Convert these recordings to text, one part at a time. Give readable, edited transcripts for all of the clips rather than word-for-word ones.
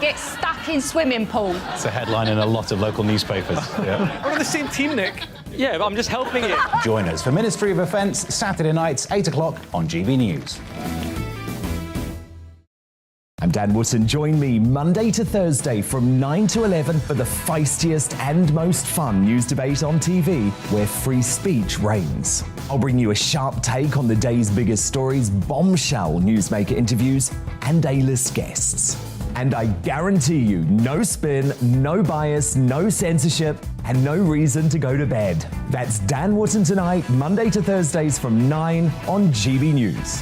get stuck in swimming pool. It's a headline in a lot of local newspapers. Yeah. We're on the same team, Nick. Yeah, but I'm just helping you. Join us for Ministry of Defence, Saturday nights, 8 o'clock on GB News. I'm Dan Wootton. Join me Monday to Thursday from 9 to 11 for the feistiest and most fun news debate on TV, where free speech reigns. I'll bring you a sharp take on the day's biggest stories, bombshell newsmaker interviews, and A-list guests. And I guarantee you, no spin, no bias, no censorship, and no reason to go to bed. That's Dan Wootton tonight, Monday to Thursdays from 9 on GB News.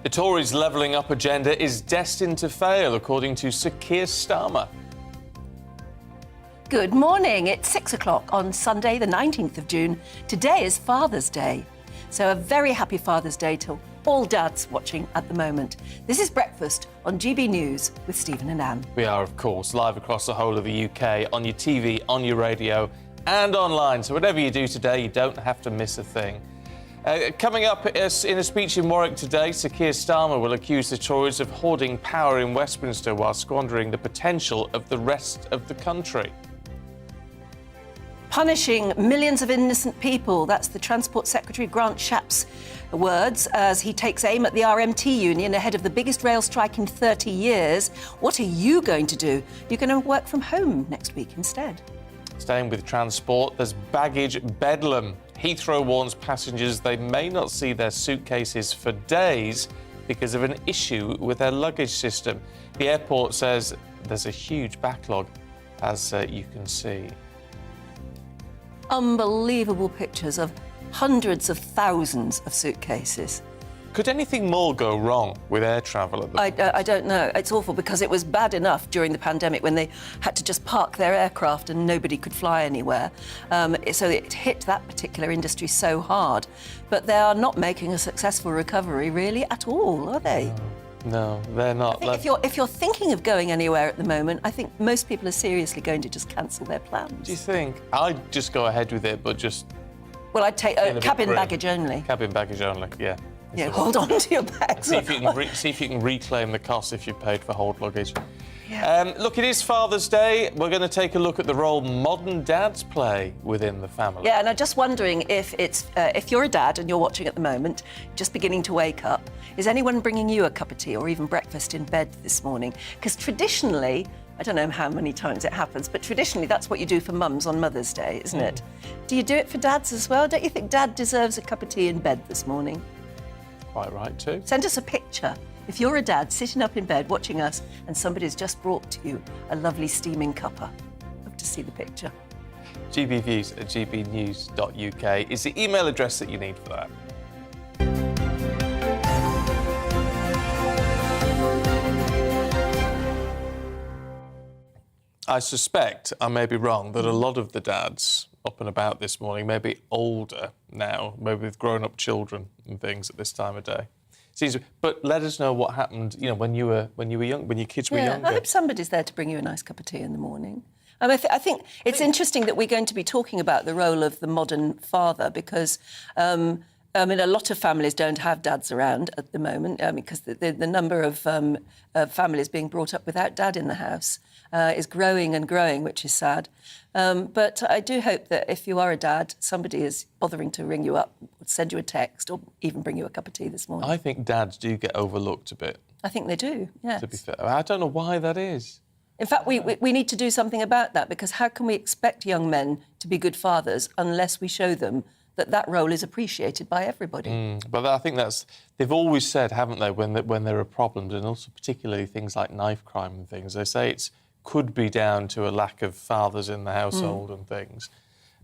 The Tories' levelling up agenda is destined to fail, according to Sir Keir Starmer. Good morning. It's 6 o'clock on Sunday, the 19th of June. Today is Father's Day. So a very happy Father's Day to all dads watching at the moment. This is Breakfast on GB News with Stephen and Anne. We are, of course, live across the whole of the UK, on your TV, on your radio and online. So whatever you do today, you don't have to miss a thing. Coming up in a speech in Warwick today, Sir Keir Starmer will accuse the Tories of hoarding power in Westminster while squandering the potential of the rest of the country. Punishing millions of innocent people. That's the Transport Secretary Grant Shapps' words as he takes aim at the RMT union ahead of the biggest rail strike in 30 years. What are you going to do? You're going to work from home next week instead. Staying with transport, there's baggage bedlam. Heathrow warns passengers they may not see their suitcases for days because of an issue with their luggage system. The airport says there's a huge backlog, as you can see. Unbelievable pictures of hundreds of thousands of suitcases. Could anything more go wrong with air travel at the moment? I don't know. It's awful because it was bad enough during the pandemic when they had to just park their aircraft and nobody could fly anywhere. So it hit that particular industry so hard. But they are not making a successful recovery really at all, are they? No, they're not. I think if you're thinking of going anywhere at the moment, I think most people are seriously going to just cancel their plans. Do you think? I'd just go ahead with it, but just... Well, I'd take cabin baggage only. Cabin baggage only, yeah. Yeah, hold on to your bags. See if you can reclaim the cost if you've paid for hold luggage. Yeah. Look, it is Father's Day. We're going to take a look at the role modern dads play within the family. Yeah, and I'm just wondering if you're a dad and you're watching at the moment, just beginning to wake up, is anyone bringing you a cup of tea or even breakfast in bed this morning? Because traditionally, I don't know how many times it happens, but traditionally that's what you do for mums on Mother's Day, isn't it? Do you do it for dads as well? Don't you think Dad deserves a cup of tea in bed this morning? Quite right, too. Send us a picture. If you're a dad sitting up in bed watching us and somebody's just brought to you a lovely steaming cuppa. Love to see the picture. gbviews@gbnews.uk is the email address that you need for that. I suspect, I may be wrong, that a lot of the dads up and about this morning may be older now, maybe with grown-up children and things at this time of day. But let us know what happened, you know, when you were young, when your kids were younger. I hope somebody's there to bring you a nice cup of tea in the morning. I think it's interesting that we're going to be talking about the role of the modern father because I mean, a lot of families don't have dads around at the moment because the number of families being brought up without dad in the house is growing and growing, which is sad. But I do hope that if you are a dad, somebody is bothering to ring you up, send you a text, or even bring you a cup of tea this morning. I think dads do get overlooked a bit. I think they do, yes. To be fair, I don't know why that is. In fact, we need to do something about that, because how can we expect young men to be good fathers unless we show them that role is appreciated by everybody? But I think they've always said, haven't they, when there are problems, and also particularly things like knife crime and things, they say it could be down to a lack of fathers in the household and things.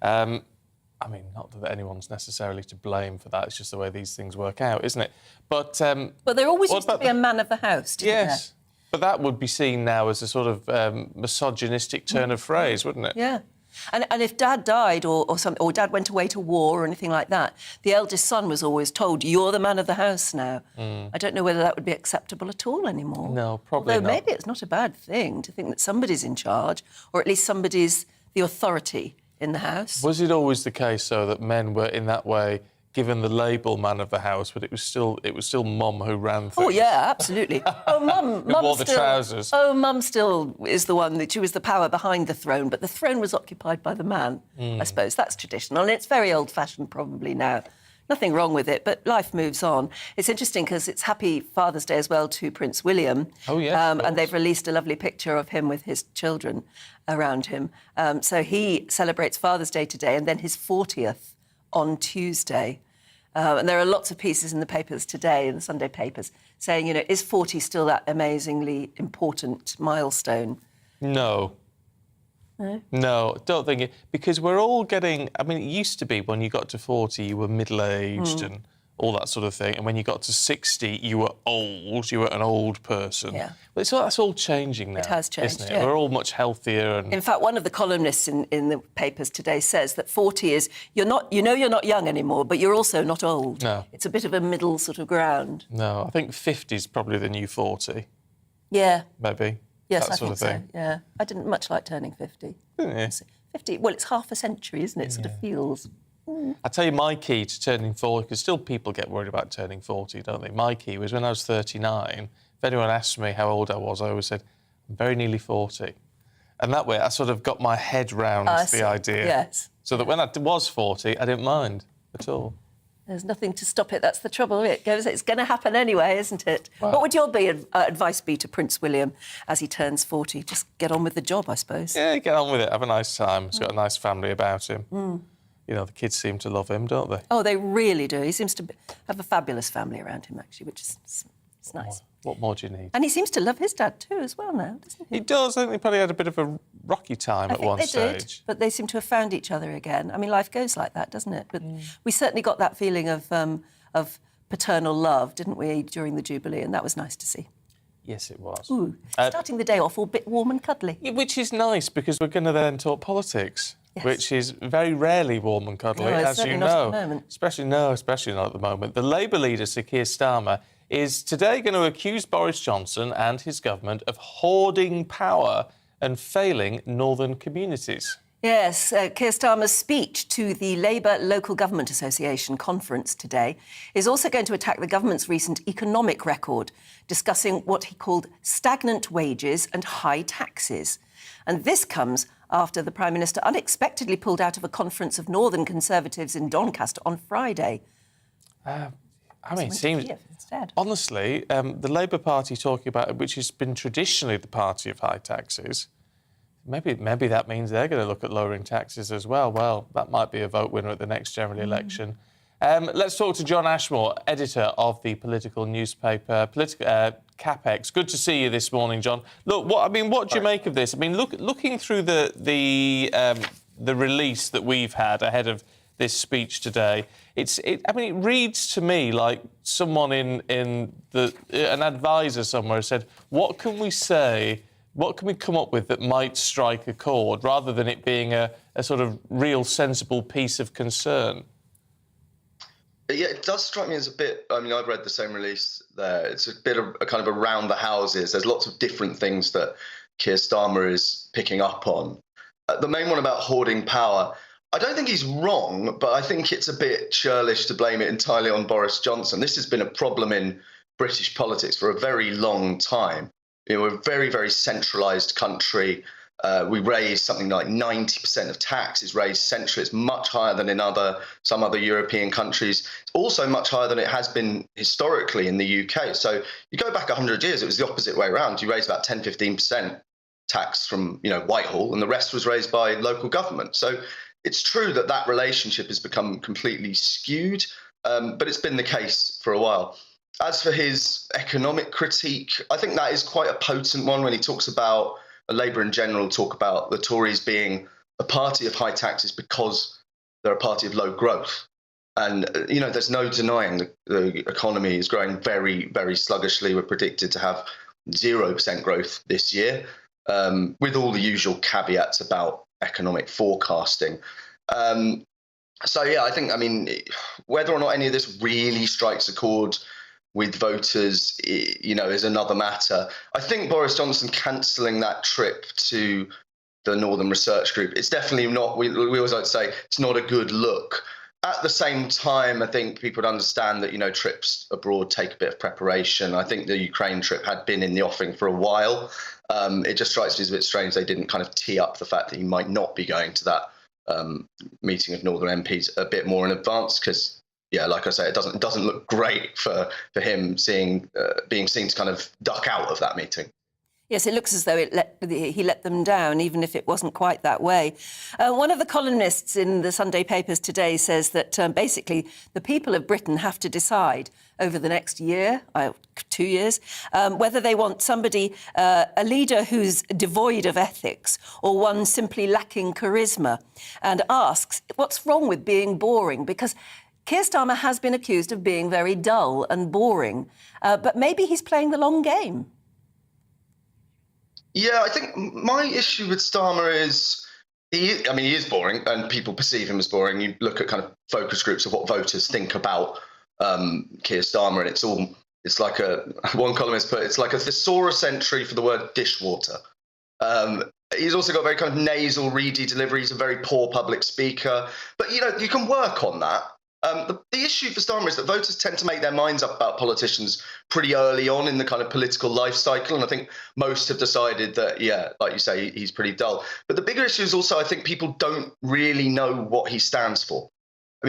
I mean, not that anyone's necessarily to blame for that, it's just the way these things work out, isn't it? But there always used to be a man of the house, didn't there? Yes, but that would be seen now as a sort of misogynistic turn of phrase, wouldn't it? Yeah. And if Dad died or Dad went away to war or anything like that, the eldest son was always told, you're the man of the house now. I don't know whether that would be acceptable at all anymore. No, probably Although not. maybe it's not a bad thing to think that somebody's in charge, or at least somebody's the authority in the house. Was it always the case, though, that men were in that way given the label man of the house, but it was still Mum who ran things? Oh yeah, absolutely. Oh, Mum wore the still, trousers. Oh, Mum still is the one that she was the power behind the throne, but the throne was occupied by the man. I suppose that's traditional, and it's very old-fashioned probably now. Nothing wrong with it, but life moves on. It's interesting because it's Happy Father's Day as well to Prince William. Oh, yeah, and they've released a lovely picture of him with his children around him. So he celebrates Father's Day today, and then his 40th on Tuesday. And there are lots of pieces in the papers today, in the Sunday papers, saying, you know, is 40 still that amazingly important milestone? No. No, don't think it. Because we're all getting... I mean, it used to be when you got to 40, you were middle-aged and all that sort of thing. And when you got to 60, you were old. You were an old person. Yeah. But that's all changing now. It has changed, isn't it? yeah. We're all much healthier and... In fact, one of the columnists in the papers today says that 40 is, you're not young anymore, but you're also not old. No. It's a bit of a middle sort of ground. No, I think 50 is probably the new 40. Yeah. Maybe. Yes, that I sort think of thing. so, yeah. I didn't much like turning 50. Yeah. 50, well, it's half a century, isn't it? It sort of feels... I tell you, my key to turning 40, because still people get worried about turning 40, don't they? My key was when I was 39. If anyone asked me how old I was, I always said, I'm very nearly 40. And that way, I sort of got my head round the idea. Yes. So that when I was 40, I didn't mind at all. There's nothing to stop it. That's the trouble. It's going to happen anyway, isn't it? What would your advice be to Prince William as he turns 40? Just get on with the job, I suppose. Yeah, get on with it. Have a nice time. He's got a nice family about him. You know, the kids seem to love him, don't they? Oh, they really do. He seems to have a fabulous family around him, actually, which is it's nice. What more do you need? And he seems to love his dad too, as well now, doesn't he? He does. I think they probably had a bit of a rocky time at one stage. They did, but they seem to have found each other again. I mean, life goes like that, doesn't it? But we certainly got that feeling of paternal love, didn't we, during the Jubilee, and that was nice to see. Yes, it was. Ooh, starting the day off all bit warm and cuddly. Yeah, which is nice, because we're going to then talk politics, Yes. which is very rarely warm and cuddly, No, it's as you certainly know. not at the moment. Especially not at the moment. The Labour leader, Sir Keir Starmer, is today going to accuse Boris Johnson and his government of hoarding power and failing northern communities. Yes, Keir Starmer's speech to the Labour Local Government Association conference today is also going to attack the government's recent economic record, discussing what he called stagnant wages and high taxes. And this comes after the Prime Minister unexpectedly pulled out of a conference of Northern Conservatives in Doncaster on Friday. I mean, it seems... Honestly, the Labour Party talking about it, which has been traditionally the party of high taxes, maybe that means they're going to look at lowering taxes as well. Well, that might be a vote winner at the next general election. Let's talk to John Ashmore, editor of the political newspaper CapEx. Good to see you this morning, John. Look, what do you make of this? I mean, looking through the release that we've had ahead of this speech today, it reads to me like someone an advisor somewhere said, what can we say? What can we come up with that might strike a chord, rather than it being a sort of real sensible piece of concern? Yeah, it does strike me as a bit... I mean, I've read the same release there. It's a bit of a kind of around the houses. There's lots of different things that Keir Starmer is picking up on. The main one about hoarding power, I don't think he's wrong, but I think it's a bit churlish to blame it entirely on Boris Johnson. This has been a problem in British politics for a very long time. We're a very, very centralised country. We raise something like 90% of tax is raised centrally. It's much higher than in some other European countries. It's also much higher than it has been historically in the UK. So you go back 100 years, it was the opposite way around. You raised about 10, 15% tax from Whitehall, and the rest was raised by local government. So it's true that that relationship has become completely skewed, but it's been the case for a while. As for his economic critique, I think that is quite a potent one when he talks about Labour in general, talk about the Tories being a party of high taxes because they're a party of low growth. And, there's no denying the economy is growing very, very sluggishly. We're predicted to have 0% growth this year, with all the usual caveats about economic forecasting. I think, whether or not any of this really strikes a chord with voters, is another matter. I think Boris Johnson cancelling that trip to the Northern Research Group, it's definitely not, we always like to say, it's not a good look. At the same time, I think people would understand that, trips abroad take a bit of preparation. I think the Ukraine trip had been in the offing for a while. It just strikes me as a bit strange they didn't kind of tee up the fact that he might not be going to that meeting of Northern MPs a bit more in advance, because, like I say, it doesn't look great for him being seen to kind of duck out of that meeting. Yes, it looks as though he let them down, even if it wasn't quite that way. One of the columnists in the Sunday papers today says that basically the people of Britain have to decide over the next year, 2 years, whether they want somebody, a leader who's devoid of ethics or one simply lacking charisma, and asks, what's wrong with being boring? Because Keir Starmer has been accused of being very dull and boring, but maybe he's playing the long game. Yeah, I think my issue with Starmer is he is boring, and people perceive him as boring. You look at kind of focus groups of what voters think about Keir Starmer, and it's like one columnist put, it's like a thesaurus entry for the word dishwater. He's also got very kind of nasal, reedy delivery. He's a very poor public speaker, but you can work on that. The issue for Starmer is that voters tend to make their minds up about politicians pretty early on in the kind of political life cycle. And I think most have decided that, like you say, he's pretty dull. But the bigger issue is also, I think people don't really know what he stands for.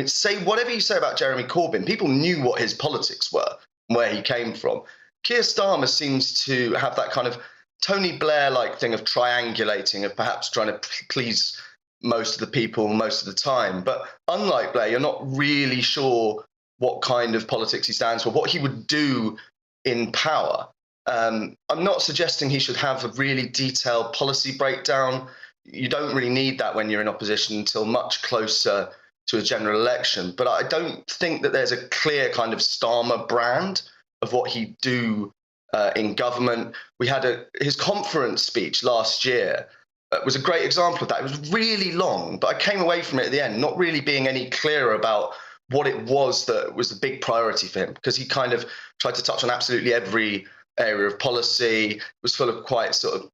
Say whatever you say about Jeremy Corbyn, people knew what his politics were and where he came from. Keir Starmer seems to have that kind of Tony Blair-like thing of triangulating, of perhaps trying to please most of the people most of the time. But unlike Blair, you're not really sure what kind of politics he stands for, what he would do in power. I'm not suggesting he should have a really detailed policy breakdown. You don't really need that when you're in opposition until much closer to a general election. But I don't think that there's a clear kind of Starmer brand of what he'd do in government. We had his conference speech last year was a great example of that. It was really long, but I came away from it at the end not really being any clearer about what it was that was the big priority for him, because he kind of tried to touch on absolutely every area of policy. It was full of quite sort of,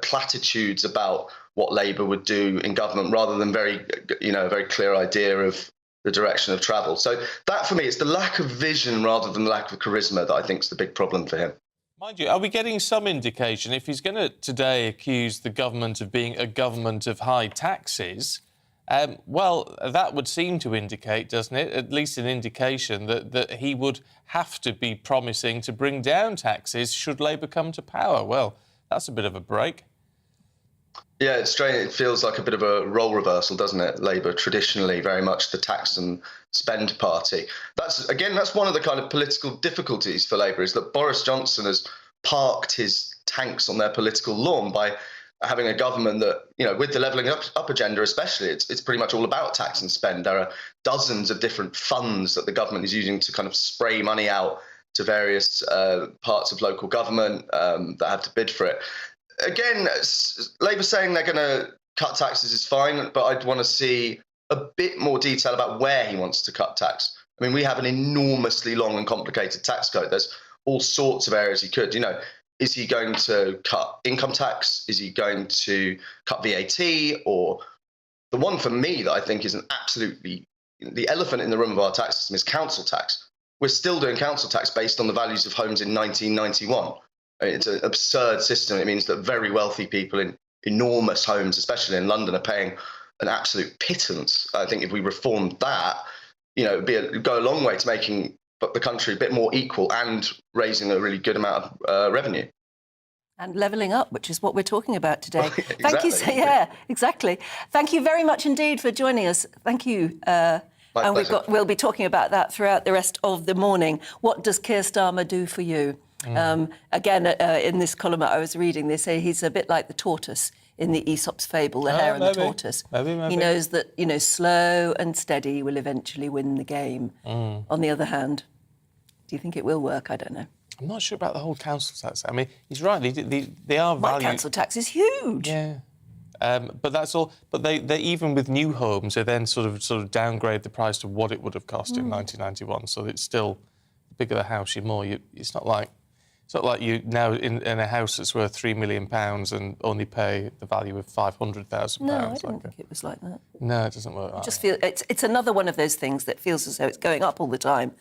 platitudes about what Labour would do in government rather than a very clear idea of the direction of travel. So that, for me, is the lack of vision rather than the lack of charisma that I think is the big problem for him. Mind you, are we getting some indication, if he's going to today accuse the government of being a government of high taxes, that would seem to indicate, doesn't it, at least an indication that he would have to be promising to bring down taxes should Labour come to power. Well, that's a bit of a break. Yeah, it's strange. It feels like a bit of a role reversal, doesn't it? Labour traditionally very much the tax and spend party. That's one of the kind of political difficulties for Labour, is that Boris Johnson has parked his tanks on their political lawn by having a government that, with the levelling up agenda especially, it's pretty much all about tax and spend. There are dozens of different funds that the government is using to kind of spray money out to various parts of local government that have to bid for it. Again, Labour saying they're going to cut taxes is fine, but I'd want to see a bit more detail about where he wants to cut tax. We have an enormously long and complicated tax code. There's all sorts of areas he could. Is he going to cut income tax? Is he going to cut VAT? Or The one for me that I think is an absolutely, the elephant in the room of our tax system is council tax. We're still doing council tax based on the values of homes in 1991. It's an absurd system. It means that very wealthy people in enormous homes, especially in London, are paying an absolute pittance. I think if we reformed that, it'd go a long way to making the country a bit more equal and raising a really good amount of revenue. And levelling up, which is what we're talking about today. Exactly. Thank you. Yeah, exactly. Thank you very much indeed for joining us. Thank you. My and pleasure. we'll be talking about that throughout the rest of the morning. What does Keir Starmer do for you? Again, in this column I was reading, they say he's a bit like the tortoise in the Aesop's fable, the hare and the tortoise. Maybe. He knows that, slow and steady will eventually win the game. On the other hand, do you think it will work? I don't know. I'm not sure about the whole council tax. I mean, he's right. They are My valued. council tax is huge. Yeah. But that's all. But they even with new homes, they then sort of downgrade the price to what it would have cost in 1991. So it's still, the bigger the house, it's not like you now in a house that's worth £3 million and only pay the value of £500,000. No, I didn't think it was like that. No, it doesn't work like Just that. feel it's another one of those things that feels as though it's going up all the time,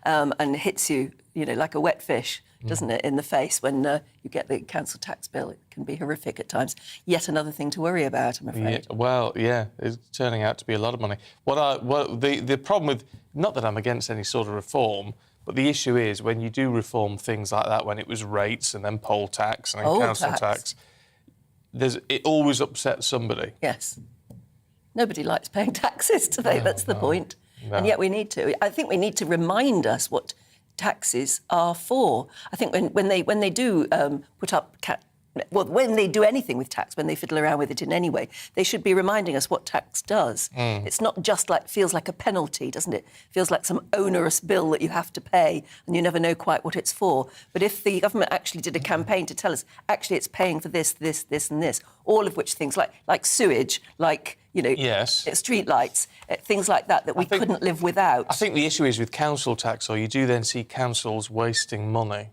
and hits you, like a wet fish, doesn't it, in the face when you get the council tax bill. It can be horrific at times. Yet another thing to worry about, I'm afraid. It's turning out to be a lot of money. The problem with, not that I'm against any sort of reform, but the issue is when you do reform things like that, when it was rates and then poll tax and then council tax, it always upsets somebody. Yes. Nobody likes paying taxes, do they? That's the point. No. And yet we need to. I think we need to remind us what taxes are for. I think when they do put up... when they do anything with tax, when they fiddle around with it in any way, they should be reminding us what tax does. It's not just feels like a penalty, doesn't it? Feels like some onerous bill that you have to pay and you never know quite what it's for. But if the government actually did a campaign to tell us, actually it's paying for this, this, this and this, all of which things like sewage, Yes. street lights, things like that we couldn't live without. I think the issue is with council tax, or you do then see councils wasting money.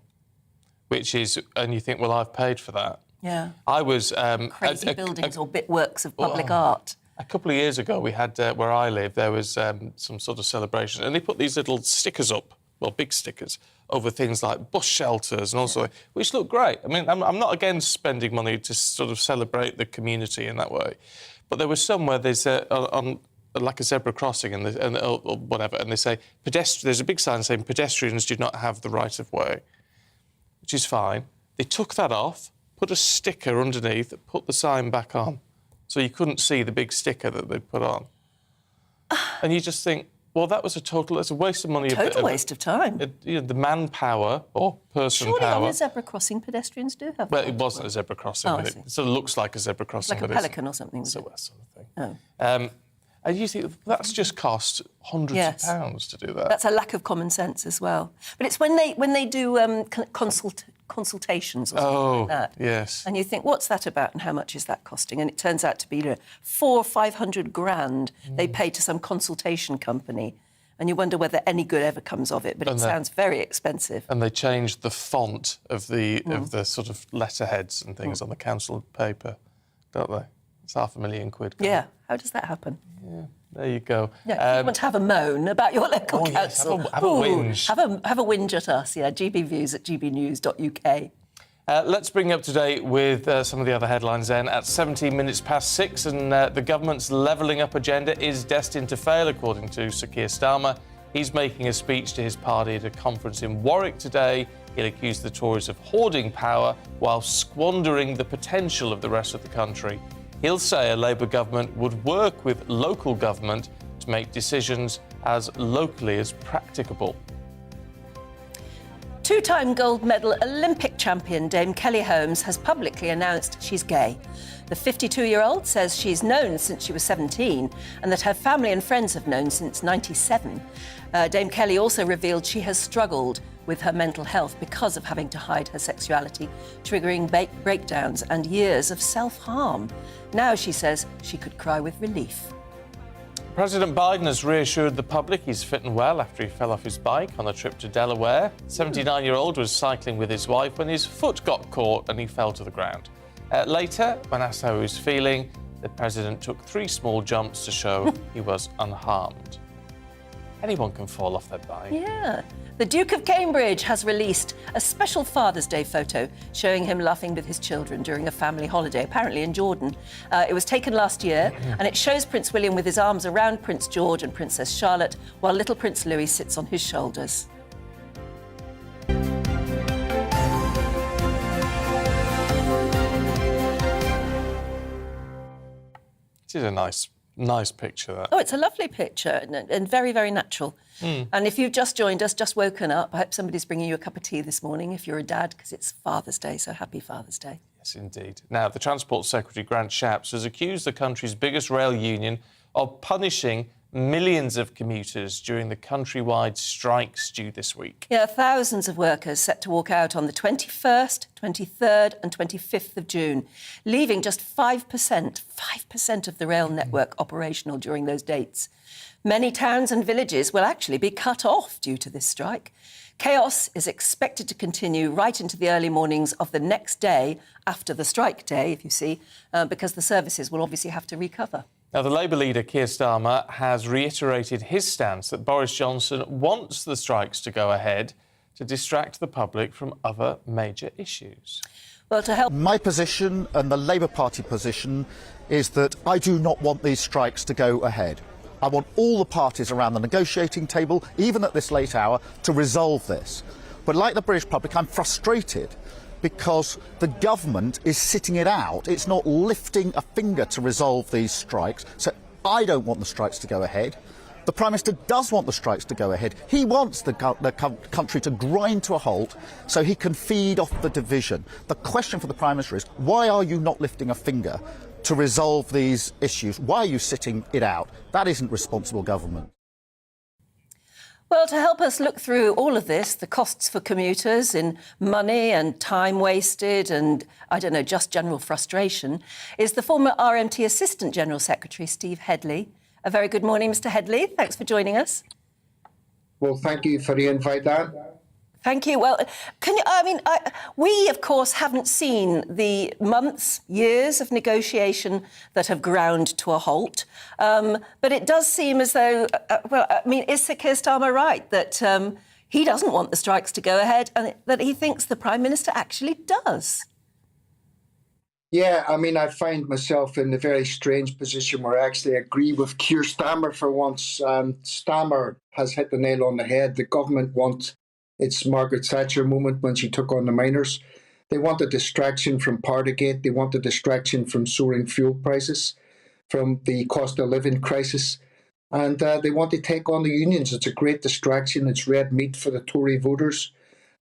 And you think, well, I've paid for that. Yeah. I was... Crazy buildings or bit works of public art. A couple of years ago, we had, where I live, there was some sort of celebration, and they put these little stickers up, big stickers, over things like bus shelters and also, which look great. I mean, I'm not against spending money to sort of celebrate the community in that way, but there was somewhere there's like a zebra crossing or whatever, and they say, there's a big sign saying pedestrians do not have the right of way, which is fine. They took that off, put a sticker underneath, put the sign back on, so you couldn't see the big sticker that they'd put on. And you just think, well, that's a waste of money. Total waste of time. The manpower or person Surely power. on a zebra crossing, pedestrians do have... Well, it wasn't a zebra crossing, I but see. it sort of looks like a zebra crossing. Like a pelican or something. So that sort of thing. Oh. And you think that's just cost hundreds of pounds to do that. That's a lack of common sense as well. But it's when they do consultations or something like that. Yes. And you think, what's that about and how much is that costing? And it turns out to be 400 or 500 grand they pay to some consultation company. And you wonder whether any good ever comes of it, but it sounds very expensive. And they changed the font of the sort of letterheads and things on the council paper, don't they? It's £500,000. Yeah, how does that happen? Yeah, there you go. Yeah, if you want to have a moan about your local council, yes, have a whinge. Have a whinge at us, GBViews at gbnews.uk. Let's bring you up to date with some of the other headlines then. At 17 minutes past 6, and the government's levelling up agenda is destined to fail, according to Sir Keir Starmer. He's making a speech to his party at a conference in Warwick today. He'll accuse the Tories of hoarding power while squandering the potential of the rest of the country. He'll say a Labour government would work with local government to make decisions as locally as practicable. Two-time gold medal Olympic champion Dame Kelly Holmes has publicly announced she's gay. The 52-year-old says she's known since she was 17 and that her family and friends have known since 97. Dame Kelly also revealed she has struggled with her mental health because of having to hide her sexuality, triggering breakdowns and years of self-harm. Now she says she could cry with relief. President Biden has reassured the public he's fit and well after he fell off his bike on a trip to Delaware. The 79-year-old was cycling with his wife when his foot got caught and he fell to the ground. Later, when asked how he was feeling, The president took 3 small jumps to show he was unharmed. Anyone can fall off their bike. Yeah. The Duke of Cambridge has released a special Father's Day photo showing him laughing with his children during a family holiday, apparently in Jordan. It was taken last year, and it shows Prince William with his arms around Prince George and Princess Charlotte, while little Prince Louis sits on his shoulders. This is a nice picture, that. Oh, it's a lovely picture and very, very natural. And if you've just joined us, just woken up, I hope somebody's bringing you a cup of tea this morning if you're a dad, because it's Father's Day, so happy Father's Day. Yes, indeed. Now, the Transport Secretary, Grant Shapps, has accused the country's biggest rail union of punishing millions of commuters during the countrywide strikes due this week. Yeah, thousands of workers set to walk out on the 21st, 23rd and 25th of June, leaving just 5% of the rail network operational during those dates. Many towns and villages will actually be cut off due to this strike. Chaos is expected to continue right into the early mornings of the next day after the strike day, if you see, because the services will obviously have to recover. Now, the Labour leader, Keir Starmer, has reiterated his stance that Boris Johnson wants the strikes to go ahead to distract the public from other major issues. Well, to help... My position and the Labour Party position is that I do not want these strikes to go ahead. I want all the parties around the negotiating table, even at this late hour, to resolve this. But like the British public, I'm frustrated because the government is sitting it out. It's not lifting a finger to resolve these strikes. So I don't want the strikes to go ahead. The Prime Minister does want the strikes to go ahead. He wants the country to grind to a halt so he can feed off the division. The question for the Prime Minister is, why are you not lifting a finger to resolve these issues? Why are you sitting it out? That isn't responsible government. Well, to help us look through all of this, the costs for commuters in money and time wasted and, I don't know, just general frustration, is the former RMT Assistant General Secretary, Steve Headley. A very good morning, Mr Headley. Thanks for joining us. Well, thank you for the invite, Dan. Thank you. Well, we, of course, haven't seen the months, years of negotiation that have ground to a halt. But it does seem as though, is Sir Keir Starmer right that he doesn't want the strikes to go ahead and that he thinks the Prime Minister actually does? Yeah, I find myself in a very strange position where I actually agree with Keir Starmer for once. Starmer has hit the nail on the head. The government want its Margaret Thatcher moment when she took on the miners. They want a distraction from Partygate. They want a distraction from soaring fuel prices, from the cost of living crisis. And they want to take on the unions. It's a great distraction. It's red meat for the Tory voters.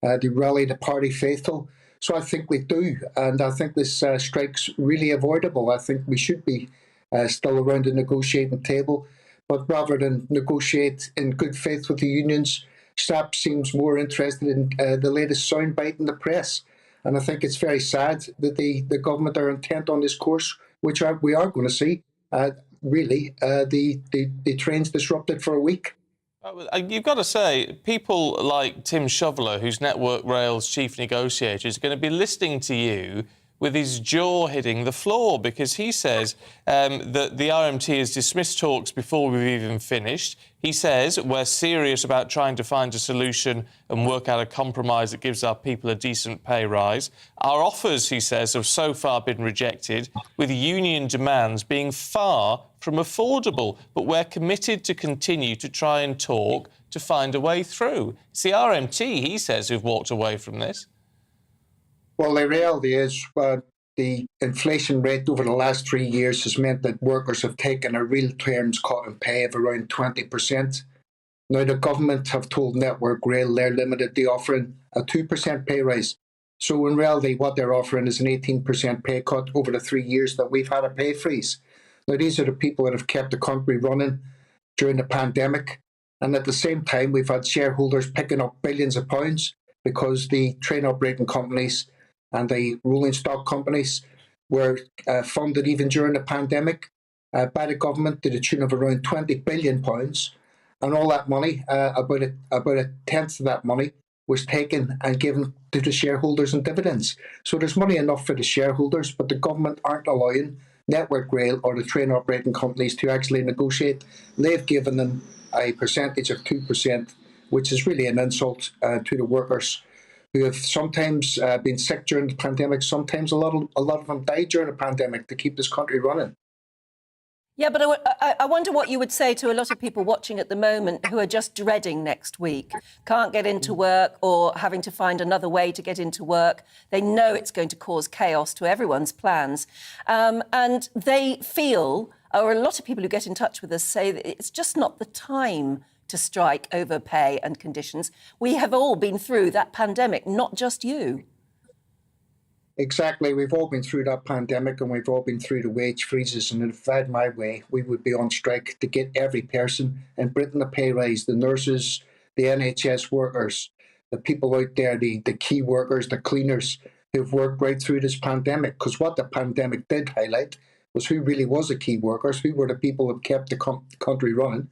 They rally the party faithful. So I think we do. And I think this strike's really avoidable. I think we should be still around the negotiating table. But rather than negotiate in good faith with the unions, Shapps seems more interested in the latest soundbite in the press. And I think it's very sad that the government are intent on this course, which we are going to see, the trains disrupted for a week. You've got to say, people like Tim Shoveler, who's Network Rail's chief negotiator, is going to be listening to you with his jaw hitting the floor, because he says that the RMT has dismissed talks before we've even finished. He says we're serious about trying to find a solution and work out a compromise that gives our people a decent pay rise. Our offers, he says, have so far been rejected, with union demands being far from affordable. But we're committed to continue to try and talk to find a way through. It's the RMT, he says, who've walked away from this. Well, the reality is the inflation rate over the last 3 years has meant that workers have taken a real terms cut in pay of around 20%. Now, the government have told Network Rail they're limited to offering a 2% pay rise. So in reality, what they're offering is an 18% pay cut over the 3 years that we've had a pay freeze. Now, these are the people that have kept the country running during the pandemic. And at the same time, we've had shareholders picking up billions of pounds because the train operating companies and the rolling stock companies were funded even during the pandemic by the government to the tune of around £20 billion. And all that money, about a tenth of that money, was taken and given to the shareholders in dividends. So there's money enough for the shareholders, but the government aren't allowing Network Rail or the train operating companies to actually negotiate. They've given them a percentage of 2%, which is really an insult to the workers who have sometimes been sick during the pandemic. Sometimes a lot of them died during the pandemic to keep this country running. Yeah, but I wonder what you would say to a lot of people watching at the moment who are just dreading next week, can't get into work or having to find another way to get into work. They know it's going to cause chaos to everyone's plans. And they feel, or a lot of people who get in touch with us say that it's just not the time to strike over pay and conditions. We have all been through that pandemic, not just you. Exactly. We've all been through that pandemic and we've all been through the wage freezes. And if I had my way, we would be on strike to get every person in Britain a pay rise. The nurses, the NHS workers, the people out there, the key workers, the cleaners who've worked right through this pandemic. Because what the pandemic did highlight was who really was the key workers, who were the people who kept the country running.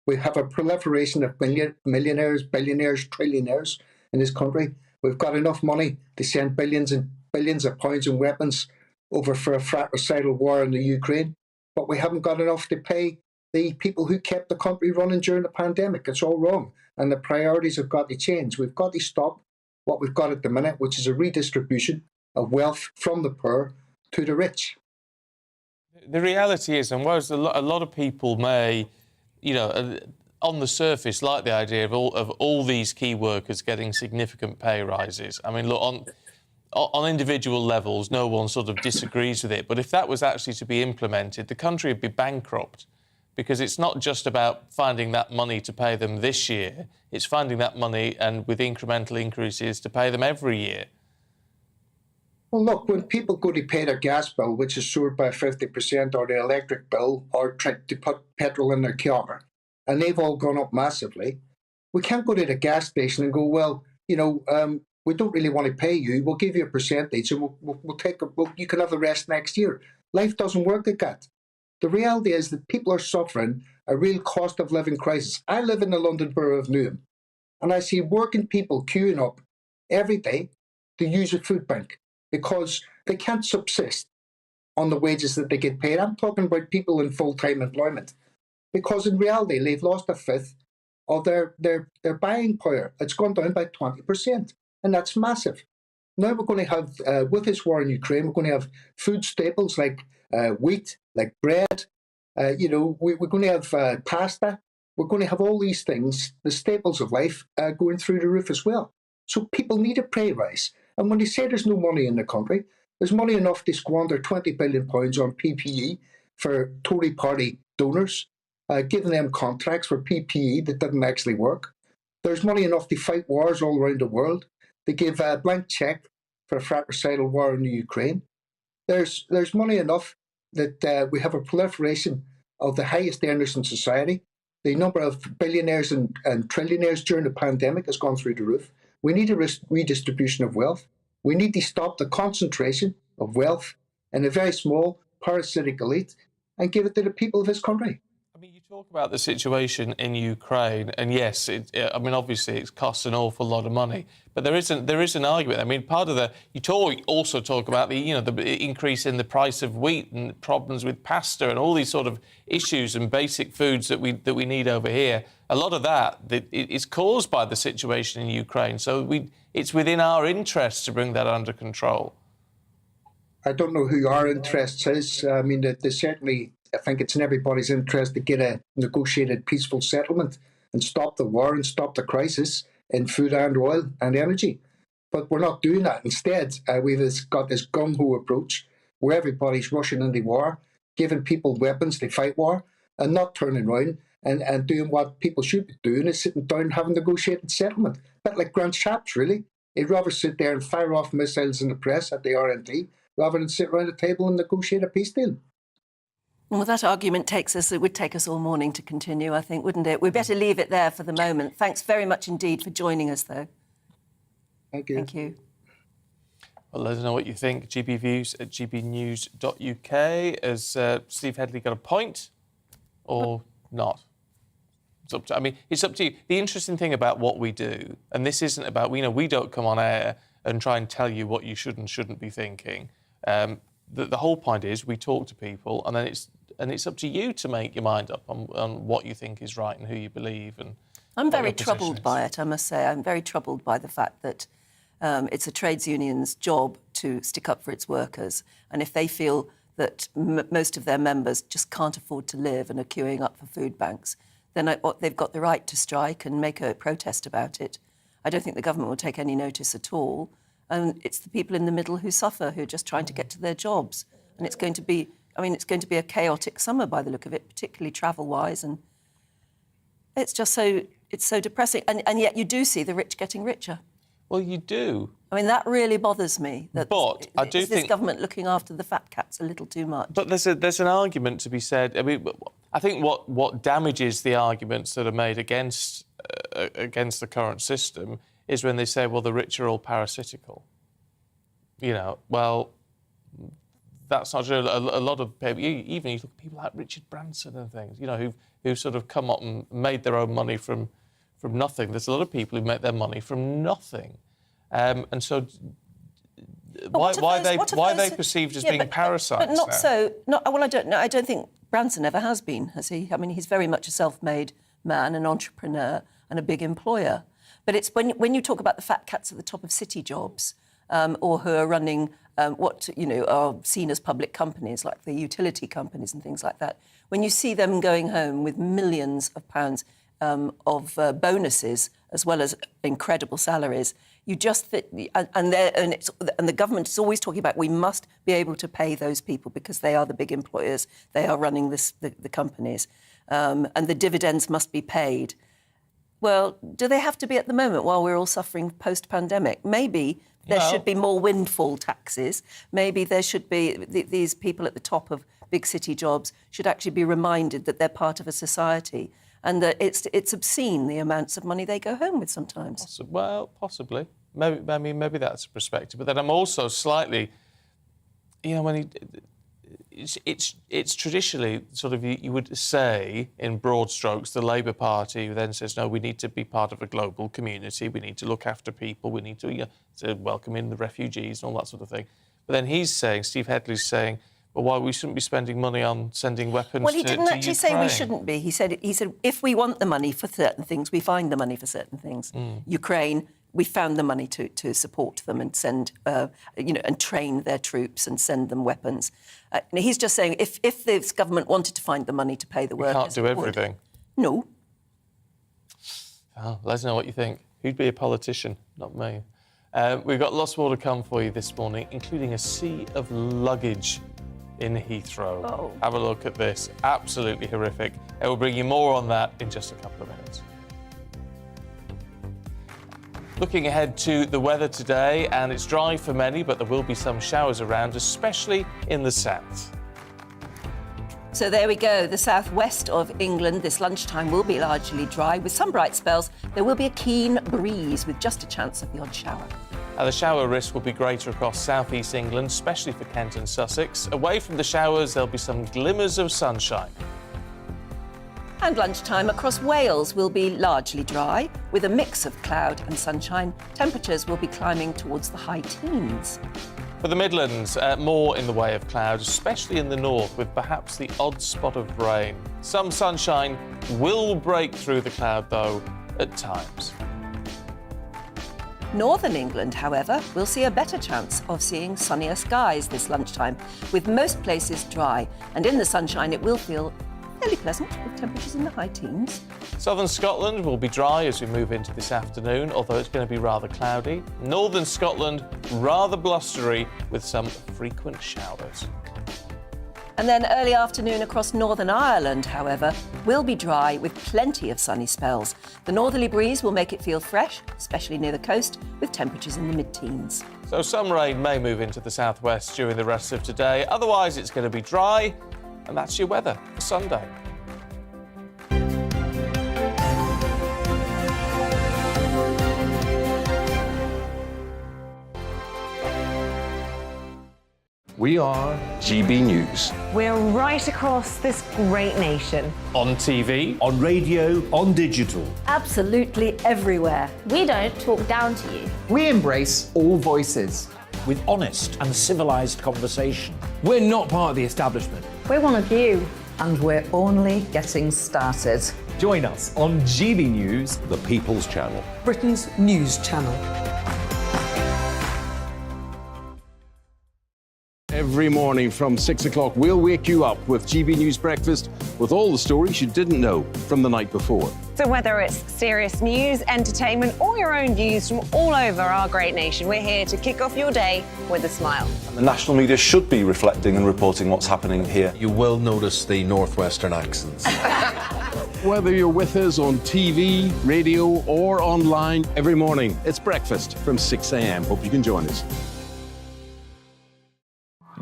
We have a proliferation of millionaires, billionaires, trillionaires in this country. We've got enough money to send billions and billions of pounds in weapons over for a fratricidal war in the Ukraine, but we haven't got enough to pay the people who kept the country running during the pandemic. It's all wrong, and the priorities have got to change. We've got to stop what we've got at the minute, which is a redistribution of wealth from the poor to the rich. The reality is, and whereas a lot of people may, on the surface, like the idea of all these key workers getting significant pay rises. I mean, look, on individual levels, no one sort of disagrees with it. But if that was actually to be implemented, the country would be bankrupt, because it's not just about finding that money to pay them this year. It's finding that money and with incremental increases to pay them every year. Well, look, when people go to pay their gas bill, which is soared by 50%, or their electric bill, or try to put petrol in their car, and they've all gone up massively, we can't go to the gas station and go, well, we don't really want to pay you. We'll give you a percentage, and you can have the rest next year. Life doesn't work like that. The reality is that people are suffering a real cost of living crisis. I live in the London Borough of Newham, and I see working people queuing up every day to use a food bank because they can't subsist on the wages that they get paid. I'm talking about people in full-time employment, because in reality they've lost a fifth of their buying power. It's gone down by 20. And that's massive. Now we're going to have, with this war in Ukraine, we're going to have food staples like wheat, like bread. We're going to have pasta. We're going to have all these things, the staples of life, going through the roof as well. So people need a pay rise. And when they say there's no money in the country, there's money enough to squander £20 billion on PPE for Tory party donors, giving them contracts for PPE that didn't actually work. There's money enough to fight wars all around the world. They give a blank cheque for a fratricidal war in the Ukraine. There's money enough that we have a proliferation of the highest earners in society. The number of billionaires and trillionaires during the pandemic has gone through the roof. We need a redistribution of wealth. We need to stop the concentration of wealth in a very small parasitic elite and give it to the people of this country. I mean, you talk about the situation in Ukraine, and yes, obviously it costs an awful lot of money, but there is an argument. I mean, part of also talk about the increase in the price of wheat and problems with pasta and all these sort of issues and basic foods that we need over here. A lot of that is caused by the situation in Ukraine, so it's within our interests to bring that under control. I don't know who our interests is. I mean, certainly. I think it's in everybody's interest to get a negotiated peaceful settlement and stop the war and stop the crisis in food and oil and energy. But we're not doing that. Instead, we've got this gung-ho approach where everybody's rushing into war, giving people weapons to fight war, and not turning around and doing what people should be doing, is sitting down and having a negotiated settlement. A bit like Grant Shapps, really. He'd rather sit there and fire off missiles in the press at the RNT rather than sit around a table and negotiate a peace deal. Well, that argument it would take us all morning to continue, I think, wouldn't it? We'd better leave it there for the moment. Thanks very much indeed for joining us, though. Thank you. Thank you. Well, let us know what you think. GBviews at gbnews.uk. Has Steve Headley got a point or not? It's up to you. The interesting thing about what we do, and this isn't about, we don't come on air and try and tell you what you should and shouldn't be thinking. the whole point is we talk to people, and then it's up to you to make your mind up on what you think is right and who you believe. And I'm very troubled by it, I must say. I'm very troubled by the fact that it's a trades union's job to stick up for its workers, and if they feel that most of their members just can't afford to live and are queuing up for food banks, then they've got the right to strike and make a protest about it. I don't think the government will take any notice at all. And it's the people in the middle who suffer, who are just trying to get to their jobs. And it's going to be, it's going to be a chaotic summer by the look of it, particularly travel-wise. And it's just it's so depressing. And yet you do see the rich getting richer. Well, you do. That really bothers me. But I do think this government looking after the fat cats a little too much. But there's an argument to be said. I think what damages the arguments that are made against the current system is when they say, well, the rich are all parasitical. Well, that's not true. A lot of people, even you look at people like Richard Branson and things, who've sort of come up and made their own money from nothing. There's a lot of people who make their money from nothing. And so why are they perceived as being parasites? But not now? so. Well, I don't know. I don't think Branson ever has been, has he? He's very much a self-made man, an entrepreneur and a big employer. But it's when you talk about the fat cats at the top of city jobs or who are running are seen as public companies, like the utility companies and things like that, when you see them going home with millions of pounds of bonuses as well as incredible salaries, you just and the government is always talking about we must be able to pay those people because they are the big employers, they are running the companies, and the dividends must be paid. Well, do they have to be at the moment while we're all suffering post-pandemic? Maybe there should be more windfall taxes. Maybe there should be these people at the top of big city jobs should actually be reminded that they're part of a society and that it's obscene the amounts of money they go home with sometimes. Well, possibly. Maybe that's a perspective. But then I'm also slightly, it's traditionally sort of you would say in broad strokes the Labour Party who then says no, we need to be part of a global community, we need to look after people, we need to welcome in the refugees and all that sort of thing. But then Steve Headley's saying, well, why we shouldn't be spending money on sending weapons to Well, he didn't actually say we Ukraine. shouldn't be. He said if we want the money for certain things, we find the money for certain things. Ukraine, we found the money to support them and send, and train their troops and send them weapons. He's just saying if this government wanted to find the money to pay the workers... We can't do everything. No. Oh, let us know what you think. Who'd be a politician? Not me. We've got lots more to come for you this morning, including a sea of luggage in Heathrow. Oh. Have a look at this. Absolutely horrific. And we'll bring you more on that in just a couple of minutes. Looking ahead to the weather today, and it's dry for many, but there will be some showers around, especially in the south. So there we go. The southwest of England this lunchtime will be largely dry with some bright spells. There will be a keen breeze with just a chance of the odd shower. The shower risk will be greater across southeast England, especially for Kent and Sussex. Away from the showers, there'll be some glimmers of sunshine. And lunchtime across Wales will be largely dry with a mix of cloud and sunshine. Temperatures will be climbing towards the high teens. For the Midlands, more in the way of clouds, especially in the north, with perhaps the odd spot of rain. Some sunshine will break through the cloud, though, at times. Northern England, however, will see a better chance of seeing sunnier skies this lunchtime, with most places dry. And in the sunshine, it will feel fairly pleasant, with temperatures in the high teens. Southern Scotland will be dry as we move into this afternoon, although it's going to be rather cloudy. Northern Scotland, rather blustery, with some frequent showers. And then early afternoon across Northern Ireland, however, will be dry with plenty of sunny spells. The northerly breeze will make it feel fresh, especially near the coast, with temperatures in the mid-teens. So some rain may move into the southwest during the rest of today. Otherwise, it's going to be dry, and that's your weather for Sunday. We are GB News. We're right across this great nation. On TV, on radio, on digital. Absolutely everywhere. We don't talk down to you. We embrace all voices. with honest and civilised conversation. We're not part of the establishment. We're one of you. And we're only getting started. Join us on GB News, The People's Channel. Britain's news channel. Every morning from 6 o'clock, we'll wake you up with GB News Breakfast with all the stories you didn't know from the night before. So whether it's serious news, entertainment, or your own views from all over our great nation, we're here to kick off your day with a smile. And the national media should be reflecting and reporting what's happening here. You will notice the northwestern accents. Whether you're with us on TV, radio, or online, every morning, it's breakfast from 6 a.m. Hope you can join us.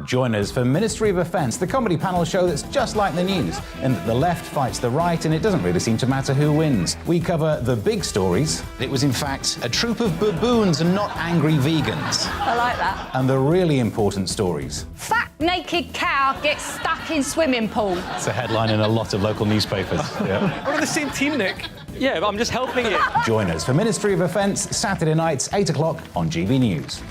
Join us for Ministry of Defence, the comedy panel show that's just like the news, in that the left fights the right and it doesn't really seem to matter who wins. We cover the big stories. It was in fact a troop of baboons and not angry vegans. I like that. And the really important stories. Fat naked cow gets stuck in swimming pool. It's a headline in a lot of local newspapers. Yeah. We're on the same team, Nick. Yeah, but I'm just helping it. Join us for Ministry of Defence, Saturday nights, 8 o'clock on GB News.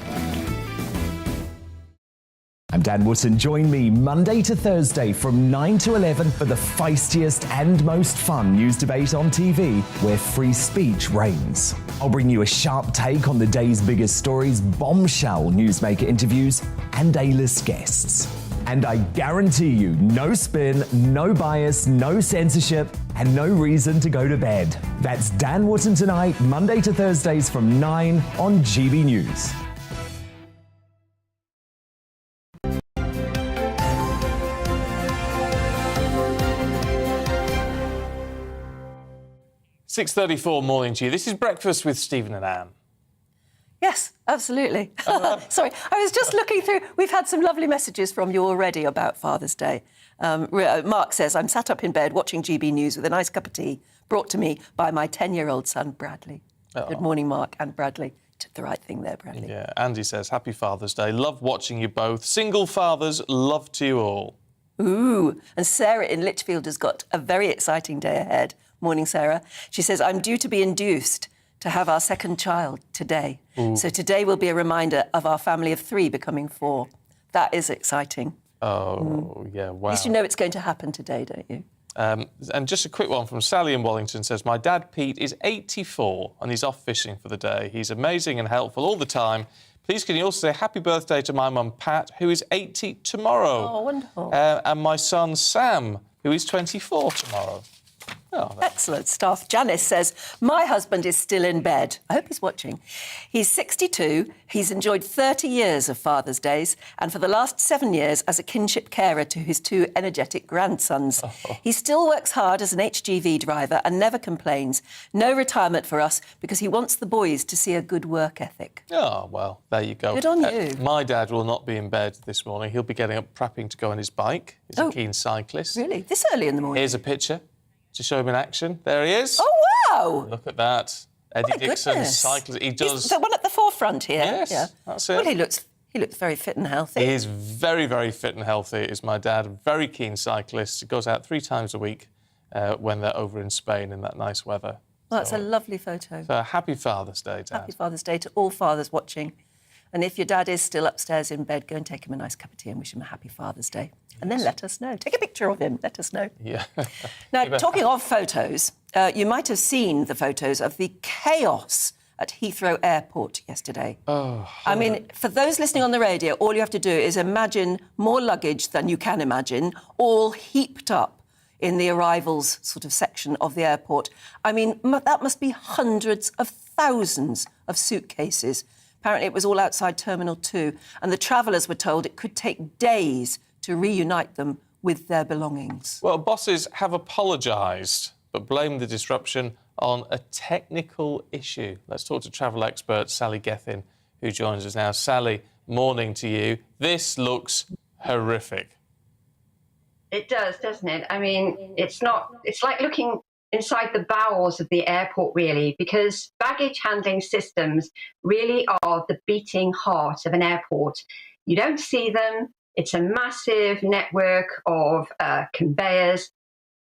I'm Dan Wootton. Join me Monday to Thursday from 9 to 11 for the feistiest and most fun news debate on TV, where free speech reigns. I'll bring you a sharp take on the day's biggest stories, bombshell newsmaker interviews, and A-list guests. And I guarantee you, no spin, no bias, no censorship, and no reason to go to bed. That's Dan Wootton tonight, Monday to Thursdays from 9 on GB News. .34 morning to you. This is Breakfast with Stephen and Anne. Yes, absolutely. Sorry, I was just looking through. We've had some lovely messages from you already about Father's Day. Mark says, I'm sat up in bed watching GB News with a nice cup of tea brought to me by my 10-year-old son, Bradley. Oh. Good morning, Mark and Bradley. Did the right thing there, Bradley. Yeah, Andy says, Happy Father's Day. Love watching you both. Single fathers, love to you all. Ooh, and Sarah in Lichfield has got a very exciting day ahead. Morning, Sarah. She says, I'm due to be induced to have our second child today. Ooh. So today will be a reminder of our family of 3 becoming 4. That is exciting. Oh, yeah, wow. At least you know it's going to happen today, don't you? And just a quick one from Sally in Wallington says, my dad, Pete, is 84 and he's off fishing for the day. He's amazing and helpful all the time. Please can you also say happy birthday to my mum, Pat, who is 80 tomorrow. Oh, wonderful. And my son, Sam, who is 24 tomorrow. Oh, excellent stuff. Janice says, my husband is still in bed. I hope he's watching. He's 62. He's enjoyed 30 years of Father's Days and for the last 7 years as a kinship carer to his 2 energetic grandsons. Oh. He still works hard as an HGV driver and never complains. No retirement for us because he wants the boys to see a good work ethic. Oh, well, there you go. Good on you. My dad will not be in bed this morning. He'll be getting up prepping to go on his bike. He's a keen cyclist. Really? This early in the morning? Here's a picture to show him in action. There he is. Oh, wow! Look at that. Eddie Dixon, cyclist. He does... He's the one at the forefront here. Yes, yeah. That's it. Well, he looks very fit and healthy. He is very, very fit and healthy, is my dad. Very keen cyclist. He goes out 3 times a week when they're over in Spain in that nice weather. Well, that's a lovely photo. So happy Father's Day, Dad. Happy Father's Day to all fathers watching. And if your dad is still upstairs in bed, go and take him a nice cup of tea and wish him a happy Father's Day. And then let us know. Take a picture of him. Let us know. Yeah. Now, talking of photos, you might have seen the photos of the chaos at Heathrow Airport yesterday. Oh. I mean, for those listening on the radio, all you have to do is imagine more luggage than you can imagine, all heaped up in the arrivals sort of section of the airport. I mean, that must be hundreds of thousands of suitcases. Apparently, it was all outside Terminal 2, and the travellers were told it could take days to reunite them with their belongings. Well, bosses have apologised, but blamed the disruption on a technical issue. Let's talk to travel expert Sally Gethin, who joins us now. Sally, morning to you. This looks horrific. It does, doesn't it? I mean, it's like looking inside the bowels of the airport, really, because baggage handling systems really are the beating heart of an airport. You don't see them. It's a massive network of conveyors.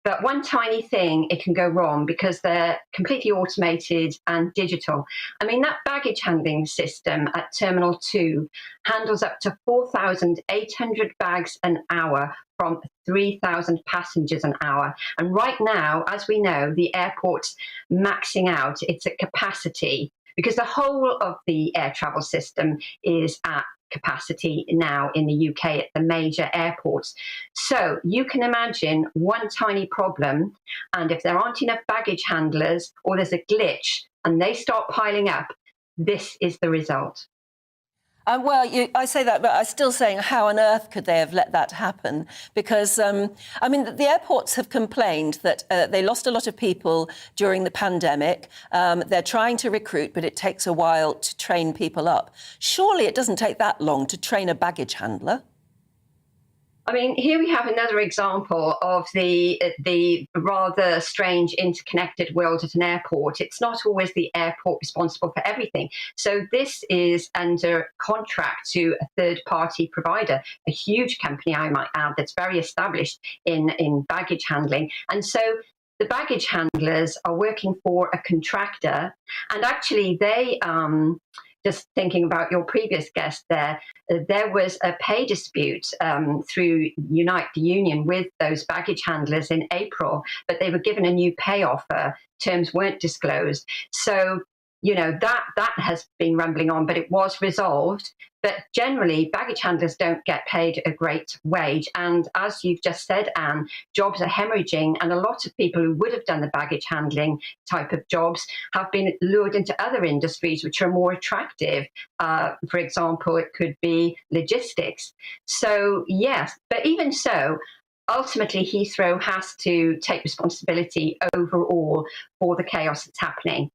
But one tiny thing, it can go wrong because they're completely automated and digital. I mean, that baggage handling system at Terminal 2 handles up to 4,800 bags an hour from 3,000 passengers an hour. And right now, as we know, the airport's maxing out. It's at capacity because the whole of the air travel system is at capacity now in the UK at the major airports. So you can imagine one tiny problem, and if there aren't enough baggage handlers or there's a glitch and they start piling up, this is the result. I say that, but I'm still saying, how on earth could they have let that happen? Because, the airports have complained that they lost a lot of people during the pandemic. They're trying to recruit, but it takes a while to train people up. Surely it doesn't take that long to train a baggage handler. I mean, here we have another example of the rather strange interconnected world at an airport. It's not always the airport responsible for everything. So this is under contract to a third-party provider, a huge company, I might add, that's very established in baggage handling. And so the baggage handlers are working for a contractor, and actually they... just thinking about your previous guest there was a pay dispute through Unite the Union with those baggage handlers in April, but they were given a new pay offer. Terms weren't disclosed. So, that has been rumbling on, but it was resolved. But generally, baggage handlers don't get paid a great wage. And as you've just said, Anne, jobs are hemorrhaging. And a lot of people who would have done the baggage handling type of jobs have been lured into other industries which are more attractive. For example, it could be logistics. So, yes, but even so, ultimately, Heathrow has to take responsibility overall for the chaos that's happening.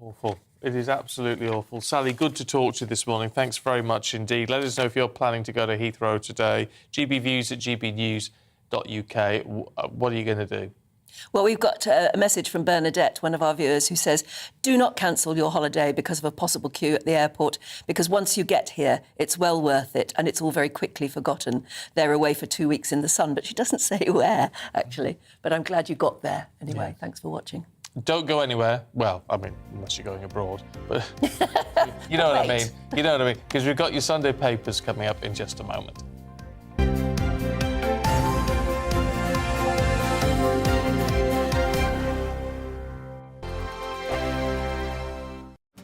Awful. It is absolutely awful. Sally, good to talk to you this morning. Thanks very much indeed. Let us know if you're planning to go to Heathrow today. gbviews@gbnews.uk. What are you going to do? Well, we've got a message from Bernadette, one of our viewers, who says, do not cancel your holiday because of a possible queue at the airport, because once you get here, it's well worth it, and it's all very quickly forgotten. They're away for 2 weeks in the sun, but she doesn't say where, actually. But I'm glad you got there. Anyway, Thanks for watching. Don't go anywhere. Well, I mean, unless you're going abroad. But you know what I mean. You know what I mean. Because we've got your Sunday papers coming up in just a moment.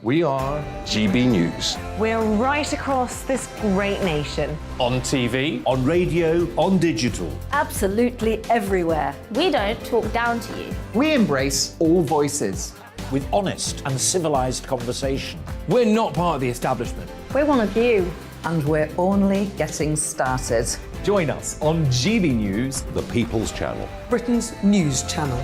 We are GB News. We're right across this great nation. On TV. On radio. On digital. Absolutely everywhere. We don't talk down to you. We embrace all voices. With honest and civilised conversation. We're not part of the establishment. We're one of you. And we're only getting started. Join us on GB News, the People's Channel. Britain's news channel.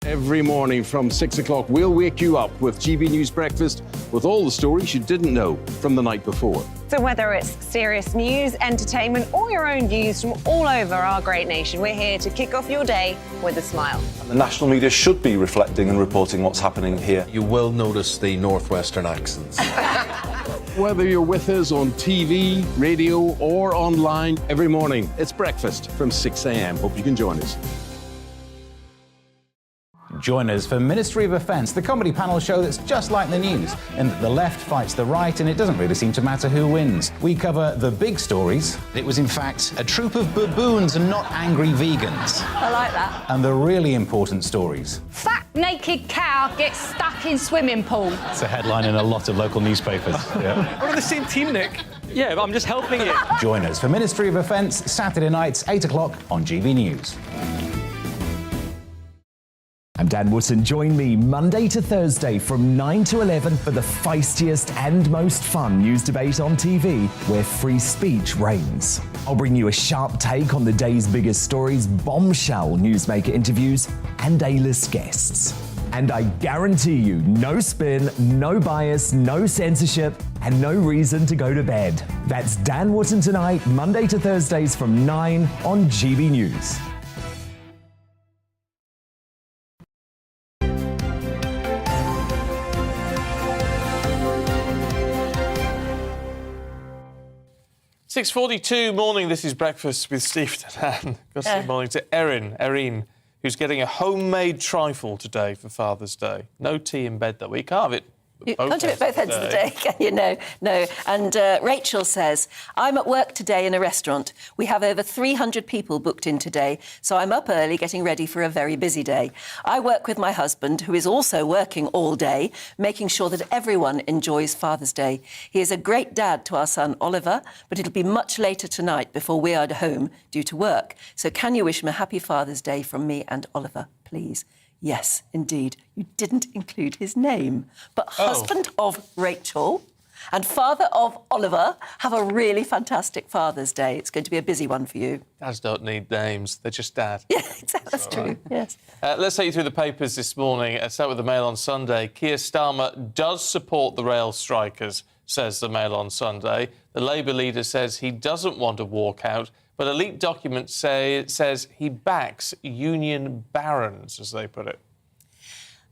Every morning from 6 o'clock, we'll wake you up with GB News Breakfast with all the stories you didn't know from the night before. So whether it's serious news, entertainment, or your own views from all over our great nation, we're here to kick off your day with a smile. The national media should be reflecting and reporting what's happening here. You will notice the northwestern accents. Whether you're with us on TV, radio, or online, every morning, it's breakfast from 6 a.m. Hope you can join us. Join us for Ministry of Offence, the comedy panel show that's just like the news, in that the left fights the right and it doesn't really seem to matter who wins. We cover the big stories. It was in fact a troop of baboons and not angry vegans. I like that. And the really important stories. Fat naked cow gets stuck in swimming pool. It's a headline in a lot of local newspapers. Yeah. We're on the same team, Nick. Yeah, but I'm just helping you. Join us for Ministry of Offence, Saturday nights, 8 o'clock on GB News. I'm Dan Wootton. Join me Monday to Thursday from 9 to 11 for the feistiest and most fun news debate on TV, where free speech reigns. I'll bring you a sharp take on the day's biggest stories, bombshell newsmaker interviews, and A-list guests. And I guarantee you, no spin, no bias, no censorship, and no reason to go to bed. That's Dan Wootton tonight, Monday to Thursdays from 9 on GB News. 6:42 morning, this is Breakfast with Steve and Good morning to Erin, who's getting a homemade trifle today for Father's Day. No tea in bed, though. We can't have it. You can't do it both ends of the day, can you? No. And Rachel says, I'm at work today in a restaurant. We have over 300 people booked in today, so I'm up early getting ready for a very busy day. I work with my husband, who is also working all day, making sure that everyone enjoys Father's Day. He is a great dad to our son, Oliver, but it'll be much later tonight before we are home due to work. So can you wish him a happy Father's Day from me and Oliver, please? Yes, indeed. You didn't include his name. But husband of Rachel and father of Oliver have a really fantastic Father's Day. It's going to be a busy one for you. Dads don't need names. They're just dad. Yeah, exactly. That's true, right. Yes. Let's take you through the papers this morning. Let's start with the Mail on Sunday. Keir Starmer does support the rail strikers, says the Mail on Sunday. The Labour leader says he doesn't want a walkout, but a leaked document says he backs union barons, as they put it.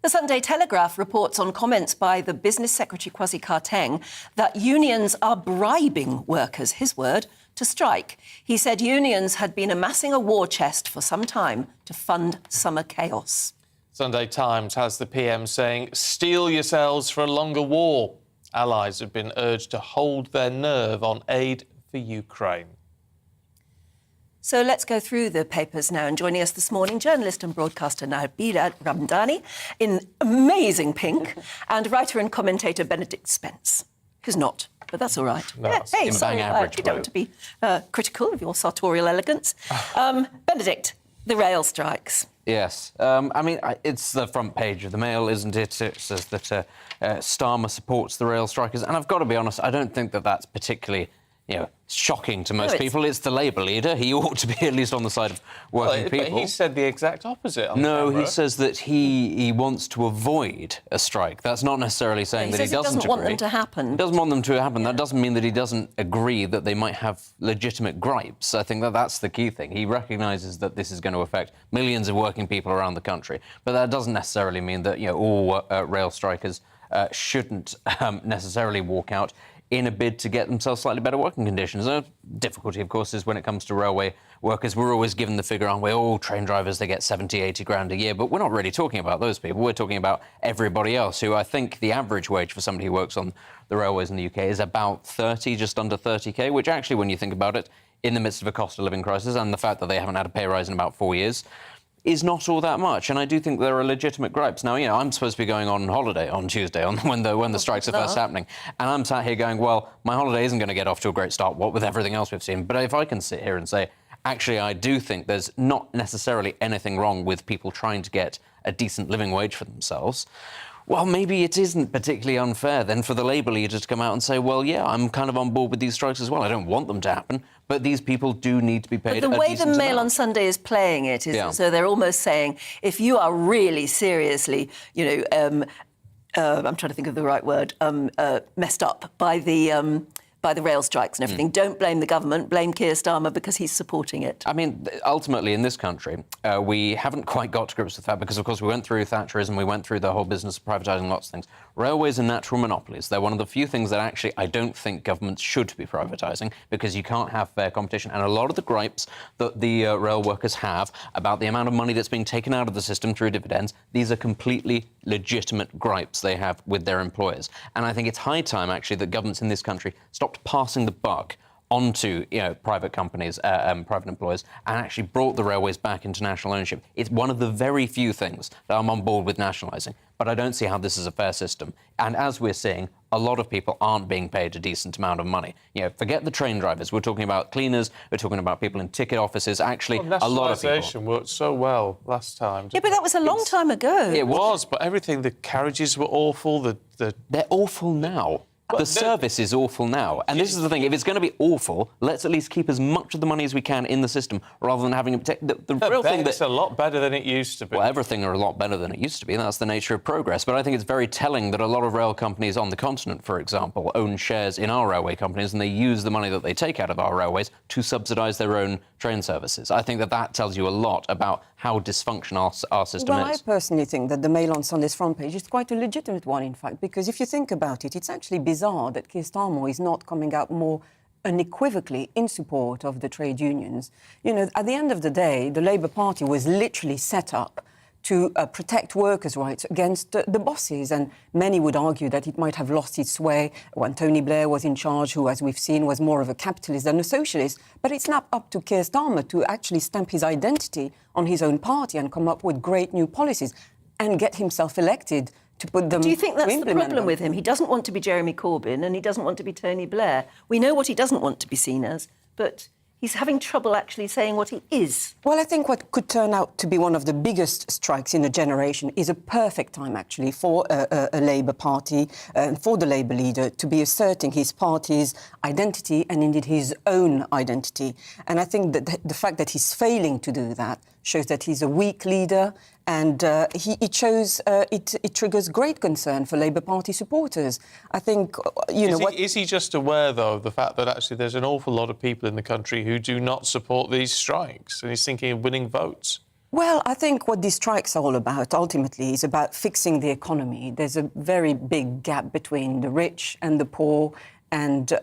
The Sunday Telegraph reports on comments by the Business Secretary Kwasi Kwarteng that unions are bribing workers, his word, to strike. He said unions had been amassing a war chest for some time to fund summer chaos. Sunday Times has the PM saying, steel yourselves for a longer war. Allies have been urged to hold their nerve on aid for Ukraine. So let's go through the papers now. And joining us this morning, journalist and broadcaster Nabila Ramdani in amazing pink, and writer and commentator Benedict Spence, who's not, but that's all right. No, yeah, hey, so you don't want to be critical of your sartorial elegance. Benedict, the rail strikes. Yes. I mean, it's the front page of the Mail, isn't it? It says that Starmer supports the rail strikers. And I've got to be honest, I don't think that that's particularly, shocking to most people. It's the Labour leader. He ought to be at least on the side of working people. But he said the exact opposite on No, camera. he says that he wants to avoid a strike. That's not necessarily saying that he doesn't agree. want them to happen. He doesn't want them to happen. That doesn't mean that he doesn't agree that they might have legitimate gripes. I think that that's the key thing. He recognises that this is going to affect millions of working people around the country. But that doesn't necessarily mean that all rail strikers shouldn't necessarily walk out in a bid to get themselves slightly better working conditions. The difficulty, of course, is when it comes to railway workers, we're always given the figure, aren't we? Oh, train drivers, they get 70, 80 grand a year. But we're not really talking about those people. We're talking about everybody else, who I think the average wage for somebody who works on the railways in the UK is about 30, just under 30k, which actually, when you think about it, in the midst of a cost of living crisis and the fact that they haven't had a pay rise in about 4 years, is not all that much. And I do think there are legitimate gripes. Now, I'm supposed to be going on holiday on Tuesday, when the strikes are first happening. And I'm sat here going, well, my holiday isn't going to get off to a great start, what with everything else we've seen. But if I can sit here and say, actually, I do think there's not necessarily anything wrong with people trying to get a decent living wage for themselves, well, maybe it isn't particularly unfair then for the Labour leader to come out and say, well, yeah, I'm kind of on board with these strikes as well. I don't want them to happen, but these people do need to be paid. But the way the Mail on Sunday is playing it is so they're almost saying, if you are really seriously, I'm trying to think of the right word, messed up by the rail strikes and everything. Don't blame the government, blame Keir Starmer because he's supporting it. I mean, ultimately, in this country, we haven't quite got to grips with that because, of course, we went through Thatcherism, we went through the whole business of privatising lots of things. Railways are natural monopolies. They're one of the few things that actually I don't think governments should be privatising because you can't have fair competition. And a lot of the gripes that the rail workers have about the amount of money that's being taken out of the system through dividends, these are completely legitimate gripes they have with their employers. And I think it's high time, actually, that governments in this country stopped passing the buck onto private companies, private employers, and actually brought the railways back into national ownership. It's one of the very few things that I'm on board with nationalising, but I don't see how this is a fair system. And as we're seeing, a lot of people aren't being paid a decent amount of money. Forget the train drivers. We're talking about cleaners. We're talking about people in ticket offies. Actually, a lot of people. Nationalisation worked so well last time. Yeah, but that was a long time ago. It was, but everything, the carriages were awful. They're awful now. The service is awful now. And this is the thing, if it's going to be awful, let's at least keep as much of the money as we can in the system rather than having the real thing that... It's a lot better than it used to be. Well, everything are a lot better than it used to be, and that's the nature of progress. But I think it's very telling that a lot of rail companies on the continent, for example, own shares in our railway companies, and they use the money that they take out of our railways to subsidise their own train services. I think that tells you a lot about how dysfunctional our system is. Well, I personally think that the Mail on Sunday's front page is quite a legitimate one, in fact, because if you think about it, it's actually bizarre that Keir Starmer is not coming out more unequivocally in support of the trade unions. You know, at the end of the day, the Labour Party was literally set up to protect workers' rights against the bosses. And many would argue that it might have lost its way when Tony Blair was in charge, who, as we've seen, was more of a capitalist than a socialist. But it's now up to Keir Starmer to actually stamp his identity on his own party and come up with great new policies and get himself elected to put them. Do you think that's the problem them? with him? He doesn't want to be Jeremy Corbyn and he doesn't want to be Tony Blair. We know what he doesn't want to be seen as, but he's having trouble actually saying what he is. Well, I think what could turn out to be one of the biggest strikes in a generation is a perfect time, actually, for a Labour Party and for the Labour leader to be asserting his party's identity and indeed his own identity. And I think that the fact that he's failing to do that shows that he's a weak leader, and it triggers great concern for Labour Party supporters. I think, Is he just aware, though, of the fact that actually there's an awful lot of people in the country who do not support these strikes, and he's thinking of winning votes? Well, I think what these strikes are all about, ultimately, is about fixing the economy. There's a very big gap between the rich and the poor, and,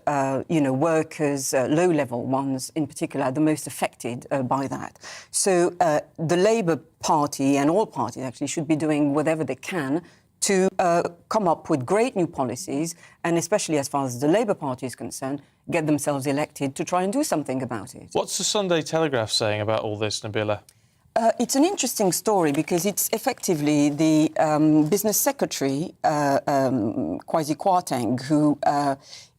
workers, low-level ones in particular, are the most affected by that. So the Labour Party, and all parties actually, should be doing whatever they can to come up with great new policies, and especially as far as the Labour Party is concerned, get themselves elected to try and do something about it. What's the Sunday Telegraph saying about all this, Nabila? It's an interesting story because it's effectively the business secretary, Kwasi Kwarteng, who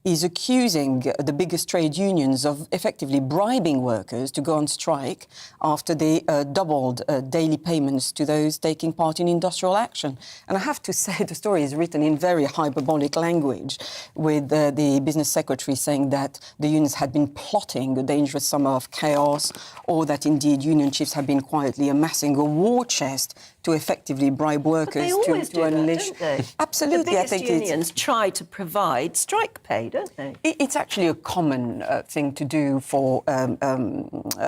is accusing the biggest trade unions of effectively bribing workers to go on strike after they doubled daily payments to those taking part in industrial action. And I have to say the story is written in very hyperbolic language, with the business secretary saying that the unions had been plotting a dangerous summer of chaos, or that indeed union chiefs had been quietly amassing a war chest to effectively bribe workers to unleash. Don't they? Absolutely, the I think unions try to provide strike pay, don't they? It's actually a common thing to do for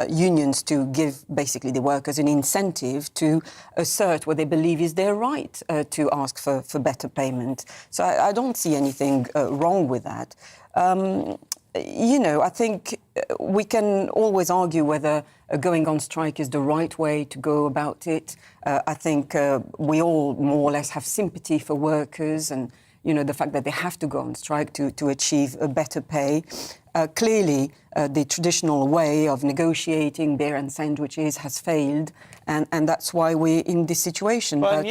unions to give basically the workers an incentive to assert what they believe is their right to ask for better payment. So I don't see anything wrong with that. I think we can always argue whether going on strike is the right way to go about it. I think we all more or less have sympathy for workers and, the fact that they have to go on strike to achieve a better pay. Clearly, the traditional way of negotiating beer and sandwiches has failed, and that's why we're in this situation. Well,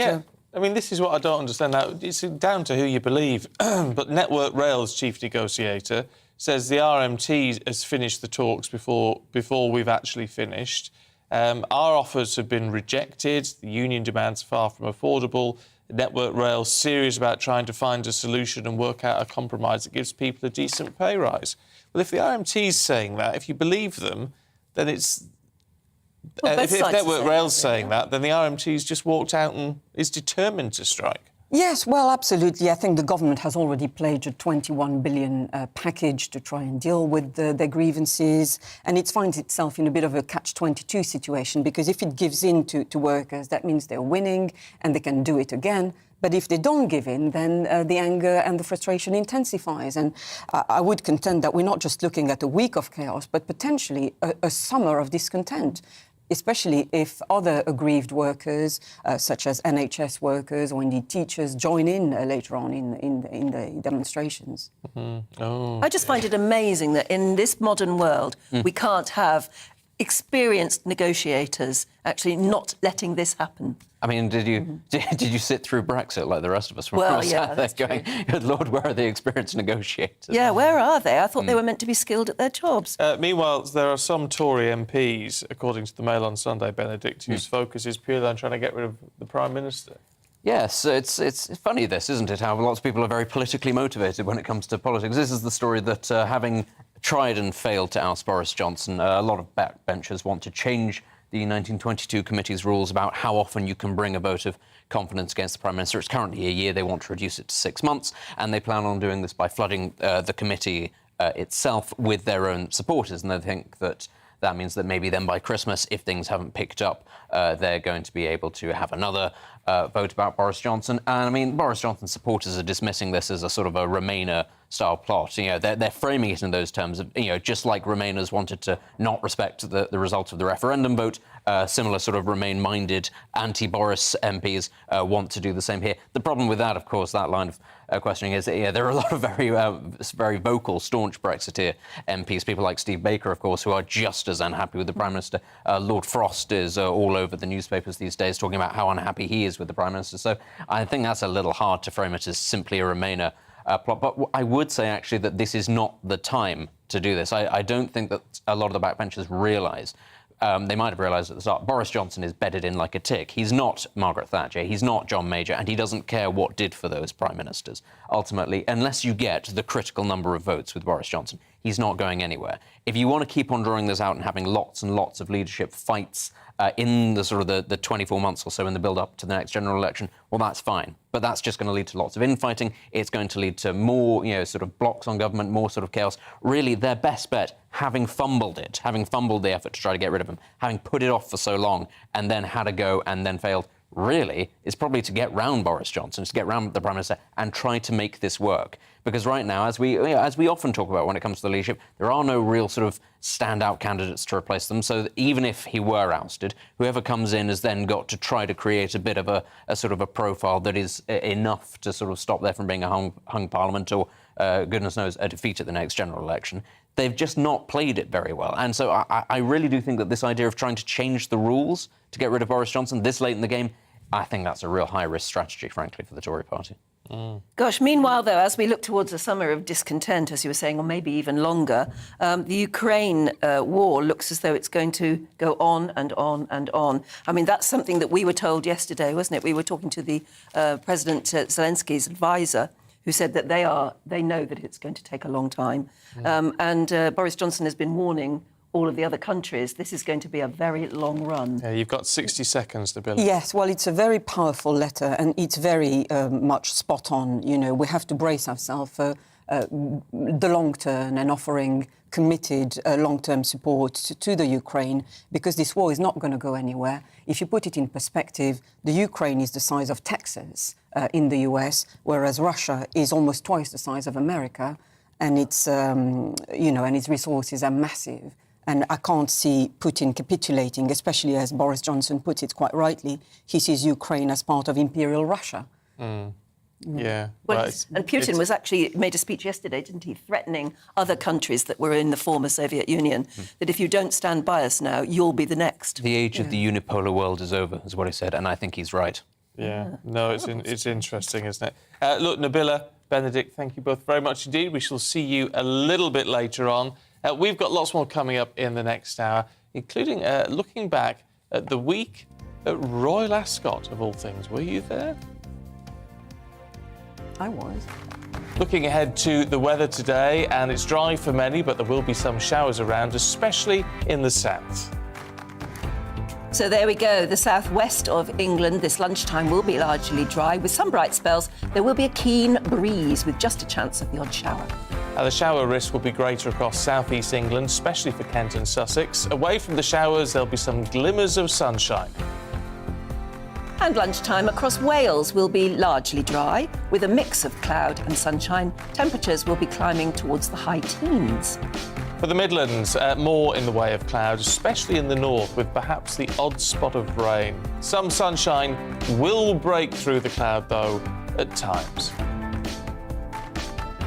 this is what I don't understand. Now, it's down to who you believe, but Network Rail's chief negotiator says the RMT has finished the talks before we've actually finished. Our offers have been rejected. The union demands far from affordable. Network Rail's serious about trying to find a solution and work out a compromise that gives people a decent pay rise. Well, if the RMT's saying that, if you believe them, then it's... if Network Rail's saying that, then the RMT's just walked out and is determined to strike. Yes, well, absolutely. I think the government has already pledged a 21 billion package to try and deal with their grievances, and it finds itself in a bit of a catch-22 situation, because if it gives in to workers, that means they're winning and they can do it again. But if they don't give in, then the anger and the frustration intensifies. And I would contend that we're not just looking at a week of chaos, but potentially a summer of discontent, especially if other aggrieved workers, such as NHS workers or indeed teachers, join in later on in the demonstrations. Mm-hmm. Oh. I just find it amazing that in this modern world, we can't have experienced negotiators actually not letting this happen. I mean, did you sit through Brexit like the rest of us? Well, yeah, that's going, good Lord, where are the experienced negotiators? Yeah, where are they? I thought they were meant to be skilled at their jobs. Meanwhile, there are some Tory MPs, according to the Mail on Sunday, Benedict, whose focus is purely on trying to get rid of the Prime Minister. Yes, it's funny this, isn't it, how lots of people are very politically motivated when it comes to politics. This is the story that, having tried and failed to oust Boris Johnson, a lot of backbenchers want to change the 1922 committee's rules about how often you can bring a vote of confidence against the Prime Minister. It's currently a year. They want to reduce it to 6 months, and they plan on doing this by flooding the committee itself with their own supporters, and they think that that means that maybe then by Christmas, if things haven't picked up, they're going to be able to have another vote about Boris Johnson. And I mean, Boris Johnson's supporters are dismissing this as a sort of a Remainer-style plot. You know, they're framing it in those terms of, you know, just like Remainers wanted to not respect the result of the referendum vote, similar sort of Remain-minded anti-Boris MPs want to do the same here. The problem with that, of course, that line of questioning is that, yeah, there are a lot of very vocal, staunch Brexiteer MPs, people like Steve Baker, of course, who are just as unhappy with the Prime Minister. Lord Frost is all over the newspapers these days talking about how unhappy he is with the Prime Minister. So I think that's a little hard to frame it as simply a Remainer plot. But I would say, actually, that this is not the time to do this. I don't think that a lot of the backbenchers realise. They might have realised at the start, Boris Johnson is bedded in like a tick. He's not Margaret Thatcher, he's not John Major, and he doesn't care what did for those prime ministers. Ultimately, unless you get the critical number of votes with Boris Johnson, he's not going anywhere. If you want to keep on drawing this out and having lots and lots of leadership fights in the sort of the 24 months or so in the build-up to the next general election, well, that's fine. But that's just going to lead to lots of infighting. It's going to lead to more, you know, sort of blocks on government, more sort of chaos. Really, their best bet, having fumbled the effort to try to get rid of him, having put it off for so long, and then had a go and then failed, really, is probably to get round Boris Johnson, to get round the Prime Minister and try to make this work. Because right now, as we often talk about when it comes to the leadership, there are no real sort of standout candidates to replace them. So even if he were ousted, whoever comes in has then got to try to create a bit of a sort of a profile that is enough to sort of stop there from being a hung parliament or, goodness knows, a defeat at the next general election. They've just not played it very well. And so I really do think that this idea of trying to change the rules to get rid of Boris Johnson this late in the game, I think that's a real high-risk strategy, frankly, for the Tory party. Gosh, meanwhile, though, as we look towards a summer of discontent, as you were saying, or maybe even longer, the Ukraine war looks as though it's going to go on and on and on. I mean, that's something that we were told yesterday, wasn't it? We were talking to the President Zelensky's advisor, who said that they know that it's going to take a long time. And Boris Johnson has been warning all of the other countries, this is going to be a very long run. Yeah, you've got 60 seconds to build. Yes, well, it's a very powerful letter and it's very much spot on. You know, we have to brace ourselves for the long term and offering committed long-term support to the Ukraine, because this war is not going to go anywhere. If you put it in perspective, the Ukraine is the size of Texas in the US, whereas Russia is almost twice the size of America, and its, you know, and its resources are massive. And I can't see Putin capitulating, especially as Boris Johnson puts it quite rightly. He sees Ukraine as part of Imperial Russia. Yeah. Well, and Putin was actually made a speech yesterday, didn't he, threatening other countries that were in the former Soviet Union, that if you don't stand by us now, you'll be the next. The age of the unipolar world is over, is what he said, and I think he's right. Yeah. No, it's interesting, isn't it? Look, Nabila, Benedict, thank you both very much indeed. We shall see you a little bit later on. We've got lots more coming up in the next hour, including looking back at the week at Royal Ascot, of all things. Were you there? I was. Looking ahead to the weather today, and it's dry for many, but there will be some showers around, especially in the south. So there we go. The southwest of England this lunchtime will be largely dry with some bright spells. There will be a keen breeze with just a chance of the odd shower. The shower risk will be greater across southeast England, especially for Kent and Sussex. Away from the showers, there'll be some glimmers of sunshine. And lunchtime across Wales will be largely dry with a mix of cloud and sunshine. Temperatures will be climbing towards the high teens. For the Midlands, more in the way of cloud, especially in the north, with perhaps the odd spot of rain. Some sunshine will break through the cloud, though, at times.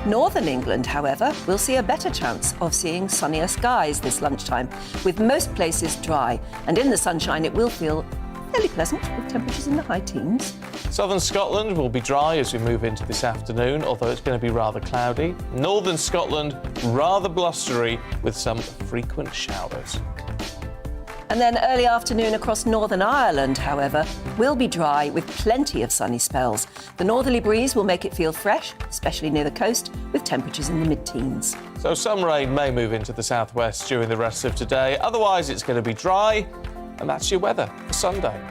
Northern England, however, will see a better chance of seeing sunnier skies this lunchtime, with most places dry. And in the sunshine, it will feel fairly pleasant, with temperatures in the high teens. Southern Scotland will be dry as we move into this afternoon, although it's going to be rather cloudy. Northern Scotland, rather blustery, with some frequent showers. And then early afternoon across Northern Ireland, however, will be dry with plenty of sunny spells. The northerly breeze will make it feel fresh, especially near the coast, with temperatures in the mid-teens. So some rain may move into the southwest during the rest of today. Otherwise, it's going to be dry, and that's your weather for Sunday.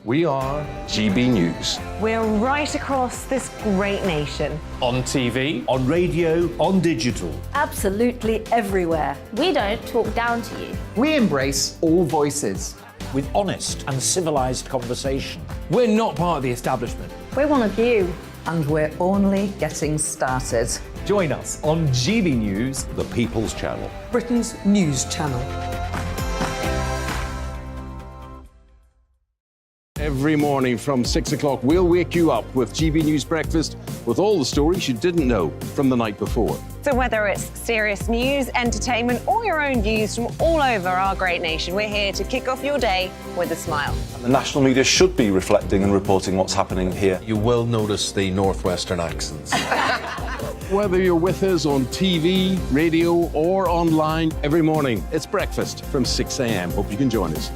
We are GB News. We're right across this great nation. On TV, On radio, on digital. Absolutely everywhere. We don't talk down to you. We embrace all voices. With honest and civilised conversation. We're not part of the establishment. We're one of you. And we're only getting started. Join us on GB News, The People's Channel. Britain's news channel. Every morning from 6 o'clock, we'll wake you up with GB News Breakfast with all the stories you didn't know from the night before. So whether it's serious news, entertainment, or your own views from all over our great nation, we're here to kick off your day with a smile. The national media should be reflecting and reporting what's happening here. You will notice the northwestern accents. Whether you're with us on TV, radio, or online, every morning, it's breakfast from 6 a.m. Hope you can join us.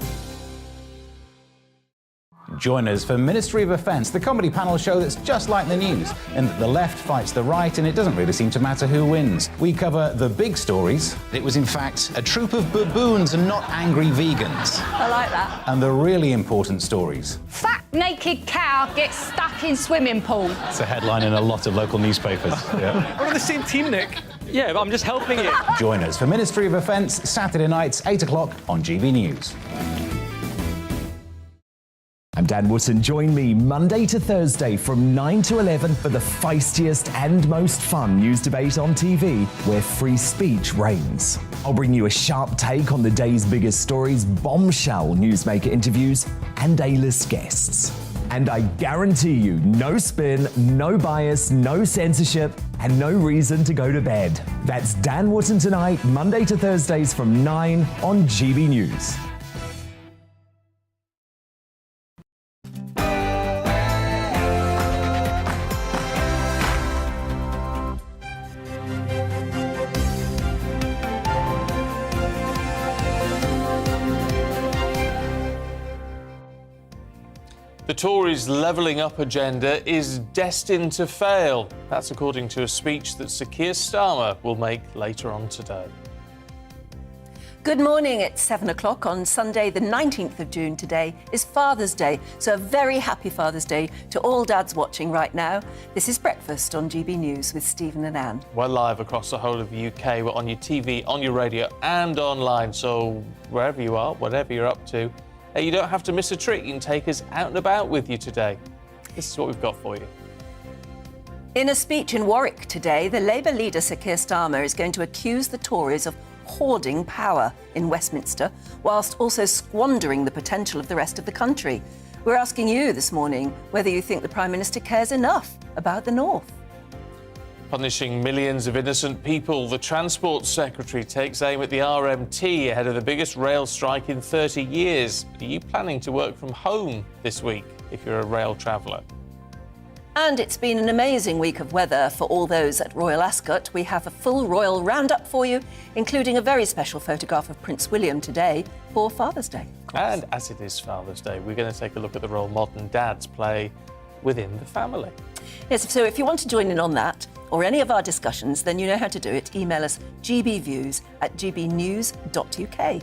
Join us for Ministry of Offence, the comedy panel show that's just like the news, in that the left fights the right and it doesn't really seem to matter who wins. We cover the big stories. It was in fact a troop of baboons and not angry vegans. I like that. And the really important stories. Fat naked cow gets stuck in swimming pool. It's a headline in a lot of local newspapers. Yeah. we're on the same team, Nick. Yeah, but I'm just helping you. Join us for Ministry of Offence, Saturday nights, 8 o'clock on GB News. I'm Dan Wootton. Join me Monday to Thursday from 9 to 11 for the feistiest and most fun news debate on TV, where free speech reigns. I'll bring you a sharp take on the day's biggest stories, bombshell newsmaker interviews, and A-list guests. And I guarantee you, no spin, no bias, no censorship, and no reason to go to bed. That's Dan Wootton tonight, Monday to Thursdays from 9 on GB News. The Tories' levelling up agenda is destined to fail. That's according to a speech that Sir Keir Starmer will make later on today. Good morning. It's 7 o'clock on Sunday, the 19th of June. Today is Father's Day, so a very happy Father's Day to all dads watching right now. This is Breakfast on GB News with Stephen and Anne. We're live across the whole of the UK. We're on your TV, on your radio and online, so wherever you are, whatever you're up to, you don't have to miss a trick. You can take us out and about with you today. This is what we've got for you. In a speech in Warwick today, the Labour leader Sir Keir Starmer is going to accuse the Tories of hoarding power in Westminster, whilst also squandering the potential of the rest of the country. We're asking you this morning whether you think the Prime Minister cares enough about the North. Punishing millions of innocent people, the Transport Secretary takes aim at the RMT ahead of the biggest rail strike in 30 years. Are you planning to work from home this week if you're a rail traveller? And it's been an amazing week of weather for all those at Royal Ascot. We have a full royal roundup for you, including a very special photograph of Prince William today for Father's Day. And as it is Father's Day, we're going to take a look at the role modern dads play within the family. Yes, so if you want to join in on that or any of our discussions, then you know how to do it. Email us gbviews@gbnews.uk.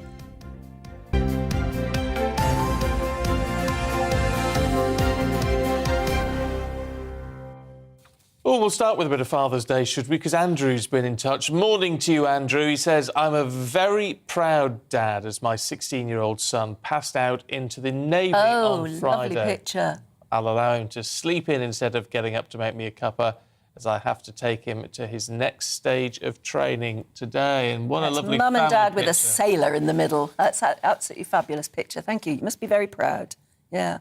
Oh, we'll start with a bit of Father's Day, should we? Because Andrew's been in touch. Morning to you, Andrew. He says, I'm a very proud dad as my 16-year-old son passed out into the Navy on Friday. Lovely picture. I'll allow him to sleep in instead of getting up to make me a cuppa, as I have to take him to his next stage of training today. And what a lovely Mum and Dad family with a picture. sailor in the middle. That's an absolutely fabulous picture. Thank you. You must be very proud. Yeah.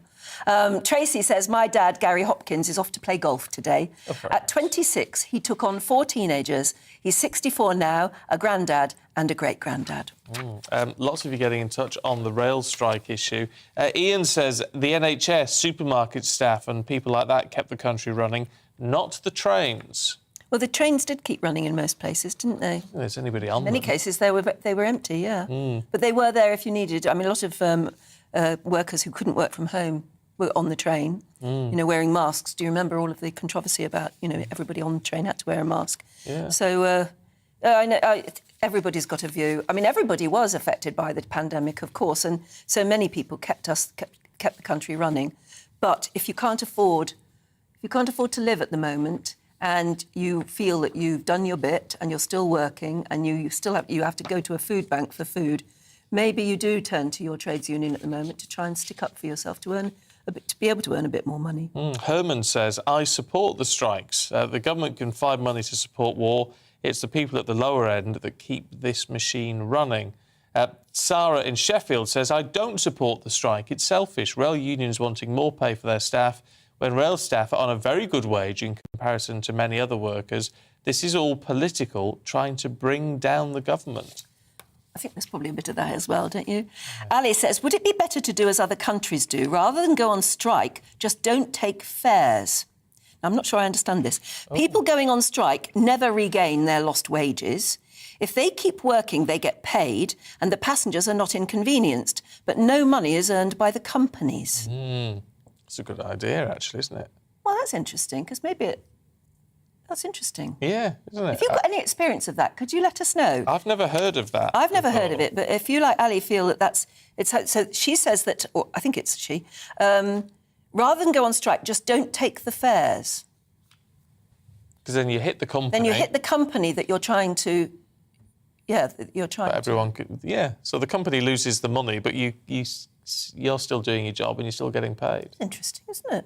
Tracy says, my dad, Gary Hopkins, is off to play golf today. At 26, he took on 4 teenagers. He's 64 now, a granddad and a great-granddad. Lots of you getting in touch on the rail strike issue. Ian says the NHS, supermarket staff and people like that kept the country running, not the trains. Well, the trains did keep running in most places, didn't they? There's anybody on In many them. cases, they were empty, yeah. But they were there if you needed. I mean, a lot of workers who couldn't work from home were on the train, you know, wearing masks. Do you remember all of the controversy about, you know, everybody on the train had to wear a mask? Yeah. So I know everybody's got a view. I mean, everybody was affected by the pandemic, of course, and so many people kept kept the country running. But if you can't afford to live at the moment, and you feel that you've done your bit and you're still working and you have to go to a food bank for food, maybe you do turn to your trades union at the moment to try and stick up for yourself to be able to earn a bit more money. Herman says, I support the strikes. The government can find money to support war. It's the people at the lower end that keep this machine running. Sarah in Sheffield says, I don't support the strike. It's selfish. Rail unions wanting more pay for their staff when rail staff are on a very good wage in comparison to many other workers. This is all political, trying to bring down the government. I think there's probably a bit of that as well, don't you? Ali says, would it be better to do as other countries do? Rather than go on strike, just don't take fares. Now, I'm not sure I understand this. People going on strike never regain their lost wages. If they keep working, they get paid, and the passengers are not inconvenienced. But no money is earned by the companies. It's a good idea, actually, isn't it? Well, that's interesting, because that's interesting. Yeah, isn't it? If you've got any experience of that, could you let us know? I've never heard of that. I've never heard of it, but if you, like Ali, feel that so she says that, or I think it's she, rather than go on strike, just don't take the fares. Because then you hit the company. Then you hit the company that you're trying to... Yeah, you're trying but everyone could, yeah, so the company loses the money, but you're still doing your job and you're still getting paid. Interesting, isn't it?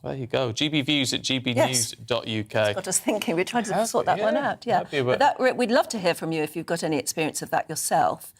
There you go. GBviews at gbnews.uk. Got us thinking. We're trying to sort that one out. Yeah, but we'd love to hear from you if you've got any experience of that yourself,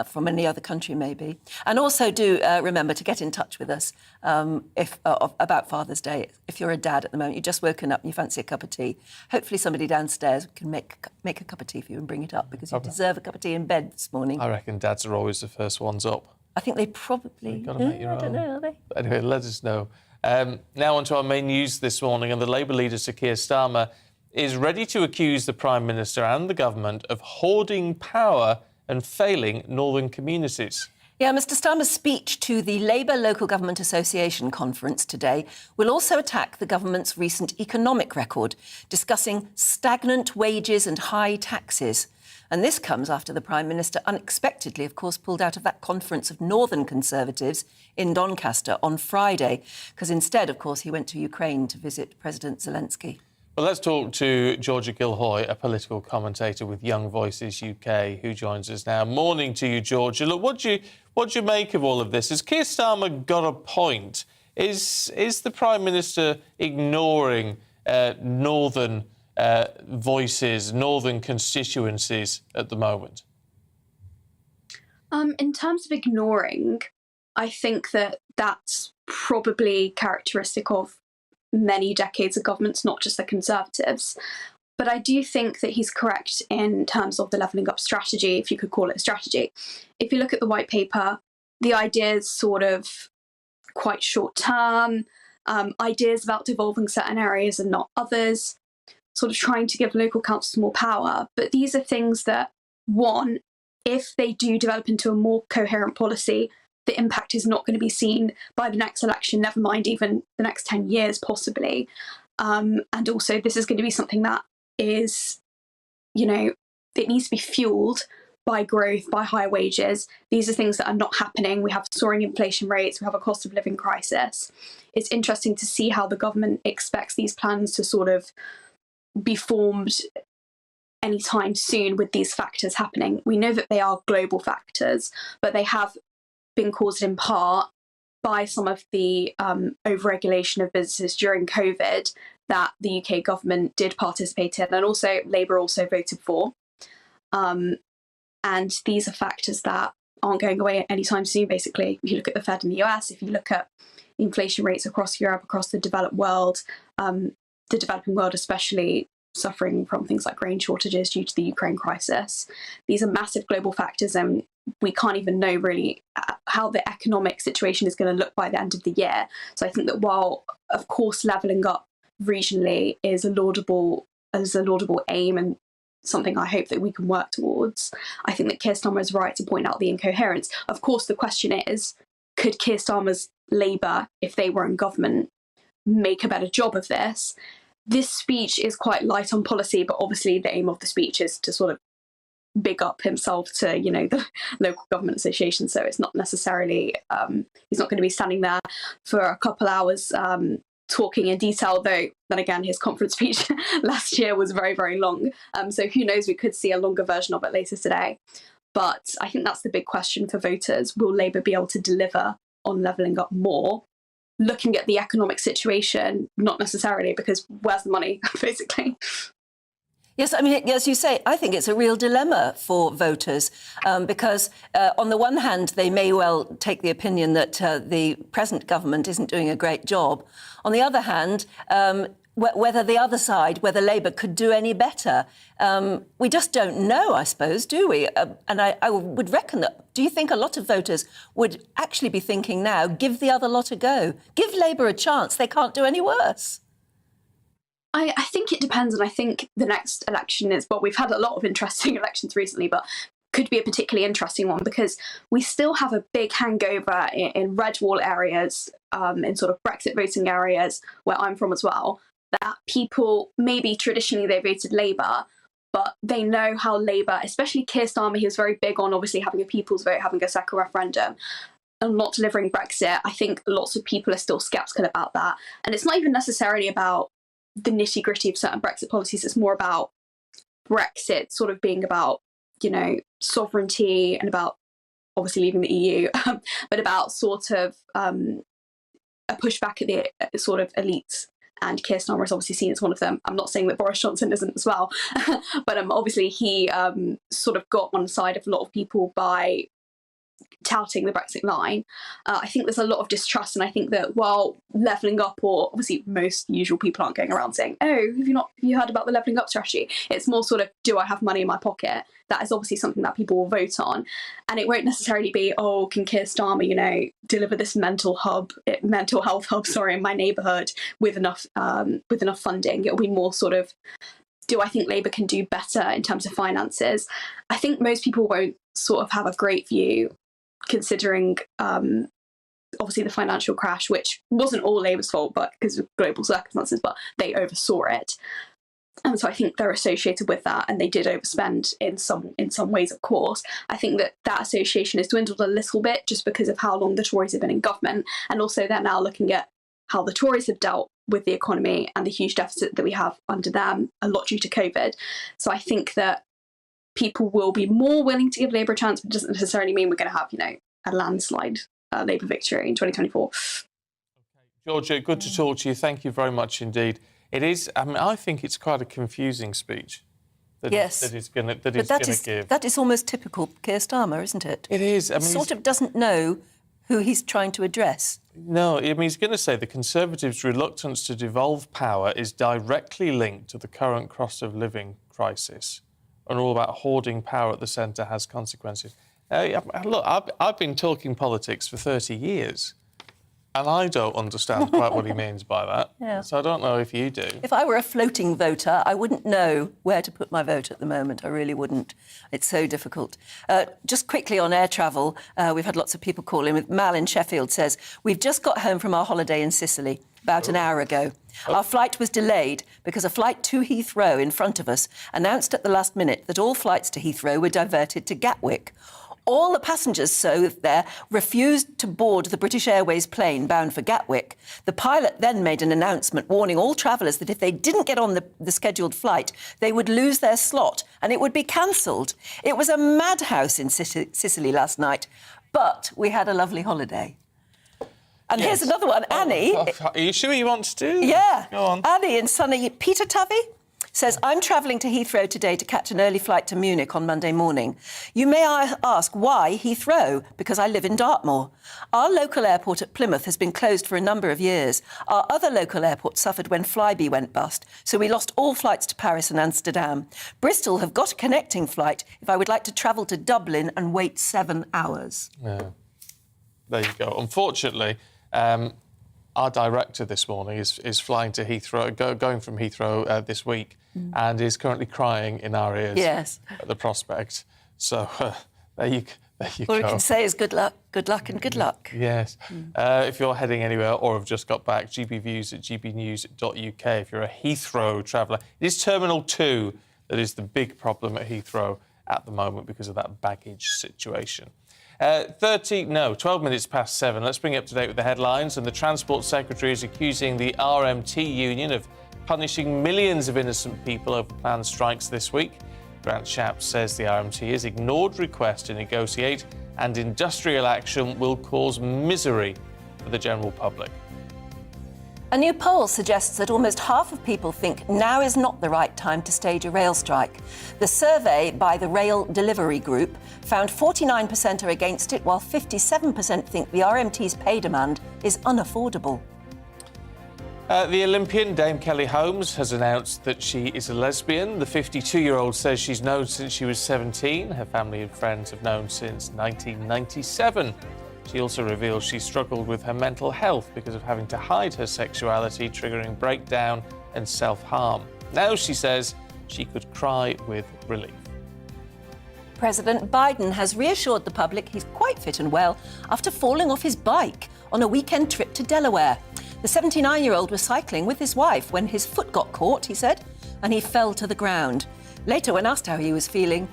from any other country maybe. And also do remember to get in touch with us about Father's Day. If you're a dad at the moment, you've just woken up and you fancy a cup of tea, hopefully somebody downstairs can make a cup of tea for you and bring it up, because you deserve a cup of tea in bed this morning. I reckon dads are always the first ones up. I think they probably... You've got to make your own. I don't know, are they? But anyway, let us know. Now on to our main news this morning, and the Labour leader, Sir Keir Starmer, is ready to accuse the Prime Minister and the government of hoarding power and failing northern communities. Yeah, Mr Starmer's speech to the Labour Local Government Association conference today will also attack the government's recent economic record, discussing stagnant wages and high taxes. And this comes after the Prime Minister unexpectedly, of course, pulled out of that conference of Northern Conservatives in Doncaster on Friday, because instead, of course, he went to Ukraine to visit President Zelensky. Well, let's talk to Georgia Gilhoy, a political commentator with Young Voices UK, who joins us now. Morning to you, Georgia. Look, what do you make of all of this? Has Keir Starmer got a point? Is the Prime Minister ignoring northern voices, northern constituencies at the moment? In terms of ignoring, I think that that's probably characteristic of many decades of governments, not just the Conservatives. But I do think that he's correct in terms of the levelling up strategy, if you could call it a strategy. If you look at the white paper, the idea is sort of quite short term, ideas about devolving certain areas and not others, sort of trying to give local councils more power. But these are things that, one, if they do develop into a more coherent policy, the impact is not going to be seen by the next election, never mind even the next 10 years, possibly. And also, this is going to be something that is, it needs to be fueled by growth, by higher wages. These are things that are not happening. We have soaring inflation rates. We have a cost of living crisis. It's interesting to see how the government expects these plans to sort of be formed anytime soon with these factors happening. We know that they are global factors, but they have been caused in part by some of the overregulation of businesses during COVID that the UK government did participate in, and also Labour also voted for. And these are factors that aren't going away anytime soon, basically. If you look at the Fed in the US, if you look at inflation rates across Europe, across the developed world, the developing world especially, suffering from things like grain shortages due to the Ukraine crisis. These are massive global factors, and we can't even know really how the economic situation is going to look by the end of the year. So I think that while, of course, levelling up regionally is a laudable aim and something I hope that we can work towards, I think that Keir Starmer is right to point out the incoherence. Of course, the question is, could Keir Starmer's Labour, if they were in government, make a better job of this? This speech is quite light on policy, but obviously the aim of the speech is to sort of big up himself to, the local government association. So it's not necessarily, he's not going to be standing there for a couple hours talking in detail, though then again, his conference speech last year was very, very long. So who knows, we could see a longer version of it later today. But I think that's the big question for voters. Will Labour be able to deliver on levelling up more? Looking at the economic situation, not necessarily, because where's the money, basically? Yes, I mean, as you say, I think it's a real dilemma for voters because on the one hand, they may well take the opinion that the present government isn't doing a great job. On the other hand, whether the other side, whether Labour could do any better, we just don't know, I suppose, do we? And I would reckon that, do you think a lot of voters would actually be thinking now, give the other lot a go, give Labour a chance, they can't do any worse? I think it depends, and I think the next election is, well, we've had a lot of interesting elections recently, but could be a particularly interesting one because we still have a big hangover in red wall areas, in sort of Brexit voting areas where I'm from as well, that people, maybe traditionally they voted Labour, but they know how Labour, especially Keir Starmer, he was very big on obviously having a people's vote, having a second referendum, and not delivering Brexit. I think lots of people are still sceptical about that. And it's not even necessarily about the nitty-gritty of certain Brexit policies. It's more about Brexit sort of being about, sovereignty and about obviously leaving the EU, but about sort of a pushback at the sort of elites. And Keir Starmer is obviously seen as one of them. I'm not saying that Boris Johnson isn't as well, but obviously he sort of got one side of a lot of people by touting the Brexit line. I think there's a lot of distrust, and I think that while levelling up, or obviously most usual people aren't going around saying, oh, have you heard about the levelling up strategy? It's more sort of, do I have money in my pocket? That is obviously something that people will vote on, and it won't necessarily be, oh, can Keir Starmer, deliver this mental health hub, in my neighbourhood with enough funding. It'll be more sort of, do I think Labour can do better in terms of finances? I think most people won't sort of have a great view, considering obviously the financial crash, which wasn't all Labour's fault, but because of global circumstances, but they oversaw it. And so I think they're associated with that, and they did overspend in some ways, of course. I think that association has dwindled a little bit just because of how long the Tories have been in government, and also they're now looking at how the Tories have dealt with the economy and the huge deficit that we have under them, a lot due to COVID. So I think that people will be more willing to give Labour a chance, but it doesn't necessarily mean we're going to have, a landslide Labour victory in 2024. Georgia, good to talk to you. Thank you very much indeed. It is, I think it's quite a confusing speech that he's going to give. That is almost typical Keir Starmer, isn't it? It is. He sort of doesn't know who he's trying to address. No, he's going to say the Conservatives' reluctance to devolve power is directly linked to the current cost of living crisis, and all about hoarding power at the centre has consequences. Look, I've been talking politics for 30 years, and I don't understand quite what he means by that. Yeah. So I don't know if you do. If I were a floating voter, I wouldn't know where to put my vote at the moment. I really wouldn't. It's so difficult. Just quickly on air travel, we've had lots of people call in. Mal in Sheffield says, we've just got home from our holiday in Sicily about an hour ago. Our flight was delayed because a flight to Heathrow in front of us announced at the last minute that all flights to Heathrow were diverted to Gatwick. All the passengers there refused to board the British Airways plane bound for Gatwick. The pilot then made an announcement warning all travellers that if they didn't get on the scheduled flight, they would lose their slot and it would be cancelled. It was a madhouse in Sicily last night, but we had a lovely holiday. And here's another one, Annie. Are you sure you want to do that? Yeah. Go on. Annie in sunny Peter Tavy says, I'm travelling to Heathrow today to catch an early flight to Munich on Monday morning. You may ask, why Heathrow? Because I live in Dartmoor. Our local airport at Plymouth has been closed for a number of years. Our other local airport suffered when Flybe went bust, so we lost all flights to Paris and Amsterdam. Bristol have got a connecting flight if I would like to travel to Dublin and wait 7 hours. Yeah. There you go. Unfortunately, our director this morning is flying to Heathrow, going from Heathrow this week, and is currently crying in our ears at the prospect. So there you go. All we can say is good luck, and good luck. Yes. If you're heading anywhere or have just got back, gbviews at gbnews.uk if you're a Heathrow traveller. It is Terminal 2 that is the big problem at Heathrow, at the moment because of that baggage situation. 12 minutes past 7. Let's bring you up to date with the headlines. And the Transport Secretary is accusing the RMT union of punishing millions of innocent people over planned strikes this week. Grant Shapps says the RMT has ignored requests to negotiate and industrial action will cause misery for the general public. A new poll suggests that almost half of people think now is not the right time to stage a rail strike. The survey by the Rail Delivery Group found 49% are against it, while 57% think the RMT's pay demand is unaffordable. The Olympian Dame Kelly Holmes has announced that she is a lesbian. The 52-year-old says she's known since she was 17. Her family and friends have known since 1997. She also reveals she struggled with her mental health because of having to hide her sexuality, triggering breakdown and self-harm. Now she says she could cry with relief. President Biden has reassured the public he's quite fit and well after falling off his bike on a weekend trip to Delaware. The 79-year-old was cycling with his wife when his foot got caught, he said, and he fell to the ground. Later, when asked how he was feeling,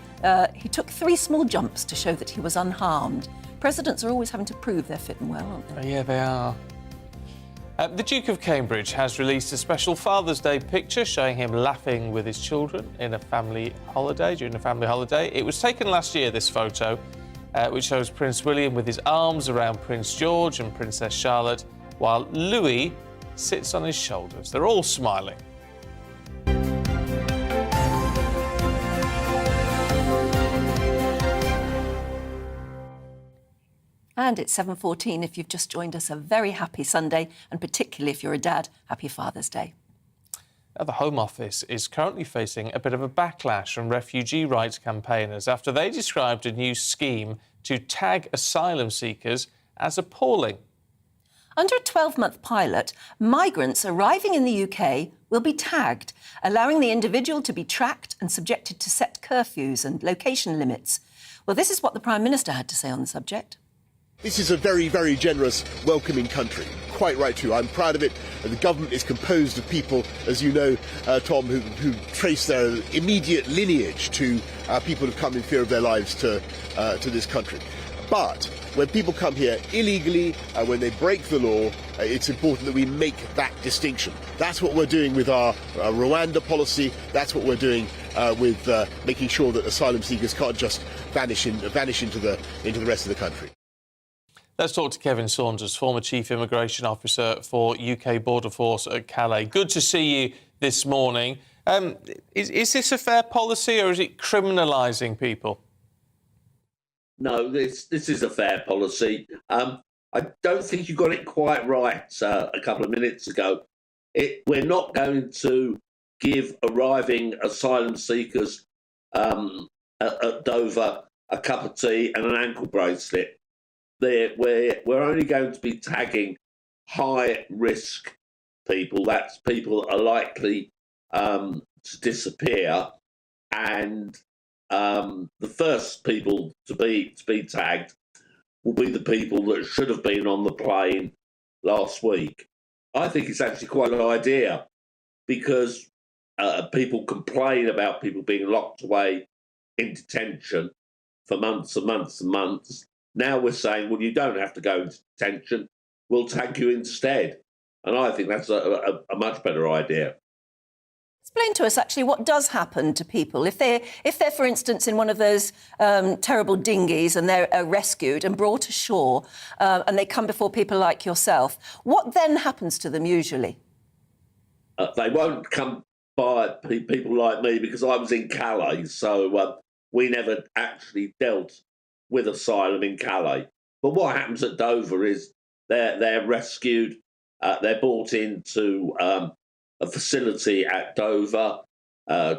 he took 3 small jumps to show that he was unharmed. Presidents are always having to prove they're fit and well, aren't they? Yeah, they are. The Duke of Cambridge has released a special Father's Day picture showing him laughing with his children during a family holiday. It was taken last year, this photo, which shows Prince William with his arms around Prince George and Princess Charlotte, while Louis sits on his shoulders. They're all smiling. And it's 7:14. If you've just joined us, a very happy Sunday, and particularly if you're a dad, happy Father's Day. Now, the Home Office is currently facing a bit of a backlash from refugee rights campaigners after they described a new scheme to tag asylum seekers as appalling. Under a 12-month pilot, migrants arriving in the UK will be tagged, allowing the individual to be tracked and subjected to set curfews and location limits. Well, this is what the Prime Minister had to say on the subject. This is a very, very generous, welcoming country. Quite right too. I'm proud of it. The government is composed of people, as you know, Tom, who trace their immediate lineage to people who've come in fear of their lives to this country. But when people come here illegally, when they break the law, it's important that we make that distinction. That's what we're doing with our Rwanda policy. That's what we're doing with making sure that asylum seekers can't just vanish into the rest of the country. Let's talk to Kevin Saunders, former Chief Immigration Officer for UK Border Force at Calais. Good to see you this morning. Is this a fair policy or is it criminalising people? No, this is a fair policy. I don't think you got it quite right a couple of minutes ago. We're not going to give arriving asylum seekers at Dover a cup of tea and an ankle bracelet. We're only going to be tagging high-risk people. That's people that are likely to disappear, and the first people to be tagged will be the people that should have been on the plane last week. I think it's actually quite an idea because people complain about people being locked away in detention for months and months and months. Now we're saying, well, you don't have to go into detention. We'll tag you instead. And I think that's a much better idea. Explain to us, actually, what does happen to people if they're, for instance, in one of those terrible dinghies and they're rescued and brought ashore and they come before people like yourself. What then happens to them usually? They won't come by people like me because I was in Calais, so we never actually dealt with asylum in Calais. But what happens at Dover is they're rescued, they're brought into a facility at Dover,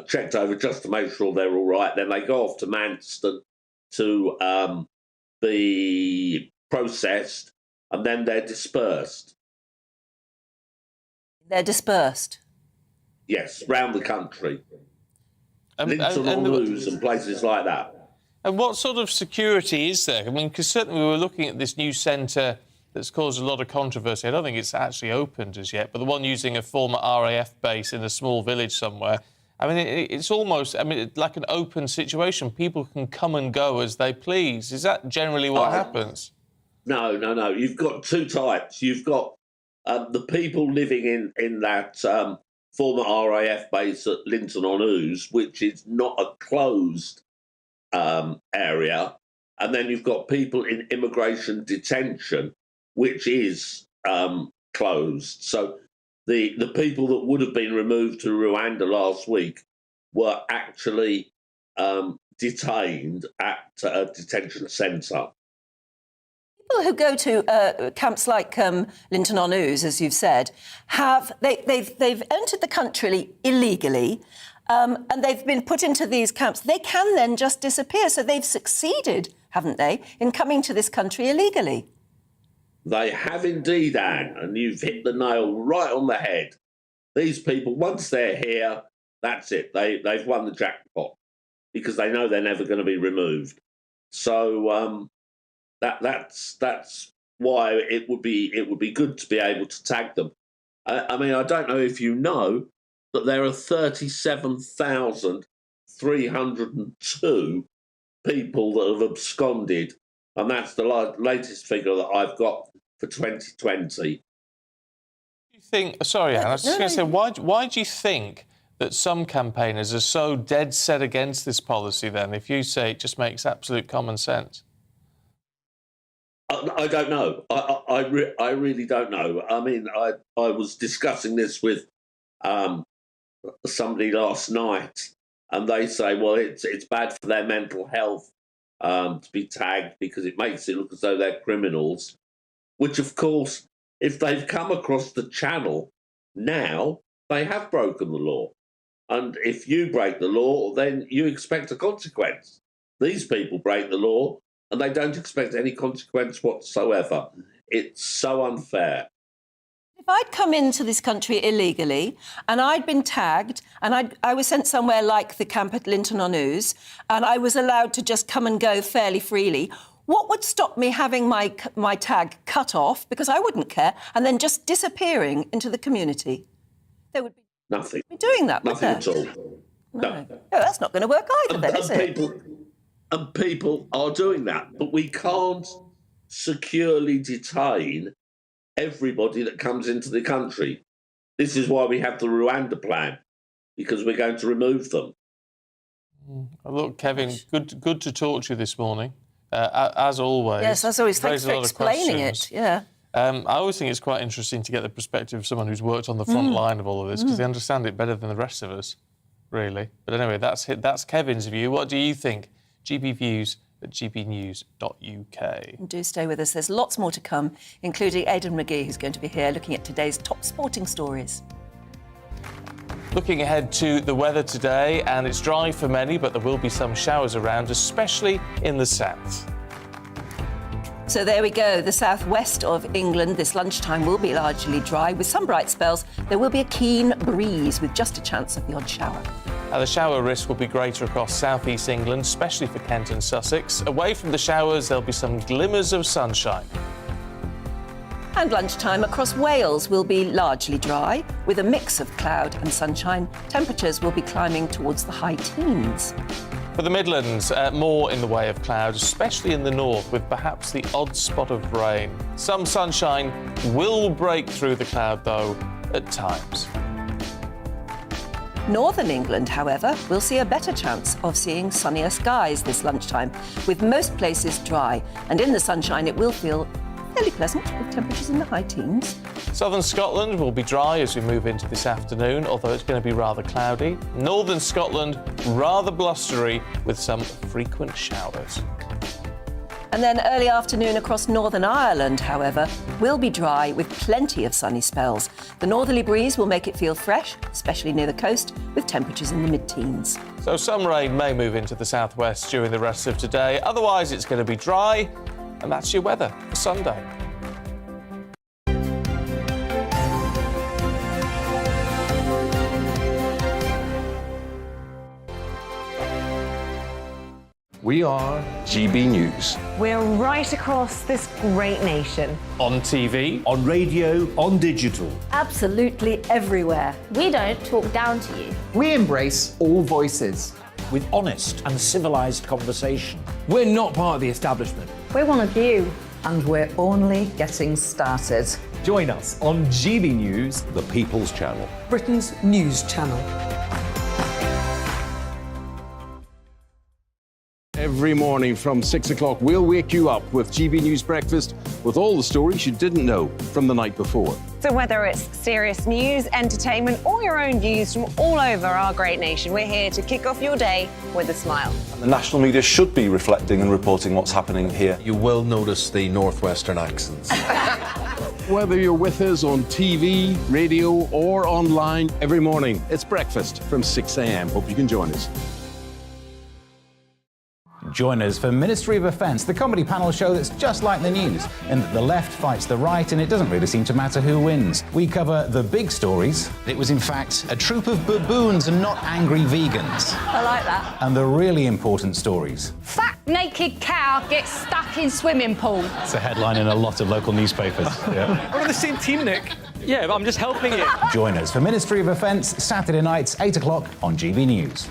checked over just to make sure they're all right. Then they go off to Manston to be processed, and then they're dispersed. They're dispersed? Yes, round the country. Linton-on-Lewes and places like that. And what sort of security is there? I mean, because certainly we were looking at this new centre that's caused a lot of controversy. I don't think it's actually opened as yet, but the one using a former RAF base in a small village somewhere. I mean, it's almost, like an open situation. People can come and go as they please. Is that generally what happens? No. You've got two types. You've got the people living in that former RAF base at Linton-on-Ouse, which is not a closed area. And then you've got people in immigration detention, which is closed. So the people that would have been removed to Rwanda last week were actually detained at a detention centre. People who go to camps like Linton-on-Ouse, as you've said, they've entered the country illegally, and they've been put into these camps. They can then just disappear. So they've succeeded, haven't they, in coming to this country illegally? They have indeed, Anne, and you've hit the nail right on the head. These people, once they're here, that's it. They've won the jackpot because they know they're never going to be removed. So that's why it would be good to be able to tag them. I mean, I don't know if you know, but there are 37,302 people that have absconded, and that's the latest figure that I've got for 2020. Sorry, Anne, I was just going to say, why do you think that some campaigners are so dead set against this policy then, if you say it just makes absolute common sense? I don't know. I really don't know. I mean, I was discussing this with somebody last night, and they say, well, it's bad for their mental health to be tagged because it makes it look as though they're criminals, which, of course, if they've come across the channel now, they have broken the law. And if you break the law, then you expect a consequence. These people break the law, and they don't expect any consequence whatsoever. It's so unfair. If I'd come into this country illegally and I'd been tagged and I was sent somewhere like the camp at Linton-on-Ouse and I was allowed to just come and go fairly freely, what would stop me having my tag cut off, because I wouldn't care, and then just disappearing into the community? There would be nothing. Doing that, nothing at all. No, that's not going to work either, then, is it? And people are doing that, but we can't securely detain everybody that comes into the country. This is why we have the Rwanda plan, because we're going to remove them. Look, Kevin, good to talk to you this morning, as always. Yes, as always. Thanks for explaining it. Yeah. I always think it's quite interesting to get the perspective of someone who's worked on the front line of all of this, because they understand it better than the rest of us, really. But anyway, that's Kevin's view. What do you think? GB Views at gbnews.uk. Do stay with us. There's lots more to come, including Aidan McGee, who's going to be here looking at today's top sporting stories. Looking ahead to the weather today, and it's dry for many, but there will be some showers around, especially in the south. So there we go. The southwest of England this lunchtime will be largely dry with some bright spells. There will be a keen breeze with just a chance of the odd shower. The shower risk will be greater across south-east England, especially for Kent and Sussex. Away from the showers, there'll be some glimmers of sunshine. And lunchtime across Wales will be largely dry, with a mix of cloud and sunshine. Temperatures will be climbing towards the high teens. For the Midlands, more in the way of cloud, especially in the north, with perhaps the odd spot of rain. Some sunshine will break through the cloud, though, at times. Northern England, however, will see a better chance of seeing sunnier skies this lunchtime, with most places dry. And in the sunshine, it will feel fairly pleasant, with temperatures in the high teens. Southern Scotland will be dry as we move into this afternoon, although it's going to be rather cloudy. Northern Scotland, rather blustery, with some frequent showers. And then early afternoon across Northern Ireland, however, will be dry with plenty of sunny spells. The northerly breeze will make it feel fresh, especially near the coast, with temperatures in the mid-teens. So some rain may move into the southwest during the rest of today. Otherwise, it's going to be dry, and that's your weather for Sunday. We are GB News. We're right across this great nation. On TV. On radio, on digital. Absolutely everywhere. We don't talk down to you. We embrace all voices. With honest and civilised conversation. We're not part of the establishment. We're one of you. And we're only getting started. Join us on GB News, The People's Channel. Britain's news channel. Every morning from 6 o'clock, we'll wake you up with GB News Breakfast with all the stories you didn't know from the night before. So whether it's serious news, entertainment, or your own views from all over our great nation, we're here to kick off your day with a smile. The national media should be reflecting and reporting what's happening here. You will notice the northwestern accents. Whether you're with us on TV, radio, or online, every morning, it's breakfast from 6 a.m. Hope you can join us. Join us for Ministry of Offence, the comedy panel show that's just like the news, in that the left fights the right and it doesn't really seem to matter who wins. We cover the big stories. It was in fact a troop of baboons and not angry vegans. I like that. And the really important stories. Fat naked cow gets stuck in swimming pool. It's a headline in a lot of local newspapers. Yeah. We're on the same team, Nick. Yeah, but I'm just helping you. Join us for Ministry of Offence, Saturday nights, 8 o'clock on GB News.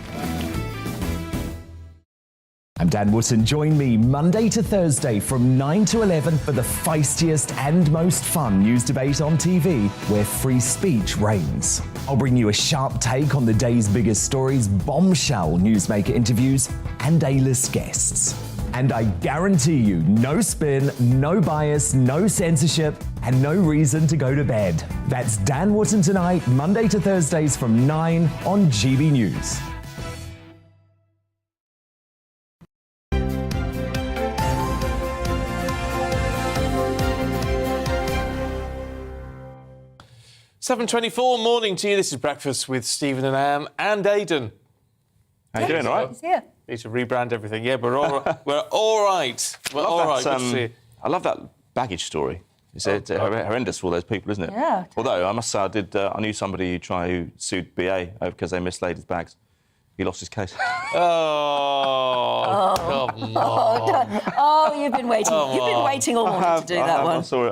I'm Dan Wootton. Join me Monday to Thursday from 9 to 11 for the feistiest and most fun news debate on TV, where free speech reigns. I'll bring you a sharp take on the day's biggest stories, bombshell newsmaker interviews, and A-list guests. And I guarantee you, no spin, no bias, no censorship, and no reason to go to bed. That's Dan Wootton tonight, Monday to Thursdays from 9 on GB News. "7:24 morning to you. This is Breakfast with Stephen and Am and Aidan. How you doing, all right? He's here. Need to rebrand everything. Yeah, we're all right. We're all right. We're all right. Good to see you. I love that baggage story. It's horrendous for all those people, isn't it? Yeah. Although, I must say, I knew somebody who sued BA because they mislaid his bags. He lost his case. Oh, come on. Oh, you've been waiting. You've been waiting all morning to do that one. I'm sorry.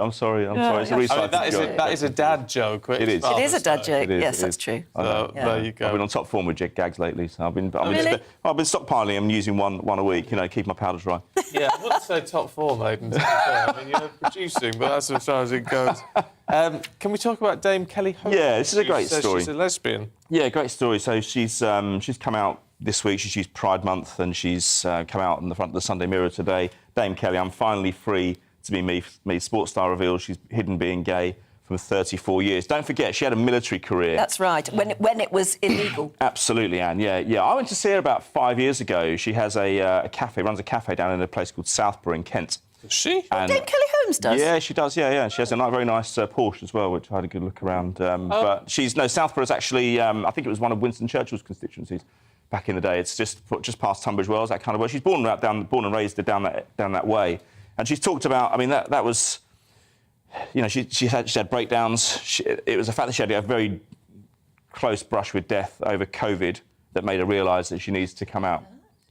It's a recycled joke. That is a dad joke. It is. It is a dad joke. Yes, that's true. There you go. I've been on top form with gags lately, so I've been Really? stockpiling them, using one a week. Keep my powder dry. Yeah, I wouldn't say top form, Aidan. To be fair. I mean, you're producing, but that's as far as it goes. Can we talk about Dame Kelly Holmes? Yeah, this is a great story. She's a lesbian. Yeah, great story. So she's come out this week. She's used Pride Month, and she's come out in the front of the Sunday Mirror today. Dame Kelly, I'm finally free to be me. Sports star reveals she's hidden being gay for 34 years. Don't forget, she had a military career. That's right, when it was illegal. Absolutely, Anne, yeah. I went to see her about 5 years ago. She has a cafe, runs a cafe down in a place called Southborough in Kent. Does she? And Dame Kelly Holmes does? Yeah, she does, yeah. She has a very nice Porsche as well, which I had a good look around. But Southborough's actually, I think it was one of Winston Churchill's constituencies back in the day. It's just past Tunbridge Wells, that kind of way. She's born and raised down that way. And she's talked about, I mean, that was, she had breakdowns. It was the fact that she had a very close brush with death over COVID that made her realise that she needs to come out.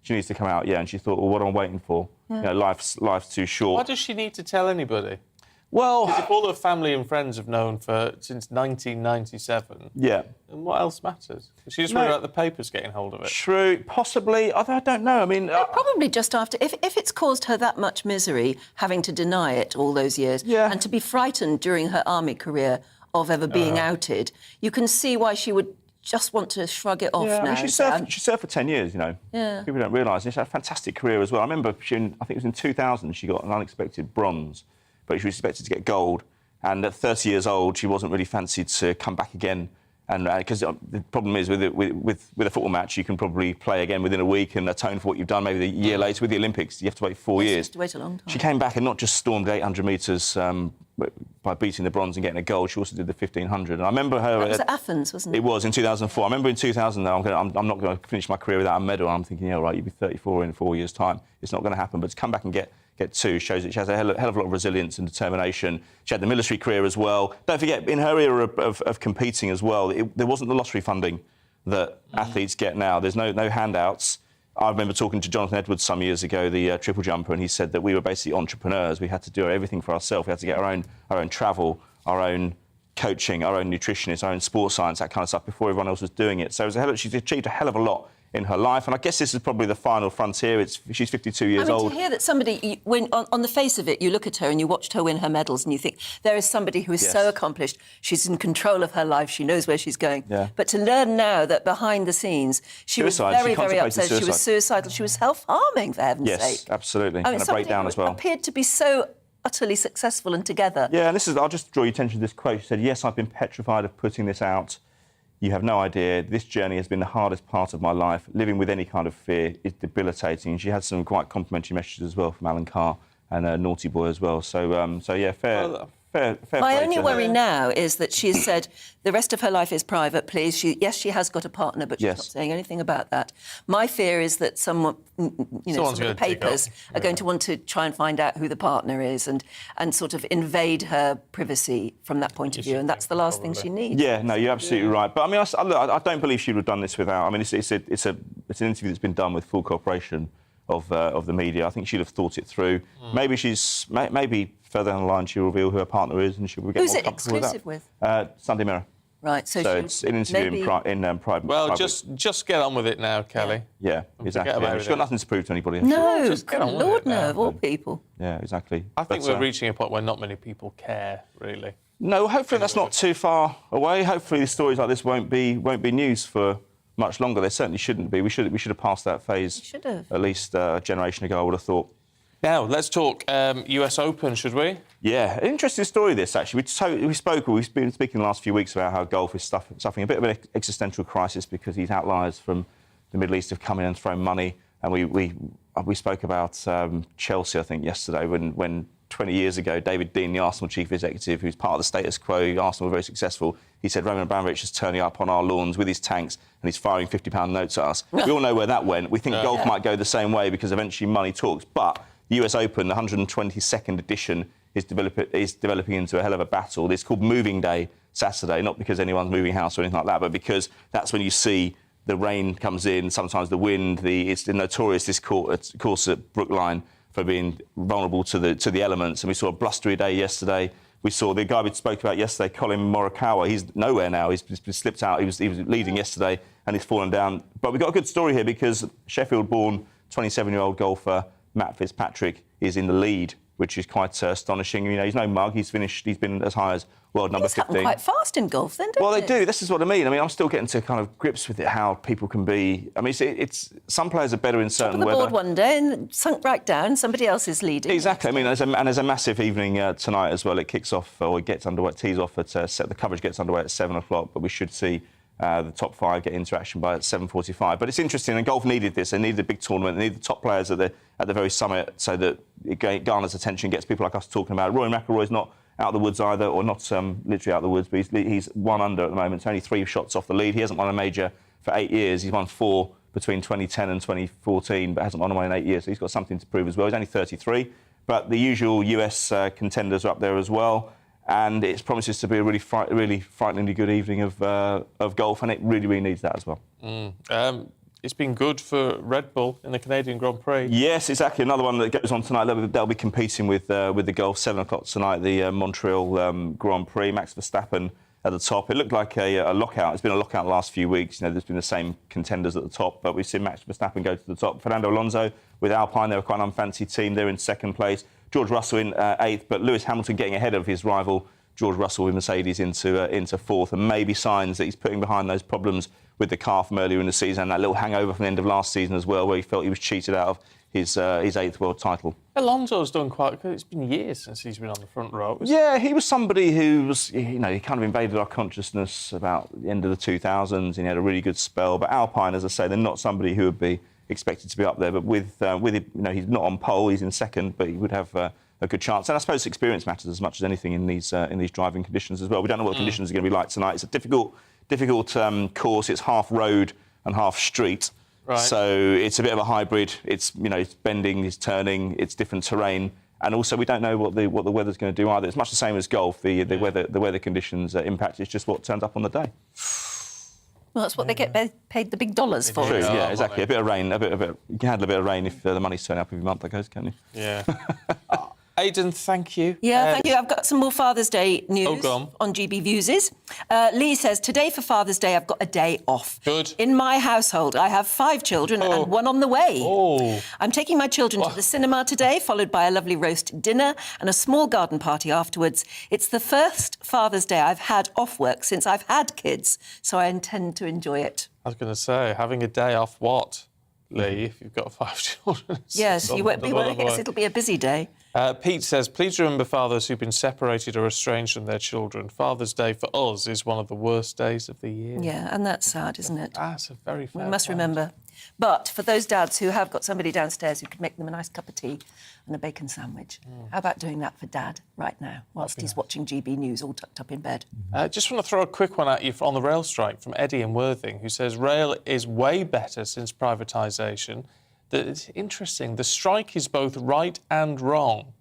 She needs to come out, yeah. And she thought, well, what am I waiting for? Yeah. Life's too short. Why does she need to tell anybody? Well, if all her family and friends have known since 1997, yeah, and what else matters? She just worried about the papers getting hold of it. True, possibly. I don't know. I mean, probably just after. If it's caused her that much misery, having to deny it all those years, and to be frightened during her army career of ever being outed, you can see why she would just want to shrug it off now. I mean, she served for 10 years, Yeah. People don't realise. And she had a fantastic career as well. I remember, I think it was in 2000, she got an unexpected bronze, but she was expected to get gold. And at 30 years old, she wasn't really fancied to come back again. And because the problem is with a football match, you can probably play again within a week and atone for what you've done maybe the year later. With the Olympics, you have to wait 4 years. You have to wait a long time. She came back and not just stormed 800 metres by beating the bronze and getting a gold, she also did the 1500. And I remember her... That was at Athens, wasn't it? It was, in 2004. I remember in 2000, though, I'm not going to finish my career without a medal. I'm thinking, yeah, right, you'll be 34 in 4 years' time. It's not going to happen. But to come back and get two shows that she has a hell of a lot of resilience and determination. She had the military career as well. Don't forget, in her era of competing as well, there wasn't the lottery funding that athletes get now. There's no handouts. I remember talking to Jonathan Edwards some years ago, the triple jumper, and he said that we were basically entrepreneurs. We had to do everything for ourselves. We had to get our own travel, our own coaching, our own nutritionist, our own sports science, that kind of stuff, before everyone else was doing it. So she's achieved a hell of a lot in her life, and I guess this is probably the final frontier. She's 52 years old. To hear that somebody, when on the face of it, you look at her and you watched her win her medals and you think, there is somebody who is so accomplished, she's in control of her life, she knows where she's going. Yeah. But to learn now that behind the scenes, she was very, very upset. She was suicidal. She was self-harming, for heaven's sake. Yes, absolutely. I mean, and a breakdown as well. Appeared to be so utterly successful and together. Yeah, and I'll just draw your attention to this quote. She said, "Yes, I've been petrified of putting this out. You have no idea. This journey has been the hardest part of my life. Living with any kind of fear is debilitating." And she had some quite complimentary messages as well from Alan Carr and Naughty Boy as well. So yeah, fair My only worry now is that she's said the rest of her life is private, please. Yes, she has got a partner, but she's not saying anything about that. My fear is that some of the papers are going to want to try and find out who the partner is and sort of invade her privacy from that point of view, and that's the last thing she needs. Yeah, no, you're absolutely right. But I mean, I don't believe she would have done this without. I mean, it's an interview that's been done with full cooperation of the media. I think she'd have thought it through. Maybe further down the line she'll reveal who her partner is, and she'll get more comfortable exclusive with that. Sunday Mirror. Right, so it's an interview in private. Well, just get on with it now, Kelly. Yeah, exactly. She's got nothing to prove to anybody. No, Lord, no, of all people. Yeah, exactly. I think we're reaching a point where not many people care, really. No, hopefully that's not too far away. Hopefully stories like this won't be news for much longer. They certainly shouldn't be. We should have passed that phase at least a generation ago, I would have thought. Now, let's talk US Open, should we? Yeah, interesting we've been speaking the last few weeks about how golf is suffering a bit of an existential crisis because these outliers from the Middle East have come in and thrown money. And we spoke about Chelsea, I think, yesterday, when 20 years ago, David Dean, the Arsenal chief executive, who's part of the status quo, Arsenal were very successful, he said Roman Abramovich is turning up on our lawns with his tanks and he's firing £50 notes at us. We all know where that went. We think golf might go the same way because eventually money talks. But the US Open, the 122nd edition, is developing into a hell of a battle. It's called Moving Day Saturday, not because anyone's moving house or anything like that, but because that's when you see the rain comes in, sometimes the wind. It's notorious, this course at Brookline, for being vulnerable to the elements. And we saw a blustery day yesterday. We saw the guy we spoke about yesterday, Colin Morikawa. He's nowhere now. He's slipped out. He was leading yesterday and he's fallen down. But we've got a good story here because Sheffield-born 27-year-old golfer Matt Fitzpatrick is in the lead, which is quite astonishing. You know, he's no mug. He's been as high as world number 15. Happen quite fast in golf, then, don't they do. This is what I mean. I mean, I'm still getting to kind of grips with it, how people can be. I mean, it's some players are better in certain weather. Top of the board one day and sunk right down. Somebody else is leading. Exactly. I mean, there's a massive evening tonight as well. It kicks off, or it gets underway, tees off at the coverage gets underway at 7 o'clock. But we should see the top 5 get interaction by at 7:45. But it's interesting, and golf needed this. They needed a big tournament. They needed the top players at the very summit so that it garners attention, gets people like us talking about it. Rory McIlroy's not out of the woods either, or not literally out of the woods, but he's 1 under at the moment. It's only 3 shots off the lead. He hasn't won a major for 8 years. He's won 4 between 2010 and 2014, but hasn't won one in 8 years. So he's got something to prove as well. He's only 33, but the usual US contenders are up there as well. And it promises to be a really frighteningly good evening of golf, and it really needs that as well. It's been good for Red Bull in the Canadian Grand Prix. Yes, exactly. Another one that goes on tonight. They'll be competing with the golf. 7 o'clock tonight, the Montreal Grand Prix. Max Verstappen at the top. It looked like a lockout. It's been a lockout the last few weeks. You know, there's been the same contenders at the top, but we've seen Max Verstappen go to the top. Fernando Alonso with Alpine. They're quite an unfancy team. They're in 2nd place. George Russell in 8th, but Lewis Hamilton getting ahead of his rival George Russell with Mercedes into 4th, and maybe signs that he's putting behind those problems with the car from earlier in the season and that little hangover from the end of last season as well, where he felt he was cheated out of his 8th world title. Alonso's done quite good. It's been years since he's been on the front row. Yeah, he was somebody who was, he kind of invaded our consciousness about the end of the 2000s, and he had a really good spell. But Alpine, as I say, they're not somebody who would be expected to be up there. But with it, he's not on pole, he's in 2nd, but he would have a good chance. And I suppose experience matters as much as anything in these driving conditions as well. We don't know what the conditions are going to be like tonight. It's a difficult course. It's half road and half street. Right. So it's a bit of a hybrid. It's bending, it's turning, it's different terrain. And also we don't know what the weather's going to do either. It's much the same as golf. The weather conditions impact. It's just what turns up on the day. Well, that's what they get paid the big dollars for. True, yeah, exactly. A bit of rain, you can handle a bit of rain if the money's turning up every month, I guess, can't you? Yeah. Aidan, thank you. Yeah, thank you. I've got some more Father's Day news go on GBNews. Lee says, today for Father's Day, I've got a day off. Good. In my household, I have 5 children and 1 on the way. Oh. I'm taking my children to the cinema today, followed by a lovely roast dinner and a small garden party afterwards. It's the first Father's Day I've had off work since I've had kids, so I intend to enjoy it. I was going to say, having a day off what, Lee, if you've got 5 children? Yes, you won't be working, so it'll be a busy day. Pete says, please remember fathers who've been separated or estranged from their children. Father's Day for us is one of the worst days of the year. Yeah, and that's sad, isn't it? That's a very fair We must point. remember. But for those dads who have got somebody downstairs who could make them a nice cup of tea and a bacon sandwich, how about doing that for Dad right now, whilst he's watching GB News all tucked up in bed? Just want to throw a quick one at you on the rail strike from Eddie in Worthing, who says rail is way better since privatisation. It's interesting. The strike is both right and wrong.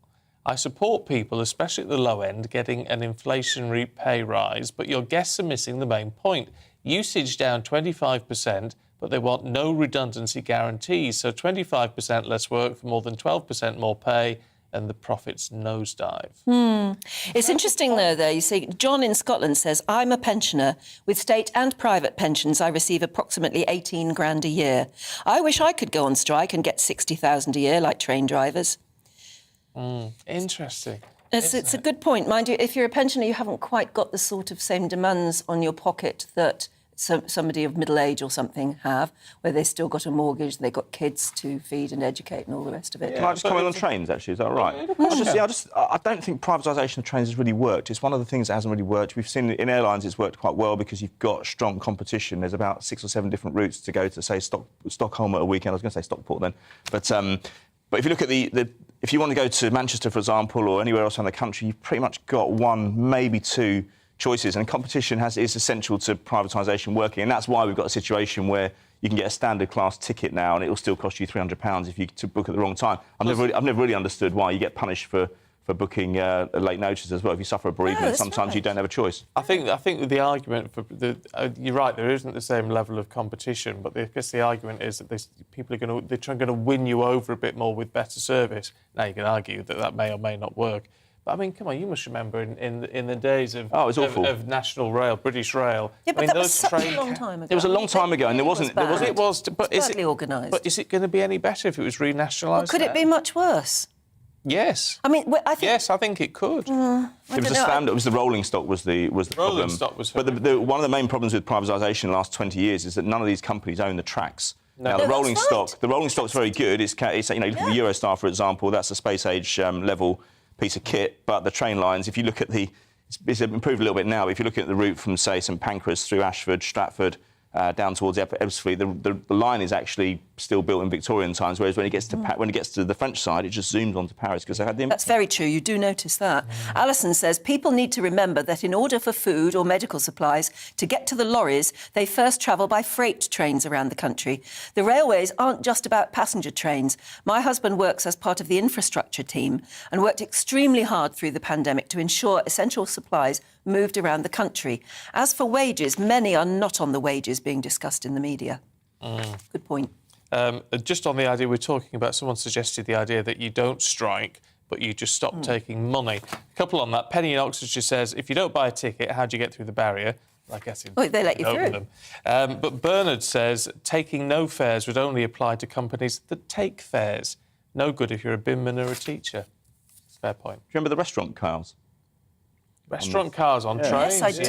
I support people, especially at the low end, getting an inflationary pay rise, but your guests are missing the main point. Usage down 25%, but they want no redundancy guarantees, so 25% less work for more than 12% more pay, and the profits nosedive. It's interesting, though, you see, John in Scotland says, I'm a pensioner. With state and private pensions, I receive approximately 18 grand a year. I wish I could go on strike and get 60,000 a year like train drivers. Interesting. It's a good point. Mind you, if you're a pensioner, you haven't quite got the sort of same demands on your pocket that somebody of middle age or something have, where they've still got a mortgage, they've got kids to feed and educate and all the rest of it. Can I just comment on trains, actually? Is that all right? I don't think privatisation of trains has really worked. It's one of the things that hasn't really worked. We've seen in airlines it's worked quite well because you've got strong competition. There's about 6 or 7 different routes to go to, say, Stockholm at a weekend. I was going to say Stockport then. But if you look at if you want to go to Manchester, for example, or anywhere else around the country, you've pretty much got 1, maybe 2 choices, and competition is essential to privatisation working, and that's why we've got a situation where you can get a standard class ticket now, and it will still cost you £300 if you to book at the wrong time. I've never really understood why you get punished for booking a late notice as well. If you suffer a bereavement, sometimes you don't have a choice. I think the argument for you're right. There isn't the same level of competition, but I guess the argument is that people are going to win you over a bit more with better service. Now you can argue that may or may not work. But I mean, come on, you must remember in the days of of National Rail, British Rail. Yeah, but that was such a long time ago. It was a long time ago, and there wasn't. But is it organised? But is it going to be any better if it was renationalised? Well, could it be much worse? Yes. I mean, I think... Yes, I think it could. It was the standard. It was the rolling stock was the problem. Rolling stock was. But one of the main problems with privatisation in the last 20 years is that none of these companies own the tracks. No. Now, the rolling stock's very good. It's you know, you look at the Eurostar, for example, that's a space age level piece of kit. But the train lines, if you look at it's improved a little bit now. But if you look at the route from, say, St Pancras through Ashford, Stratford, down towards Ebbsfleet, the line is actually still built in Victorian times, whereas when it gets to the French side, it just zooms onto Paris because they had the... That's very true. You do notice that. Alison says, people need to remember that in order for food or medical supplies to get to the lorries, they first travel by freight trains around the country. The railways aren't just about passenger trains. My husband works as part of the infrastructure team and worked extremely hard through the pandemic to ensure essential supplies moved around the country. As for wages, many are not on the wages being discussed in the media. Good point. Just on the idea we're talking about, someone suggested the idea that you don't strike, but you just stop taking money. A couple on that. Penny in Oxfordshire says, if you don't buy a ticket, how do you get through the barrier? I guess they let you through. Them. But Bernard says, taking no fares would only apply to companies that take fares. No good if you're a binman or a teacher. Fair point. Do you remember the restaurant cars? Restaurant cars on trains? Yes, I do.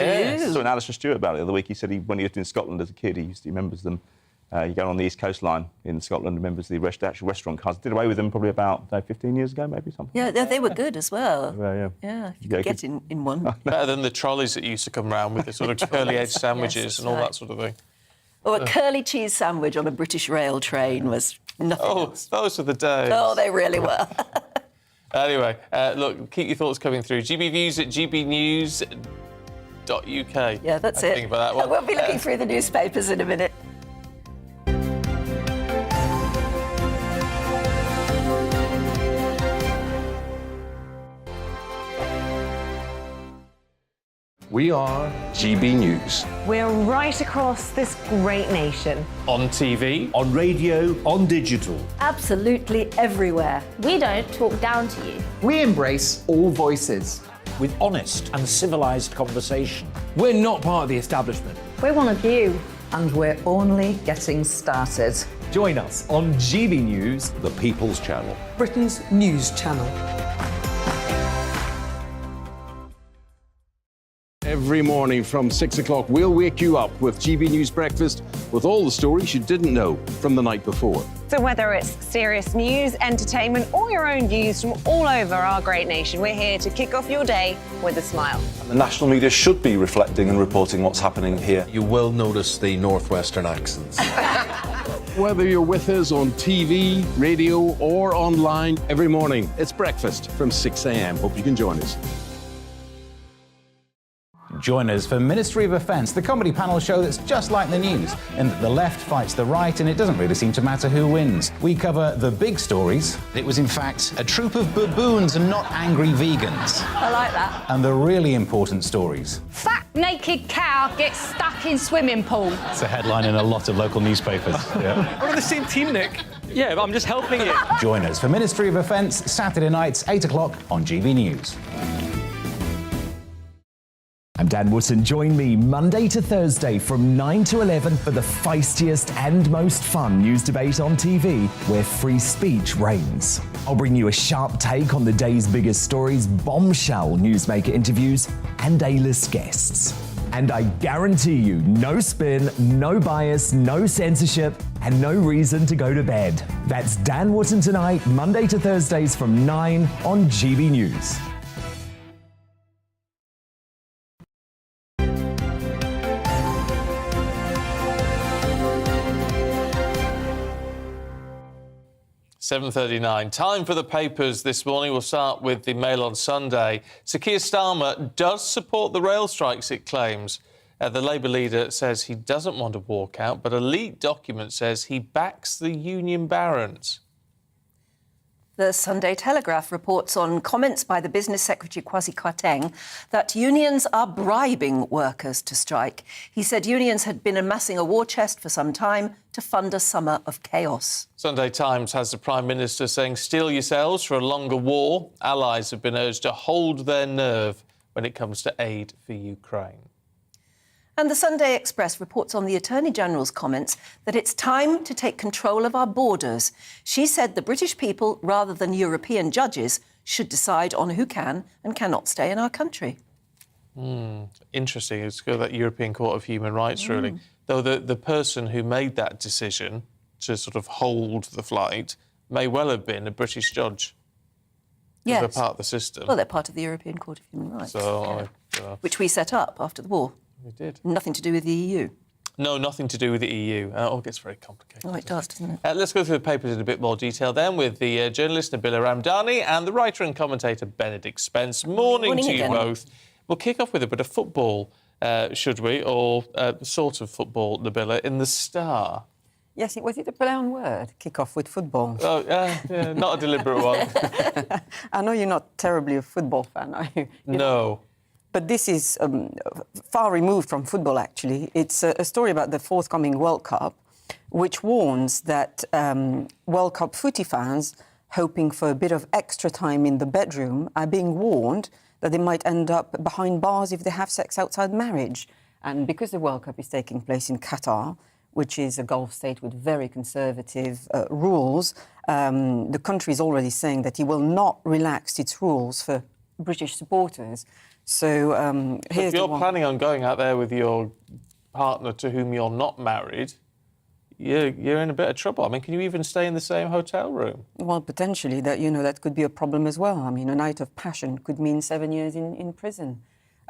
I saw an Alison Stewart about it the other week. He said when he lived in Scotland as a kid, he remembers them. You go on the East Coast Line in Scotland, remembers the actual restaurant cars. Did away with them probably about 15 years ago, maybe something. Yeah, they were good as well. Yeah, if you could get in one. Better than the trolleys that used to come round with the sort of curly-edged sandwiches and all that sort of thing. Oh, a curly cheese sandwich on a British rail train was nothing else. Those were the days. Oh, they really were. Anyway, look, keep your thoughts coming through. GBViews at gbnews.uk. Yeah, that's it. Think about that one. We'll be looking through the newspapers in a minute. We are GB News. We're right across this great nation. On TV, On radio, on digital. Absolutely everywhere. We don't talk down to you. We embrace all voices. With honest and civilised conversation. We're not part of the establishment. We're one of you. And we're only getting started. Join us on GB News, The People's Channel. Britain's news channel. Every morning from 6 o'clock, we'll wake you up with GB News Breakfast with all the stories you didn't know from the night before. So whether it's serious news, entertainment, or your own views from all over our great nation, we're here to kick off your day with a smile. The national media should be reflecting and reporting what's happening here. You will notice the northwestern accents. Whether you're with us on TV, radio, or online, every morning, it's breakfast from 6 a.m. Hope you can join us. Join us for Ministry of Offence, the comedy panel show that's just like the news, in that the left fights the right and it doesn't really seem to matter who wins. We cover the big stories. It was in fact a troop of baboons and not angry vegans. I like that. And the really important stories. Fat naked cow gets stuck in swimming pool. It's a headline in a lot of local newspapers. Yeah. we're on the same team, Nick. Yeah, but I'm just helping you. Join us for Ministry of Offence, Saturday nights, 8 o'clock on GB News. I'm Dan Wootton. Join me Monday to Thursday from 9 to 11 for the feistiest and most fun news debate on TV, where free speech reigns. I'll bring you a sharp take on the day's biggest stories, bombshell newsmaker interviews, and A-list guests. And I guarantee you, no spin, no bias, no censorship, and no reason to go to bed. That's Dan Wootton tonight, Monday to Thursdays from 9 on GB News. "7:39. Time for the papers this morning. We'll start with the Mail on Sunday. Sir Keir Starmer does support the rail strikes, it claims. The Labour leader says he doesn't want a walkout, but a leaked document says he backs the union barons. The Sunday Telegraph reports on comments by the Business Secretary Kwasi Kwarteng that unions are bribing workers to strike. He said unions had been amassing a war chest for some time to fund a summer of chaos. Sunday Times has the Prime Minister saying, "Steel yourselves for a longer war." Allies have been urged to hold their nerve when it comes to aid for Ukraine. And the Sunday Express reports on the Attorney-General's comments that it's time to take control of our borders. She said the British people, rather than European judges, should decide on who can and cannot stay in our country. Interesting. It's got that European Court of Human Rights ruling. Though the person who made that decision to sort of hold the flight may well have been a British judge. Yes. They're part of the system. Well, they're part of the European Court of Human Rights, which we set up after the war. We did. Nothing to do with the EU. No, nothing to do with the EU. It all gets very complicated. Oh, it does, doesn't it? Let's go through the papers in a bit more detail then with the journalist Nabila Ramdani and the writer and commentator Benedict Spence. Morning to you both. We'll kick off with a bit of football, should we? Or sort of football, Nabila, in the Star. Yes, was it a play on word? Kick off with football. Oh, yeah, not a deliberate one. I know you're not terribly a football fan, are you? No. But this is far removed from football, actually. It's a story about the forthcoming World Cup, which warns that World Cup footy fans hoping for a bit of extra time in the bedroom are being warned that they might end up behind bars if they have sex outside marriage. And because the World Cup is taking place in Qatar, which is a Gulf state with very conservative rules, the country is already saying that it will not relax its rules for British supporters. So if you're planning on going out there with your partner to whom you're not married, you're in a bit of trouble. I mean, can you even stay in the same hotel room? Well, potentially, that could be a problem as well. I mean, a night of passion could mean 7 years in prison.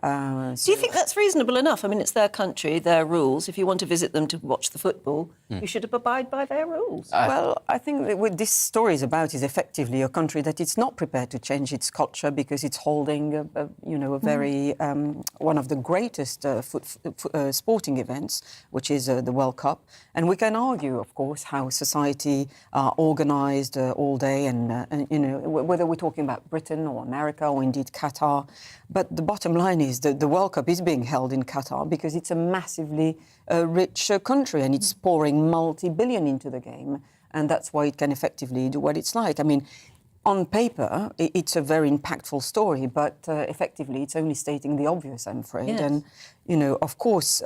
Do you think that's reasonable enough? I mean, it's their country, their rules. If you want to visit them to watch the football, you should abide by their rules. Well, I think that what this story is about is effectively a country that it's not prepared to change its culture because it's holding, a very one of the greatest sporting events, which is the World Cup. And we can argue, of course, how society are organised all day, and whether we're talking about Britain or America or indeed Qatar. But the bottom line is that the World Cup is being held in Qatar because it's a massively rich country and it's pouring multi-billion into the game, and that's why it can effectively do what it's like. I mean, on paper, it's a very impactful story, but effectively it's only stating the obvious, I'm afraid. Yes. And, of course,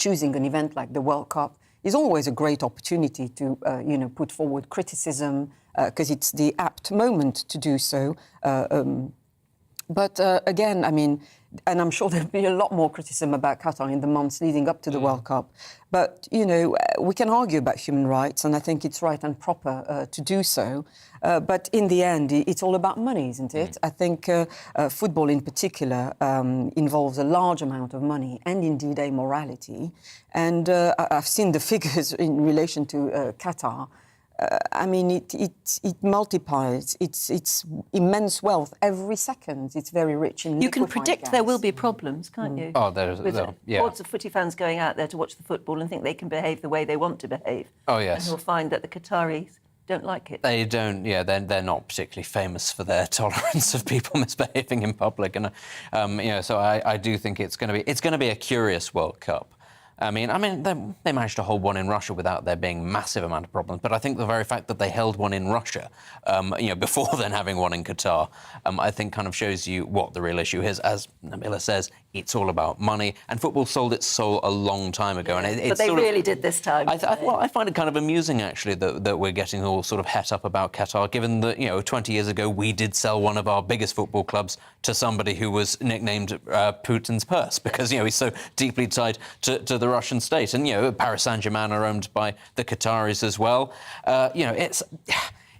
choosing an event like the World Cup is always a great opportunity to, put forward criticism because it's the apt moment to do so. But again, I mean, and I'm sure there'll be a lot more criticism about Qatar in the months leading up to the World Cup. But, we can argue about human rights, and I think it's right and proper to do so. But in the end, it's all about money, isn't it? I think football in particular involves a large amount of money and indeed a morality. And I've seen the figures in relation to Qatar. I mean, it multiplies its immense wealth every second. It's very rich in You can liquefied predict gas. there will be problems, can't you? Oh, there's With yeah. hordes of footy fans going out there to watch the football and think they can behave the way they want to behave. Oh, yes. And you'll find that the Qataris don't like it. They don't, yeah, they're not particularly famous for their tolerance of people misbehaving in public. And, so I do think it's going to be a curious World Cup. I mean, they managed to hold one in Russia without there being massive amount of problems. But I think the very fact that they held one in Russia, before then having one in Qatar, I think kind of shows you what the real issue is. As Camilla says, it's all about money, and football sold its soul a long time ago. And But they really did this time. I find it kind of amusing, actually, that we're getting all sort of het up about Qatar, given that, 20 years ago we did sell one of our biggest football clubs to somebody who was nicknamed Putin's purse, because, he's so deeply tied to the Russian state. And, Paris Saint-Germain are owned by the Qataris as well.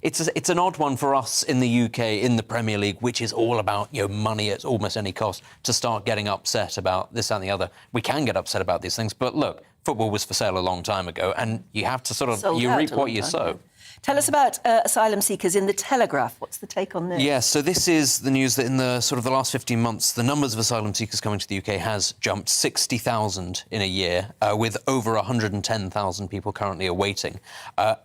It's an odd one for us in the UK, in the Premier League, which is all about, money at almost any cost, to start getting upset about this and the other. We can get upset about these things, but look, football was for sale a long time ago, and you have to you reap what you sow. Tell us about asylum seekers in the Telegraph. What's the take on this? Yes, so this is the news that in the last 15 months, the numbers of asylum seekers coming to the UK has jumped 60,000 in a year, with over 110,000 people currently awaiting,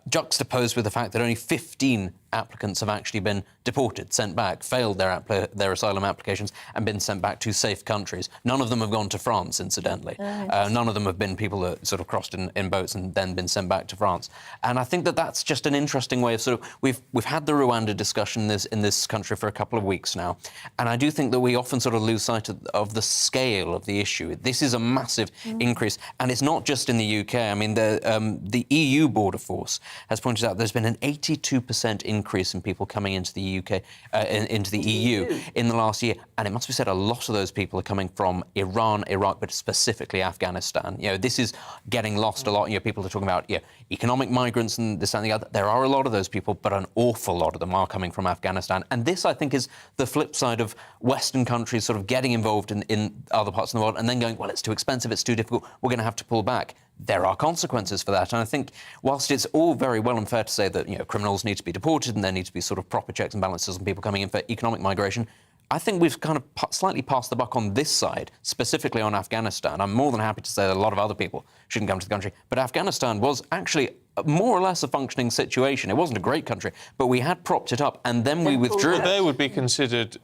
juxtaposed with the fact that only 15 applicants have actually been deported, sent back, failed their asylum applications and been sent back to safe countries. None of them have gone to France, incidentally. None of them have been people that sort of crossed in boats and then been sent back to France. And I think that that's just an interesting way of we've had the Rwanda discussion in this country for a couple of weeks now, and I do think that we often sort of lose sight of the scale of the issue. This is a massive increase, and it's not just in the UK. I mean, the EU border force has pointed out there's been an 82% increase in people coming into the UK, into the EU in the last year. And it must be said, a lot of those people are coming from Iran, Iraq, but specifically Afghanistan. This is getting lost a lot. People are talking about economic migrants and this and the other. There are a lot of those people, but an awful lot of them are coming from Afghanistan. And this, I think, is the flip side of Western countries sort of getting involved in other parts of the world and then going, well, it's too expensive, it's too difficult, we're going to have to pull back. There are consequences for that. And I think whilst it's all very well and fair to say that, criminals need to be deported and there need to be sort of proper checks and balances on people coming in for economic migration, I think we've kind of slightly passed the buck on this side, specifically on Afghanistan. I'm more than happy to say that a lot of other people shouldn't come to the country. But Afghanistan was actually more or less a functioning situation. It wasn't a great country, but we had propped it up and then we withdrew. They would be considered,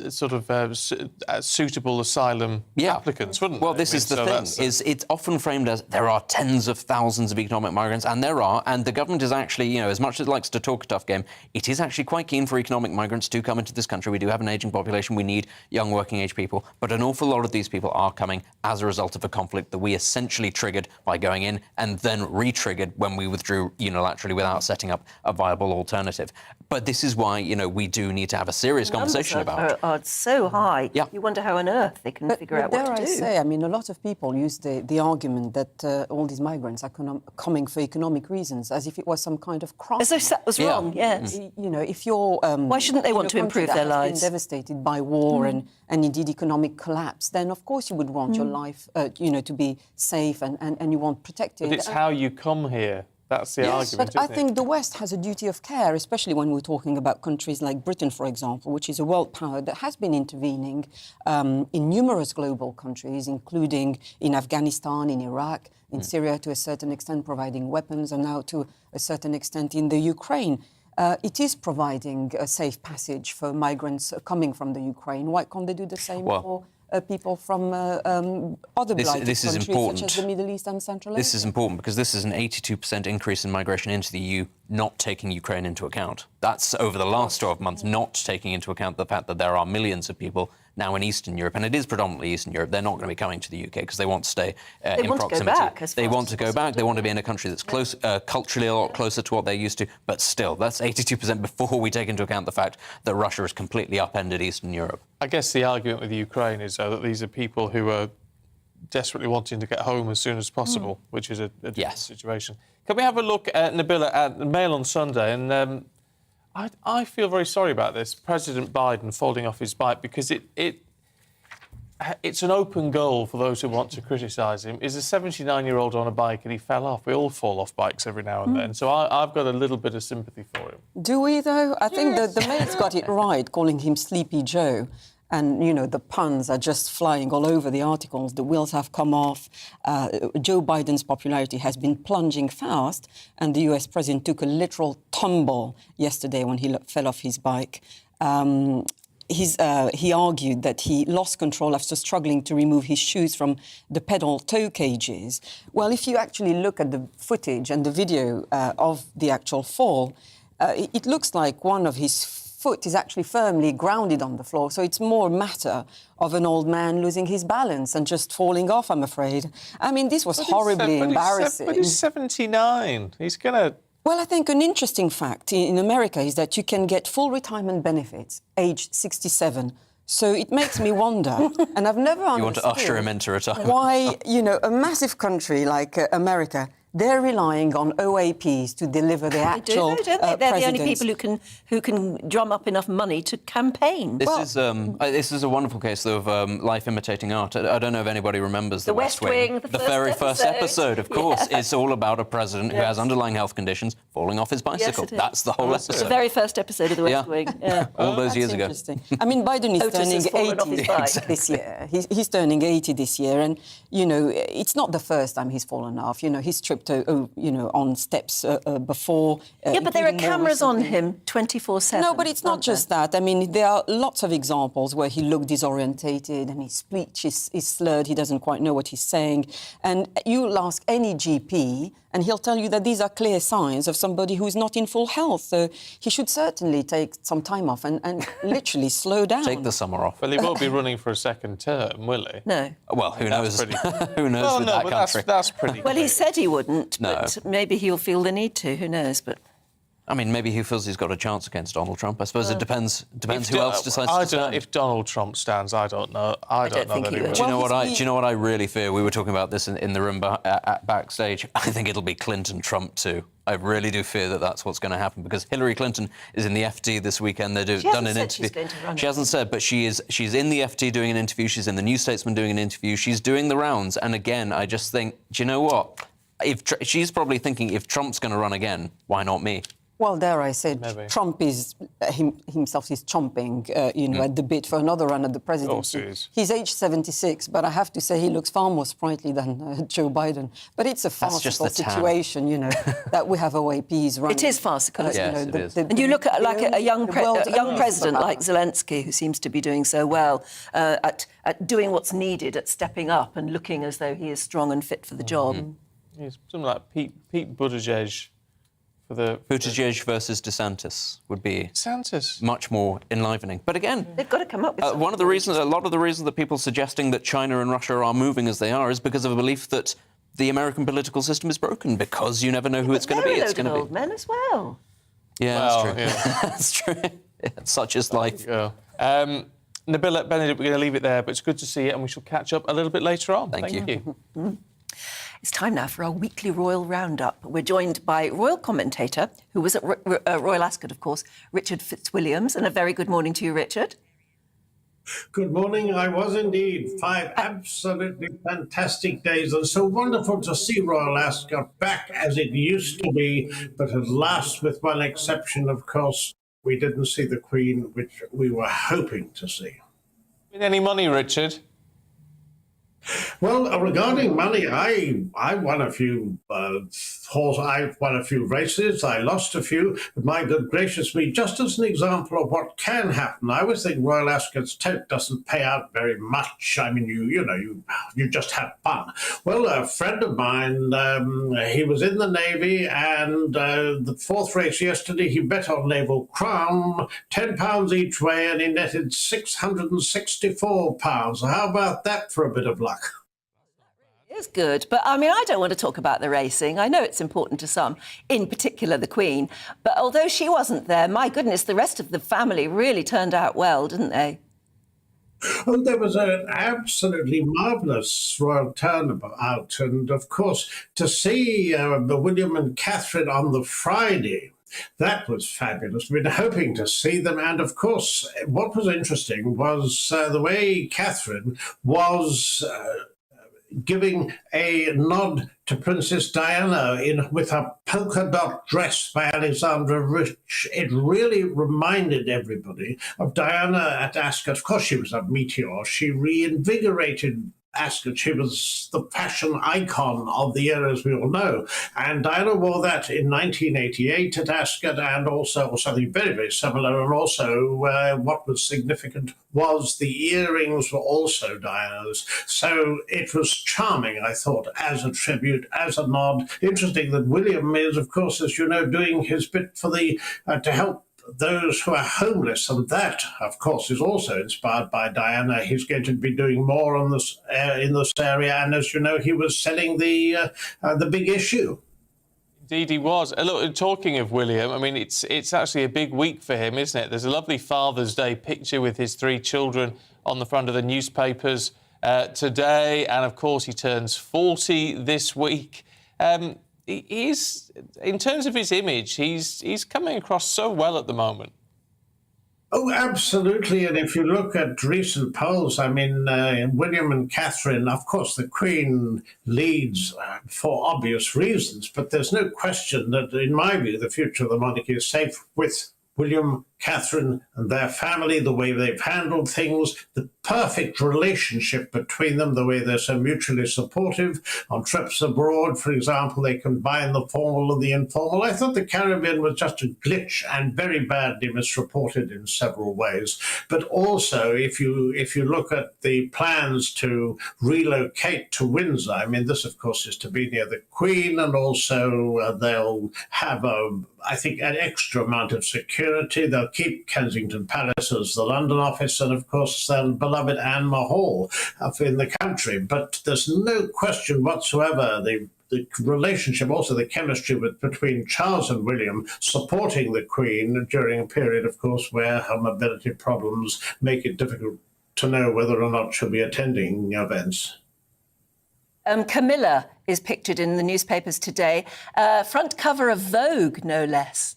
sort of suitable asylum applicants, wouldn't they? Well, this is the thing, is it's often framed as there are tens of thousands of economic migrants, and there are, and the government is actually, as much as it likes to talk a tough game, it is actually quite keen for economic migrants to come into this country. We do have an ageing population, we need young working-age people, but an awful lot of these people are coming as a result of a conflict that we essentially triggered by going in and then re-triggered when we withdrew unilaterally without setting up a viable alternative. But this is why, we do need to have a serious conversation about it. Are so high. You wonder how on earth they can figure out what to do. Dare I say, a lot of people use the argument that all these migrants are coming for economic reasons, as if it was some kind of crime. As if that was wrong, yes. If you're... why shouldn't they want to improve their lives? Been devastated by war and indeed economic collapse, then of course you would want your life, to be safe and you want protected. But it's how you come here. That's the argument, but I think the West has a duty of care, especially when we're talking about countries like Britain, for example, which is a world power that has been intervening in numerous global countries, including in Afghanistan, in Iraq, in Syria to a certain extent, providing weapons, and now to a certain extent in the Ukraine. it is providing a safe passage for migrants coming from the Ukraine. Why can't they do the same for people from other blighted countries, such as the Middle East and Central Asia? This is important because this is an 82% increase in migration into the EU, not taking Ukraine into account. That's over the last 12 months, not taking into account the fact that there are millions of people now in Eastern Europe, and it is predominantly Eastern Europe. They're not going to be coming to the UK because they want to stay in proximity. They want to go back. They want to be in a country that's close, culturally a lot closer to what they're used to. But still, that's 82% before we take into account the fact that Russia has completely upended Eastern Europe. I guess the argument with Ukraine is that these are people who are desperately wanting to get home as soon as possible, which is a different situation. Can we have a look at Nabila at the Mail on Sunday? And I feel very sorry about this. President Biden falling off his bike, because it's an open goal for those who want to criticise him. He's a 79-year-old on a bike and he fell off. We all fall off bikes every now and then. So I've got a little bit of sympathy for him. Do we, though? I think the Mail's got it right, calling him Sleepy Joe. And, you know, the puns are just flying all over the articles. The wheels have come off. Joe Biden's popularity has been plunging fast. And the US president took a literal tumble yesterday when he fell off his bike. He argued that he lost control after struggling to remove his shoes from the pedal toe cages. Well, if you actually look at the footage and the video of the actual fall, it looks like one of his foot is actually firmly grounded on the floor. So it's more a matter of an old man losing his balance and just falling off, I'm afraid. I mean, this was horribly embarrassing. But he's 79. He's going to... Well, I think an interesting fact in America is that you can get full retirement benefits age 67. So it makes me wonder, and I've never understood... You want to usher him into retirement. ...why, you know, a massive country like America, they're relying on OAPs to deliver the actual They do, don't they? They're the only people who can drum up enough money to campaign. This is a wonderful case, though, of life imitating art. I don't know if anybody remembers The West Wing. The very first episode, of course. Yeah. It's all about a president who has underlying health conditions falling off his bicycle. Yes, that's the whole episode. The very first episode of The West Wing. Yeah. All those years ago. I mean, Biden is turning 80 this year. He's turning 80 this year, and, you know, it's not the first time he's fallen off. You know, he's tripped, on steps before. But there are cameras on him 24/7. No, but it's not just that. I mean, there are lots of examples where he looked disorientated and his speech is slurred. He doesn't quite know what he's saying. And you'll ask any GP, and he'll tell you that these are clear signs of somebody who's not in full health. So he should certainly take some time off and literally slow down. Take the summer off. Well, he won't be running for a second term, will he? No. Well, who knows? Who knows with that country? That's pretty Well, he said he wouldn't, No. but maybe he'll feel the need to. Who knows? But I mean, maybe he feels he's got a chance against Donald Trump. I suppose it depends who else decides to stand. I don't know. If Donald Trump stands, I don't know. I don't know that he will. Do you know what I really fear? We were talking about this in the room backstage. I think it'll be Clinton-Trump too. I really do fear that that's what's going to happen, because Hillary Clinton is in the FT this weekend. They've done an interview. She hasn't said, but she's in the FT doing an interview. She's in the New Statesman doing an interview. She's doing the rounds. And again, I just think, do you know what? She's probably thinking, if Trump's going to run again, why not me? Well, dare I say, Trump is himself is chomping, at the bit for another run at the presidency. He's age 76, but I have to say he looks far more sprightly than Joe Biden. But it's a farcical situation, that we have OAPs running. It is farcical. Yes, it is. And you look at a young president like Zelensky, who seems to be doing so well at doing what's needed, at stepping up and looking as though he is strong and fit for the job. He's something like Pete Buttigieg. Buttigieg versus DeSantis would be much more enlivening. But again, they've got to come up with a lot of the reasons that people suggesting that China and Russia are moving as they are is because of a belief that the American political system is broken, because you never know who it's going to be. It's going to be old men as well. Yeah, that's true. Yeah. That's true. Yeah, such is life. Nabila, Benedict, we're going to leave it there, but it's good to see you, and we shall catch up a little bit later on. Thank you. It's time now for our weekly Royal Roundup. We're joined by Royal commentator, who was at Royal Ascot, of course, Richard Fitzwilliams. And a very good morning to you, Richard. Good morning. I was indeed. 5 absolutely fantastic days, and so wonderful to see Royal Ascot back as it used to be. But at last, with one exception, of course, we didn't see the Queen, which we were hoping to see. With any money, Richard? Well, regarding money, I won a few I've won a few races. I lost a few. But my good gracious me! Just as an example of what can happen, I always think Royal Ascot's tote doesn't pay out very much. I mean, you just have fun. Well, a friend of mine, he was in the Navy, and the fourth race yesterday, he bet on Naval Crown, £10 each way, and he netted £664. How about that for a bit of luck? It's good, but I mean, I don't want to talk about the racing. I know it's important to some, in particular the Queen. But although she wasn't there, my goodness, the rest of the family really turned out well, didn't they? Oh, there was an absolutely marvellous royal turnout. And, of course, to see William and Catherine on the Friday, that was fabulous. We've been hoping to see them. And, of course, what was interesting was the way Catherine was giving a nod to Princess Diana with her polka dot dress by Alexandra Rich. It really reminded everybody of Diana at Ascot. Of course, she was a meteor. She reinvigorated Ascot. She was the fashion icon of the era, as we all know. And Diana wore that in 1988 at Ascot, and also something very, very similar. And also what was significant was the earrings were also Diana's. So it was charming, I thought, as a tribute, as a nod. Interesting that William is, of course, as you know, doing his bit for the to help those who are homeless, and that, of course, is also inspired by Diana. He's going to be doing more on this in this area, and as you know, he was selling the big issue. Indeed, he was. Look, talking of William, I mean, it's actually a big week for him, isn't it? There's a lovely Father's Day picture with his 3 children on the front of the newspapers today, and of course, he turns 40 this week. He's, in terms of his image, he's coming across so well at the moment. Oh, absolutely. And if you look at recent polls, I mean, William and Catherine, of course, the Queen leads for obvious reasons, but there's no question that, in my view, the future of the monarchy is safe with William, Catherine and their family, the way they've handled things, the perfect relationship between them, the way they're so mutually supportive. On trips abroad, for example, they combine the formal and the informal. I thought the Caribbean was just a glitch and very badly misreported in several ways. But also, if you look at the plans to relocate to Windsor, I mean, this, of course, is to be near the Queen, and also they'll have I think, an extra amount of security. They'll keep Kensington Palace as the London office, and of course their beloved Anmer Hall up in the country. But there's no question whatsoever the relationship, also the chemistry between Charles and William, supporting the Queen during a period, of course, where her mobility problems make it difficult to know whether or not she'll be attending events. Camilla is pictured in the newspapers today. Front cover of Vogue, no less.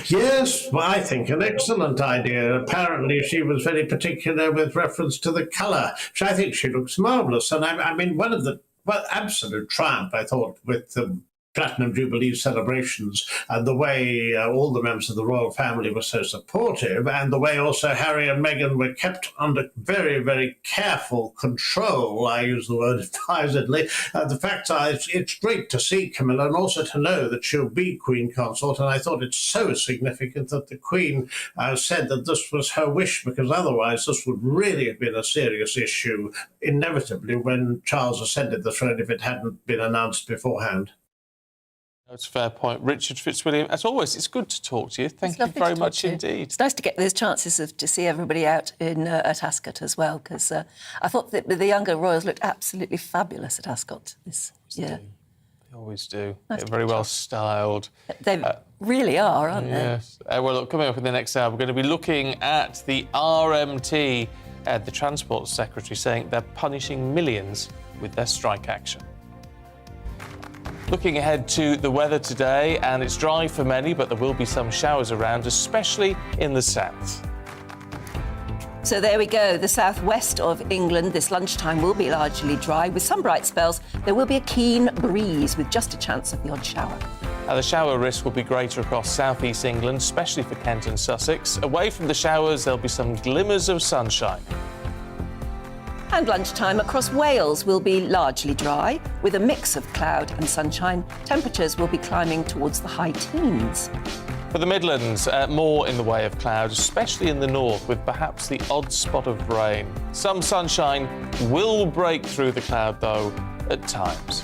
Yes, well, I think an excellent idea. Apparently she was very particular with reference to the colour, which I think she looks marvellous. And I mean, one of the absolute triumph, I thought, with the Platinum Jubilee celebrations, and the way all the members of the royal family were so supportive, and the way also Harry and Meghan were kept under very, very careful control, I use the word advisedly. The fact is, it's great to see Camilla, and also to know that she'll be Queen Consort, and I thought it's so significant that the Queen said that this was her wish, because otherwise this would really have been a serious issue, inevitably, when Charles ascended the throne, if it hadn't been announced beforehand. That's a fair point. Richard Fitzwilliam, as always, it's good to talk to you. Thank you very much indeed. It's nice to get those chances to see everybody out at Ascot as well, because I thought that the younger royals looked absolutely fabulous at Ascot this year. They always do. They're very well styled. They really are, aren't they? Yes. Well, look, coming up in the next hour, we're going to be looking at the RMT, the Transport Secretary, saying they're punishing millions with their strike action. Looking ahead to the weather today, and it's dry for many, but there will be some showers around, especially in the south. So there we go. The southwest of England this lunchtime will be largely dry with some bright spells. There will be a keen breeze with just a chance of the odd shower. Now, the shower risk will be greater across southeast England, especially for Kent and Sussex. Away from the showers, there'll be some glimmers of sunshine. And lunchtime across Wales will be largely dry, with a mix of cloud and sunshine. Temperatures will be climbing towards the high teens. For the Midlands, more in the way of clouds, especially in the north, with perhaps the odd spot of rain. Some sunshine will break through the cloud, though, at times.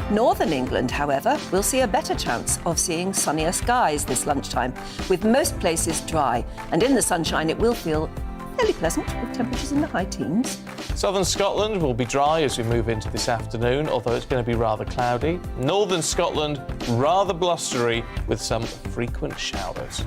Northern England, however, will see a better chance of seeing sunnier skies this lunchtime, with most places dry. And in the sunshine, it will feel fairly pleasant, with temperatures in the high teens. Southern Scotland will be dry as we move into this afternoon, although it's going to be rather cloudy. Northern Scotland, rather blustery, with some frequent showers.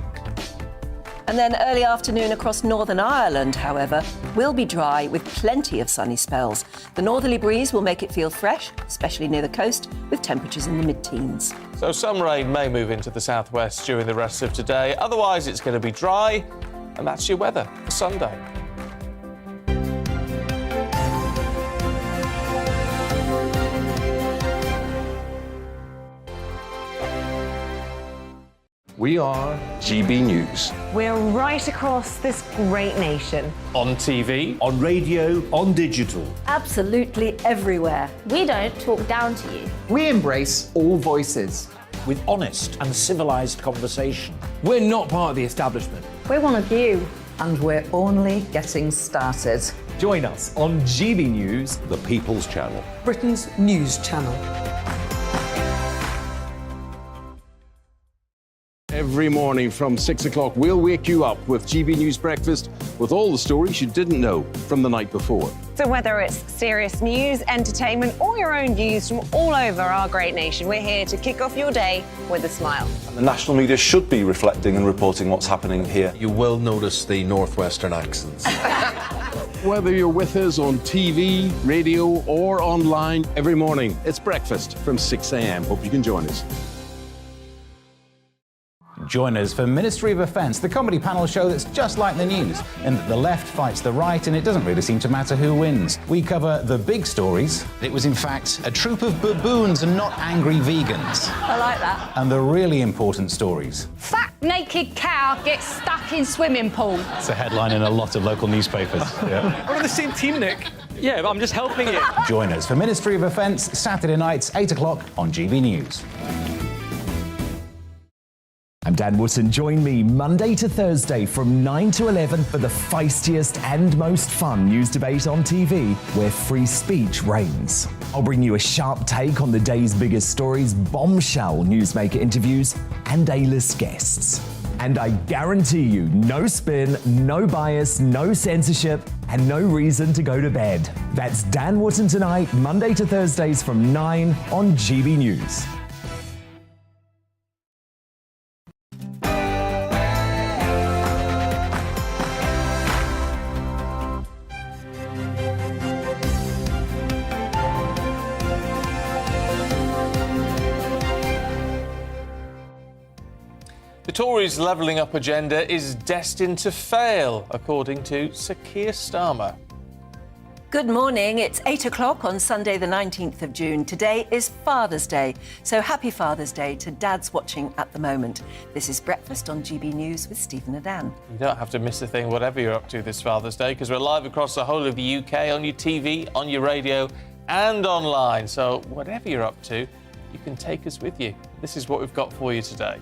And then early afternoon across Northern Ireland, however, will be dry with plenty of sunny spells. The northerly breeze will make it feel fresh, especially near the coast, with temperatures in the mid-teens. So some rain may move into the southwest during the rest of today. Otherwise, it's going to be dry, and that's your weather for Sunday. We are GB News. We're right across this great nation. On TV, on radio, on digital. Absolutely everywhere. We don't talk down to you. We embrace all voices. With honest and civilised conversation. We're not part of the establishment. We're one of you. And we're only getting started. Join us on GB News, The People's Channel. Britain's news channel. Every morning from 6 o'clock, we'll wake you up with GB News Breakfast with all the stories you didn't know from the night before. So whether it's serious news, entertainment, or your own views from all over our great nation, we're here to kick off your day with a smile. And the national media should be reflecting and reporting what's happening here. You will notice the northwestern accents. Whether you're with us on TV, radio, or online, every morning, it's breakfast from 6 a.m. Hope you can join us. Join us for Ministry of Offence, the comedy panel show that's just like the news, in that the left fights the right and it doesn't really seem to matter who wins. We cover the big stories. It was in fact a troop of baboons and not angry vegans. I like that. And the really important stories. Fat naked cow gets stuck in swimming pool. It's a headline in a lot of local newspapers. Yeah. we're on the same team, Nick. Yeah, but I'm just helping you. Join us for Ministry of Offence, Saturday nights, 8 o'clock on GB News. I'm Dan Wootton. Join me Monday to Thursday from 9 to 11 for the feistiest and most fun news debate on TV, where free speech reigns. I'll bring you a sharp take on the day's biggest stories, bombshell newsmaker interviews, and A-list guests. And I guarantee you, no spin, no bias, no censorship, and no reason to go to bed. That's Dan Wootton tonight, Monday to Thursdays from 9 on GB News. The Tories' levelling up agenda is destined to fail, according to Sir Keir Starmer. Good morning. It's 8 o'clock on Sunday, the 19th of June. Today is Father's Day, so happy Father's Day to dads watching at the moment. This is Breakfast on GB News with Stephen and Dan. You don't have to miss a thing, whatever you're up to this Father's Day, because we're live across the whole of the UK, on your TV, on your radio, and online. So whatever you're up to, you can take us with you. This is what we've got for you today.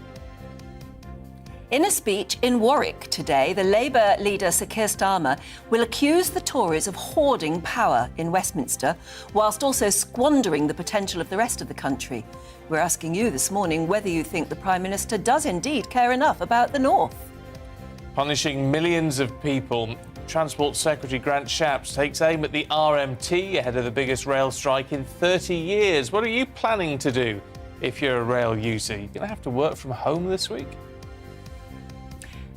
In a speech in Warwick today, the Labour leader Sir Keir Starmer will accuse the Tories of hoarding power in Westminster, whilst also squandering the potential of the rest of the country. We're asking you this morning whether you think the Prime Minister does indeed care enough about the North. Punishing millions of people, Transport Secretary Grant Shapps takes aim at the RMT ahead of the biggest rail strike in 30 years. What are you planning to do if you're a rail user? You're going to have to work from home this week?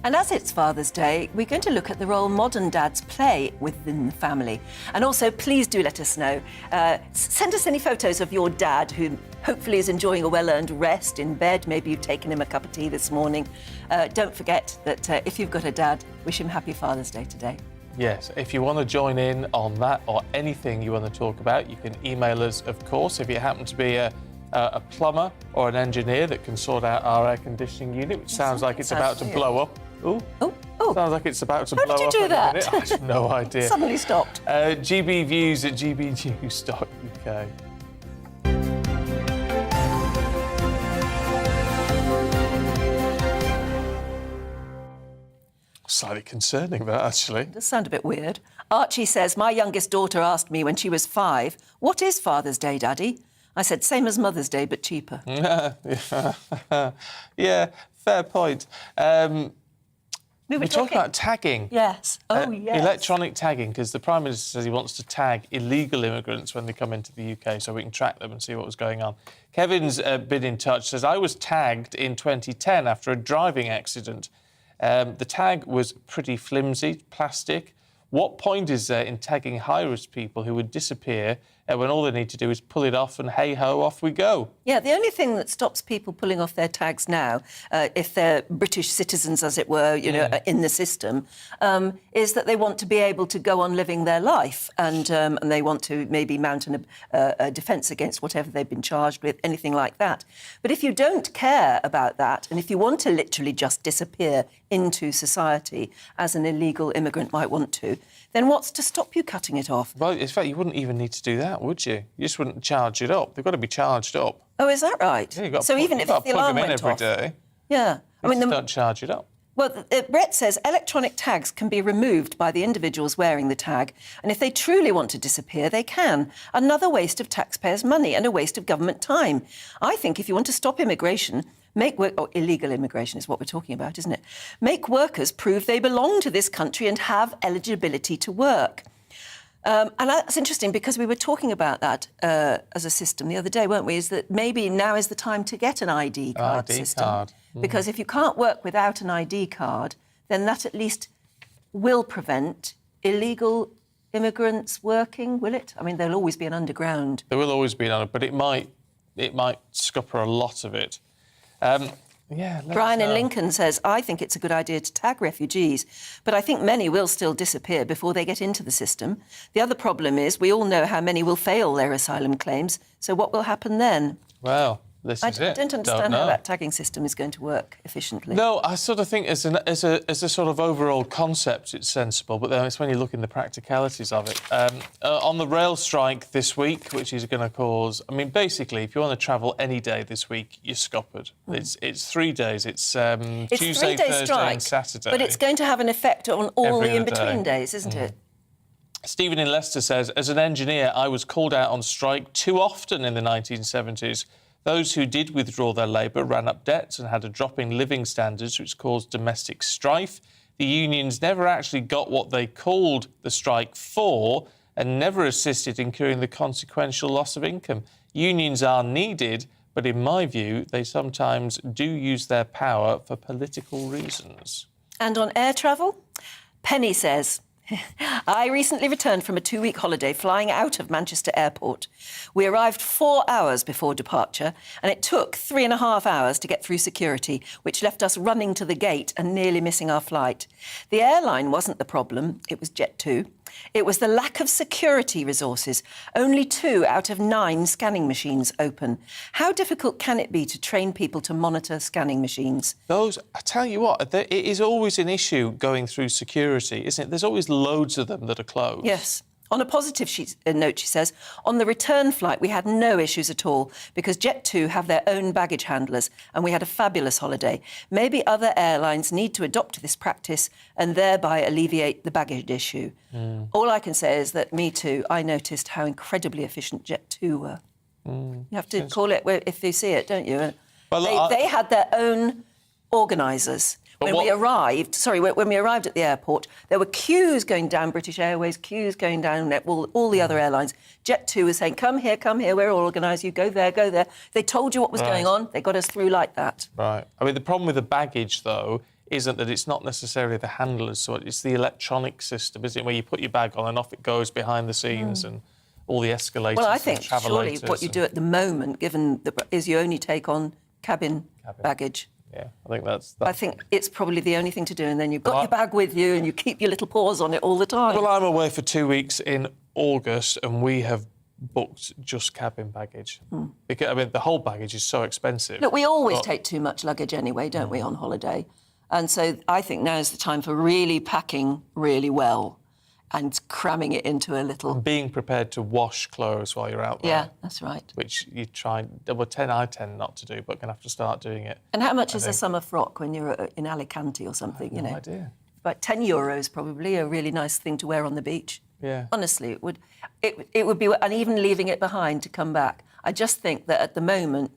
And as it's Father's Day, we're going to look at the role modern dads play within the family. And also, please do let us know. Send us any photos of your dad who hopefully is enjoying a well-earned rest in bed. Maybe you've taken him a cup of tea this morning. Don't forget that if you've got a dad, wish him happy Father's Day today. Yes, if you want to join in on that or anything you want to talk about, you can email us, of course. If you happen to be a plumber or an engineer that can sort out our air conditioning unit, which sounds like it's about to blow up. Ooh. Oh, Oh. Sounds like it's about to How blow did you up do in a that? minute. I have no idea. Suddenly stopped. GB Views at gbnews.uk. Slightly concerning, that, actually. It does sound a bit weird. Archie says, my youngest daughter asked me when she was 5, what is Father's Day, Daddy? I said, same as Mother's Day, but cheaper. Yeah, fair point. We We're talking about tagging. Yes. Oh, yes. Electronic tagging, because the Prime Minister says he wants to tag illegal immigrants when they come into the UK so we can track them and see what was going on. Kevin's been in touch, says, I was tagged in 2010 after a driving accident. The tag was pretty flimsy, plastic. What point is there in tagging high-risk people who would disappear when all they need to do is pull it off and hey-ho, off we go? Yeah, the only thing that stops people pulling off their tags now, if they're British citizens, as it were, you know, in the system, is that they want to be able to go on living their life and they want to maybe mount a defence against whatever they've been charged with, anything like that. But if you don't care about that and if you want to literally just disappear into society, as an illegal immigrant might want to, then what's to stop you cutting it off? Well, in fact, you wouldn't even need to do that, would you? You just wouldn't charge it up. They've got to be charged up. Oh, is that right? Yeah, you've got so even if the alarm went every off, day. Yeah, I mean, don't charge it up. Well, Brett says electronic tags can be removed by the individuals wearing the tag, and if they truly want to disappear, they can. Another waste of taxpayers' money and a waste of government time. I think if you want to stop immigration, illegal immigration is what we're talking about, isn't it? Make workers prove they belong to this country and have eligibility to work. And that's interesting because we were talking about that as a system the other day, weren't we? Is that maybe now is the time to get an ID card system. Because if you can't work without an ID card, then that at least will prevent illegal immigrants working, will it? I mean, there'll always be an underground. There will always be an underground, but it might scupper a lot of it. Brian in Lincoln says, I think it's a good idea to tag refugees, but I think many will still disappear before they get into the system. The other problem is we all know how many will fail their asylum claims, so what will happen then? Well, this is it. I don't understand how that tagging system is going to work efficiently. No, I sort of think as a sort of overall concept, it's sensible, but then it's when you look in the practicalities of it. On the rail strike this week, which is going to cause... I mean, basically, if you want to travel any day this week, you're scuppered. It's 3 days. It's Tuesday, Thursday strike, and Saturday. But it's going to have an effect on all the in-between days, isn't it? Stephen in Leicester says, as an engineer, I was called out on strike too often in the 1970s. Those who did withdraw their labour ran up debts and had a drop in living standards, which caused domestic strife. The unions never actually got what they called the strike for and never assisted in curing the consequential loss of income. Unions are needed, but in my view, they sometimes do use their power for political reasons. And on air travel, Penny says... I recently returned from a 2-week holiday flying out of Manchester Airport. We arrived 4 hours before departure and it took 3.5 hours to get through security, which left us running to the gate and nearly missing our flight. The airline wasn't the problem, it was Jet2. It was the lack of security resources. Only 2 out of 9 scanning machines open. How difficult can it be to train people to monitor scanning machines? I tell you what, it is always an issue going through security, isn't it? There's always loads of them that are closed. Yes. On a positive note, she says, on the return flight, we had no issues at all because Jet2 have their own baggage handlers and we had a fabulous holiday. Maybe other airlines need to adopt this practice and thereby alleviate the baggage issue. All I can say is that me too, I noticed how incredibly efficient Jet2 were. You have to call it if you see it, don't you? Well, they had their own organisers. When we arrived at the airport, there were queues going down British Airways, queues going down all the other airlines. Jet2 was saying, come here, we're all organised, you go there, go there. They told you what was going on, they got us through like that. Right. I mean, the problem with the baggage, though, isn't that it's not necessarily the handlers, so it's the electronic system, isn't it, where you put your bag on and off it goes behind the scenes and all the escalators. Well, I think surely what you do at the moment, given is you only take on cabin baggage. Yeah, I think that's... I think it's probably the only thing to do, and then you've got your bag with you and you keep your little paws on it all the time. Well, I'm away for 2 weeks in August and we have booked just cabin baggage. Because, I mean, the whole baggage is so expensive. Look, we always take too much luggage anyway, don't we, on holiday? And so I think now is the time for really packing really well and cramming it into a little... Being prepared to wash clothes while you're out there. Yeah, that's right. Which you try... Well, I tend not to do, but going to have to start doing it. And how much is a summer frock when you're in Alicante or something, No idea. About €10 probably, a really nice thing to wear on the beach. Yeah. Honestly, it would be... And even leaving it behind to come back. I just think that at the moment,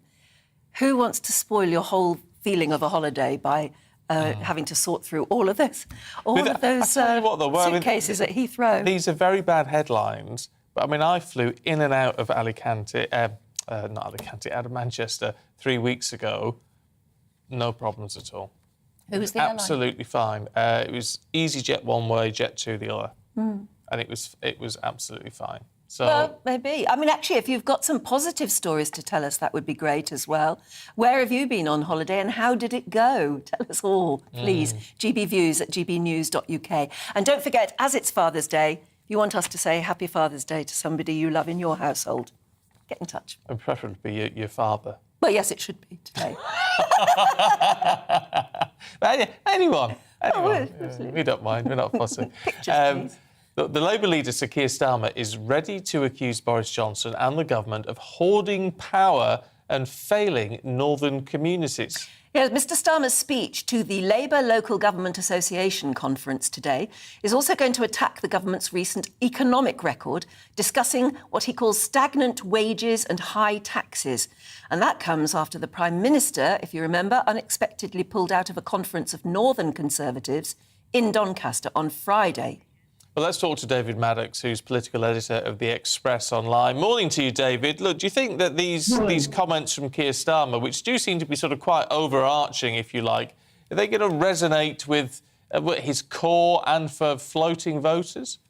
who wants to spoil your whole feeling of a holiday by... having to sort through all of those suitcases at Heathrow. These are very bad headlines, but I mean, I flew in and out of Alicante, not Alicante, out of Manchester 3 weeks ago. No problems at all. Who was the airline? Absolutely fine. It was EasyJet one way, Jet2 the other, and it was absolutely fine. So, well, maybe. I mean, actually, if you've got some positive stories to tell us, that would be great as well. Where have you been on holiday and how did it go? Tell us all, please. gbviews@gbnews.uk. And don't forget, as it's Father's Day, if you want us to say Happy Father's Day to somebody you love in your household, get in touch. And preferably your father. Well, yes, it should be today. Anyone. Oh, We don't mind. We're not fussy. Pictures, please. The Labour leader, Sir Keir Starmer, is ready to accuse Boris Johnson and the government of hoarding power and failing northern communities. Yeah, Mr Starmer's speech to the Labour Local Government Association conference today is also going to attack the government's recent economic record, discussing what he calls stagnant wages and high taxes. And that comes after the Prime Minister, if you remember, unexpectedly pulled out of a conference of Northern Conservatives in Doncaster on Friday. Well, let's talk to David Maddox, who's political editor of The Express Online. Morning to you, David. Look, do you think that these comments from Keir Starmer, which do seem to be sort of quite overarching, if you like, are they going to resonate with his core and for floating voters?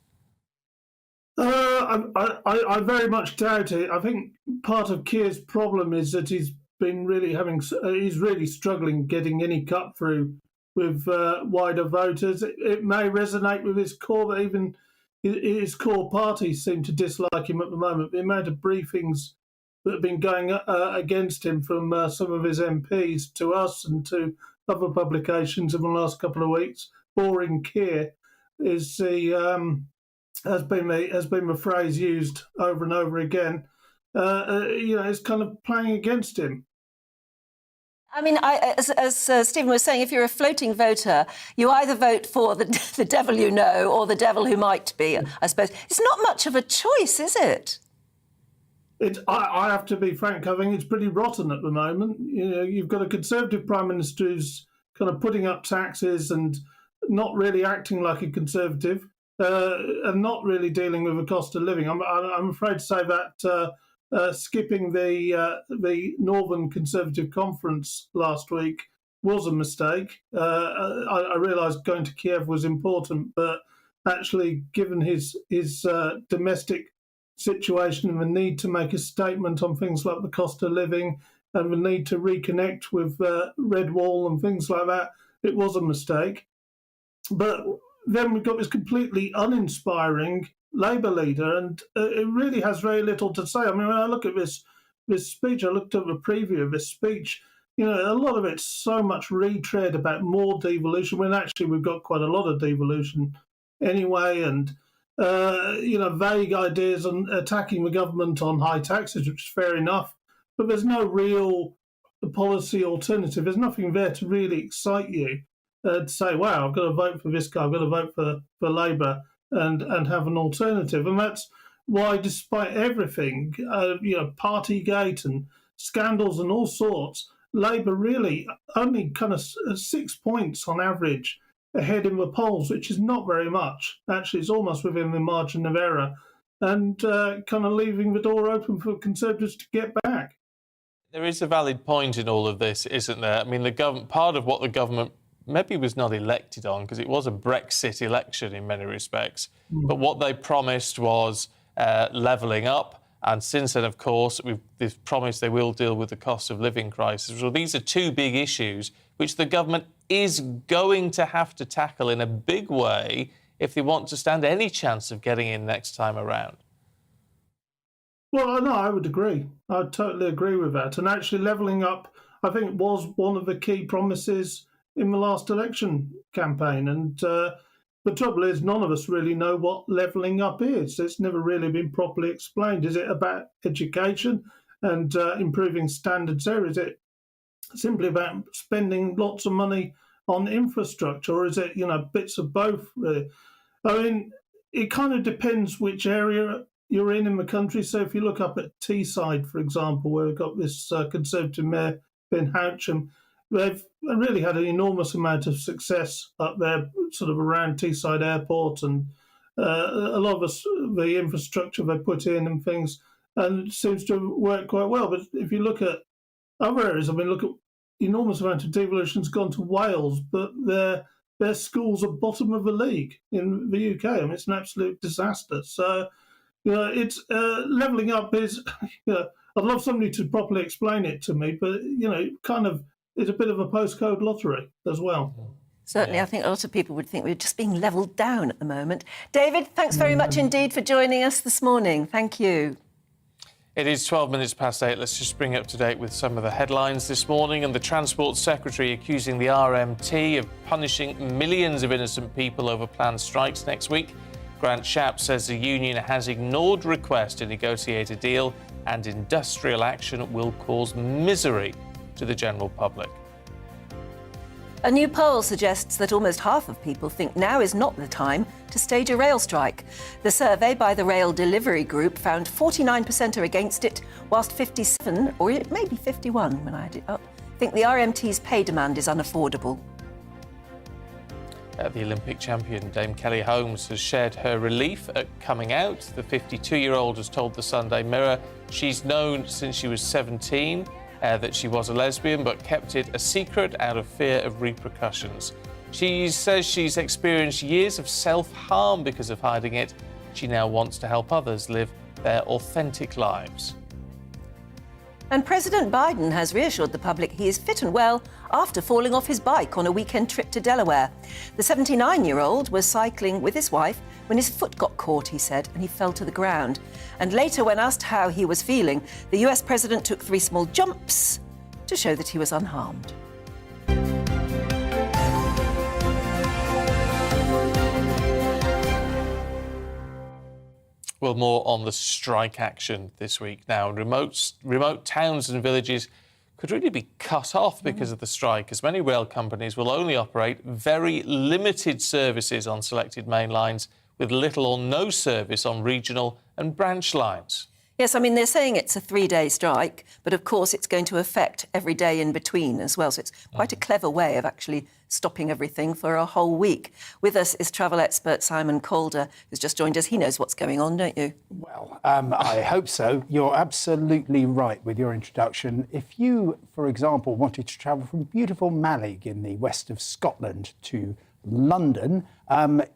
I very much doubt it. I think part of Keir's problem is that he's really struggling getting any cut through with wider voters. It may resonate with his core, but even his core parties seem to dislike him at the moment. The amount of briefings that have been going against him from some of his MPs to us and to other publications in the last couple of weeks, boring Keir, has been the phrase used over and over again. It's kind of playing against him. I mean, as Stephen was saying, if you're a floating voter, you either vote for the devil you know or the devil who might be, I suppose. It's not much of a choice, is it? I have to be frank, I think it's pretty rotten at the moment. You've got a Conservative Prime Minister who's kind of putting up taxes and not really acting like a Conservative and not really dealing with the cost of living. I'm afraid to say that... skipping the Northern Conservative Conference last week was a mistake. I realised going to Kiev was important, but actually, given his domestic situation and the need to make a statement on things like the cost of living and the need to reconnect with Red Wall and things like that, it was a mistake. But then we've got this completely uninspiring Labour leader, and it really has very little to say. I mean, when I look at this speech, I looked at the preview of this speech, a lot of it's so much retread about more devolution, when actually we've got quite a lot of devolution anyway, and, vague ideas on attacking the government on high taxes, which is fair enough, but there's no real policy alternative. There's nothing there to really excite you to say, wow, I've got to vote for this guy, I've got to vote for Labour, and have an alternative. And that's why, despite everything, Partygate and scandals and all sorts, Labour really only kind of 6 points on average ahead in the polls, which is not very much. Actually, it's almost within the margin of error, and kind of leaving the door open for Conservatives to get back. There is a valid point in all of this, isn't there? I mean, part of what the government maybe was not elected on, because it was a Brexit election in many respects, but what they promised was levelling up, and since then, of course, they've promised they will deal with the cost of living crisis. Well, these are two big issues which the government is going to have to tackle in a big way if they want to stand any chance of getting in next time around. Well, no, I would agree. I totally agree with that. And actually levelling up, I think, was one of the key promises in the last election campaign. And the trouble is, none of us really know what levelling up is. It's never really been properly explained. Is it about education and improving standards there? Is it simply about spending lots of money on infrastructure, or is it, bits of both? I mean, it kind of depends which area you're in the country. So if you look up at Teesside, for example, where we've got this Conservative Mayor, Ben Houcham, they've really had an enormous amount of success up there, sort of around Teesside Airport, and a lot of the infrastructure they put in and things, and it seems to work quite well. But if you look at other areas, look at enormous amount of devolution's gone to Wales, but their schools are bottom of the league in the UK. It's an absolute disaster. So, it's levelling up is, I'd love somebody to properly explain it to me, but, kind of, it's a bit of a postcode lottery as well. Certainly, I think a lot of people would think we're just being levelled down at the moment. David, thanks very much indeed for joining us this morning. Thank you. It is 12 minutes past 8. Let's just bring you up to date with some of the headlines this morning. And the Transport Secretary accusing the RMT of punishing millions of innocent people over planned strikes next week. Grant Shapps says the union has ignored requests to negotiate a deal, and industrial action will cause misery to the general public. A new poll suggests that almost half of people think now is not the time to stage a rail strike. The survey by the Rail Delivery Group found 49% are against it, whilst 57, or it may be 51 when I add it up, think the RMT's pay demand is unaffordable. The Olympic champion Dame Kelly Holmes has shared her relief at coming out. The 52-year-old has told the Sunday Mirror she's known since she was 17 that she was a lesbian, but kept it a secret out of fear of repercussions. She says she's experienced years of self-harm because of hiding it. She now wants to help others live their authentic lives. And President Biden has reassured the public he is fit and well after falling off his bike on a weekend trip to Delaware. The 79-year-old was cycling with his wife when his foot got caught, he said, and he fell to the ground. And later, when asked how he was feeling, the US president took 3 small jumps to show that he was unharmed. Well, more on the strike action this week now. Remote towns and villages could really be cut off because of the strike, as many rail companies will only operate very limited services on selected main lines, with little or no service on regional and branch lines. Yes, they're saying it's a 3-day strike, but of course it's going to affect every day in between as well. So it's quite a clever way of actually stopping everything for a whole week. With us is travel expert Simon Calder, who's just joined us. He knows what's going on, don't you? Well, I hope so. You're absolutely right with your introduction. If you, for example, wanted to travel from beautiful Malig in the west of Scotland to London,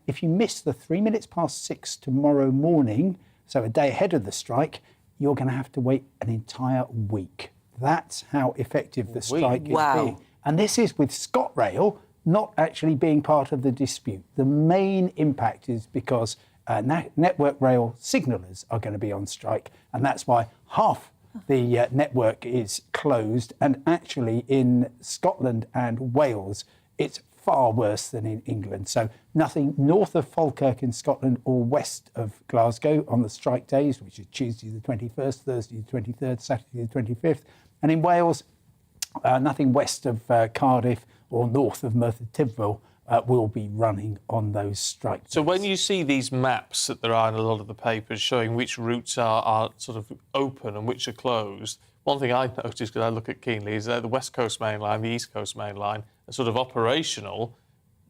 if you miss the 3 minutes past 6 tomorrow morning, so a day ahead of the strike, you're going to have to wait an entire week. That's how effective the strike is being. And this is with ScotRail not actually being part of the dispute. The main impact is because Network Rail signallers are going to be on strike, and that's why half the network is closed. And actually in Scotland and Wales, it's far worse than in England. So nothing north of Falkirk in Scotland or west of Glasgow on the strike days, which is Tuesday the 21st, Thursday the 23rd, Saturday the 25th. And in Wales, nothing west of Cardiff or north of Merthyr Tydfil will be running on those strike days. So when you see these maps that there are in a lot of the papers showing which routes are sort of open and which are closed, one thing I noticed, because I look at keenly, is that the West Coast Main Line, the East Coast Main Line are sort of operational,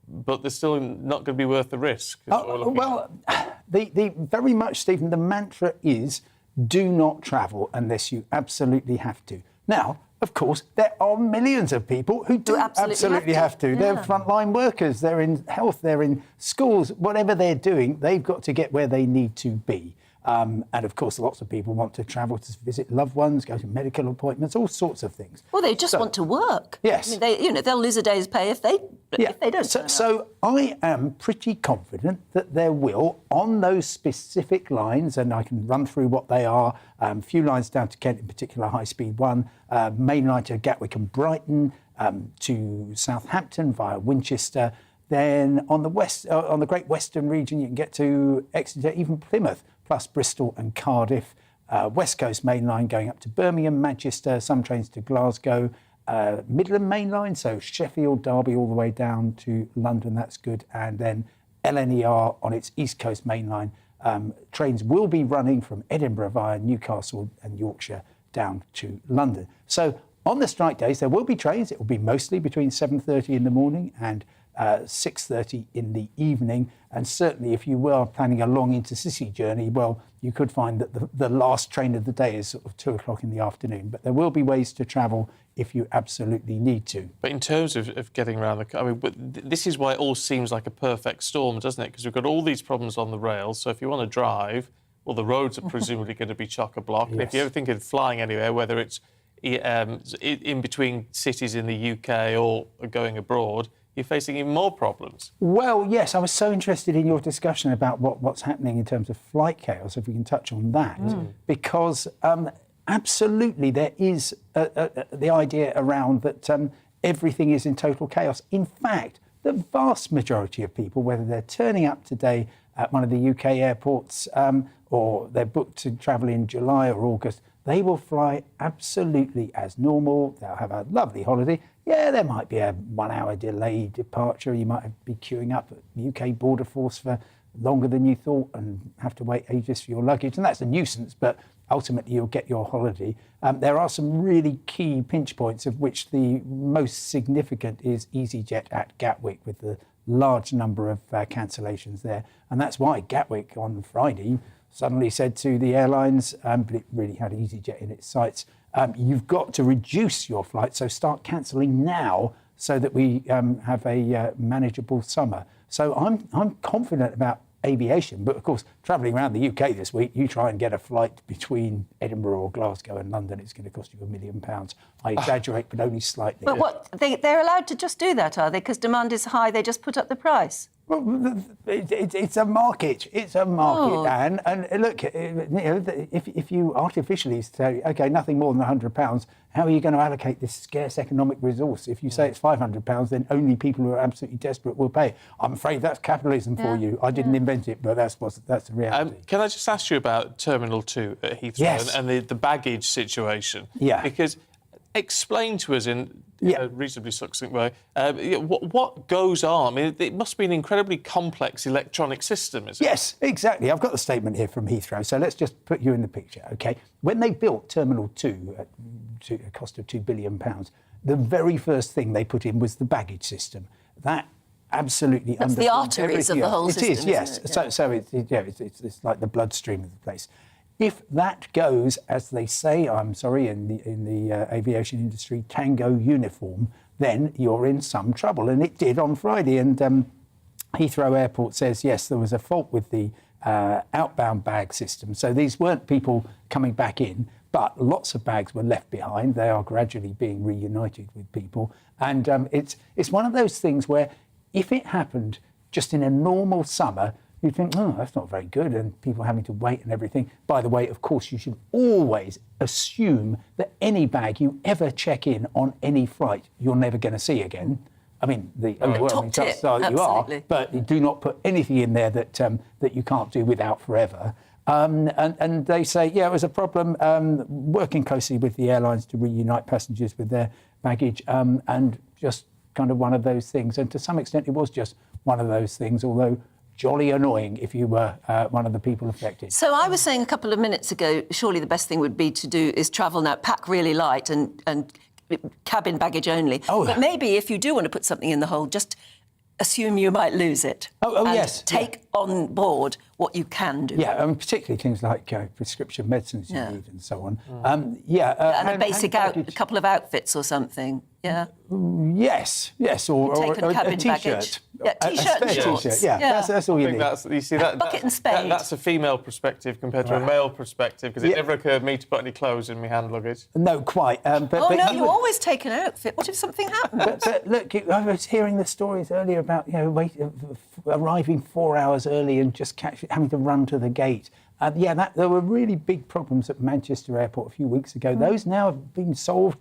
but they're still not going to be worth the risk. The very much, Stephen, the mantra is do not travel unless you absolutely have to. Now, of course, there are millions of people who do absolutely have to. They're frontline workers, they're in health, they're in schools, whatever they're doing, they've got to get where they need to be. And of course, lots of people want to travel to visit loved ones, go to medical appointments, all sorts of things. Well, they just want to work. Yes. They'll lose a day's pay if they don't. So I am pretty confident that there will, on those specific lines, and I can run through what they are, a few lines down to Kent in particular, High Speed 1, main line to Gatwick and Brighton, to Southampton via Winchester. Then on the Great Western region, you can get to Exeter, even Plymouth, plus Bristol and Cardiff. West Coast Main Line going up to Birmingham, Manchester, some trains to Glasgow. Midland Main Line, so Sheffield, Derby, all the way down to London, that's good. And then LNER on its East Coast Main Line. Trains will be running from Edinburgh via Newcastle and Yorkshire down to London. So on the strike days, there will be trains. It will be mostly between 7:30 in the morning and 6:30 in the evening. And certainly if you were planning a long intercity journey, well, you could find that the last train of the day is sort of 2 o'clock in the afternoon. But there will be ways to travel if you absolutely need to. But in terms of getting around this is why it all seems like a perfect storm, doesn't it? Because we've got all these problems on the rails. So if you want to drive, well, the roads are presumably going to be chock-a-block. Yes. And if you're ever thinking of flying anywhere, whether it's in between cities in the UK or going abroad, you're facing even more problems. Well, yes, I was so interested in your discussion about what's happening in terms of flight chaos, if we can touch on that, because absolutely there is the idea around that everything is in total chaos. In fact, the vast majority of people, whether they're turning up today at one of the UK airports or they're booked to travel in July or August, they will fly absolutely as normal. They'll have a lovely holiday. Yeah, there might be a 1 hour delayed departure. You might be queuing up at UK Border Force for longer than you thought and have to wait ages for your luggage. And that's a nuisance, but ultimately you'll get your holiday. There are some really key pinch points, of which the most significant is EasyJet at Gatwick, with the large number of cancellations there. And that's why Gatwick on Friday suddenly said to the airlines, but it really had EasyJet in its sights, you've got to reduce your flights, so start cancelling now so that we have a manageable summer. So I'm confident about aviation, but of course, travelling around the UK this week, you try and get a flight between Edinburgh or Glasgow and London, it's going to cost you £1 million. I exaggerate, but only slightly. But what, they're allowed to just do that, are they? Because demand is high, they just put up the price? Well, it's a market. It's a market, Anne. And look, if you artificially say, OK, nothing more than £100, how are you going to allocate this scarce economic resource? If you say it's £500, then only people who are absolutely desperate will pay. I'm afraid that's capitalism for you. I didn't invent it, but that's the reality. Can I just ask you about Terminal 2 at Heathrow and the baggage situation? Yeah. Because explain to us in a reasonably succinct way what goes on. I mean, it must be an incredibly complex electronic system, isn't it? Yes, exactly. I've got the statement here from Heathrow, so let's just put you in the picture, OK? When they built Terminal 2 at a cost of £2 billion, the very first thing they put in was the baggage system. That absolutely That's the arteries of the whole system. It is, yes. So it's like the bloodstream of the place. If that goes, as they say, I'm sorry, in the aviation industry, tango uniform, then you're in some trouble. And it did on Friday. And Heathrow Airport says, yes, there was a fault with the outbound bag system. So these weren't people coming back in, but lots of bags were left behind. They are gradually being reunited with people. And it's one of those things where if it happened just in a normal summer, you'd think, oh, that's not very good, and people having to wait and everything. By the way, of course, you should always assume that any bag you ever check in on any flight, you're never going to see again. I mean, the overwhelming chances are that you are, but you do not put anything in there that you can't do without forever. And they say, yeah, it was a problem, working closely with the airlines to reunite passengers with their baggage, and just kind of one of those things. And to some extent, it was just one of those things, although jolly annoying if you were one of the people affected. So I was saying a couple of minutes ago, surely the best thing would be to do is travel now, pack really light and cabin baggage only. But maybe if you do want to put something in the hold, just assume you might lose it. Yes. Take on board what you can do. Yeah, particularly things like prescription medicines you need and so on. And a basic a couple of outfits or something. Yeah. Yes, or a T-shirt. Yeah, T-shirt and shorts. Yeah, that's all you need. You see, that bucket and spade. That's a female perspective compared to a male perspective, because it never occurred to me to put any clothes in my hand luggage. No, quite. But you always take an outfit. What if something happens? But look, I was hearing the stories earlier about arriving 4 hours early and just catching. having to run to the gate. There were really big problems at Manchester Airport a few weeks ago. Those now have been solved.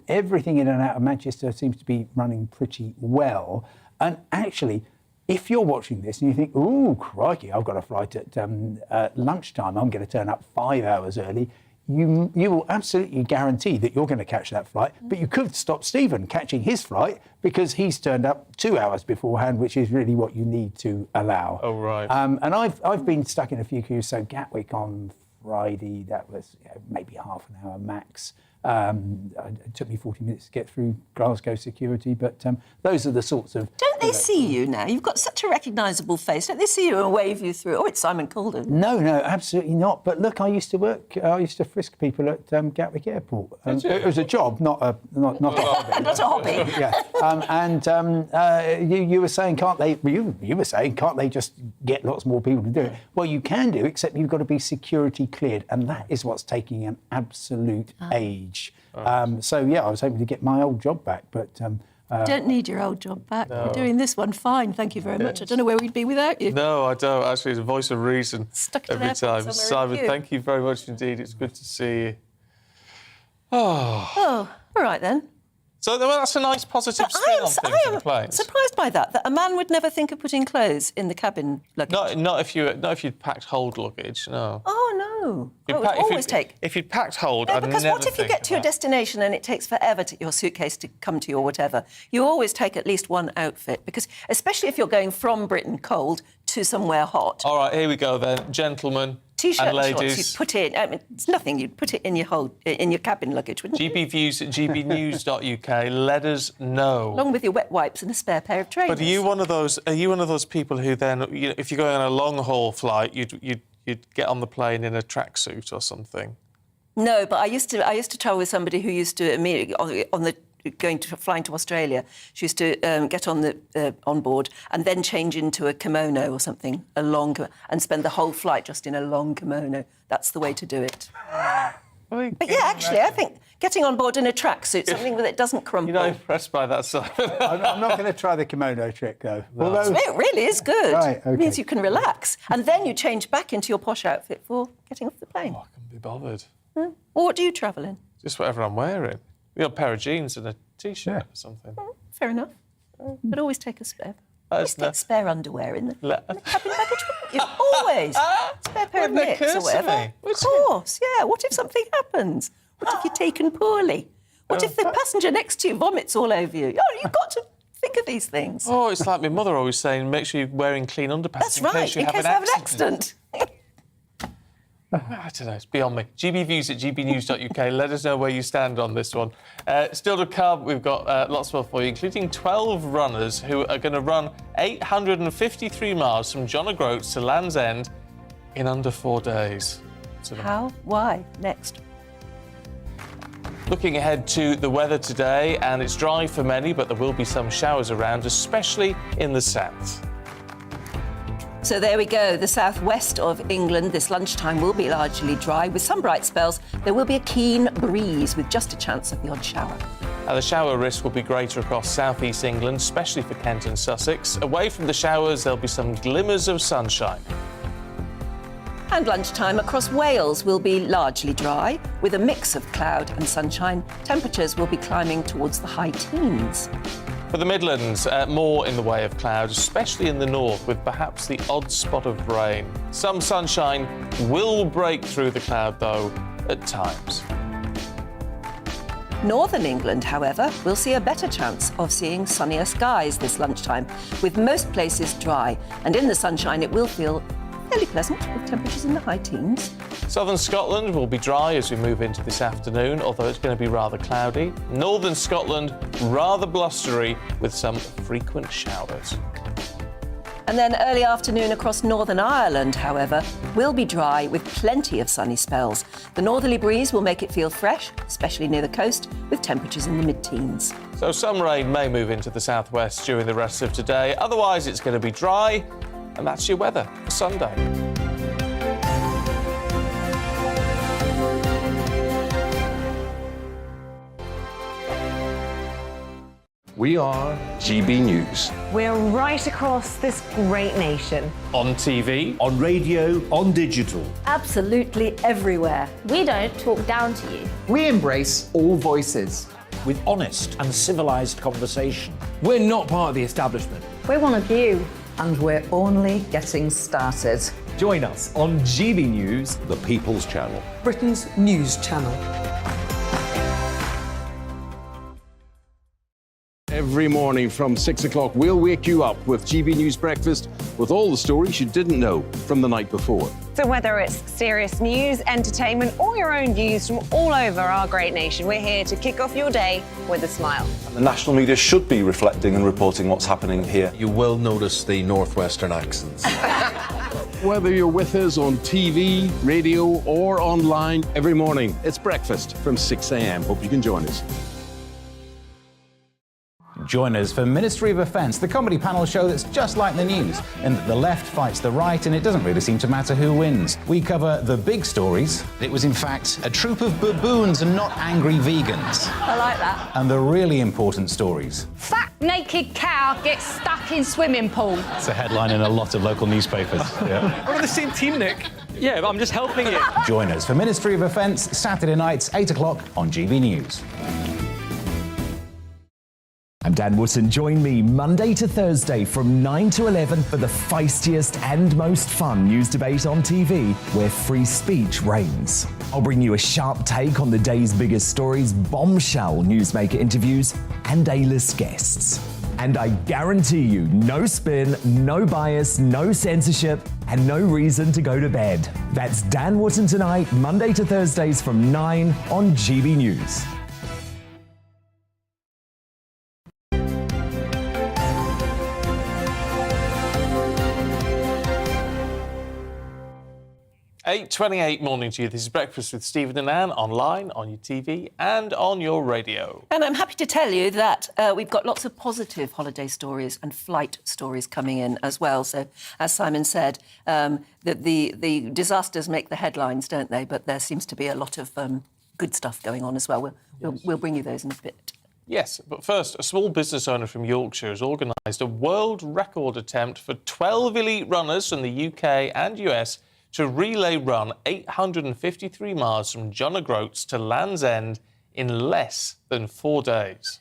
Everything in and out of Manchester seems to be running pretty well. And actually, if you're watching this and you think, "Ooh, crikey, I've got a flight at lunchtime, I'm going to turn up 5 hours early," you will absolutely guarantee that you're going to catch that flight. But you could stop Stephen catching his flight because he's turned up 2 hours beforehand, which is really what you need to allow. Oh, right. And I've been stuck in a few queues. So Gatwick on Friday, that was maybe half an hour max. It took me 40 minutes to get through Glasgow security, but those are the sorts of... Don't they see you now? You've got such a recognisable face. Don't they see you and wave you through? Oh, it's Simon Calder. No, absolutely not. But look, I used to frisk people at Gatwick Airport. It was a job, not a hobby. Not a hobby. Yeah. You were saying, can't they? You were saying, can't they just get lots more people to do it? Well, you can do, except you've got to be security cleared, and that is what's taking an absolute age. I was hoping to get my old job back, but... you don't need your old job back. No. You're doing this one fine, thank you very much. I don't know where we'd be without you. No, I don't. Actually, it's a voice of reason every time. Simon, thank you very much indeed. It's good to see you. Oh, all right then. So that's a nice positive spin on things in the planes. Surprised by that a man would never think of putting clothes in the cabin luggage. Not if you'd packed hold luggage, no. Oh, no. If you'd packed hold, no, I'd because never what if you get to your destination and it takes forever to your suitcase to come to you or whatever? You always take at least one outfit, because especially if you're going from Britain cold to somewhere hot. All right, here we go then, gentlemen. T-shirt and ladies. shorts you'd put in. I mean, it's nothing. You'd put it in your cabin luggage, wouldn't you? GBviews at gbnews.uk. Let us know. Along with your wet wipes and a spare pair of trainers. But are you one of those people who then, if you're going on a long haul flight, you'd get on the plane in a tracksuit or something? No, but I used to travel with somebody who used to immediately flying to Australia. She used to get on board and then change into a kimono or something, and spend the whole flight just in a long kimono. That's the way to do it. But yeah, actually, I think getting on board in a tracksuit, something that doesn't crumple. You're not impressed by that, Simon? I'm not going to try the kimono trick, though. No. It really is good. Right, okay. It means you can relax. And then you change back into your posh outfit for getting off the plane. Oh, I can't be bothered. Or what do you travel in? Just whatever I'm wearing. A pair of jeans and a T-shirt or something. Fair enough. But always take a spare. Always take spare underwear in the cabin baggage, wouldn't you? Always. Spare pair of mitts or whatever. Of course, yeah. What if something happens? What if you're taken poorly? What if the passenger next to you vomits all over you? Oh, you've got to think of these things. Oh, it's like my mother always saying, make sure you're wearing clean underpants That's right, in case you have an accident. I don't know, it's beyond me. GBviews at gbnews.uk. Let us know where you stand on this one. Still to come, we've got lots more for you, including 12 runners who are going to run 853 miles from John O'Groats to Land's End in under 4 days. How? Why? Next. Looking ahead to the weather today, and it's dry for many, but there will be some showers around, especially in the south. So there we go. The southwest of England this lunchtime will be largely dry with some bright spells. There will be a keen breeze with just a chance of the odd shower. Now, the shower risk will be greater across southeast England, especially for Kent and Sussex. Away from the showers, there'll be some glimmers of sunshine. And lunchtime across Wales will be largely dry with a mix of cloud and sunshine. Temperatures will be climbing towards the high teens. For the Midlands, more in the way of clouds, especially in the north, with perhaps the odd spot of rain. Some sunshine will break through the cloud, though, at times. Northern England, however, will see a better chance of seeing sunnier skies this lunchtime, with most places dry. And in the sunshine, it will feel fairly pleasant, with temperatures in the high teens. Southern Scotland will be dry as we move into this afternoon, although it's going to be rather cloudy. Northern Scotland, rather blustery, with some frequent showers. And then early afternoon across Northern Ireland, however, will be dry with plenty of sunny spells. The northerly breeze will make it feel fresh, especially near the coast, with temperatures in the mid-teens. So some rain may move into the southwest during the rest of today. Otherwise, it's going to be dry. And that's your weather for Sunday. We are GB News. We're right across this great nation. On TV, On radio, on digital. Absolutely everywhere. We don't talk down to you. We embrace all voices. With honest and civilised conversation. We're not part of the establishment. We're one of you. And we're only getting started. Join us on GB News, The People's Channel. Britain's news channel. Every morning from 6 o'clock, we'll wake you up with GB News Breakfast with all the stories you didn't know from the night before. So whether it's serious news, entertainment, or your own views from all over our great nation, we're here to kick off your day with a smile. And the national media should be reflecting and reporting what's happening here. You will notice the northwestern accents. Whether you're with us on TV, radio, or online, every morning, it's breakfast from 6 a.m. Hope you can join us. Join us for Ministry of Offence, the comedy panel show that's just like the news, in that the left fights the right and it doesn't really seem to matter who wins. We cover the big stories. It was in fact a troop of baboons and not angry vegans. I like that. And the really important stories. Fat naked cow gets stuck in swimming pool. It's a headline in a lot of local newspapers. Yeah. we're on the same team, Nick. Yeah, but I'm just helping you. Join us for Ministry of Offence, Saturday nights, 8 o'clock on GB News. I'm Dan Wootton. Join me Monday to Thursday from 9 to 11 for the feistiest and most fun news debate on TV, where free speech reigns. I'll bring you a sharp take on the day's biggest stories, bombshell newsmaker interviews, and A-list guests. And I guarantee you, no spin, no bias, no censorship, and no reason to go to bed. That's Dan Wootton tonight, Monday to Thursdays from 9 on GB News. 8:28 morning to you. This is Breakfast with Stephen and Anne, online, on your TV and on your radio. And I'm happy to tell you that we've got lots of positive holiday stories and flight stories coming in as well. So, as Simon said, that the disasters make the headlines, don't they? But there seems to be a lot of good stuff going on as well. We'll bring you those in a bit. Yes, but first, a small business owner from Yorkshire has organised a world record attempt for 12 elite runners from the UK and US to relay run 853 miles from John O'Groats to Land's End in less than 4 days.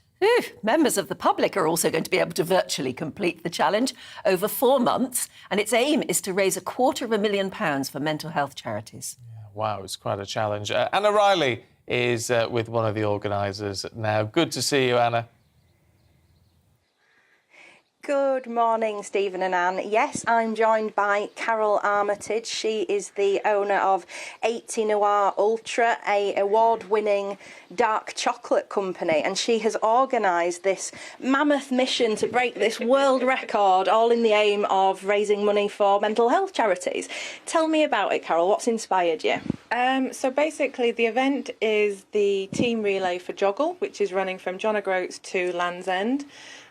Members of the public are also going to be able to virtually complete the challenge over 4 months, and its aim is to raise £250,000 for mental health charities. Wow, it's quite a challenge. Anna Riley is with one of the organisers now. Good to see you, Anna. Good morning, Stephen and Anne. Yes, I'm joined by Carol Armitage. She is the owner of 80 Noir Ultra, a award-winning dark chocolate company, and she has organised this mammoth mission to break this world record, all in the aim of raising money for mental health charities. Tell me about it, Carol. What's inspired you? So basically, the event is the team relay for Joggle, which is running from John O'Groats to Land's End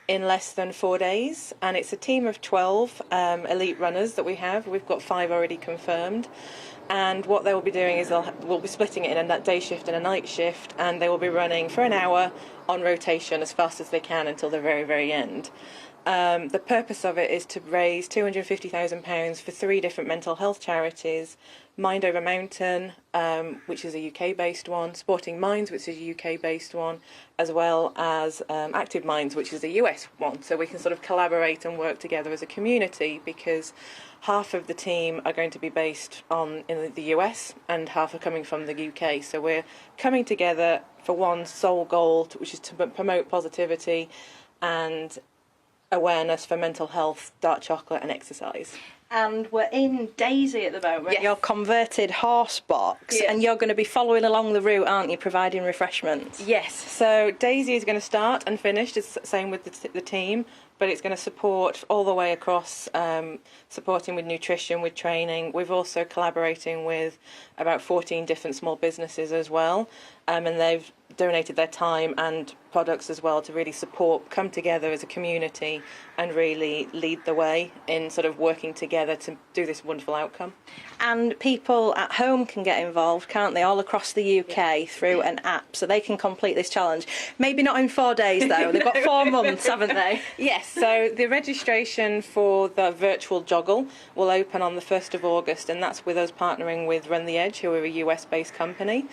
in less than 4 days, and it's a team of 12 elite runners that we have. We've got 5 already confirmed, and what they will be doing is we'll be splitting it in a day shift and a night shift, and they will be running for an hour on rotation as fast as they can until the very, very end. The purpose of it is to raise £250,000 for 3 different mental health charities: Mind Over Mountain, which is a UK-based one, Sporting Minds, which is a UK-based one, as well as Active Minds, which is a US one. So we can sort of collaborate and work together as a community, because half of the team are going to be based in the US and half are coming from the UK. So we're coming together for one sole goal, which is to promote positivity and awareness for mental health, dark chocolate and exercise. And we're in Daisy at the moment, Yes. your converted horse box, Yes. and you're going to be following along the route, aren't you, providing refreshments? Yes, so Daisy is going to start and finish, it's the same with the team, but it's going to support all the way across, supporting with nutrition, with training. We've also collaborating with about 14 different small businesses as well. and they've donated their time and products as well to really come together as a community and really lead the way in sort of working together to do this wonderful outcome. And people at home can get involved, can't they, all across the UK through an app, so they can complete this challenge. Maybe not in 4 days, though. They've got 4 months, haven't they? Yes, so the registration for the virtual joggle will open on the 1st of August, and that's with us partnering with Run the Edge, who are a US-based company.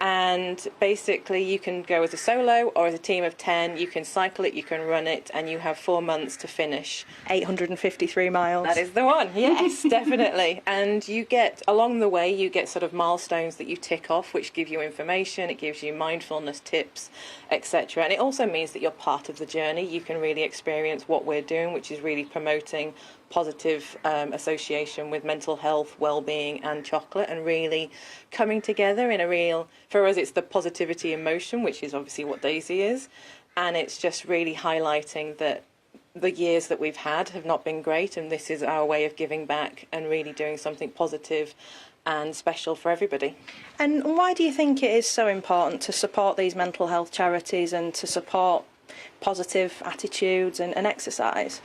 And basically you can go as a solo or as a team of 10, you can cycle it, you can run it, and you have 4 months to finish. 853 miles. That is the one, yes, definitely. And you get, along the way, you get sort of milestones that you tick off, which give you information, it gives you mindfulness tips, etc. And it also means that you're part of the journey. You can really experience what we're doing, which is really promoting positive association with mental health, well-being and chocolate, and really coming together in a real, for us it's the positivity in motion, which is obviously what Daisy is, and it's just really highlighting that the years that we've had have not been great, and this is our way of giving back and really doing something positive and special for everybody. And why do you think it is so important to support these mental health charities and to support positive attitudes and exercise?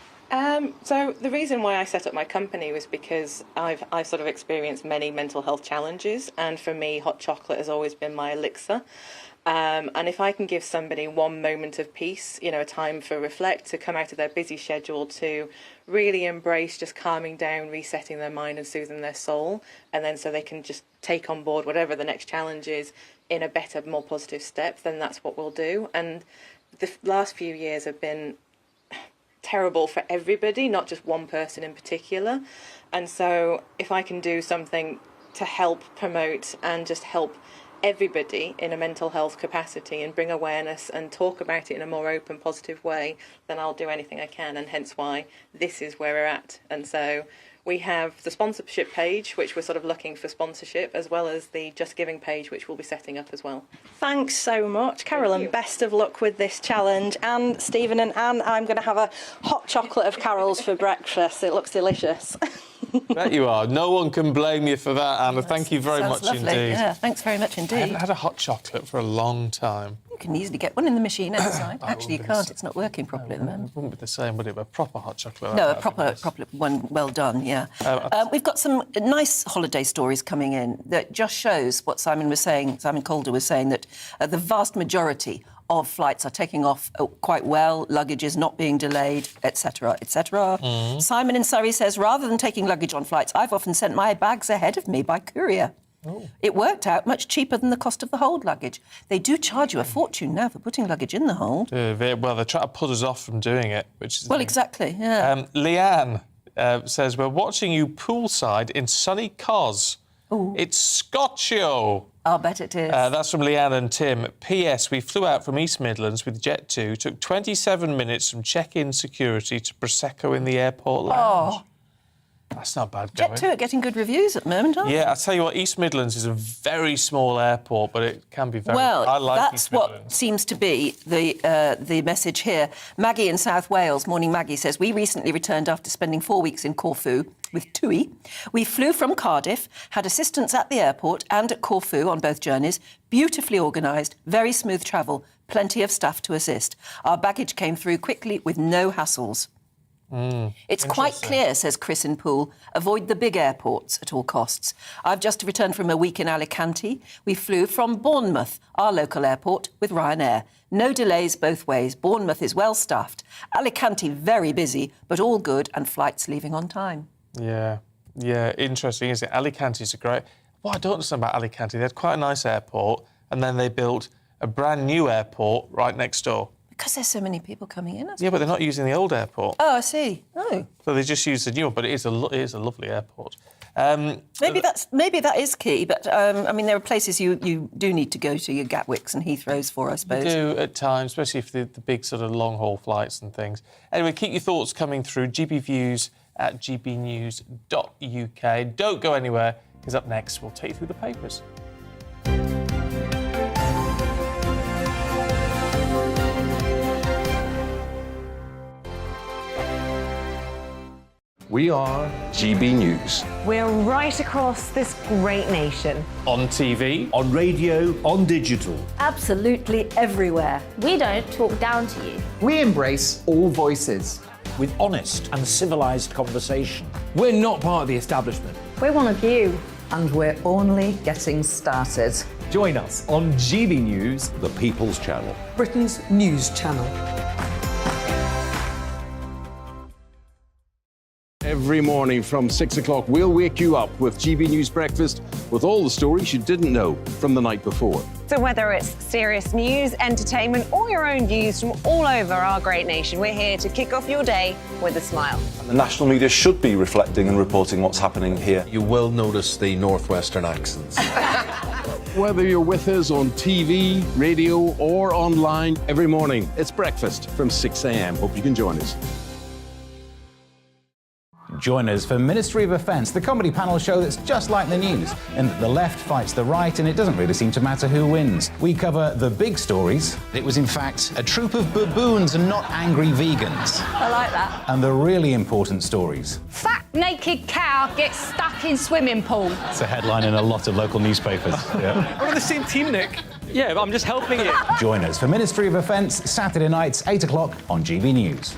So the reason why I set up my company was because I've sort of experienced many mental health challenges, and for me hot chocolate has always been my elixir. And if I can give somebody one moment of peace, you know, a time for reflect, to come out of their busy schedule, to really embrace just calming down, resetting their mind and soothing their soul, and then so they can just take on board whatever the next challenge is in a better, more positive step, then that's what we'll do. And the last few years have been terrible for everybody, not just one person in particular. And so if I can do something to help promote and just help everybody in a mental health capacity and bring awareness and talk about it in a more open, positive way, then I'll do anything I can, and hence why this is where we're at. And so we have the sponsorship page, which we're sort of looking for sponsorship, as well as the Just Giving page, which we'll be setting up as well. Thanks so much, Carol, and best of luck with this challenge. And Stephen and Anne, I'm going to have a hot chocolate of Carol's for breakfast. It looks delicious. Bet you are. No one can blame you for that, Anna. Thank you very much lovely. indeed. Yeah, thanks very much indeed. I haven't had a hot chocolate for a long time. You can easily get one in the machine outside. Actually, you can't. It's not working properly at the moment. It wouldn't be the same, would it? A proper hot chocolate. No, a proper one, well done, yeah. We've got some nice holiday stories coming in that just shows what Simon was saying, Simon Calder was saying, that the vast majority of flights are taking off quite well, luggage is not being delayed, etc., etc. Simon in Surrey says, rather than taking luggage on flights, I've often sent my bags ahead of me by courier. Oh. It worked out much cheaper than the cost of the hold luggage. They do charge you a fortune now for putting luggage in the hold. Well, they try to put us off from doing it, which is... Well, exactly, yeah. Leanne says, we're watching you poolside in sunny Cos. Ooh. It's Scotcho. I'll bet it is. That's from Leanne and Tim. P.S. We flew out from East Midlands with Jet2. Took 27 minutes from check-in security to Prosecco in the airport lounge. Oh. That's not bad going. Jet2 are getting good reviews at the moment, aren't they? Yeah, I'll tell you what, East Midlands is a very small airport, but it can be very... Well, I like that's East Midlands. what seems to be the message here. Maggie in South Wales, morning Maggie, says, we recently returned after spending 4 weeks in Corfu with TUI. We flew from Cardiff, had assistance at the airport and at Corfu on both journeys, beautifully organised, very smooth travel, plenty of staff to assist. Our baggage came through quickly with no hassles. It's quite clear, says Chris in Poole, avoid the big airports at all costs. I've just returned from a week in Alicante. We flew from Bournemouth, our local airport, with Ryanair. No delays both ways. Bournemouth is well staffed. Alicante very busy, but all good, and flights leaving on time. Yeah, interesting, isn't it? Alicante's a great... What I don't understand about Alicante, they had quite a nice airport, and then they built a brand new airport right next door. Because there's so many people coming in. Yeah, but they're not using the old airport. Oh, I see. Oh. So they just use the new one, but it is a lovely airport. Maybe that is key, but I mean, there are places you do need to go to, your Gatwicks and Heathrow's for, I suppose. You do at times, especially for the big sort of long-haul flights and things. Anyway, keep your thoughts coming through. GBViews at gbnews.uk. Don't go anywhere, because up next we'll take you through the papers. We are GB News. We're right across this great nation. On TV, On radio, on digital. Absolutely everywhere. We don't talk down to you. We embrace all voices. With honest and civilised conversation. We're not part of the establishment. We're one of you. And we're only getting started. Join us on GB News, The People's Channel. Britain's news channel. Every morning from 6 o'clock, we'll wake you up with GB News Breakfast with all the stories you didn't know from the night before. So whether it's serious news, entertainment, or your own views from all over our great nation, we're here to kick off your day with a smile. The national media should be reflecting and reporting what's happening here. You will notice the northwestern accents. Whether you're with us on TV, radio, or online, every morning, it's breakfast from 6 a.m. Hope you can join us. Join us for Ministry of Offence, the comedy panel show that's just like the news, in that the left fights the right and it doesn't really seem to matter who wins. We cover the big stories. It was in fact a troop of baboons and not angry vegans. I like that. And the really important stories. Fat naked cow gets stuck in swimming pool. It's a headline in a lot of local newspapers. Yeah. we're on the same team, Nick. Yeah, but I'm just helping you. Join us for Ministry of Offence, Saturday nights, 8 o'clock on GB News.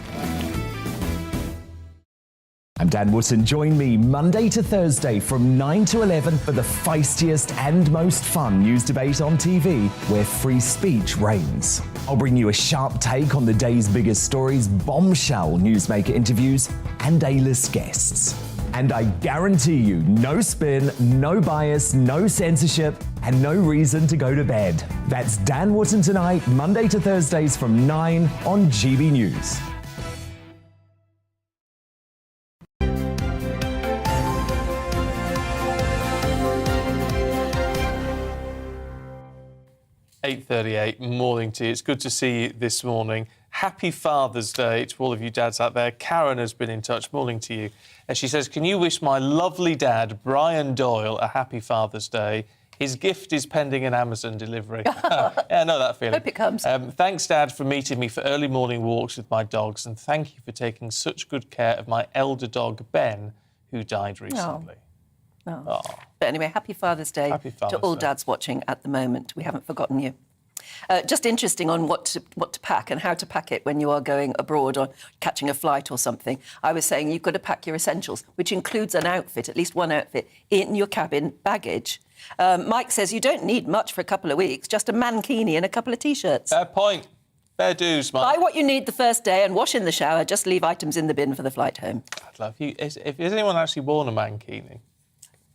I'm Dan Wootton. Join me Monday to Thursday from 9 to 11 for the feistiest and most fun news debate on TV, where free speech reigns. I'll bring you a sharp take on the day's biggest stories, bombshell newsmaker interviews, and A-list guests. And I guarantee you, no spin, no bias, no censorship, and no reason to go to bed. That's Dan Wootton tonight, Monday to Thursdays from 9 on GB News. "8:38, morning to you. It's good to see you this morning. Happy Father's Day to all of you dads out there. Karen has been in touch. Morning to you. And she says, can you wish my lovely dad, Brian Doyle, a happy Father's Day? His gift is pending an Amazon delivery. Yeah, I know that feeling. Hope it comes. Thanks, Dad, for meeting me for early morning walks with my dogs, and thank you for taking such good care of my elder dog, Ben, who died recently. Oh. But anyway, happy Father's Day to all dads watching at the moment. We haven't forgotten you. Just interesting on what to pack and how to pack it when you are going abroad or catching a flight or something. I was saying you've got to pack your essentials, which includes an outfit, at least one outfit, in your cabin baggage. Mike says you don't need much for a couple of weeks, just a mankini and a couple of T-shirts. Fair point. Fair dues, Mike. Buy what you need the first day and wash in the shower. Just leave items in the bin for the flight home. I'd love you. Has anyone actually worn a mankini?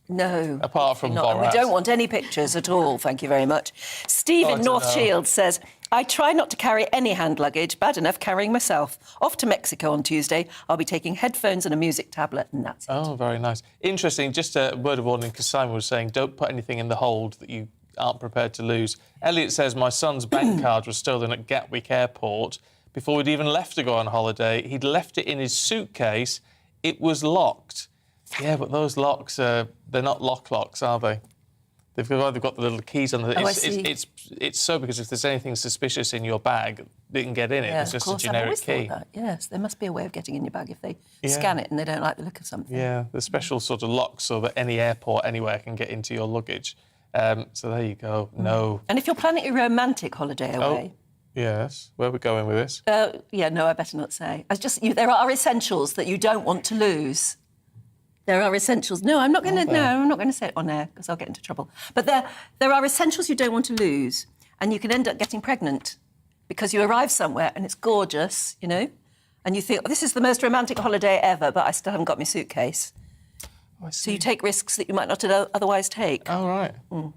No. Apart from not, Borat. We don't want any pictures at all, thank you very much. Steve in North Shields says, I try not to carry any hand luggage, bad enough carrying myself. Off to Mexico on Tuesday. I'll be taking headphones and a music tablet, and that's it. Oh, very nice. Interesting, just a word of warning, because Simon was saying don't put anything in the hold that you aren't prepared to lose. Elliot says my son's bank card was stolen at Gatwick Airport. Before we'd even left to go on holiday, he'd left it in his suitcase. It was locked. Yeah, but those locks, they're not locks, are they? They've either got the little keys on the... It's so because if there's anything suspicious in your bag, they can get in it. Yeah, it's just of course, a generic I've always key. thought that. Yes, there must be a way of getting in your bag if they scan it and they don't like the look of something. Yeah, the special sort of locks so that any airport anywhere can get into your luggage. So there you go. No. And if you're planning a romantic holiday away... Yes, where are we going with this? I better not say. There are essentials that you don't want to lose. There are essentials. No, I'm not going to. No, I'm not going to say it on air because I'll get into trouble. But there are essentials you don't want to lose, and you can end up getting pregnant because you arrive somewhere and it's gorgeous, you know, and you think, this is the most romantic holiday ever, but I still haven't got my suitcase. Oh, I see. So you take risks that you might not otherwise take. Oh, right. Well,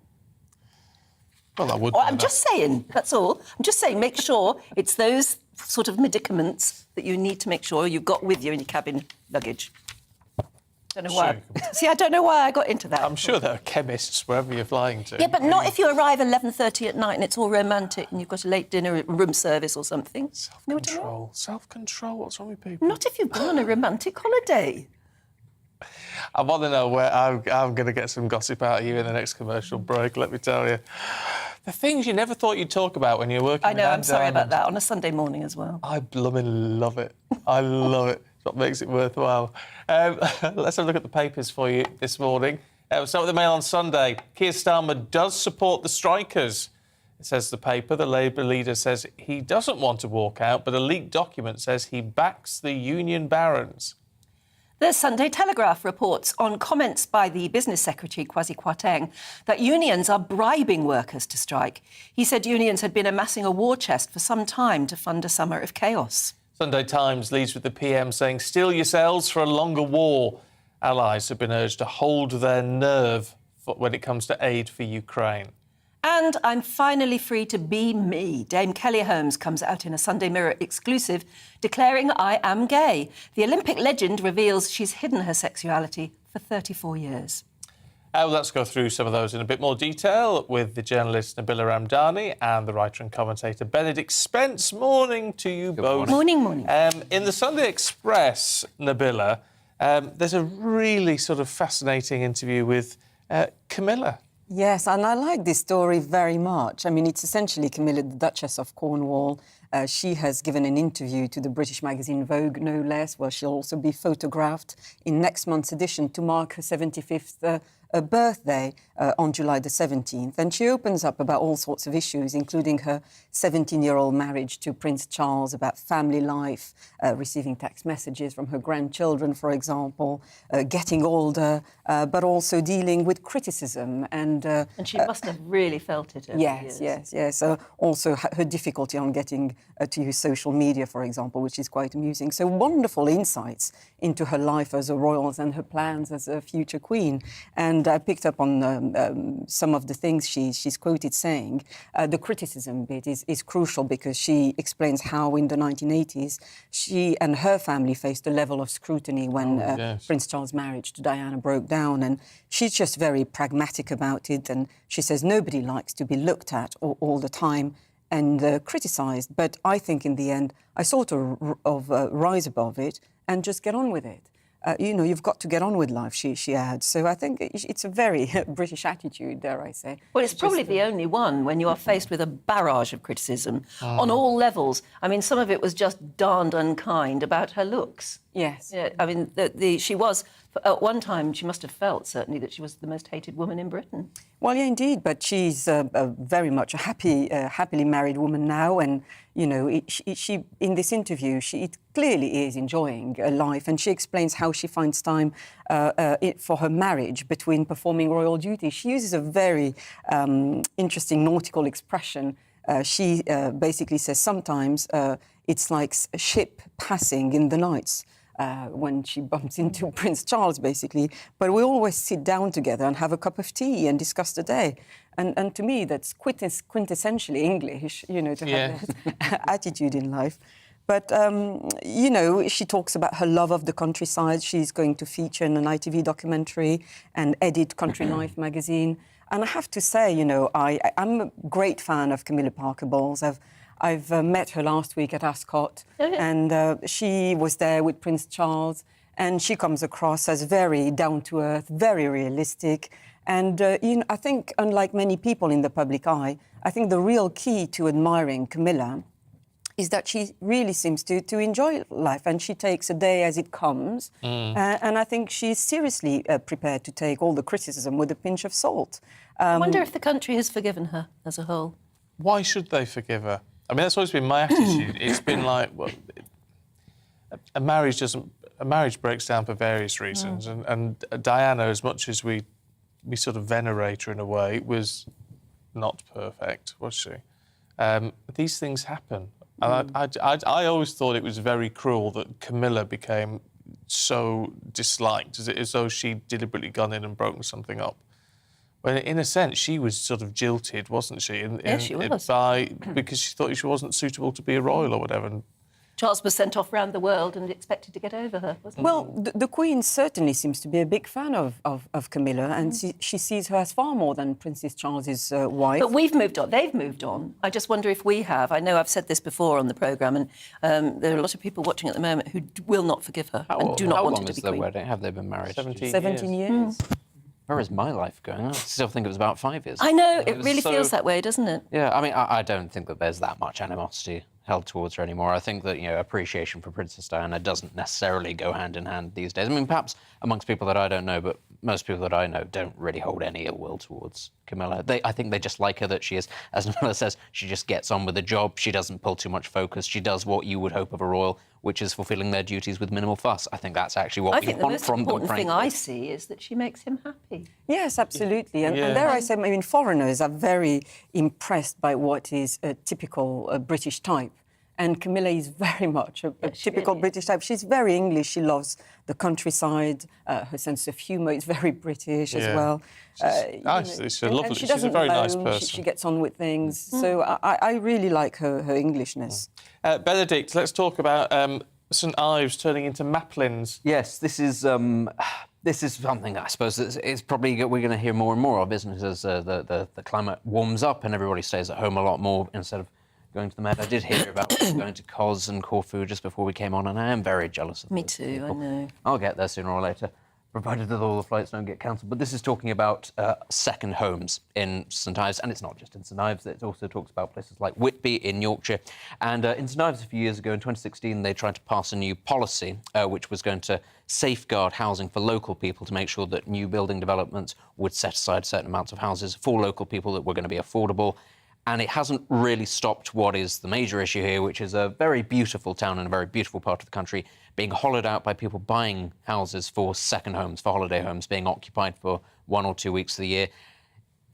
I would. I'm just saying. That's all. I'm just saying. Make sure it's those sort of medicaments that you need to make sure you've got with you in your cabin luggage. I don't know why I got into that. I'm sure there are chemists wherever you're flying to. Yeah, but not if you arrive 11:30 at night and it's all romantic and you've got a late dinner, room service or something. Self-control. Self-control. What's wrong with people? Not if you've gone on a romantic holiday. I want to know where I'm going to get some gossip out of you in the next commercial break, let me tell you. The things you never thought you'd talk about when you're working I know, with I'm sorry about that, on a Sunday morning as well. I blooming love it. I love it. what makes it worthwhile. Let's have a look at the papers for you this morning. We'll start with the Mail on Sunday. Keir Starmer does support the strikers. It says the paper. The Labour leader says he doesn't want to walk out, but a leaked document says he backs the union barons. The Sunday Telegraph reports on comments by the Business Secretary, Kwasi Kwarteng, that unions are bribing workers to strike. He said unions had been amassing a war chest for some time to fund a summer of chaos. Sunday Times leads with the PM saying, steel yourselves for a longer war. Allies have been urged to hold their nerve when it comes to aid for Ukraine. And I'm finally free to be me. Dame Kelly Holmes comes out in a Sunday Mirror exclusive declaring I am gay. The Olympic legend reveals she's hidden her sexuality for 34 years. Well, let's go through some of those in a bit more detail with the journalist Nabila Ramdani and the writer and commentator Benedict Spence. Morning to you both. Morning, morning. In the Sunday Express, Nabila, there's a really sort of fascinating interview with Camilla. Yes, and I like this story very much. I mean, it's essentially Camilla, the Duchess of Cornwall. She has given an interview to the British magazine Vogue, no less. Well, she'll also be photographed in next month's edition to mark her 75th birthday on July the 17th. And she opens up about all sorts of issues, including her 17-year-old marriage to Prince Charles, about family life, receiving text messages from her grandchildren, for example, getting older, but also dealing with criticism. And she must have really felt it over yes, years. yes. Also her difficulty on getting to use social media, for example, which is quite amusing. So wonderful insights into her life as a royal and her plans as a future queen. And I picked up on some of the things she's quoted saying. The criticism bit is crucial because she explains how in the 1980s she and her family faced a level of scrutiny when Prince Charles' marriage to Diana broke down. And she's just very pragmatic about it. And she says nobody likes to be looked at all the time and criticised. But I think in the end, I sort of rise above it and just get on with it. You've got to get on with life, she adds. So I think it's a very British attitude, dare I say. Well, it's probably the only one when you are faced with a barrage of criticism on all levels. I mean, some of it was just darned unkind about her looks. Yes. Yeah, I mean, she was, at one time, she must have felt, certainly, that she was the most hated woman in Britain. Well, yeah, indeed, but she's very much a happily married woman now. And, she in this interview, she clearly is enjoying life. And she explains how she finds time for her marriage between performing royal duty. She uses a very interesting nautical expression. She basically says sometimes it's like a ship passing in the nights. When she bumps into Prince Charles, basically. But we always sit down together and have a cup of tea and discuss the day. And to me, that's quintessentially English, to have that attitude in life. But, she talks about her love of the countryside. She's going to feature in an ITV documentary and edit Country Life magazine. And I have to say, I'm a great fan of Camilla Parker Bowles. I've met her last week at Ascot, and she was there with Prince Charles, and she comes across as very down-to-earth, very realistic. And, I think, unlike many people in the public eye, I think the real key to admiring Camilla is that she really seems to enjoy life, and she takes a day as it comes. And I think she's seriously prepared to take all the criticism with a pinch of salt. I wonder if the country has forgiven her as a whole. Why should they forgive her? I mean, that's always been my attitude. It's been like, well, a marriage breaks down for various reasons, and Diana, as much as we sort of venerate her in a way, was not perfect, was she? These things happen. And I always thought it was very cruel that Camilla became so disliked, as though she'd deliberately gone in and broken something up. When, in a sense, she was sort of jilted, wasn't she? She was. Because she thought she wasn't suitable to be a royal or whatever. And Charles was sent off round the world and expected to get over her, wasn't he? Well, the Queen certainly seems to be a big fan of Camilla, and she sees her as far more than Princess Charles's wife. But we've moved on. They've moved on. I just wonder if we have. I know I've said this before on the programme, and there are a lot of people watching at the moment who will not forgive her and do not want her to be queen. How long is their wedding? Have they been married? 17 years. Where is my life going? I still think it was about 5 years. I know, it really feels that way, doesn't it? Yeah, I mean, I don't think that there's that much animosity held towards her anymore. I think that, appreciation for Princess Diana doesn't necessarily go hand in hand these days. I mean, perhaps amongst people that I don't know, but most people that I know don't really hold any ill will towards Camilla. I think they just like her that she is, as Camilla says, she just gets on with the job. She doesn't pull too much focus. She does what you would hope of a royal, which is fulfilling their duties with minimal fuss. I think that's actually what we want from them, the most important thing I see is that she makes him happy. Yes, absolutely. And there I say, I mean, foreigners are very impressed by what is a typical British type. And Camilla is very much a typical British type. She's very English. She loves the countryside. Her sense of humour is very British as well. She's lovely. She's a very nice person. She gets on with things. So I really like her Englishness. Benedict, let's talk about St Ives turning into Maplins. Yes, this is something that I suppose it's probably we're going to hear more and more of, isn't it, as the climate warms up and everybody stays at home a lot more instead of going to the Med. I did hear about going to Kos and Corfu just before we came on, and I am very jealous of Me those too, people. I know. I'll get there sooner or later, provided that all the flights don't get cancelled. But this is talking about second homes in St Ives, and it's not just in St Ives, it also talks about places like Whitby in Yorkshire. And in St Ives a few years ago, in 2016, they tried to pass a new policy which was going to safeguard housing for local people to make sure that new building developments would set aside certain amounts of houses for local people that were going to be affordable. And it hasn't really stopped what is the major issue here, which is a very beautiful town and a very beautiful part of the country being hollowed out by people buying houses for second homes, for holiday homes, being occupied for 1 or 2 weeks of the year.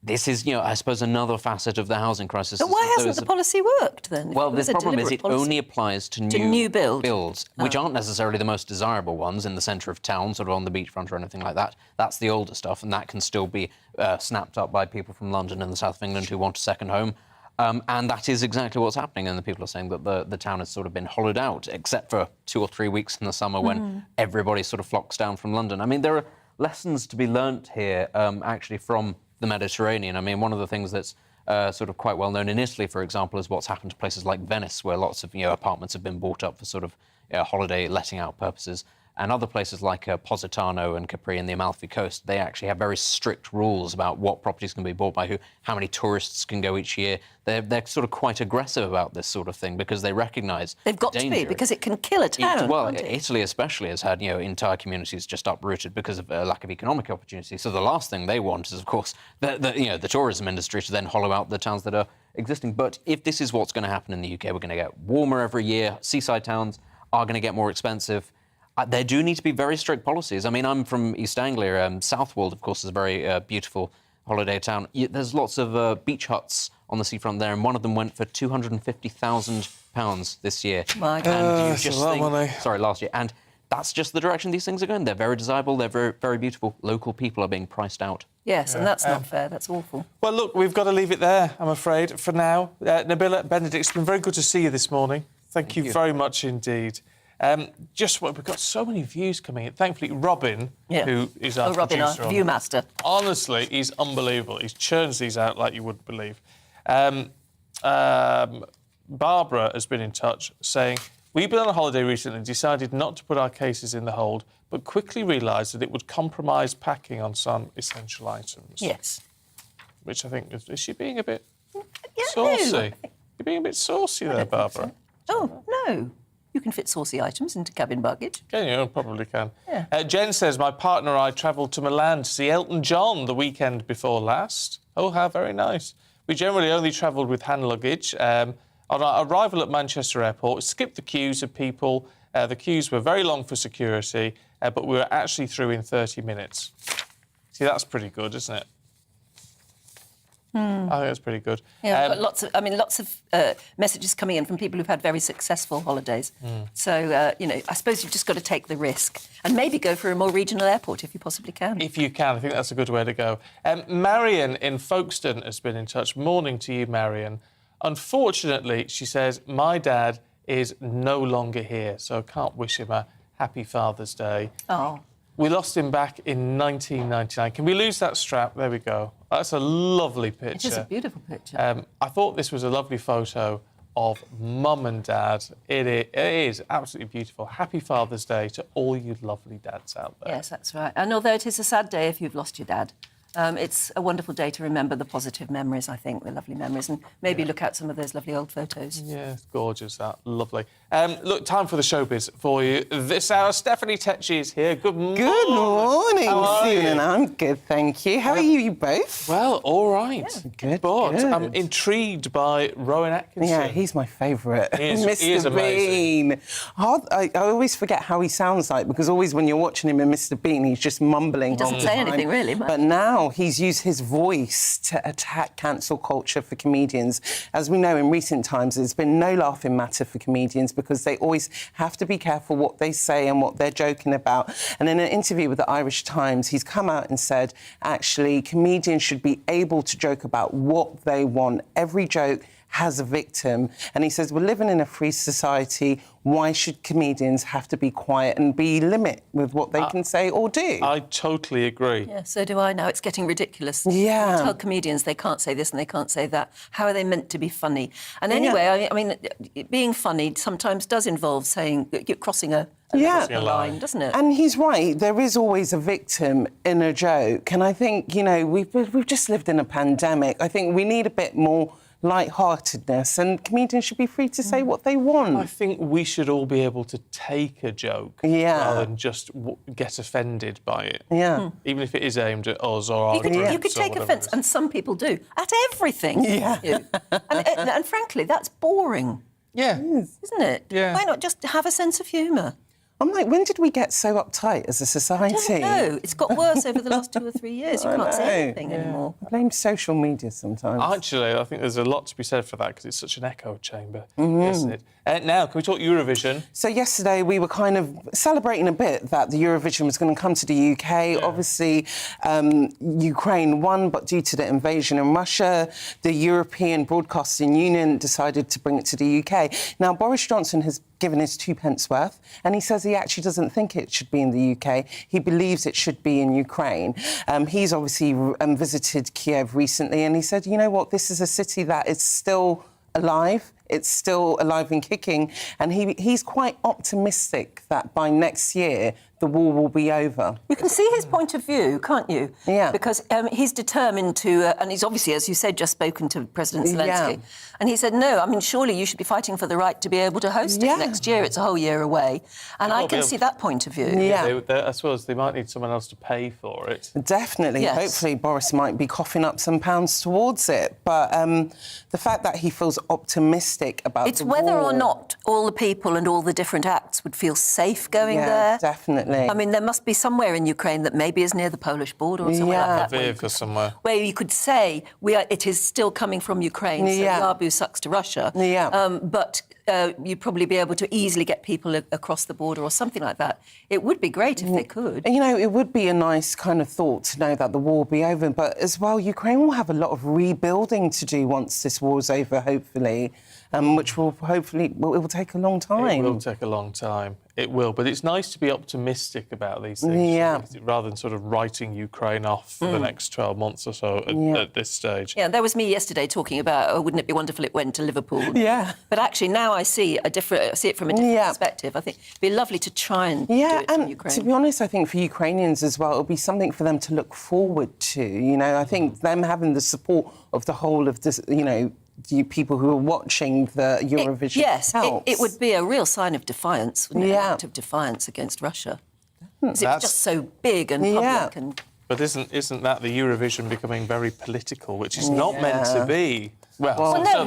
This is, I suppose, another facet of the housing crisis. But why hasn't the policy worked, then? Well, the problem is it only applies to new builds, which aren't necessarily the most desirable ones in the centre of town, sort of on the beachfront or anything like that. That's the older stuff, and that can still be snapped up by people from London and the south of England who want a second home. And that is exactly what's happening, and the people are saying that the town has sort of been hollowed out, except for 2 or 3 weeks in the summer when everybody sort of flocks down from London. I mean, there are lessons to be learnt here, actually, from the Mediterranean. I mean, one of the things that's sort of quite well known in Italy, for example, is what's happened to places like Venice, where lots of apartments have been bought up for sort of holiday letting out purposes. And other places like Positano and Capri and the Amalfi Coast, they actually have very strict rules about what properties can be bought by who, how many tourists can go each year. They're sort of quite aggressive about this sort of thing because they recognise they've got to be, because it can kill a town. Italy especially has had entire communities just uprooted because of a lack of economic opportunity. So the last thing they want is, of course, the tourism industry to then hollow out the towns that are existing. But if this is what's going to happen in the UK, we're going to get warmer every year. Seaside towns are going to get more expensive. There do need to be very strict policies. I mean, I'm from East Anglia. Southwold, of course, is a very beautiful holiday town. There's lots of beach huts on the seafront there, and one of them went for £250,000 this year. My God. And that's a lot of money. Sorry, last year. And that's just the direction these things are going. They're very desirable. They're very, very beautiful. Local people are being priced out. Yes, and that's not fair. That's awful. Well, look, we've got to leave it there, I'm afraid, for now. Nabila, Benedict, it's been very good to see you this morning. Thank you very much indeed. We've got so many views coming in. Thankfully, Robin, who is our Robin, our view master. Honestly, he's unbelievable. He churns these out like you wouldn't believe. Barbara has been in touch saying, we've been on a holiday recently and decided not to put our cases in the hold, but quickly realised that it would compromise packing on some essential items. Yes. Which I think, is she being a bit saucy? You're being a bit saucy there, Barbara. So. Oh, no. You can fit saucy items into cabin baggage. Yeah, you probably can. Yeah. Jen says, my partner and I travelled to Milan to see Elton John the weekend before last. Oh, how very nice. We generally only travelled with hand luggage. On our arrival at Manchester Airport, we skipped the queues of people. The queues were very long for security, but we were actually through in 30 minutes. See, that's pretty good, isn't it? I think that's pretty good. Yeah, we've got lots of messages coming in from people who've had very successful holidays. So, I suppose you've just got to take the risk and maybe go for a more regional airport if you possibly can. If you can, I think that's a good way to go. Marion in Folkestone has been in touch. Morning to you, Marion. Unfortunately, she says, my dad is no longer here, so I can't wish him a happy Father's Day. Oh. We lost him back in 1999. Can we lose that strap? There we go. That's a lovely picture. It is a beautiful picture. I thought this was a lovely photo of Mum and Dad. It is absolutely beautiful. Happy Father's Day to all you lovely dads out there. Yes, that's right. And although it is a sad day if you've lost your dad, It's a wonderful day to remember the positive memories, I think, the lovely memories, and maybe look at some of those lovely old photos. Yeah, it's gorgeous, that. Lovely. Look, time for the showbiz for you. This hour, Stephanie Tetchy is here. Good morning. Good morning, How are you? Stephen. I'm good, thank you. How are you both? Well, all right. Yeah, good, But good. I'm intrigued by Rowan Atkinson. Yeah, he's my favourite. He is Mr. amazing. Bean. I always forget how he sounds like, because always when you're watching him in Mr. Bean, he's just mumbling. He doesn't say anything, really, much. But now he's used his voice to attack cancel culture for comedians. As we know, in recent times, there's been no laughing matter for comedians because they always have to be careful what they say and what they're joking about. And in an interview with the Irish Times, he's come out and said, actually, comedians should be able to joke about what they want. Every joke has a victim. And he says, we're living in a free society. Why should comedians have to be quiet and be limit with what they can say or do? I totally agree. Yeah, so do I now. It's getting ridiculous. Yeah. You tell comedians they can't say this and they can't say that. How are they meant to be funny? And anyway, I mean, being funny sometimes does involve saying, crossing a line, doesn't it? And he's right. There is always a victim in a joke. And I think, you know, we've just lived in a pandemic. I think we need a bit more light-heartedness, and comedians should be free to say what they want. I think we should all be able to take a joke rather than just get offended by it. Yeah. Even if it is aimed at us or our You could take offence, and some people do, at everything. Yeah. And frankly, that's boring. Yeah. Isn't it? Yeah. Why not just have a sense of humour? I'm like, when did we get so uptight as a society? I don't know. It's got worse over the last 2 or 3 years. You can't say anything anymore. I blame social media sometimes. Actually, I think there's a lot to be said for that because it's such an echo chamber, isn't it? Now, can we talk Eurovision? So yesterday we were kind of celebrating a bit that the Eurovision was going to come to the UK. Obviously, Ukraine won, but due to the invasion in Russia, the European Broadcasting Union decided to bring it to the UK. Now, Boris Johnson has given his 2 pence worth, and he says he actually doesn't think it should be in the UK. He believes it should be in Ukraine. He's obviously visited Kiev recently, and he said, you know what, this is a city that is still alive. It's still alive and kicking, and he's quite optimistic that by next year the war will be over. You can see his point of view, can't you? Yeah. Because he's determined to, and he's obviously, as you said, just spoken to President Zelensky. Yeah. And he said, no, I mean, surely you should be fighting for the right to be able to host it next year. It's a whole year away. And I can see that point of view. Yeah. I suppose they might need someone else to pay for it. Definitely. Yes. Hopefully Boris might be coughing up some pounds towards it. But the fact that he feels optimistic about It's the whether war... or not all the people and all the different acts would feel safe going there. Definitely. I mean, there must be somewhere in Ukraine that maybe is near the Polish border or somewhere like that. Lviv or somewhere. Where you could say it is still coming from Ukraine, so Yabu sucks to Russia. But you'd probably be able to easily get people across the border or something like that. It would be great if they could. You know, it would be a nice kind of thought to know that the war will be over, but as well, Ukraine will have a lot of rebuilding to do once this war's over, hopefully, which will hopefully... it will take a long time. It will take a long time. It will, but it's nice to be optimistic about these things, rather than sort of writing Ukraine off for the next 12 months or so at this stage. Yeah, that was me yesterday talking about, wouldn't it be wonderful it went to Liverpool? Yeah. But actually now I see it from a different perspective. I think it'd be lovely to try and do it and in Ukraine. to be honest, I think for Ukrainians as well, it'll be something for them to look forward to. You know, I think them having the support of the whole of this, you know, the people who are watching the Eurovision helps. It would be a real sign of defiance, wouldn't it? An act of defiance against Russia. It's just so big and public and... But isn't that the Eurovision becoming very political, which is not meant to be? Well, no,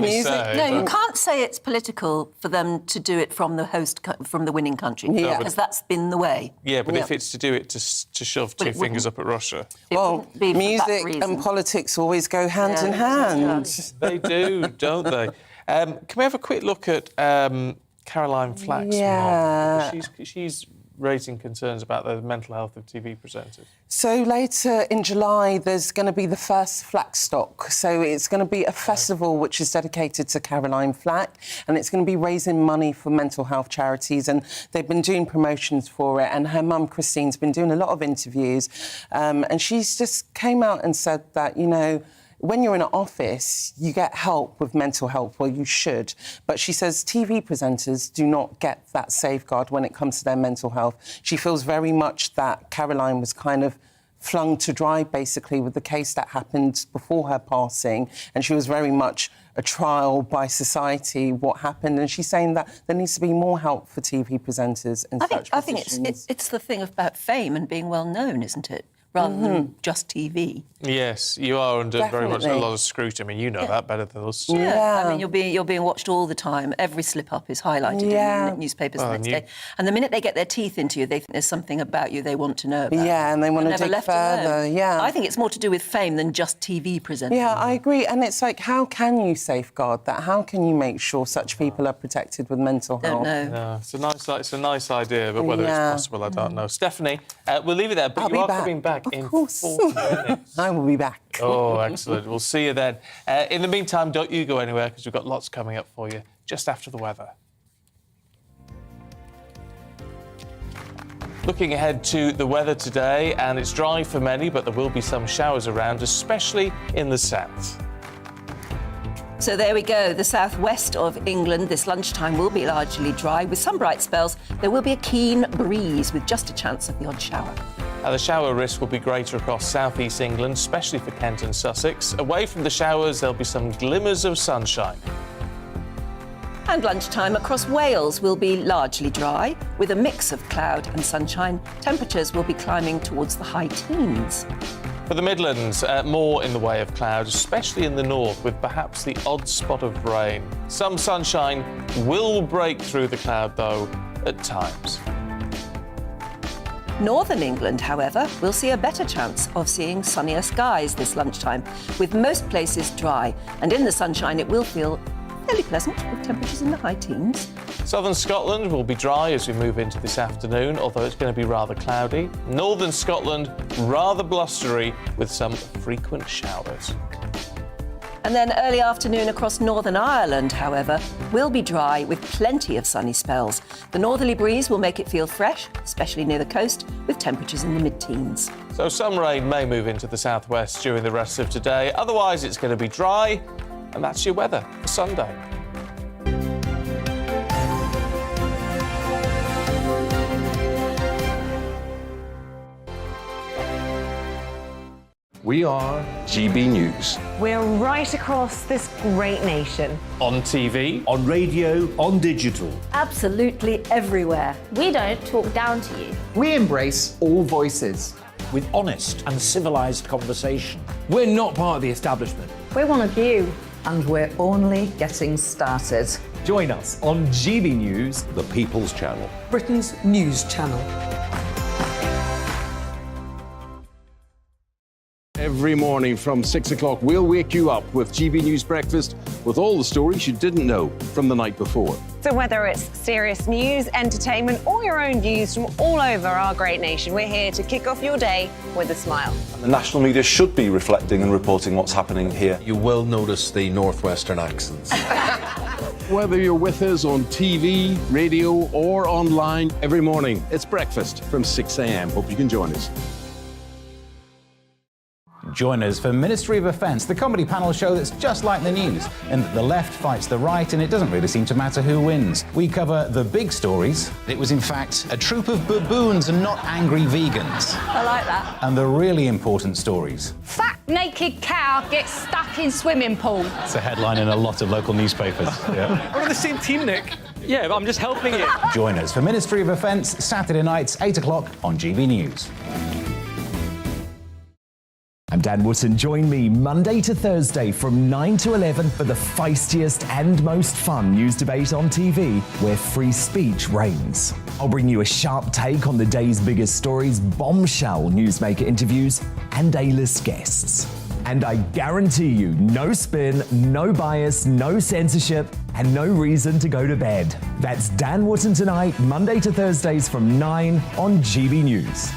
you can't say it's political for them to do it from the winning country, because that's been the way. Yeah, but if it's to do it to shove two fingers up at Russia. Well, music and politics always go hand in hand. They do, don't they? Can we have a quick look at Caroline Flack's mom? She's raising concerns about the mental health of TV presenters. So later in July, there's going to be the first Flackstock. So it's going to be a festival which is dedicated to Caroline Flack, and it's going to be raising money for mental health charities. And they've been doing promotions for it. And her mum, Christine's been doing a lot of interviews. And she's just came out and said that, you know, when you're in an office, you get help with mental health, well, you should. But she says TV presenters do not get that safeguard when it comes to their mental health. She feels very much that Caroline was kind of flung to dry, basically, with the case that happened before her passing. And she was very much a trial by society, what happened. And she's saying that there needs to be more help for TV presenters in such I think positions. it's the thing about fame and being well known, isn't it? Rather than just TV. Yes, you are under very much a Definitely. lot of scrutiny. I mean, you know that better than us. Yeah. I mean, you're being watched all the time. Every slip-up is highlighted in the newspapers the next day. And the minute they get their teeth into you, they think there's something about you they want to know about. Yeah, and they want to never dig left alone. further, yeah. I think it's more to do with fame than just TV presenting. Yeah, I agree. And it's like, how can you safeguard that? How can you make sure such people are protected with mental health? No, it's a nice idea, but whether it's possible, I don't know. Stephanie, we'll leave it there, but I'll you be are back. coming back Of in course. 40 minutes. I will be back. Oh, excellent. We'll see you then. In the meantime, don't you go anywhere, because we've got lots coming up for you just after the weather. Looking ahead to the weather today, and it's dry for many, but there will be some showers around, especially in the south. So there we go. The southwest of England this lunchtime will be largely dry. With some bright spells, there will be a keen breeze with just a chance of the odd shower. The shower risk will be greater across southeast England, especially for Kent and Sussex. Away from the showers, there'll be some glimmers of sunshine. And lunchtime across Wales will be largely dry, with a mix of cloud and sunshine. Temperatures will be climbing towards the high teens. For the Midlands, more in the way of clouds, especially in the north, with perhaps the odd spot of rain. Some sunshine will break through the cloud, though, at times. Northern England, however, will see a better chance of seeing sunnier skies this lunchtime, with most places dry. And in the sunshine, it will feel fairly pleasant, with temperatures in the high teens. Southern Scotland will be dry as we move into this afternoon, although it's going to be rather cloudy. Northern Scotland, rather blustery, with some frequent showers. And then early afternoon across Northern Ireland, however, will be dry with plenty of sunny spells. The northerly breeze will make it feel fresh, especially near the coast, with temperatures in the mid-teens. So some rain may move into the southwest during the rest of today. Otherwise, it's going to be dry, and that's your weather for Sunday. We are GB News. We're right across this great nation. On TV, on radio, on digital. Absolutely everywhere. We don't talk down to you. We embrace all voices. With honest and civilised conversation. We're not part of the establishment. We're one of you. And we're only getting started. Join us on GB News, the People's Channel. Britain's news channel. Every morning from 6 o'clock, we'll wake you up with GB News Breakfast with all the stories you didn't know from the night before. So whether it's serious news, entertainment, or your own views from all over our great nation, we're here to kick off your day with a smile. And the national media should be reflecting and reporting what's happening here. You will notice the northwestern accents. Whether you're with us on TV, radio, or online, every morning, it's breakfast from 6 a.m. Hope you can join us. Join us for Ministry of Offence, the comedy panel show that's just like the news, in that the left fights the right and it doesn't really seem to matter who wins. We cover the big stories. It was in fact a troop of baboons and not angry vegans. I like that. And the really important stories. Fat naked cow gets stuck in swimming pool. It's a headline in a lot of local newspapers. Yeah. we're on the same team, Nick. Yeah, but I'm just helping you. Join us for Ministry of Offence, Saturday nights, 8 o'clock on GB News. I'm Dan Wootton. Join me Monday to Thursday from 9 to 11 for the feistiest and most fun news debate on TV, where free speech reigns. I'll bring you a sharp take on the day's biggest stories, bombshell newsmaker interviews, and A-list guests. And I guarantee you, no spin, no bias, no censorship, and no reason to go to bed. That's Dan Wootton tonight, Monday to Thursdays from 9 on GB News.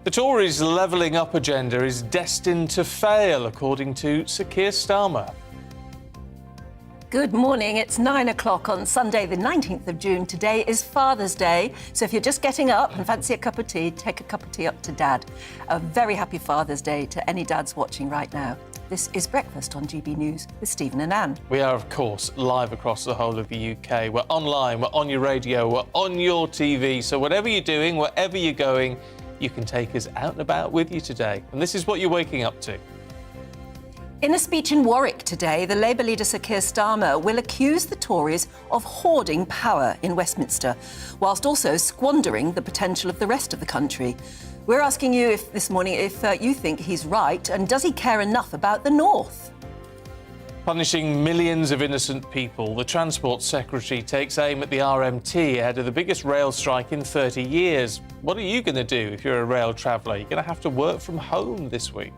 The Tories' levelling up agenda is destined to fail, according to Sir Keir Starmer. Good morning. It's 9 o'clock on Sunday, the 19th of June. Today is Father's Day. So if you're just getting up and fancy a cup of tea, take a cup of tea up to Dad. A very happy Father's Day to any dads watching right now. This is Breakfast on GB News with Stephen and Anne. We are, of course, live across the whole of the UK. We're online, we're on your radio, we're on your TV. So whatever you're doing, wherever you're going, you can take us out and about with you today. And this is what you're waking up to. In a speech in Warwick today, the Labour leader Sir Keir Starmer will accuse the Tories of hoarding power in Westminster, whilst also squandering the potential of the rest of the country. We're asking you this morning if you think he's right, and does he care enough about the North? Punishing millions of innocent people, the Transport Secretary takes aim at the RMT ahead of the biggest rail strike in 30 years. What are you going to do if you're a rail traveller? You're going to have to work from home this week.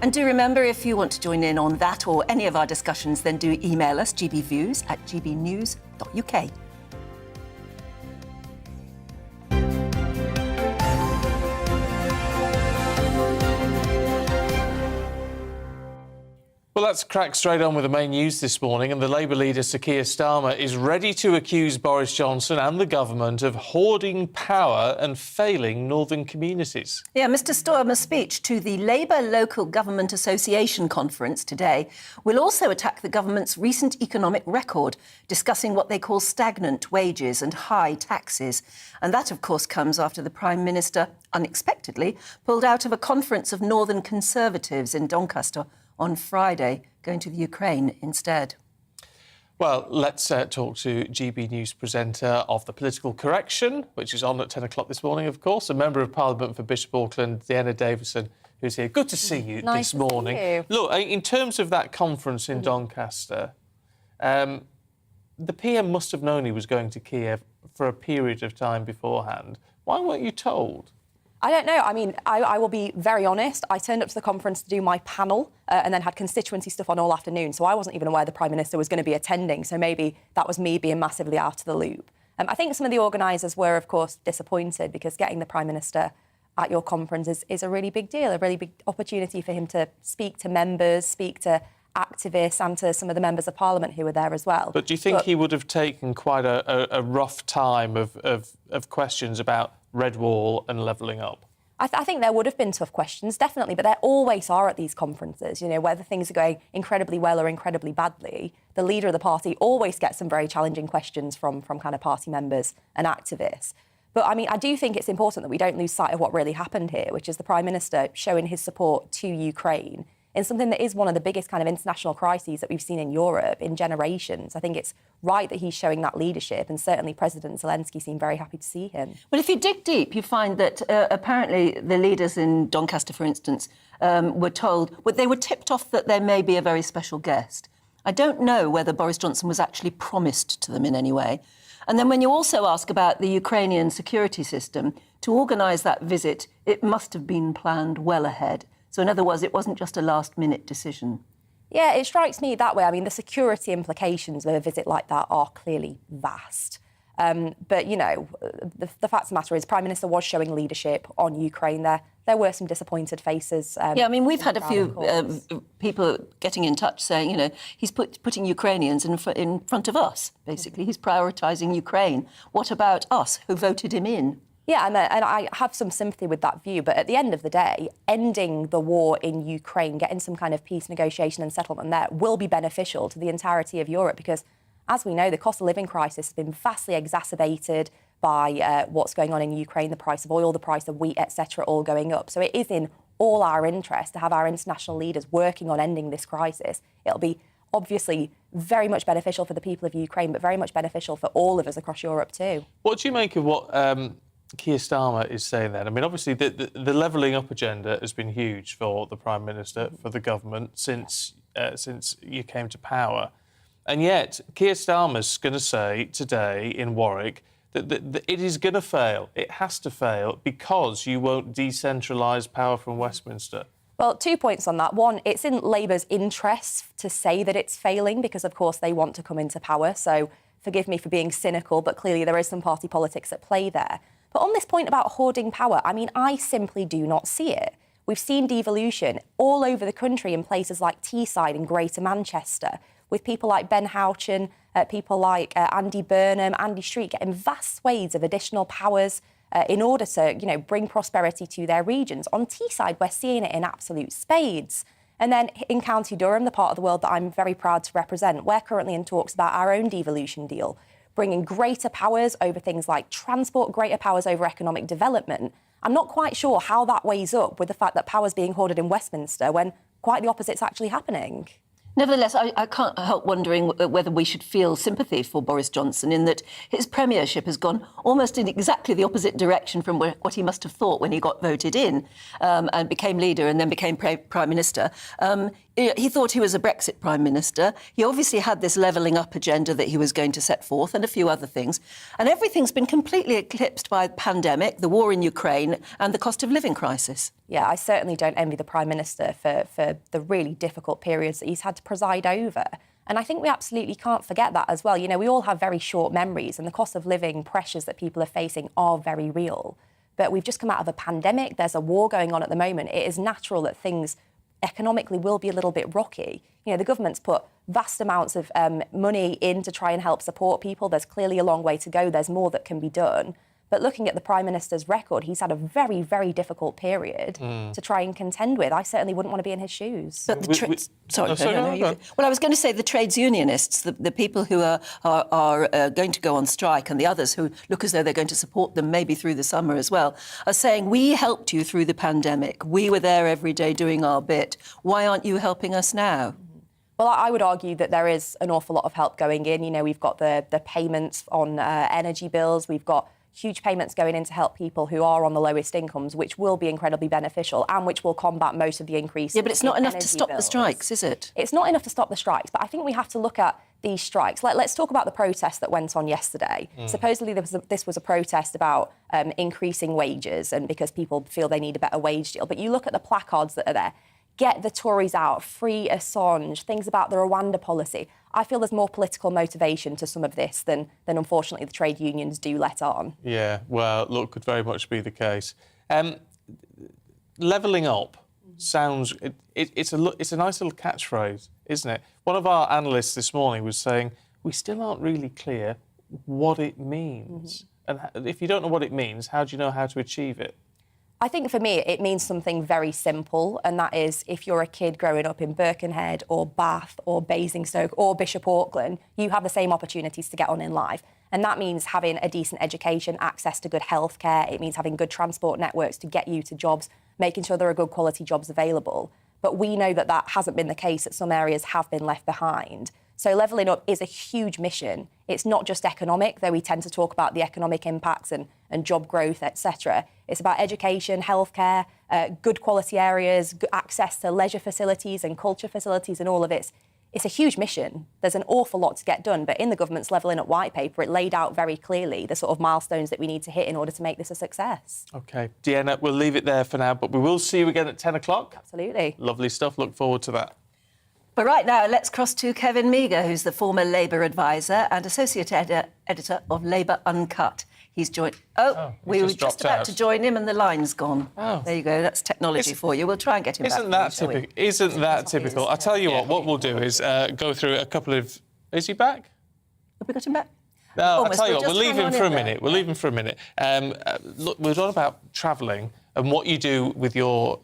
And do remember, if you want to join in on that or any of our discussions, then do email us, gbviews@gbnews.uk. Well, let's crack straight on with the main news this morning. And the Labour leader, Sir Keir Starmer, is ready to accuse Boris Johnson and the government of hoarding power and failing northern communities. Yeah, Mr Starmer's speech to the Labour Local Government Association conference today will also attack the government's recent economic record, discussing what they call stagnant wages and high taxes. And that, of course, comes after the Prime Minister, unexpectedly, pulled out of a conference of Northern Conservatives in Doncaster on Friday, going to the Ukraine instead. Well, let's talk to GB News presenter of The Political Correction, which is on at 10 o'clock this morning, of course, a Member of Parliament for Bishop Auckland, Deanna Davison, who's here. Good to see you this morning. See you. Look, in terms of that conference in Doncaster, the PM must have known he was going to Kiev for a period of time beforehand. Why weren't you told? I don't know. I mean, I will be very honest. I turned up to the conference to do my panel and then had constituency stuff on all afternoon. So I wasn't even aware the Prime Minister was going to be attending. So maybe that was me being massively out of the loop. I think some of the organisers were, of course, disappointed because getting the Prime Minister at your conference is a really big deal, a really big opportunity for him to speak to members, speak to activists and to some of the members of Parliament who were there as well. But do you think he would have taken quite a rough time of questions about Red Wall and levelling up? I think there would have been tough questions, definitely, but there always are at these conferences. You know, whether things are going incredibly well or incredibly badly, the leader of the party always gets some very challenging questions from kind of party members and activists. But, I mean, I do think it's important that we don't lose sight of what really happened here, which is the Prime Minister showing his support to Ukraine in something that is one of the biggest kind of international crises that we've seen in Europe in generations. I think it's right that he's showing that leadership, and certainly President Zelensky seemed very happy to see him. Well, if you dig deep, you find that apparently the leaders in Doncaster, for instance, were told, they were tipped off that there may be a very special guest. I don't know whether Boris Johnson was actually promised to them in any way. And then when you also ask about the Ukrainian security system, to organise that visit, it must have been planned well ahead. So in other words, it wasn't just a last-minute decision. Yeah, it strikes me that way. I mean, the security implications of a visit like that are clearly vast. But, you know, the fact of the matter is Prime Minister was showing leadership on Ukraine there. There were some disappointed faces. Yeah, I mean, we've had a few people getting in touch saying, you know, he's putting Ukrainians in front of us, basically. He's prioritising Ukraine. What about us, who voted him in? Yeah, and I have some sympathy with that view. But at the end of the day, ending the war in Ukraine, getting some kind of peace negotiation and settlement there will be beneficial to the entirety of Europe because, as we know, the cost of living crisis has been vastly exacerbated by what's going on in Ukraine, the price of oil, the price of wheat, etc., all going up. So it is in all our interest to have our international leaders working on ending this crisis. It'll be obviously very much beneficial for the people of Ukraine, but very much beneficial for all of us across Europe too. What do you make of what Keir Starmer is saying then? I mean, obviously, the levelling up agenda has been huge for the Prime Minister, for the government, since you came to power. And yet, Keir Starmer's going to say today in Warwick that it is going to fail. It has to fail because you won't decentralise power from Westminster. Well, 2 points on that. One, it's in Labour's interests to say that it's failing because, of course, they want to come into power. So forgive me for being cynical, but clearly there is some party politics at play there. But on this point about hoarding power, I mean, I simply do not see it. We've seen devolution all over the country in places like Teesside and Greater Manchester. with people like Ben Houchen, people like Andy Burnham, Andy Street getting vast swathes of additional powers in order to, bring prosperity to their regions. On Teesside, we're seeing it in absolute spades. And then in County Durham, the part of the world that I'm very proud to represent, we're currently in talks about our own devolution deal, bringing greater powers over things like transport, greater powers over economic development. I'm not quite sure how that weighs up with the fact that power's being hoarded in Westminster when quite the opposite's actually happening. Nevertheless, I can't help wondering whether we should feel sympathy for Boris Johnson in that his premiership has gone almost in exactly the opposite direction from what he must have thought when he got voted in and became leader and then became Prime Minister. He thought he was a Brexit Prime Minister. He obviously had this levelling up agenda that he was going to set forth and a few other things. And everything's been completely eclipsed by the pandemic, the war in Ukraine and the cost of living crisis. Yeah, I certainly don't envy the Prime Minister for the really difficult periods that he's had to preside over. And I think we absolutely can't forget that as well. We all have very short memories and the cost of living pressures that people are facing are very real. But we've just come out of a pandemic. There's a war going on at the moment. It is natural that things economically will be a little bit rocky. The government's put vast amounts of money in to try and help support people. There's clearly a long way to go. There's more that can be done. But looking at the Prime Minister's record, he's had a very, very difficult period to try and contend with. I certainly wouldn't want to be in his shoes. But well, I was going to say the trades unionists, the people who are going to go on strike and the others who look as though they're going to support them maybe through the summer as well, are saying, we helped you through the pandemic. We were there every day doing our bit. Why aren't you helping us now? Well, I would argue that there is an awful lot of help going in. We've got the payments on energy bills. We've got huge payments going in to help people who are on the lowest incomes, which will be incredibly beneficial and which will combat most of the increase. Yeah, but it's not enough to stop the strikes, is it? It's not enough to stop the strikes, but I think we have to look at these strikes. Let's talk about the protest that went on yesterday. Supposedly this was a protest about increasing wages and because people feel they need a better wage deal. But you look at the placards that are there. Get the Tories out, free Assange, things about the Rwanda policy. I feel there's more political motivation to some of this than unfortunately the trade unions do let on. Yeah, well, look, could very much be the case. Levelling up sounds... It's a nice little catchphrase, isn't it? One of our analysts this morning was saying, we still aren't really clear what it means. And if you don't know what it means, how do you know how to achieve it? I think for me, it means something very simple, and that is if you're a kid growing up in Birkenhead or Bath or Basingstoke or Bishop Auckland, you have the same opportunities to get on in life. And that means having a decent education, access to good healthcare. It means having good transport networks to get you to jobs, making sure there are good quality jobs available. But we know that that hasn't been the case, that some areas have been left behind. So levelling up is a huge mission. It's not just economic, though we tend to talk about the economic impacts and job growth, etc. It's about education, healthcare, good quality areas, good access to leisure facilities and culture facilities and all of it. It's a huge mission. There's an awful lot to get done, but in the government's levelling up white paper, it laid out very clearly the sort of milestones that we need to hit in order to make this a success. OK. Deanna, we'll leave it there for now, but we will see you again at 10 o'clock. Absolutely. Lovely stuff. Look forward to that. But right now, let's cross to Kevin Meager, who's the former Labour advisor and associate editor of Labour Uncut. He's joined... we were just about to join him and the line's gone. There you go. That's technology for you. We'll try and get him back. Isn't that typical? I'll tell you what we'll do is go through a couple of... Is he back? Have we got him back? No, I'll tell you what, we'll leave him for a minute. We'll leave him for a minute. Look, we're talking about travelling and what you do with your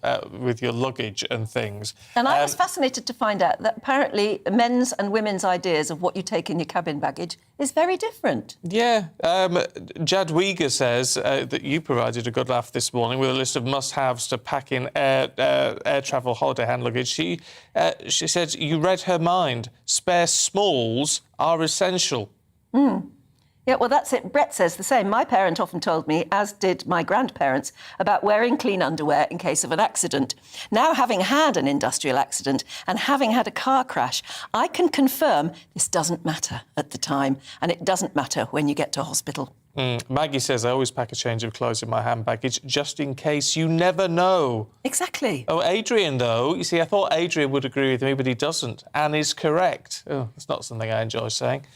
luggage and things. And I was fascinated to find out that apparently men's and women's ideas of what you take in your cabin baggage is very different. Yeah. Jadwiga says that you provided a good laugh this morning with a list of must-haves to pack in air travel holiday hand luggage. She said you read her mind. Spare smalls are essential. Yeah, well, that's it. Brett says the same. My parent often told me, as did my grandparents, about wearing clean underwear in case of an accident. Now, having had an industrial accident and having had a car crash, I can confirm this doesn't matter at the time, and it doesn't matter when you get to hospital. Maggie says, I always pack a change of clothes in my hand baggage, just in case. You never know. Exactly. Oh, Adrian, though, you see, I thought Adrian would agree with me, but he doesn't, and is correct. Oh, it's not something I enjoy saying.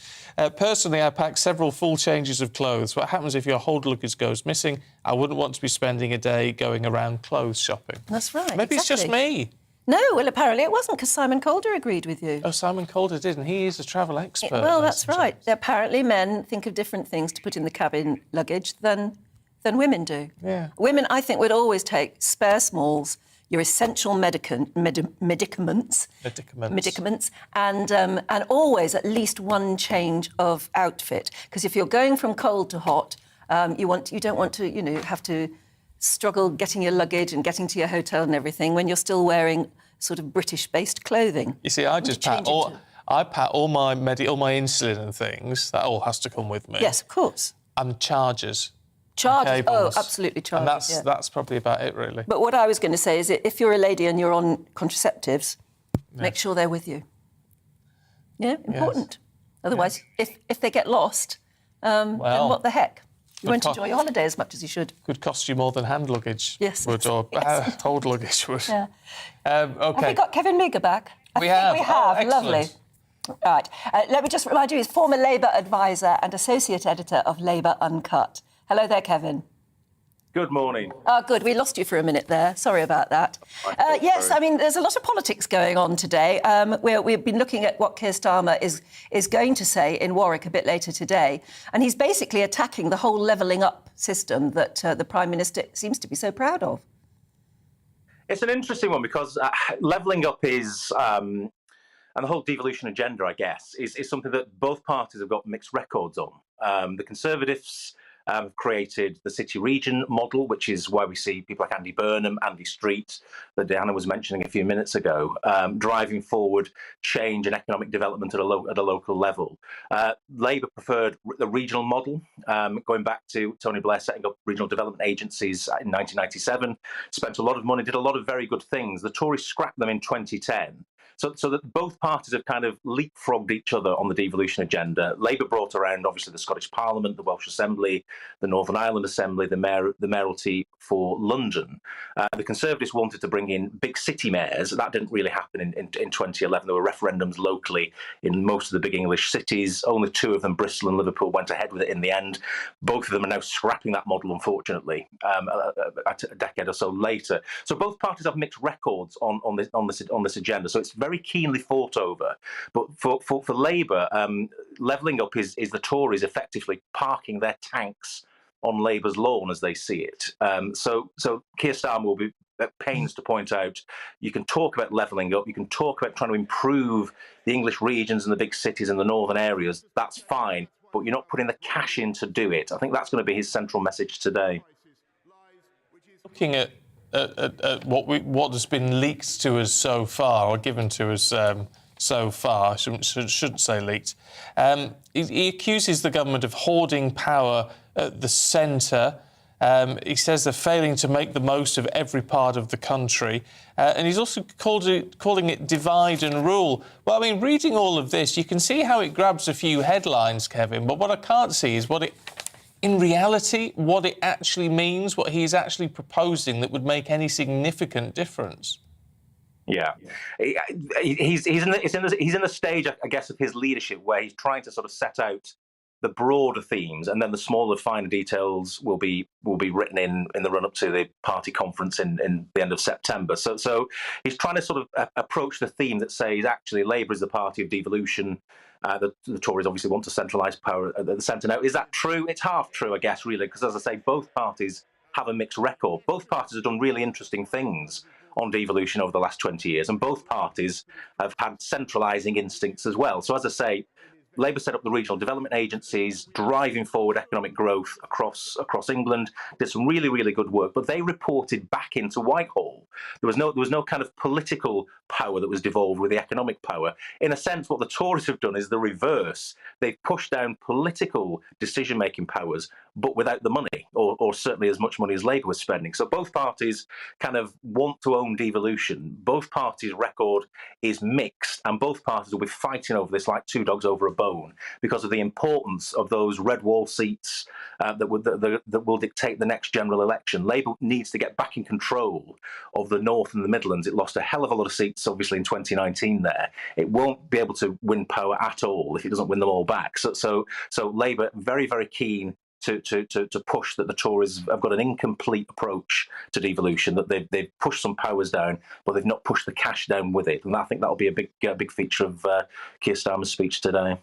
Personally, I pack several full changes of clothes. What happens if your hold luggage goes missing? I wouldn't want to be spending a day going around clothes shopping. That's right. Maybe it's just me. No, well, apparently it wasn't, because Simon Calder agreed with you. Oh, Simon Calder did, and he is a travel expert. Well, that's right. Apparently men think of different things to put in the cabin luggage than women do. Yeah. Women, I think, would always take spare smalls, your essential medicaments, and always at least one change of outfit. Because if you're going from cold to hot, you don't want to, have to struggle getting your luggage and getting to your hotel and everything when you're still wearing sort of British-based clothing. You see, I pack all my insulin and things. That all has to come with me. Yes, of course. And chargers. Chargers, oh, absolutely, chargers. And that's probably about it, really. But what I was going to say is that if you're a lady and you're on contraceptives, make sure they're with you. Yeah, important. Yes. Otherwise, if they get lost, then what the heck? You won't enjoy your holiday as much as you should. Could cost you more than hand luggage. Yes. Would, or hold luggage would. Yeah. OK. Have we got Kevin Meagher back? We have. Lovely. Right. Let me just remind you, he's former Labour advisor and associate editor of Labour Uncut. Hello there, Kevin. Good morning. Oh, good. We lost you for a minute there. Sorry about that. Yes, I mean, there's a lot of politics going on today. We've been looking at what Keir Starmer is going to say in Warwick a bit later today, and he's basically attacking the whole levelling up system that the Prime Minister seems to be so proud of. It's an interesting one because levelling up is, and the whole devolution agenda, I guess, is something that both parties have got mixed records on. The Conservatives created the city region model, which is why we see people like Andy Burnham, Andy Street, that Diana was mentioning a few minutes ago, driving forward change and economic development at a local level. Labour preferred the regional model, going back to Tony Blair setting up regional development agencies in 1997, spent a lot of money, did a lot of very good things. The Tories scrapped them in 2010. So that both parties have kind of leapfrogged each other on the devolution agenda. Labour brought around, obviously, the Scottish Parliament, the Welsh Assembly, the Northern Ireland Assembly, the mayoralty for London. The Conservatives wanted to bring in big city mayors. That didn't really happen in 2011. There were referendums locally in most of the big English cities. Only two of them, Bristol and Liverpool, went ahead with it in the end. Both of them are now scrapping that model, unfortunately, a decade or so later. So both parties have mixed records on this agenda. So it's very keenly fought over. But for Labour, levelling up is the Tories effectively parking their tanks on Labour's lawn as they see it. So Keir Starmer will be at pains to point out, you can talk about levelling up, you can talk about trying to improve the English regions and the big cities and the northern areas, that's fine, but you're not putting the cash in to do it. I think that's going to be his central message today. Looking at what has been leaked to us so far, or given to us so far, I shouldn't say leaked, he accuses the government of hoarding power at the centre. He says they're failing to make the most of every part of the country. And he's also calling it divide and rule. Well, I mean, reading all of this, you can see how it grabs a few headlines, Kevin, but what I can't see is in reality, what it actually means, what he's actually proposing that would make any significant difference. Yeah, he's in the stage, I guess, of his leadership where he's trying to sort of set out the broader themes, and then the smaller, finer details will be written in the run-up to the party conference in the end of September. So he's trying to sort of approach the theme that says, actually, Labour is the party of devolution. The Tories obviously want to centralise power at the centre. Now, is that true? It's half true, I guess, really, because, as I say, both parties have a mixed record. Both parties have done really interesting things on devolution over the last 20 years, and both parties have had centralising instincts as well. So, as I say, Labour set up the regional development agencies, driving forward economic growth across England, did some really, really good work, but they reported back into Whitehall. There was no kind of political power that was devolved with the economic power. In a sense, what the Tories have done is the reverse. They've pushed down political decision-making powers, but without the money, or certainly as much money as Labour was spending. So both parties kind of want to own devolution. Both parties' record is mixed, and both parties will be fighting over this like two dogs over a bone because of the importance of those red wall seats that will dictate the next general election. Labour needs to get back in control of the North and the Midlands. It lost a hell of a lot of seats, obviously, in 2019 there. It won't be able to win power at all if it doesn't win them all back. So Labour very, very keen to push that the Tories have got an incomplete approach to devolution, that they've pushed some powers down, but they've not pushed the cash down with it. And I think that'll be a big feature of Keir Starmer's speech today.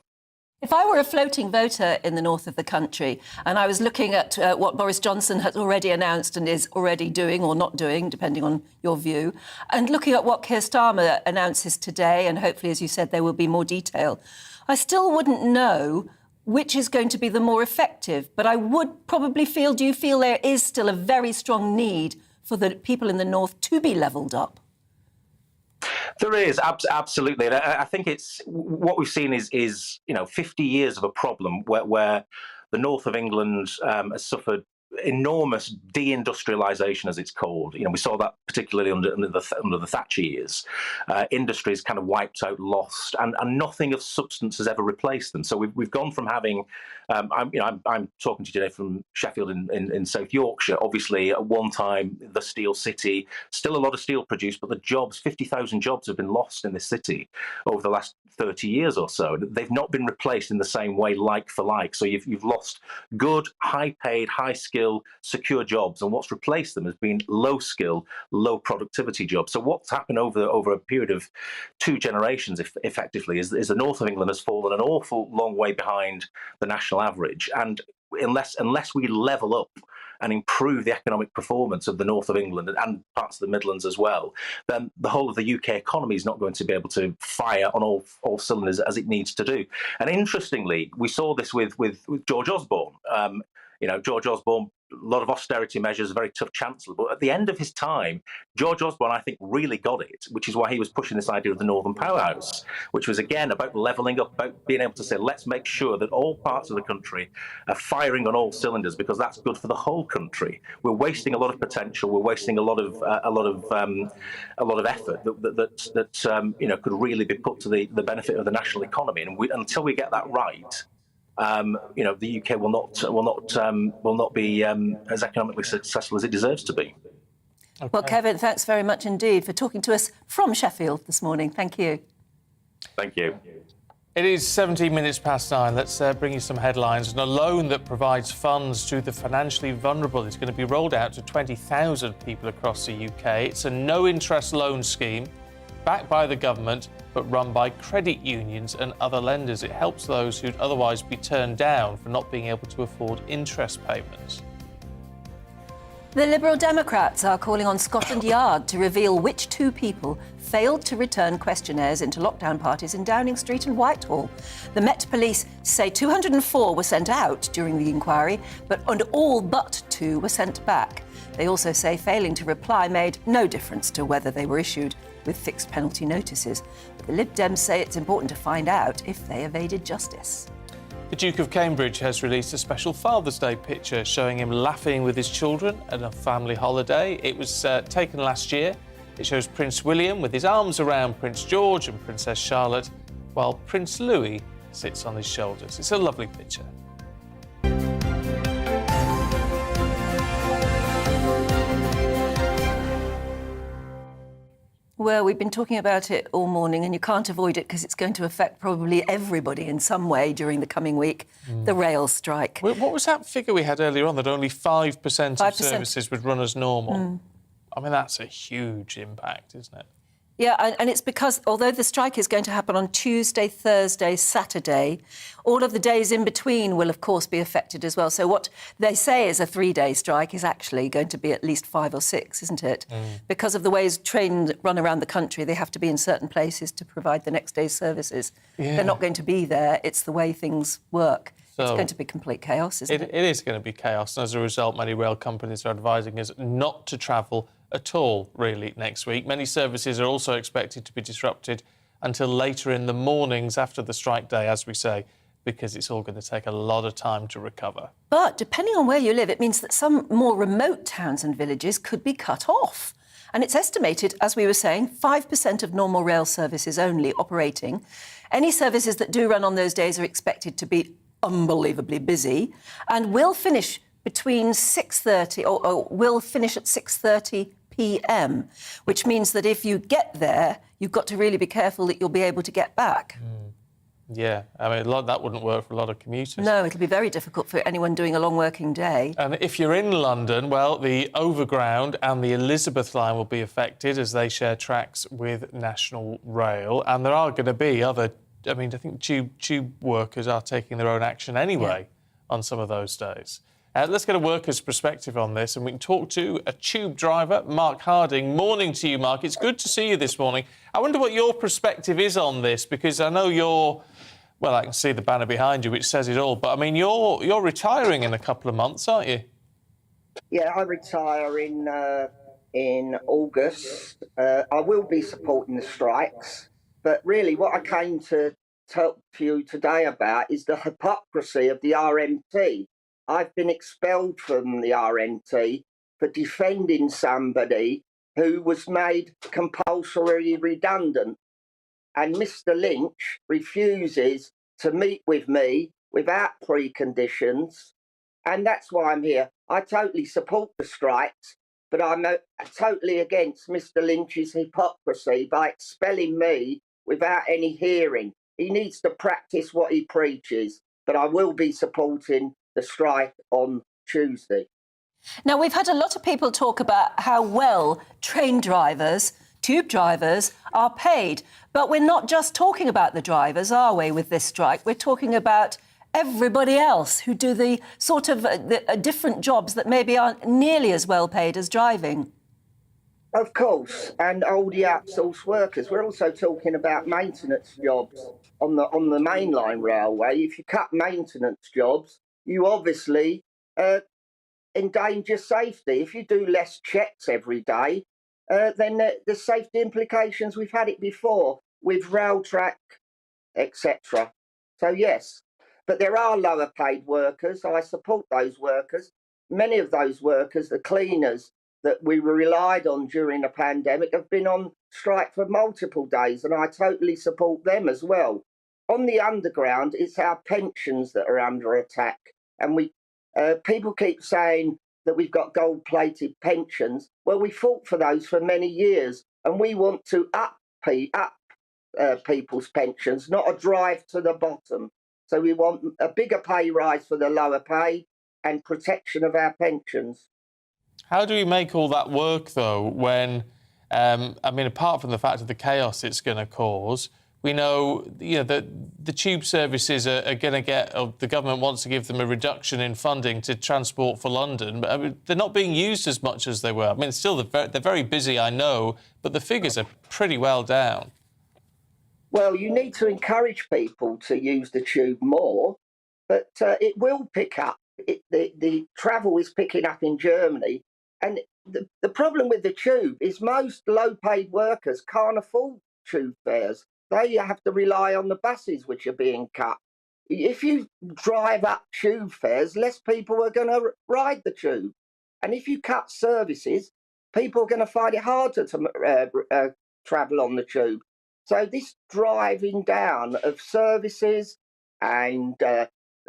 If I were a floating voter in the north of the country and I was looking at what Boris Johnson has already announced and is already doing or not doing, depending on your view, and looking at what Keir Starmer announces today, and hopefully, as you said, there will be more detail, I still wouldn't know which is going to be the more effective. But I would probably feel, do you feel there is still a very strong need for the people in the north to be levelled up? There is, absolutely. And I think it's what we've seen is 50 years of a problem where the north of England has suffered enormous deindustrialisation, as it's called. We saw that particularly under the Thatcher years. Industries kind of wiped out, lost, and nothing of substance has ever replaced them. So we've gone from having, I'm talking to you today from Sheffield in South Yorkshire. Obviously, at one time, the steel city, still a lot of steel produced, but the jobs, 50,000 jobs have been lost in this city over the last 30 years or so. They've not been replaced in the same way, like for like. So you've lost good, high-paid, high-skill, secure jobs, and what's replaced them has been low-skill, low-productivity jobs. So what's happened over a period of 2 generations, effectively, is the north of England has fallen an awful long way behind the national average. And unless we level up and improve the economic performance of the north of England and parts of the Midlands as well, then the whole of the UK economy is not going to be able to fire on all cylinders as it needs to do. And interestingly, we saw this with George Osborne. George Osborne, a lot of austerity measures, a very tough chancellor. But at the end of his time, George Osborne, I think, really got it, which is why he was pushing this idea of the Northern Powerhouse, which was, again, about levelling up, about being able to say, let's make sure that all parts of the country are firing on all cylinders, because that's good for the whole country. We're wasting a lot of potential. We're wasting a lot of effort that could really be put to the benefit of the national economy. And until we get that right, the UK will not be as economically successful as it deserves to be. Okay. Well, Kevin, thanks very much indeed for talking to us from Sheffield this morning. Thank you. Thank you. It is 17 minutes past 9. Let's bring you some headlines. And a loan that provides funds to the financially vulnerable is going to be rolled out to 20,000 people across the UK. It's a no-interest loan scheme backed by the government, but run by credit unions and other lenders. It helps those who'd otherwise be turned down for not being able to afford interest payments. The Liberal Democrats are calling on Scotland Yard to reveal which 2 people failed to return questionnaires into lockdown parties in Downing Street and Whitehall. The Met Police say 204 were sent out during the inquiry, and all but 2 were sent back. They also say failing to reply made no difference to whether they were issued with fixed penalty notices. But the Lib Dems say it's important to find out if they evaded justice. The Duke of Cambridge has released a special Father's Day picture showing him laughing with his children at a family holiday. It was taken last year. It shows Prince William with his arms around Prince George and Princess Charlotte, while Prince Louis sits on his shoulders. It's a lovely picture. Well, we've been talking about it all morning, and you can't avoid it because it's going to affect probably everybody in some way during the coming week, the rail strike. What was that figure we had earlier on, that only 5% of services would run as normal? I mean, that's a huge impact, isn't it? Yeah, and it's because although the strike is going to happen on Tuesday, Thursday, Saturday, all of the days in between will, of course, be affected as well. So what they say is a 3-day strike is actually going to be at least 5 or 6, isn't it? Because of the ways trains run around the country, they have to be in certain places to provide the next day's services. Yeah. They're not going to be there. It's the way things work. So it's going to be complete chaos, isn't it? It is going to be chaos. And as a result, many rail companies are advising us not to travel at all, really, next week. Many services are also expected to be disrupted until later in the mornings after the strike day, as we say, because it's all going to take a lot of time to recover. But depending on where you live, it means that some more remote towns and villages could be cut off. And it's estimated, as we were saying, 5% of normal rail services only operating. Any services that do run on those days are expected to be unbelievably busy and will finish between 6:30 or will finish at 6:30 p.m, which means that if you get there, you've got to really be careful that you'll be able to get back. Yeah, I mean, that wouldn't work for a lot of commuters. No, it'll be very difficult for anyone doing a long working day. And if you're in London, well, the Overground and the Elizabeth line will be affected as they share tracks with National Rail. And there are going to be other, I mean, I think tube workers are taking their own action anyway on some of those days. Let's get a worker's perspective on this, and we can talk to a tube driver, Mark Harding. Morning to you, Mark. It's good to see you this morning. I wonder what your perspective is on this, because I know you're... Well, I can see the banner behind you, which says it all. But, I mean, you're retiring in a couple of months, aren't you? Yeah, I retire in August. I will be supporting the strikes. But really, what I came to talk to you today about is the hypocrisy of the RMT. I've been expelled from the RMT for defending somebody who was made compulsory redundant. And Mr. Lynch refuses to meet with me without preconditions, and that's why I'm here. I totally support the strikes, but I'm totally against Mr. Lynch's hypocrisy by expelling me without any hearing. He needs to practice what he preaches, but I will be supporting the strike on Tuesday. Now, we've had a lot of people talk about how well train drivers, tube drivers, are paid. But we're not just talking about the drivers, are we, with this strike? We're talking about everybody else who do the sort of different jobs that maybe aren't nearly as well paid as driving. Of course, and all the outsourced workers. We're also talking about maintenance jobs on the mainline railway. If you cut maintenance jobs, you obviously endanger safety. If you do less checks every day, then the safety implications, we've had it before with rail track, etc. So, yes, but there are lower paid workers. I support those workers. Many of those workers, the cleaners that we relied on during the pandemic, have been on strike for multiple days, and I totally support them as well. On the underground, it's our pensions that are under attack, and people keep saying that we've got gold-plated pensions. Well, we fought for those for many years, and we want to up people's pensions, not a drive to the bottom. So we want a bigger pay rise for the lower pay and protection of our pensions. How do we make all that work, though, when, I mean, apart from the fact of the chaos it's going to cause, we know, that the tube services are going to get, the government wants to give them a reduction in funding to Transport for London, but I mean, they're not being used as much as they were. I mean, still, they're very busy, I know, but the figures are pretty well down. Well, you need to encourage people to use the tube more, but it will pick up. The travel is picking up in Germany, and the problem with the tube is most low-paid workers can't afford tube fares. They have to rely on the buses, which are being cut. If you drive up tube fares, less people are going to ride the tube. And if you cut services, people are going to find it harder to travel on the tube. So this driving down of services and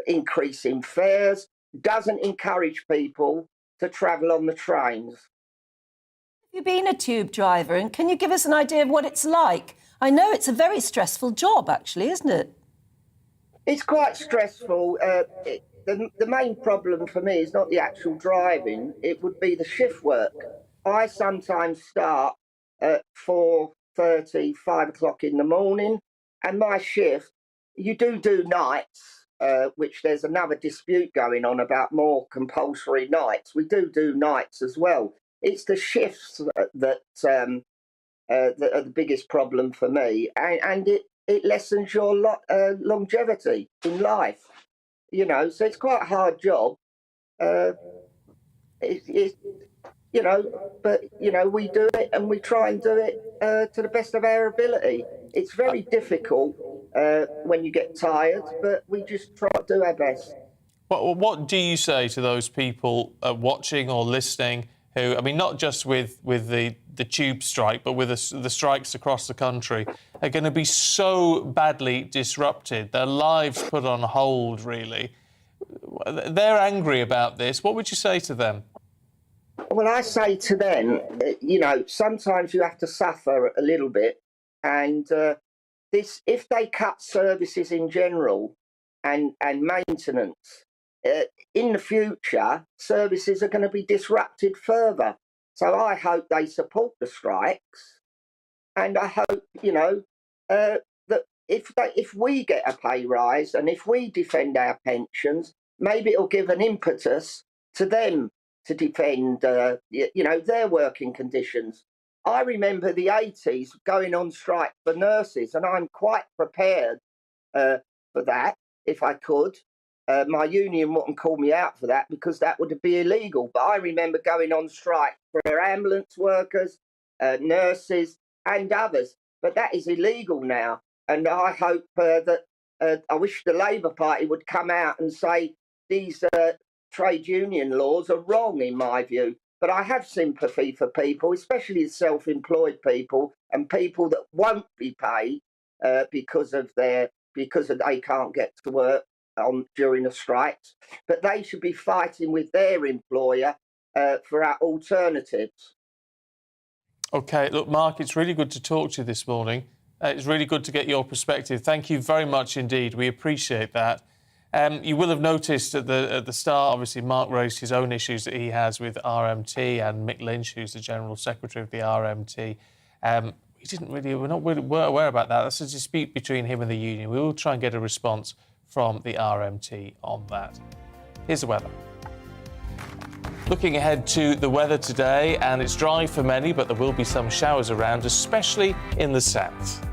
increase in fares doesn't encourage people to travel on the trains. Have you been a tube driver, and can you give us an idea of what it's like? I know it's a very stressful job, actually, isn't it? It's quite stressful. The main problem for me is not the actual driving, it would be the shift work. I sometimes start at 4:30, 5 o'clock in the morning, and my shift, you do nights, which there's another dispute going on about more compulsory nights. We do nights as well. It's the shifts that are the biggest problem for me, and it lessens your longevity in life. So it's quite a hard job. But we do it, and we try and do it to the best of our ability. It's very difficult when you get tired, but we just try to do our best. What do you say to those people watching or listening who, I mean, not just with the tube strike, but with the strikes across the country, are going to be so badly disrupted, their lives put on hold, really? They're angry about this. What would you say to them? Well, I say to them, sometimes you have to suffer a little bit, and if they cut services in general and maintenance, in the future, services are going to be disrupted further. So I hope they support the strikes, and I hope, that if we get a pay rise and if we defend our pensions, maybe it'll give an impetus to them to defend, their working conditions. I remember the 80s going on strike for nurses, and I'm quite prepared for that if I could. My union wouldn't call me out for that because that would be illegal. But I remember going on strike for ambulance workers, nurses, and others. But that is illegal now. And I hope that I wish the Labour Party would come out and say these trade union laws are wrong, in my view. But I have sympathy for people, especially self-employed people and people that won't be paid because they can't get to work during the strikes. But they should be fighting with their employer for our alternatives. OK, look, Mark, it's really good to talk to you this morning. It's really good to get your perspective. Thank you very much indeed. We appreciate that. You will have noticed at the start, obviously, Mark raised his own issues that he has with RMT, and Mick Lynch, who's the General Secretary of the RMT. We're not really aware about that. That's a dispute between him and the union. We will try and get a response from the RMT on that. Here's the weather. Looking ahead to the weather today, and it's dry for many, but there will be some showers around, especially in the south.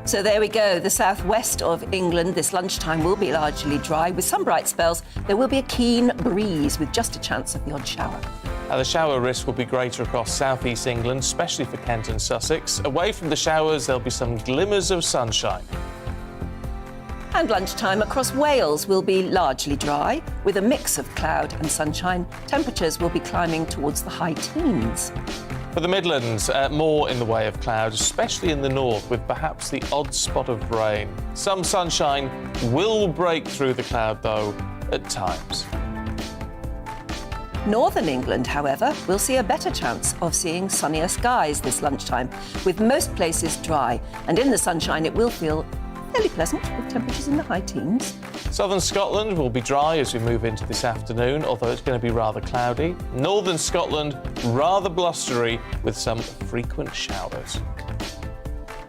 So there we go. The southwest of England this lunchtime will be largely dry with some bright spells. There will be a keen breeze with just a chance of the odd shower. The shower risk will be greater across southeast England, especially for Kent and Sussex. Away from the showers, there'll be some glimmers of sunshine. And lunchtime across Wales will be largely dry with a mix of cloud and sunshine. Temperatures will be climbing towards the high teens. For the Midlands, more in the way of cloud, especially in the north, with perhaps the odd spot of rain. Some sunshine will break through the cloud, though, at times. Northern England, however, will see a better chance of seeing sunnier skies this lunchtime, with most places dry. And in the sunshine, it will feel fairly pleasant, with temperatures in the high teens. Southern Scotland will be dry as we move into this afternoon, although it's going to be rather cloudy. Northern Scotland, rather blustery, with some frequent showers.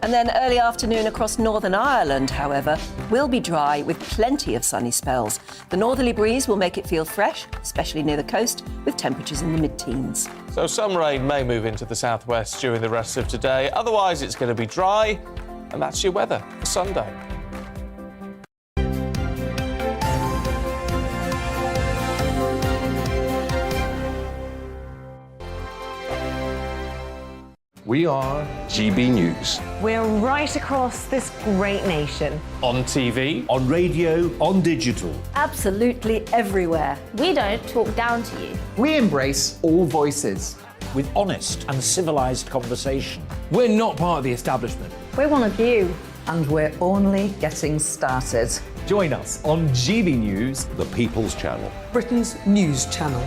And then early afternoon across Northern Ireland, however, will be dry with plenty of sunny spells. The northerly breeze will make it feel fresh, especially near the coast, with temperatures in the mid-teens. So some rain may move into the southwest during the rest of today. Otherwise, it's going to be dry, and that's your weather for Sunday. We are GB News. We're right across this great nation. On TV, on radio, on digital. Absolutely everywhere. We don't talk down to you. We embrace all voices. With honest and civilised conversation. We're not part of the establishment. We're one of you. And we're only getting started. Join us on GB News, The People's Channel. Britain's news channel.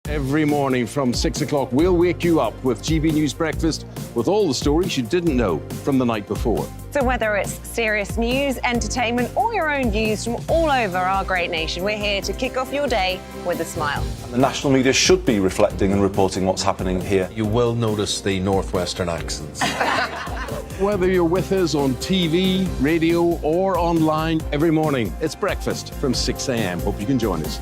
Every morning from 6 o'clock, we'll wake you up with GB News Breakfast with all the stories you didn't know from the night before. So whether it's serious news, entertainment, or your own views from all over our great nation, we're here to kick off your day with a smile. The national media should be reflecting and reporting what's happening here. You will notice the northwestern accents. Whether you're with us on TV, radio, or online, every morning, it's breakfast from 6 a.m. Hope you can join us.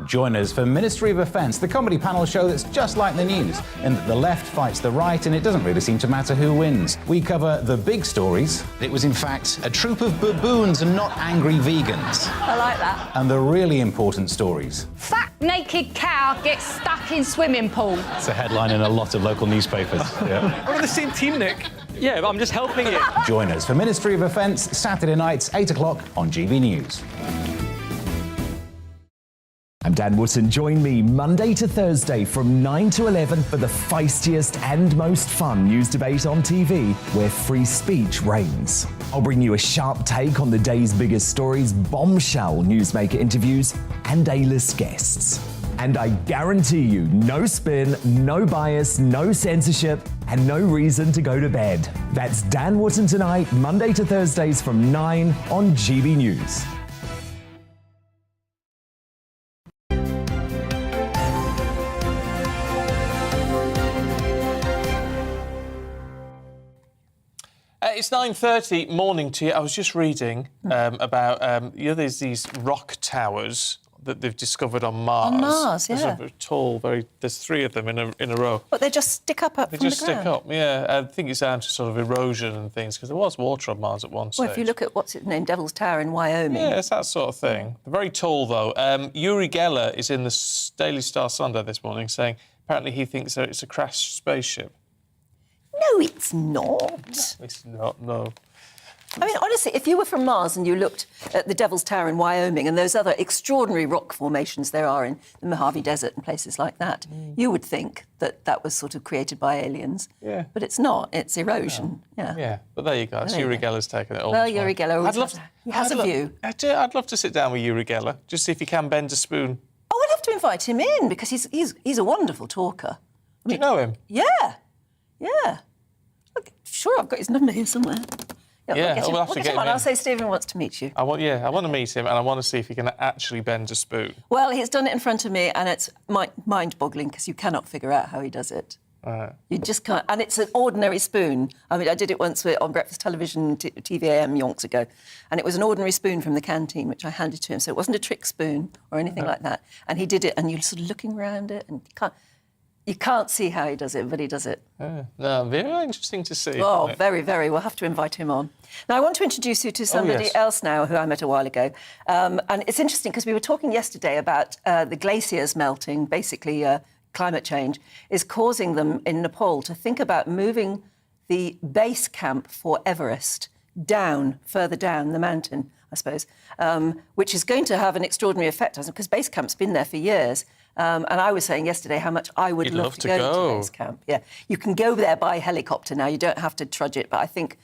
Join us for Ministry of Offence, the comedy panel show that's just like the news, in that the left fights the right and it doesn't really seem to matter who wins. We cover the big stories. It was in fact a troop of baboons and not angry vegans. I like that. And the really important stories. Fat naked cow gets stuck in swimming pool. It's a headline in a lot of local newspapers. Yeah. We're on the same team, Nick. Yeah, but I'm just helping you. Join us for Ministry of Offence, Saturday nights, 8 o'clock on GB News. I'm Dan Wootton. Join me Monday to Thursday from 9 to 11 for the feistiest and most fun news debate on TV, where free speech reigns. I'll bring you a sharp take on the day's biggest stories, bombshell newsmaker interviews, and A-list guests. And I guarantee you, no spin, no bias, no censorship, and no reason to go to bed. That's Dan Wootton Tonight, Monday to Thursdays from 9 on GB News. It's 9:30 morning to you. I was just reading about, there's these rock towers that they've discovered on Mars. On Mars, They're yeah. sort of tall, there's 3 of them in a row. But they just stick up They from just the ground. stick up, yeah. I think it's down to sort of erosion and things, because there was water on Mars at one stage. Well, if you look at what's its name, Devil's Tower in Wyoming. Yeah, it's that sort of thing. They're very tall, though. Uri Geller is in the Daily Star Sunday this morning saying apparently he thinks that it's a crashed spaceship. No, it's not. It's not, no. I mean, honestly, if you were from Mars and you looked at the Devil's Tower in Wyoming and those other extraordinary rock formations there are in the Mojave Desert and places like that, you would think that that was sort of created by aliens. Yeah. But it's not. It's erosion. Yeah. Yeah, but there you go. It's Uri Geller's taken it all. Well, Uri Geller always has a view. I'd love to sit down with Uri Geller, just see if he can bend a spoon. Oh, we'll have to invite him in because he's a wonderful talker. Do you know him? Yeah. Yeah. Look, sure, I've got his number here somewhere. Yeah, we'll we'll have to get get him him on. in. I'll say Stephen wants to meet you. I want to meet him, and I want to see if he can actually bend a spoon. Well, he's done it in front of me, and it's mind-boggling because you cannot figure out how he does it. You just can't. And it's an ordinary spoon. I mean, I did it once on breakfast television, TVAM, yonks ago, and it was an ordinary spoon from the canteen, which I handed to him. So it wasn't a trick spoon or anything like that. And he did it, and you're sort of looking around it, and you can't see how he does it, but he does it. No, very interesting to see. Oh, very, very. We'll have to invite him on. Now, I want to introduce you to somebody else now who I met a while ago. And it's interesting because we were talking yesterday about the glaciers melting, basically climate change, is causing them in Nepal to think about moving the base camp for Everest further down the mountain, I suppose, which is going to have an extraordinary effect on them because base camp's been there for years. And I was saying yesterday how much I would love to go to base camp. Yeah, you can go there by helicopter now. You don't have to trudge it, but I think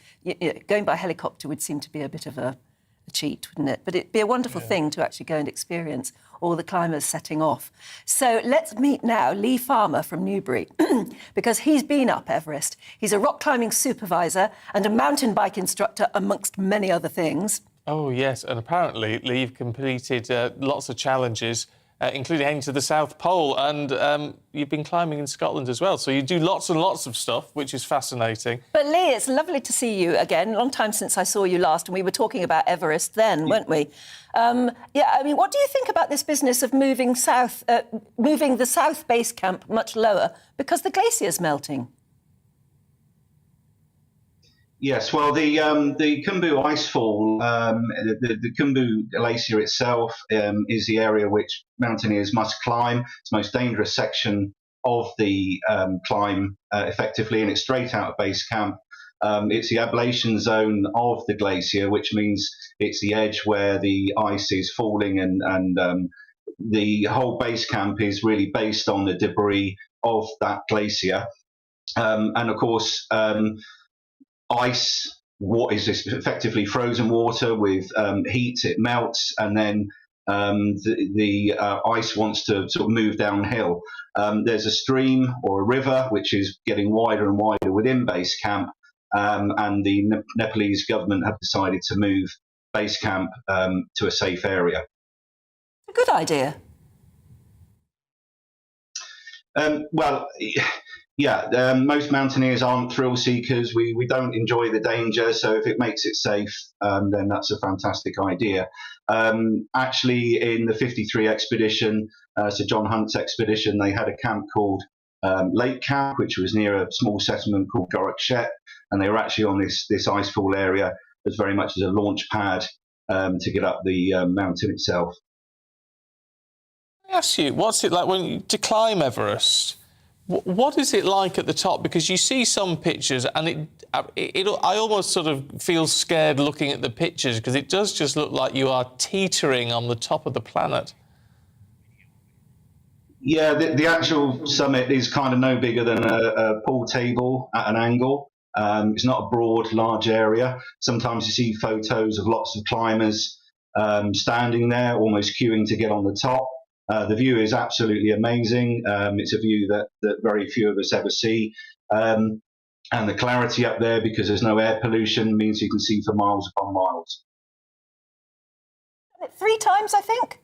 going by helicopter would seem to be a bit of a cheat, wouldn't it? But it'd be a wonderful thing to actually go and experience all the climbers setting off. So let's meet now Lee Farmer from Newbury, because he's been up Everest. He's a rock climbing supervisor and a mountain bike instructor, amongst many other things. Oh, yes, and apparently Lee, you've completed lots of challenges, including heading to the South Pole, and you've been climbing in Scotland as well. So you do lots and lots of stuff, which is fascinating. But Lee, it's lovely to see you again. Long time since I saw you last, and we were talking about Everest then, weren't we? I mean, what do you think about this business of moving south, moving the South Base Camp much lower because the glacier's melting? Yes, well, the Khumbu icefall, the Khumbu Glacier itself is the area which mountaineers must climb. It's the most dangerous section of the climb, effectively, and it's straight out of base camp. It's the ablation zone of the glacier, which means it's the edge where the ice is falling, and the whole base camp is really based on the debris of that glacier. And of course, ice, what is this? Effectively frozen water with heat, it melts, and then the ice wants to sort of move downhill. There's a stream or a river which is getting wider and wider within base camp, and the Nepalese government have decided to move base camp to a safe area. A good idea. Most mountaineers aren't thrill seekers. We don't enjoy the danger, so if it makes it safe, then that's a fantastic idea. Actually, in the 53 expedition, Sir John Hunt's expedition, they had a camp called Lake Camp, which was near a small settlement called Gorakshet, and they were actually on this icefall area as very much as a launch pad to get up the mountain itself. Let me ask you, what's it like to climb Everest? What is it like at the top? Because you see some pictures, and I almost sort of feel scared looking at the pictures because it does just look like you are teetering on the top of the planet. Yeah, the actual summit is kind of no bigger than a pool table at an angle. It's not a broad, large area. Sometimes you see photos of lots of climbers standing there, almost queuing to get on the top. The view is absolutely amazing. It's a view that very few of us ever see. And the clarity up there, because there's no air pollution, means you can see for miles upon miles. 3 times, I think.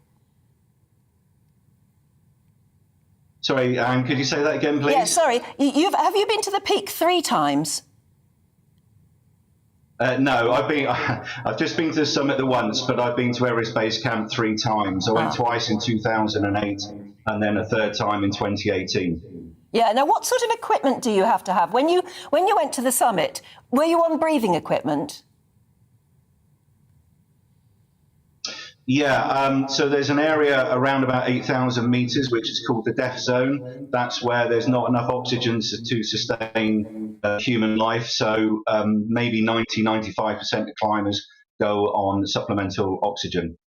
Sorry, Anne, could you say that again, please? Yeah, sorry. Have you been to the peak 3 times? No, I've just been to the summit the once, but I've been to Everest Base Camp 3 times. I went twice in 2008 and then a third time in 2018. Yeah. Now, what sort of equipment do you have to have when you went to the summit? Were you on breathing equipment? Yeah, so there's an area around about 8,000 meters, which is called the death zone. That's where there's not enough oxygen to sustain human life. So maybe 95% of climbers go on supplemental oxygen.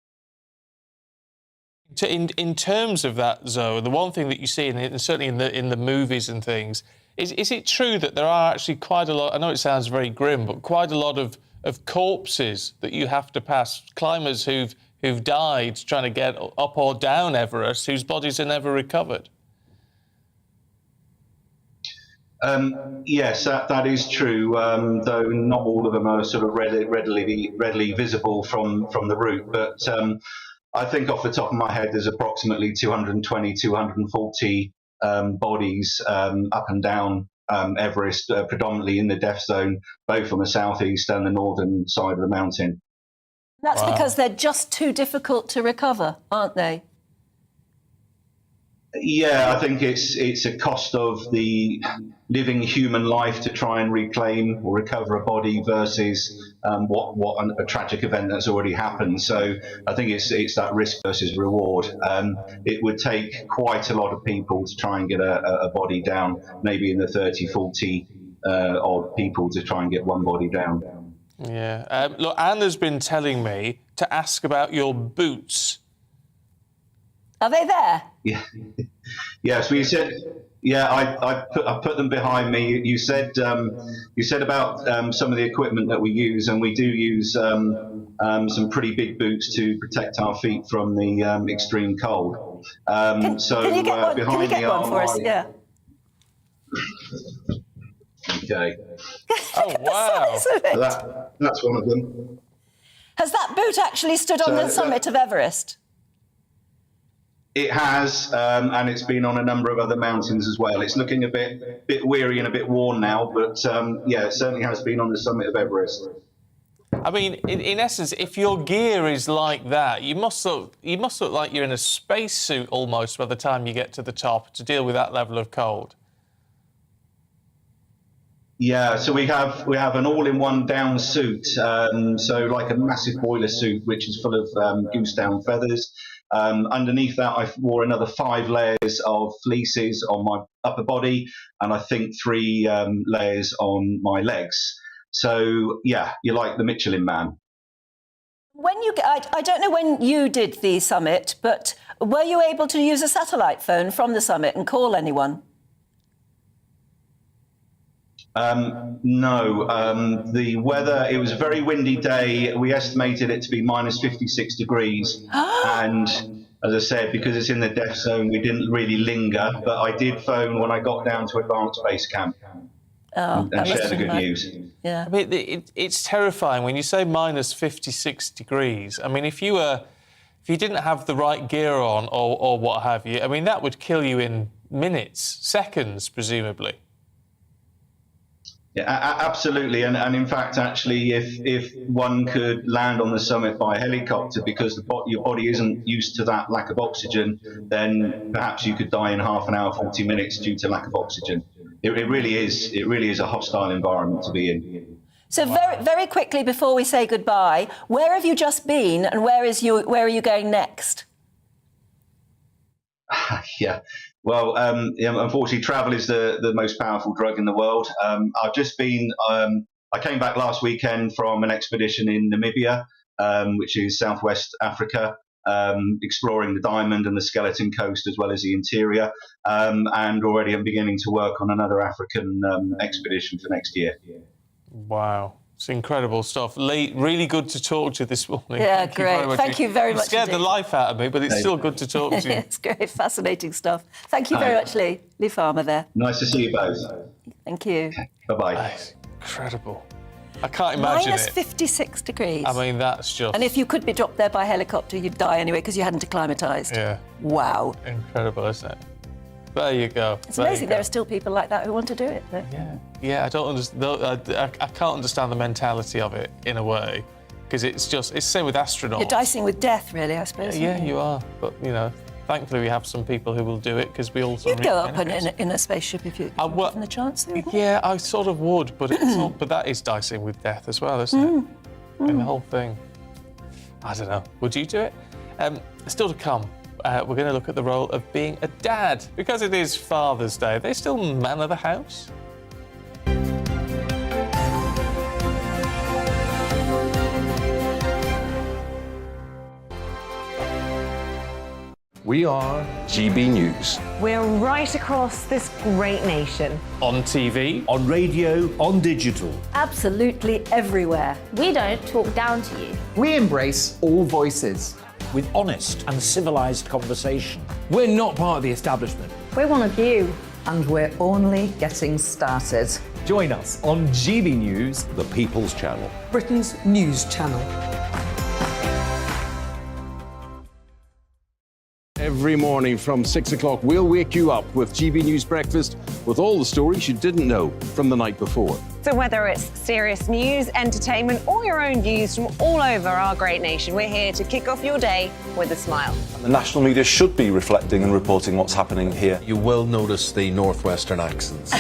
In terms of that zone, the one thing that you see, and certainly in the movies and things, is it true that there are actually quite a lot, I know it sounds very grim, but quite a lot of corpses that you have to pass, climbers who've died trying to get up or down Everest, whose bodies are never recovered? Yes, that is true, though not all of them are sort of readily visible from the route. But I think off the top of my head, there's approximately 220, 240 bodies up and down Everest, predominantly in the death zone, both on the southeast and the northern side of the mountain. That's because they're just too difficult to recover, aren't they? Yeah, I think it's a cost of the living human life to try and reclaim or recover a body versus what a tragic event that's already happened. So I think it's that risk versus reward. It would take quite a lot of people to try and get a body down, maybe in the 30, 40 odd people to try and get one body down. Yeah. Look, Anna's been telling me to ask about your boots. Are they there? Yeah. Yes. We said. Yeah. I put them behind me. You said about some of the equipment that we use, and we do use some pretty big boots to protect our feet from the extreme cold. Can you get one? Can you get one for us? Yeah. Okay. Oh, wow. That's one of them. Has that boot actually stood on the summit of Everest? It has, and it's been on a number of other mountains as well. It's looking a bit weary and a bit worn now, but yeah, it certainly has been on the summit of Everest. I mean, in essence, if your gear is like that, you must look like you're in a spacesuit almost by the time you get to the top to deal with that level of cold. Yeah, so we have an all-in-one down suit, so like a massive boiler suit, which is full of goose down feathers. Underneath that, I wore another 5 layers of fleeces on my upper body, and I think 3 layers on my legs. So yeah, you're like the Michelin Man. When I don't know when you did the summit, but were you able to use a satellite phone from the summit and call anyone? No, the weather, it was a very windy day. We estimated it to be minus 56 degrees. And as I said, because it's in the death zone, we didn't really linger. But I did phone when I got down to Advanced Base Camp and share the good news. Yeah. I mean, it's terrifying when you say minus 56 degrees. I mean, if you didn't have the right gear on or what have you, I mean, that would kill you in minutes, seconds, presumably. Yeah, absolutely, and in fact, actually, if one could land on the summit by helicopter, because your body isn't used to that lack of oxygen, then perhaps you could die in half an hour, 40 minutes due to lack of oxygen. It really is a hostile environment to be in. So very, very quickly before we say goodbye, where have you just been, and where are you going next? Yeah. Well, unfortunately, travel is the most powerful drug in the world. I've just been, I came back last weekend from an expedition in Namibia, which is southwest Africa, exploring the Diamond and the Skeleton Coast as well as the interior. And already I'm beginning to work on another African expedition for next year. Wow. It's incredible stuff. Lee, really good to talk to you this morning. Yeah, great. Thank you very much. You scared the life out of me, but it's still good to talk to you. It's great, fascinating stuff. Thank you very much, Lee. Lee Farmer there. Nice to see you both. Thank you. Bye-bye. Incredible. I can't imagine Minus it. 56 degrees. I mean, that's just... And if you could be dropped there by helicopter, you'd die anyway because you hadn't acclimatised. Yeah. Wow. Incredible, isn't it? There you go. It's amazing there are still people like that who want to do it. Though. Yeah, I don't understand. I can't understand the mentality of it in a way, because it's the same with astronauts. You're dicing with death, really, I suppose. Yeah, you are. But thankfully we have some people who will do it because we also. You'd go up in a spaceship if you given the chance. Yeah, I sort of would, but but that is dicing with death as well, isn't it? And the whole thing. I don't know. Would you do it? Still to come. We're going to look at the role of being a dad. Because it is Father's Day, they're still man of the house. We are GB News. We're right across this great nation. On TV, on radio, on digital. Absolutely everywhere. We don't talk down to you. We embrace all voices. With honest and civilised conversation. We're not part of the establishment. We're one of you. And we're only getting started. Join us on GB News, The People's Channel. Britain's news channel. Every morning from 6 o'clock, we'll wake you up with GB News Breakfast with all the stories you didn't know from the night before. So whether it's serious news, entertainment, or your own views from all over our great nation, we're here to kick off your day with a smile. The national media should be reflecting and reporting what's happening here. You will notice the northwestern accents.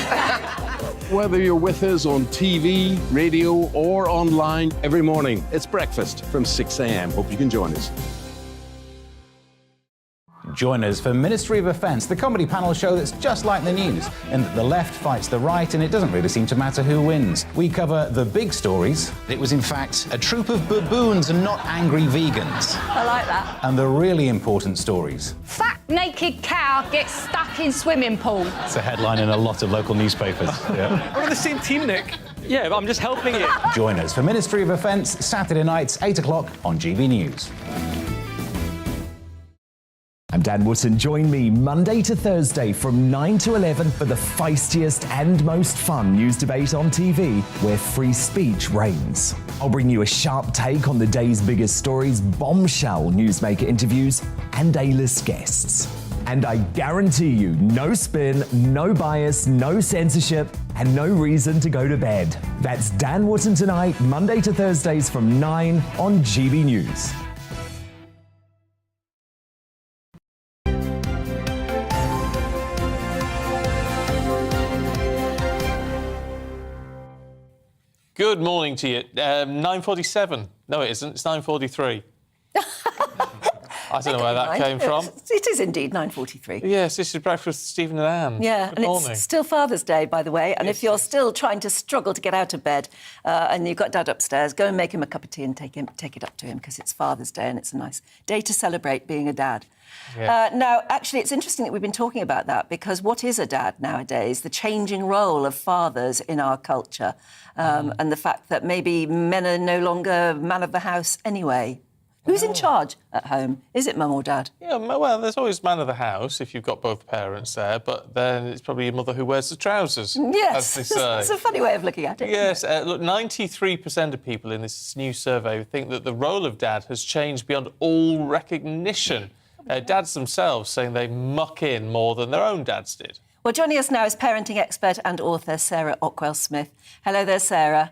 Whether you're with us on TV, radio, or online, every morning, it's breakfast from 6 a.m. Hope you can join us. Join us for Ministry of Offence, the comedy panel show that's just like the news, in that the left fights the right and it doesn't really seem to matter who wins. We cover the big stories. It was in fact a troop of baboons and not angry vegans. I like that. And the really important stories. Fat naked cow gets stuck in swimming pool. It's a headline in a lot of local newspapers. Yeah. We're on the same team, Nick. Yeah, but I'm just helping you. Join us for Ministry of Offence, Saturday nights, 8 o'clock on GB News. I'm Dan Wootton. Join me Monday to Thursday from 9 to 11 for the feistiest and most fun news debate on TV, where free speech reigns. I'll bring you a sharp take on the day's biggest stories, bombshell newsmaker interviews, and A-list guests. And I guarantee you, no spin, no bias, no censorship, and no reason to go to bed. That's Dan Wootton tonight, Monday to Thursdays from 9 on GB News. Good morning to you. 9:47. No, it isn't. It's 9:43. I don't know where that came from. It is indeed 9:43. Yes, this is breakfast with Stephen and Anne. Yeah, Good and morning. it's still Father's Day, by the way. And if you're still trying to struggle to get out of bed and you've got Dad upstairs, go and make him a cup of tea and take it up to him, because it's Father's Day and it's a nice day to celebrate being a dad. Yeah. Now, actually, it's interesting that we've been talking about that, because what is a dad nowadays? The changing role of fathers in our culture, and the fact that maybe men are no longer man of the house anyway. Who's in charge at home? Is it mum or dad? Yeah, well, there's always man of the house if you've got both parents there, but then it's probably your mother who wears the trousers. Yes, as they say. it's a funny way of looking at it. Yes, look, 93% of people in this new survey think that the role of dad has changed beyond all recognition. Dads themselves saying they muck in more than their own dads did. Well, joining us now is parenting expert and author Sarah Ockwell-Smith. Hello there, Sarah.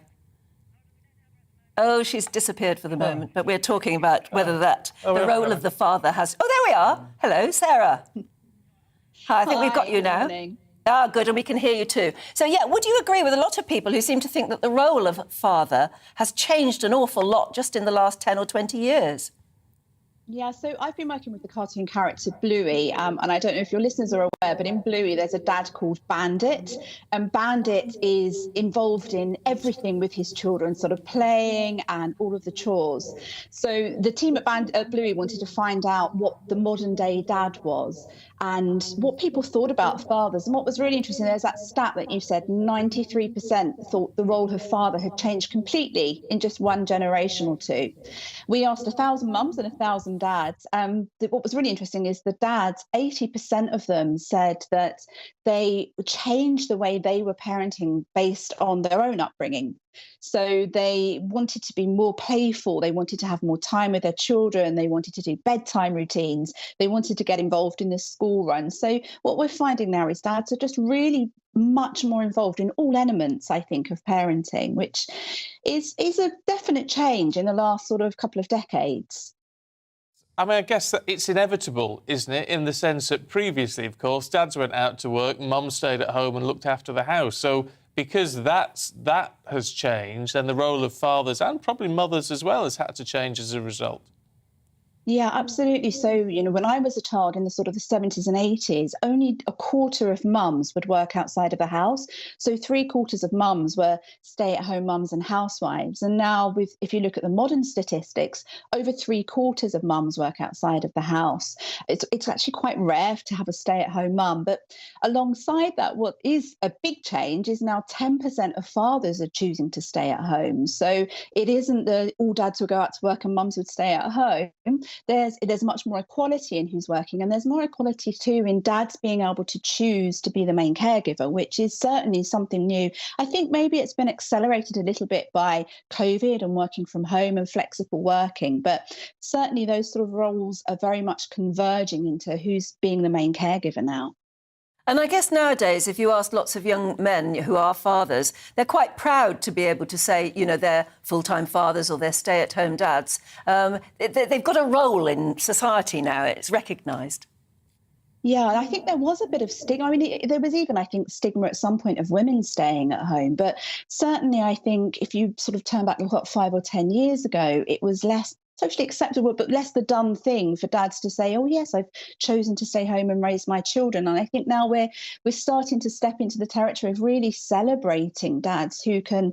Oh, she's disappeared for the moment, but we're talking about whether the role of the father has... Oh, there we are. Hello, Sarah. Hi, I think we've got you now. Morning. Ah, good, and we can hear you too. So, yeah, would you agree with a lot of people who seem to think that the role of father has changed an awful lot just in the last 10 or 20 years? Yeah, so I've been working with the cartoon character Bluey, and I don't know if your listeners are aware, but in Bluey there's a dad called Bandit, and Bandit is involved in everything with his children, sort of playing and all of the chores. So the team at Bluey wanted to find out what the modern day dad was and what people thought about fathers. And what was really interesting, there's that stat that you said, 93% thought the role of father had changed completely in just one generation or two. We asked 1,000 mums and 1,000 dads. What was really interesting is the dads, 80% of them said that they changed the way they were parenting based on their own upbringing. So they wanted to be more playful. They wanted to have more time with their children. They wanted to do bedtime routines. They wanted to get involved in the school run. So what we're finding now is dads are just really much more involved in all elements, I think, of parenting, which is a definite change in the last sort of couple of decades. I mean, I guess that it's inevitable, isn't it, in the sense that previously, of course, dads went out to work, mum stayed at home and looked after the house. So because that has changed, then the role of fathers and probably mothers as well has had to change as a result. Yeah, absolutely. So, you know, when I was a child in the sort of the 70s and 80s, only a quarter of mums would work outside of the house. So 3/4 of mums were stay-at-home mums and housewives. And now, if you look at the modern statistics, over 3/4 of mums work outside of the house. It's actually quite rare to have a stay-at-home mum. But alongside that, what is a big change is now 10% of fathers are choosing to stay at home. So it isn't all dads will go out to work and mums would stay at home. There's much more equality in who's working, and there's more equality too in dads being able to choose to be the main caregiver, which is certainly something new. I think maybe it's been accelerated a little bit by COVID and working from home and flexible working, but certainly those sort of roles are very much converging into who's being the main caregiver now. And I guess nowadays, if you ask lots of young men who are fathers, they're quite proud to be able to say, you know, they're full-time fathers or they're stay-at-home dads. They've got a role in society now. It's recognised. Yeah, I think there was a bit of stigma. I mean, there was even, I think, stigma at some point of women staying at home. But certainly, I think if you sort of turn back, what, 5 or 10 years ago, it was less socially acceptable, but less the done thing for dads to say, oh, yes, I've chosen to stay home and raise my children. And I think now we're starting to step into the territory of really celebrating dads who can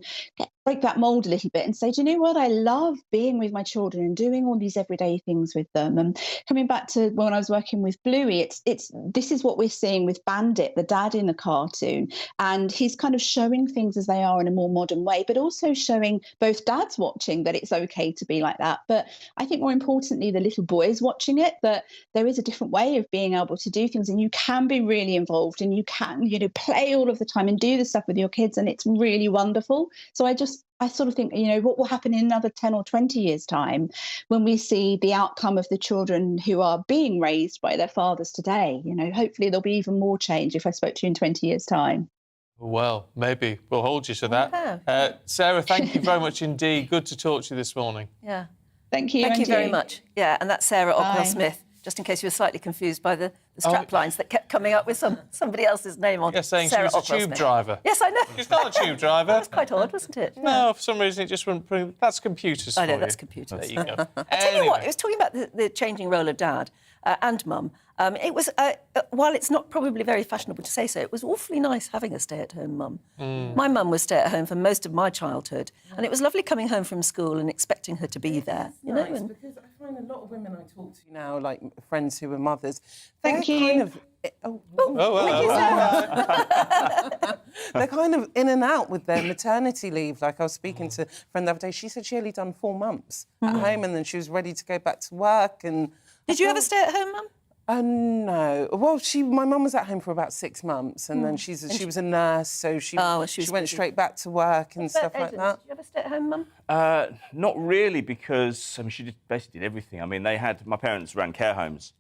break that mold a little bit and say, do you know what? I love being with my children and doing all these everyday things with them. And coming back to when I was working with Bluey, this is what we're seeing with Bandit, the dad in the cartoon. And he's kind of showing things as they are in a more modern way, but also showing both dads watching that it's okay to be like that. But I think more importantly, the little boys watching it, that there is a different way of being able to do things, and you can be really involved and you can, you know, play all of the time and do the stuff with your kids, and it's really wonderful. So I sort of think, you know, what will happen in another 10 or 20 years' time when we see the outcome of the children who are being raised by their fathers today? You know, hopefully there'll be even more change if I spoke to you in 20 years' time. Well, maybe. We'll hold you to that. Yeah. Sarah, thank you very much indeed. Good to talk to you this morning. Yeah. Thank you. Thank you very much. Yeah, and that's Sarah Bye. Ockwell-Smith, just in case you were slightly confused by the strap lines that kept coming up with somebody else's name on. You're saying Sarah she was a tube driver. Yes, I know. She's not a tube driver. That's quite odd, wasn't it? No, for some reason it just wouldn't prove. That's computers. I know, for that's you. computers. There you go. I tell you what, it was talking about the changing role of dad and mum. It was, while it's not probably very fashionable to say so, it was awfully nice having a stay-at-home mum. My mum was stay-at-home for most of my childhood, and it was lovely coming home from school and expecting her to be there. You know, Nice, because I find a lot of women I talk to now, like friends who are mothers, Thank you. kind of they're kind of in and out with their maternity leave. Like I was speaking to a friend the other day, she said she only done 4 months at home and then she was ready to go back to work. And did you ever stay at home, mum? No. Well, my mum was at home for about 6 months, and then she was a nurse, so she went straight back to work and stuff like that. Did you ever stay at home, mum? Not really, because she basically did everything. I mean, my parents ran care homes,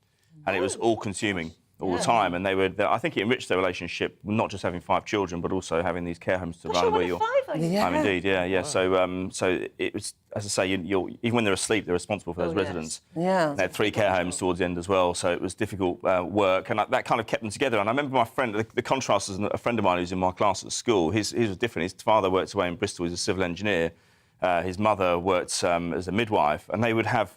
and it was all-consuming all the time, and I think it enriched their relationship, not just having 5 children, but also having these care homes to run where you're. Indeed, yeah. Wow. So it was, as I say, even when they're asleep, they're responsible for those residents. Yeah. They had 3 care homes towards the end as well, so it was difficult work, and that kind of kept them together. And I remember my friend, the contrast is a friend of mine who's in my class at school. His was different. His father worked away in Bristol. He's a civil engineer. His mother worked as a midwife, and they would have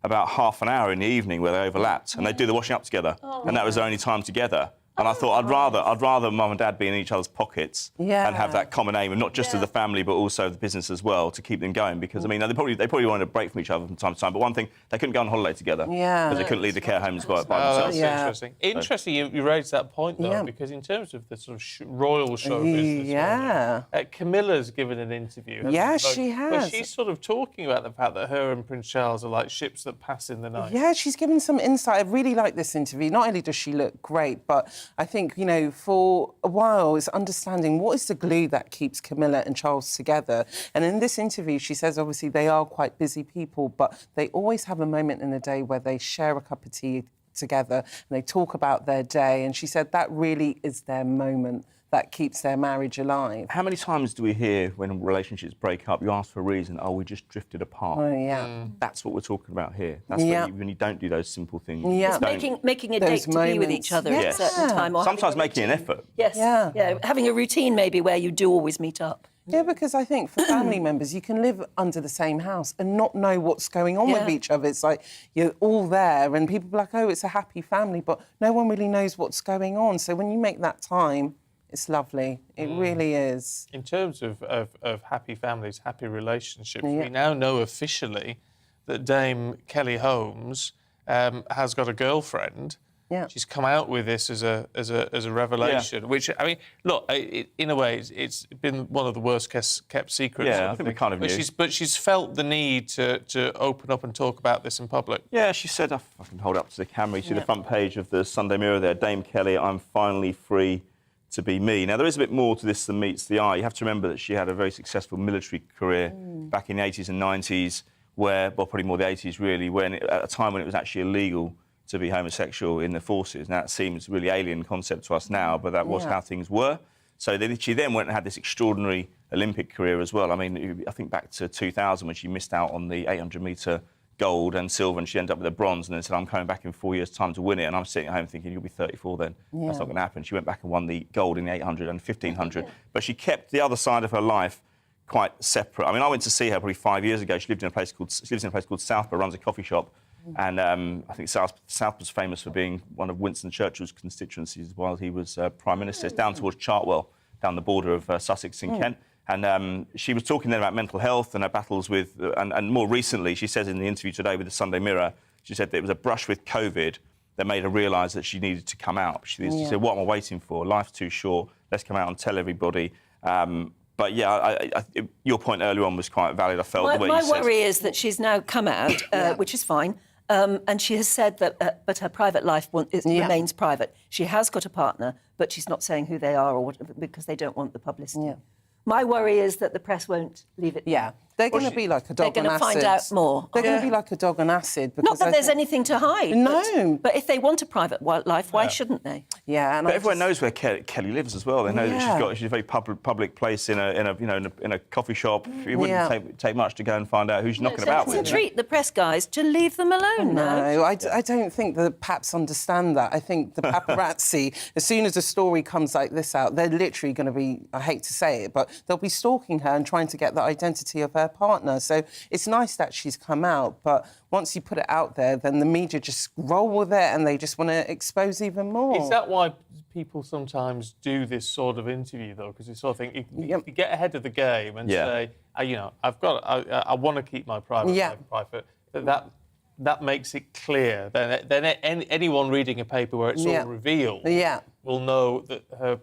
about half an hour in the evening where they overlapped, and they'd do the washing up together, and that was their only time together. And I thought I'd rather mum and dad be in each other's pockets and have that common aim, and not just of the family but also the business as well, to keep them going. Because I mean, they probably wanted a break from each other from time to time. But one thing, they couldn't go on holiday together because they couldn't leave the care homes by themselves. That's interesting. Interesting you raised that point though, because in terms of the sort of royal show business, Camilla's given an interview. She has. But she's sort of talking about the fact that her and Prince Charles are like ships that pass in the night. Yeah, she's given some insight. I really like this interview. Not only does she look great, but I think, you know, for a while it's understanding what is the glue that keeps Camilla and Charles together. And in this interview, she says obviously they are quite busy people, but they always have a moment in the day where they share a cup of tea together and they talk about their day. And she said that really is their moment that keeps their marriage alive. How many times do we hear when relationships break up, you ask for a reason, we just drifted apart? Oh, yeah. That's what we're talking about here. That's when you don't do those simple things. Yeah. Making a date to be with each other at a certain time. Or sometimes making an effort. Yes. Yeah. Having a routine maybe where you do always meet up. Yeah, because I think for family members, you can live under the same house and not know what's going on with each other. It's like you're all there and people are like, oh, it's a happy family, but no one really knows what's going on. So when you make that time, it's lovely. It really is. In terms of happy families, happy relationships, we now know officially that Dame Kelly Holmes has got a girlfriend. Yeah. She's come out with this as a revelation, which, I mean, look, in a way, it's been one of the worst kept secrets. Yeah, I think we kind of knew. But she's felt the need to open up and talk about this in public. Yeah, she said, I can hold up to the camera, you see the front page of the Sunday Mirror there, Dame Kelly, I'm finally free to be me. Now, there is a bit more to this than meets the eye. You have to remember that she had a very successful military career back in the 80s and 90s, well, probably more the 80s, really, at a time when it was actually illegal to be homosexual in the forces. Now, it seems a really alien concept to us now, but that was how things were. So she then went and had this extraordinary Olympic career as well. I mean, I think back to 2000 when she missed out on the 800-metre gold and silver, and she ended up with a bronze, and then said, I'm coming back in 4 years' time to win it. And I'm sitting at home thinking, you'll be 34 then. That's not going to happen. She went back and won the gold in the 800 and 1500. But she kept the other side of her life quite separate. I mean, I went to see her probably 5 years ago. She lives in a place called Southborough, runs a coffee shop. And I think South was famous for being one of Winston Churchill's constituencies while he was Prime Minister. It's down towards Chartwell, down the border of Sussex in Kent. And she was talking then about mental health and her battles with... And more recently, she says in the interview today with the Sunday Mirror, she said that it was a brush with COVID that made her realise that she needed to come out. She said, what am I waiting for? Life's too short. Let's come out and tell everybody. But, yeah, your point earlier on was quite valid. I felt the way you said. My worry is that she's now come out, which is fine, and she has said that but her private life remains private. She has got a partner, but she's not saying who they are or whatever, because they don't want the publicity. My worry is that the press won't leave it. Yeah, they're going to be like a dog on acid. They're going to find out more. They're going to be like a dog on acid. Not that there's anything to hide. No. But if they want a private life, why shouldn't they? Yeah, but everyone knows where Kelly lives as well. They know that she's a very public place in a coffee shop. It wouldn't take much to go and find out who she's knocking about with. It's a treat, the press guys, to leave them alone now. No, I don't think the paps understand that. I think the paparazzi, as soon as a story comes like this out, they're literally going to be, I hate to say it, but they'll be stalking her and trying to get the identity of her partner. So it's nice that she's come out, but once you put it out there, then the media just roll with it and they just want to expose even more. Is that why people sometimes do this sort of interview, though? Because you sort of think, you get ahead of the game and say, I want to keep my private life private. That makes it clear. Then anyone reading a paper where it's all revealed will know that her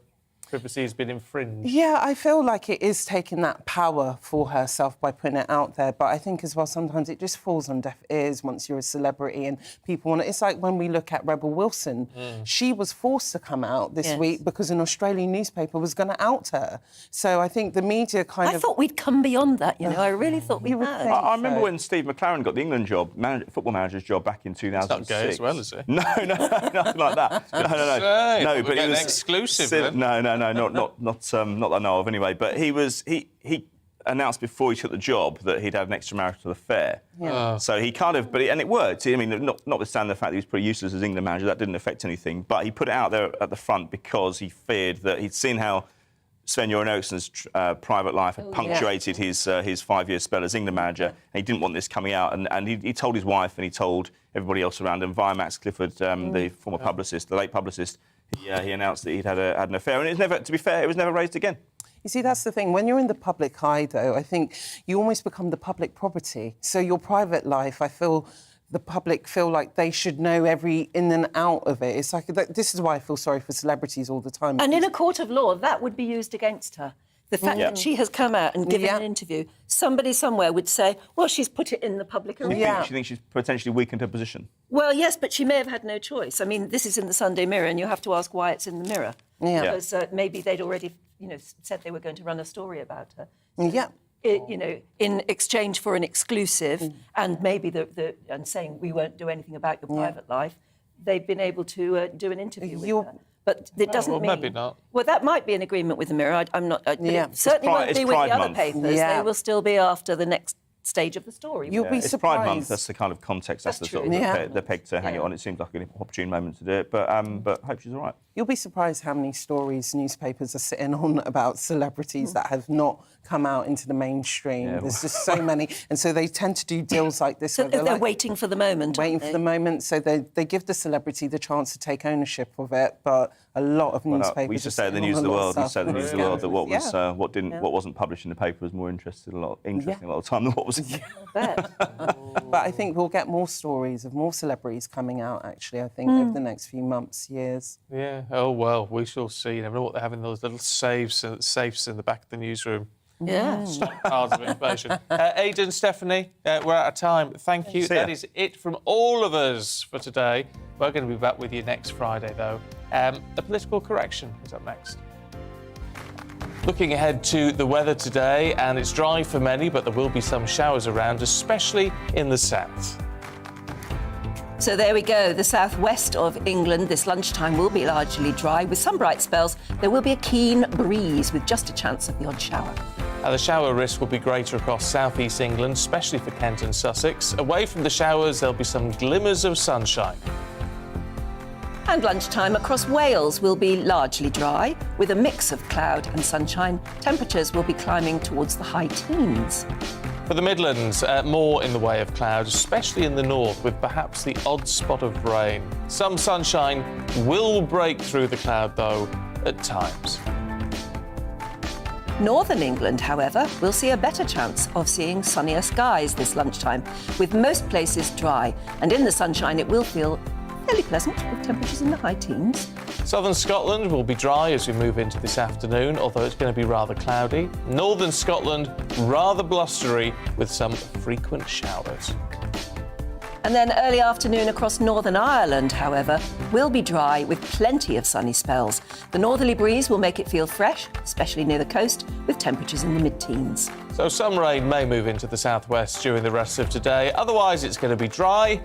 privacy has been infringed. Yeah, I feel like it is taking that power for herself by putting it out there. But I think as well, sometimes it just falls on deaf ears once you're a celebrity and people want it. It's like when we look at Rebel Wilson. She was forced to come out this week because an Australian newspaper was going to out her. So I think the media I thought we'd come beyond that, you know. I really thought we had. I remember when Steve McLaren got the England job, football manager's job back in 2006. It's not gay as well, is it? No, nothing like that. No, but it was exclusive. No, not that I know of anyway. But he announced before he took the job that he'd had an extramarital affair. So he kind of, and it worked. I mean, notwithstanding the fact that he was pretty useless as England manager, that didn't affect anything. But he put it out there at the front because he feared that he'd seen how Sven-Göran Eriksson's private life had punctuated his 5-year spell as England manager, and he didn't want this coming out. And he told his wife and he told everybody else around him via Max Clifford, the former publicist, the late publicist. He announced that he'd had an affair, and to be fair, it was never raised again. You see, that's the thing. When you're in the public eye, though, I think you almost become the public property. So your private life, I feel the public feel like they should know every in and out of it. It's like, this is why I feel sorry for celebrities all the time. And in a court of law, that would be used against her. The fact that she has come out and given an interview, somebody somewhere would say, well, she's put it in the public arena. She thinks she's potentially weakened her position? Well, yes, but she may have had no choice. I mean, this is in the Sunday Mirror, and you have to ask why it's in the Mirror. Because maybe they'd already, said they were going to run a story about her. So, in exchange for an exclusive, and maybe and saying we won't do anything about your private life, they've been able to do an interview with her. But it doesn't mean... maybe not. Well, that might be an agreement with the Mirror. I'm not... It certainly won't be with the other papers. They will still be after the next stage of the story. You'll be surprised. It's Pride Month. That's the kind of context. That's the sort of the peg to hang it on. It seems like an opportune moment to do it, but I hope she's all right. You'll be surprised how many stories newspapers are sitting on about celebrities that have not come out into the mainstream. There's just so many, and so they tend to do deals like this. So they're waiting for the moment. Waiting for the moment, so they give the celebrity the chance to take ownership of it. But a lot of newspapers. We used to say at the News of the World. We said at the News of the World that what wasn't published in the paper was more interesting a lot of the time than what was. But I think we'll get more stories of more celebrities coming out. Actually, I think over the next few months, years. Yeah. Oh well, we shall see. You never know what they have in those little safes in the back of the newsroom. Yeah. Stockpiles of information. Aidan, Stephanie, we're out of time. Thank you. That is it from all of us for today. We're going to be back with you next Friday, though. A political correction is up next. Looking ahead to the weather today, and it's dry for many, but there will be some showers around, especially in the south. So there we go. The southwest of England this lunchtime will be largely dry with some bright spells. There will be a keen breeze with just a chance of the odd shower. The shower risk will be greater across southeast England, especially for Kent and Sussex. Away from the showers, there'll be some glimmers of sunshine. And lunchtime across Wales will be largely dry with a mix of cloud and sunshine. Temperatures will be climbing towards the high teens. For the Midlands, more in the way of cloud, especially in the north, with perhaps the odd spot of rain. Some sunshine will break through the cloud, though, at times. Northern England, however, will see a better chance of seeing sunnier skies this lunchtime, with most places dry. And in the sunshine, it will feel fairly pleasant, with temperatures in the high teens. Southern Scotland will be dry as we move into this afternoon, although it's going to be rather cloudy. Northern Scotland, rather blustery, with some frequent showers. And then early afternoon across Northern Ireland, however, will be dry with plenty of sunny spells. The northerly breeze will make it feel fresh, especially near the coast, with temperatures in the mid-teens. So some rain may move into the southwest during the rest of today. Otherwise, it's going to be dry,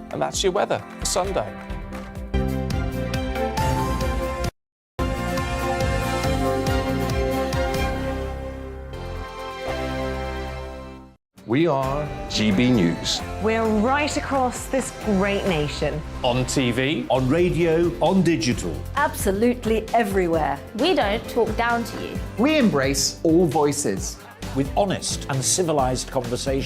and that's your weather for Sunday. We are GB News. We're right across this great nation. On TV, on radio, on digital. Absolutely everywhere. We don't talk down to you. We embrace all voices. With honest and civilised conversation.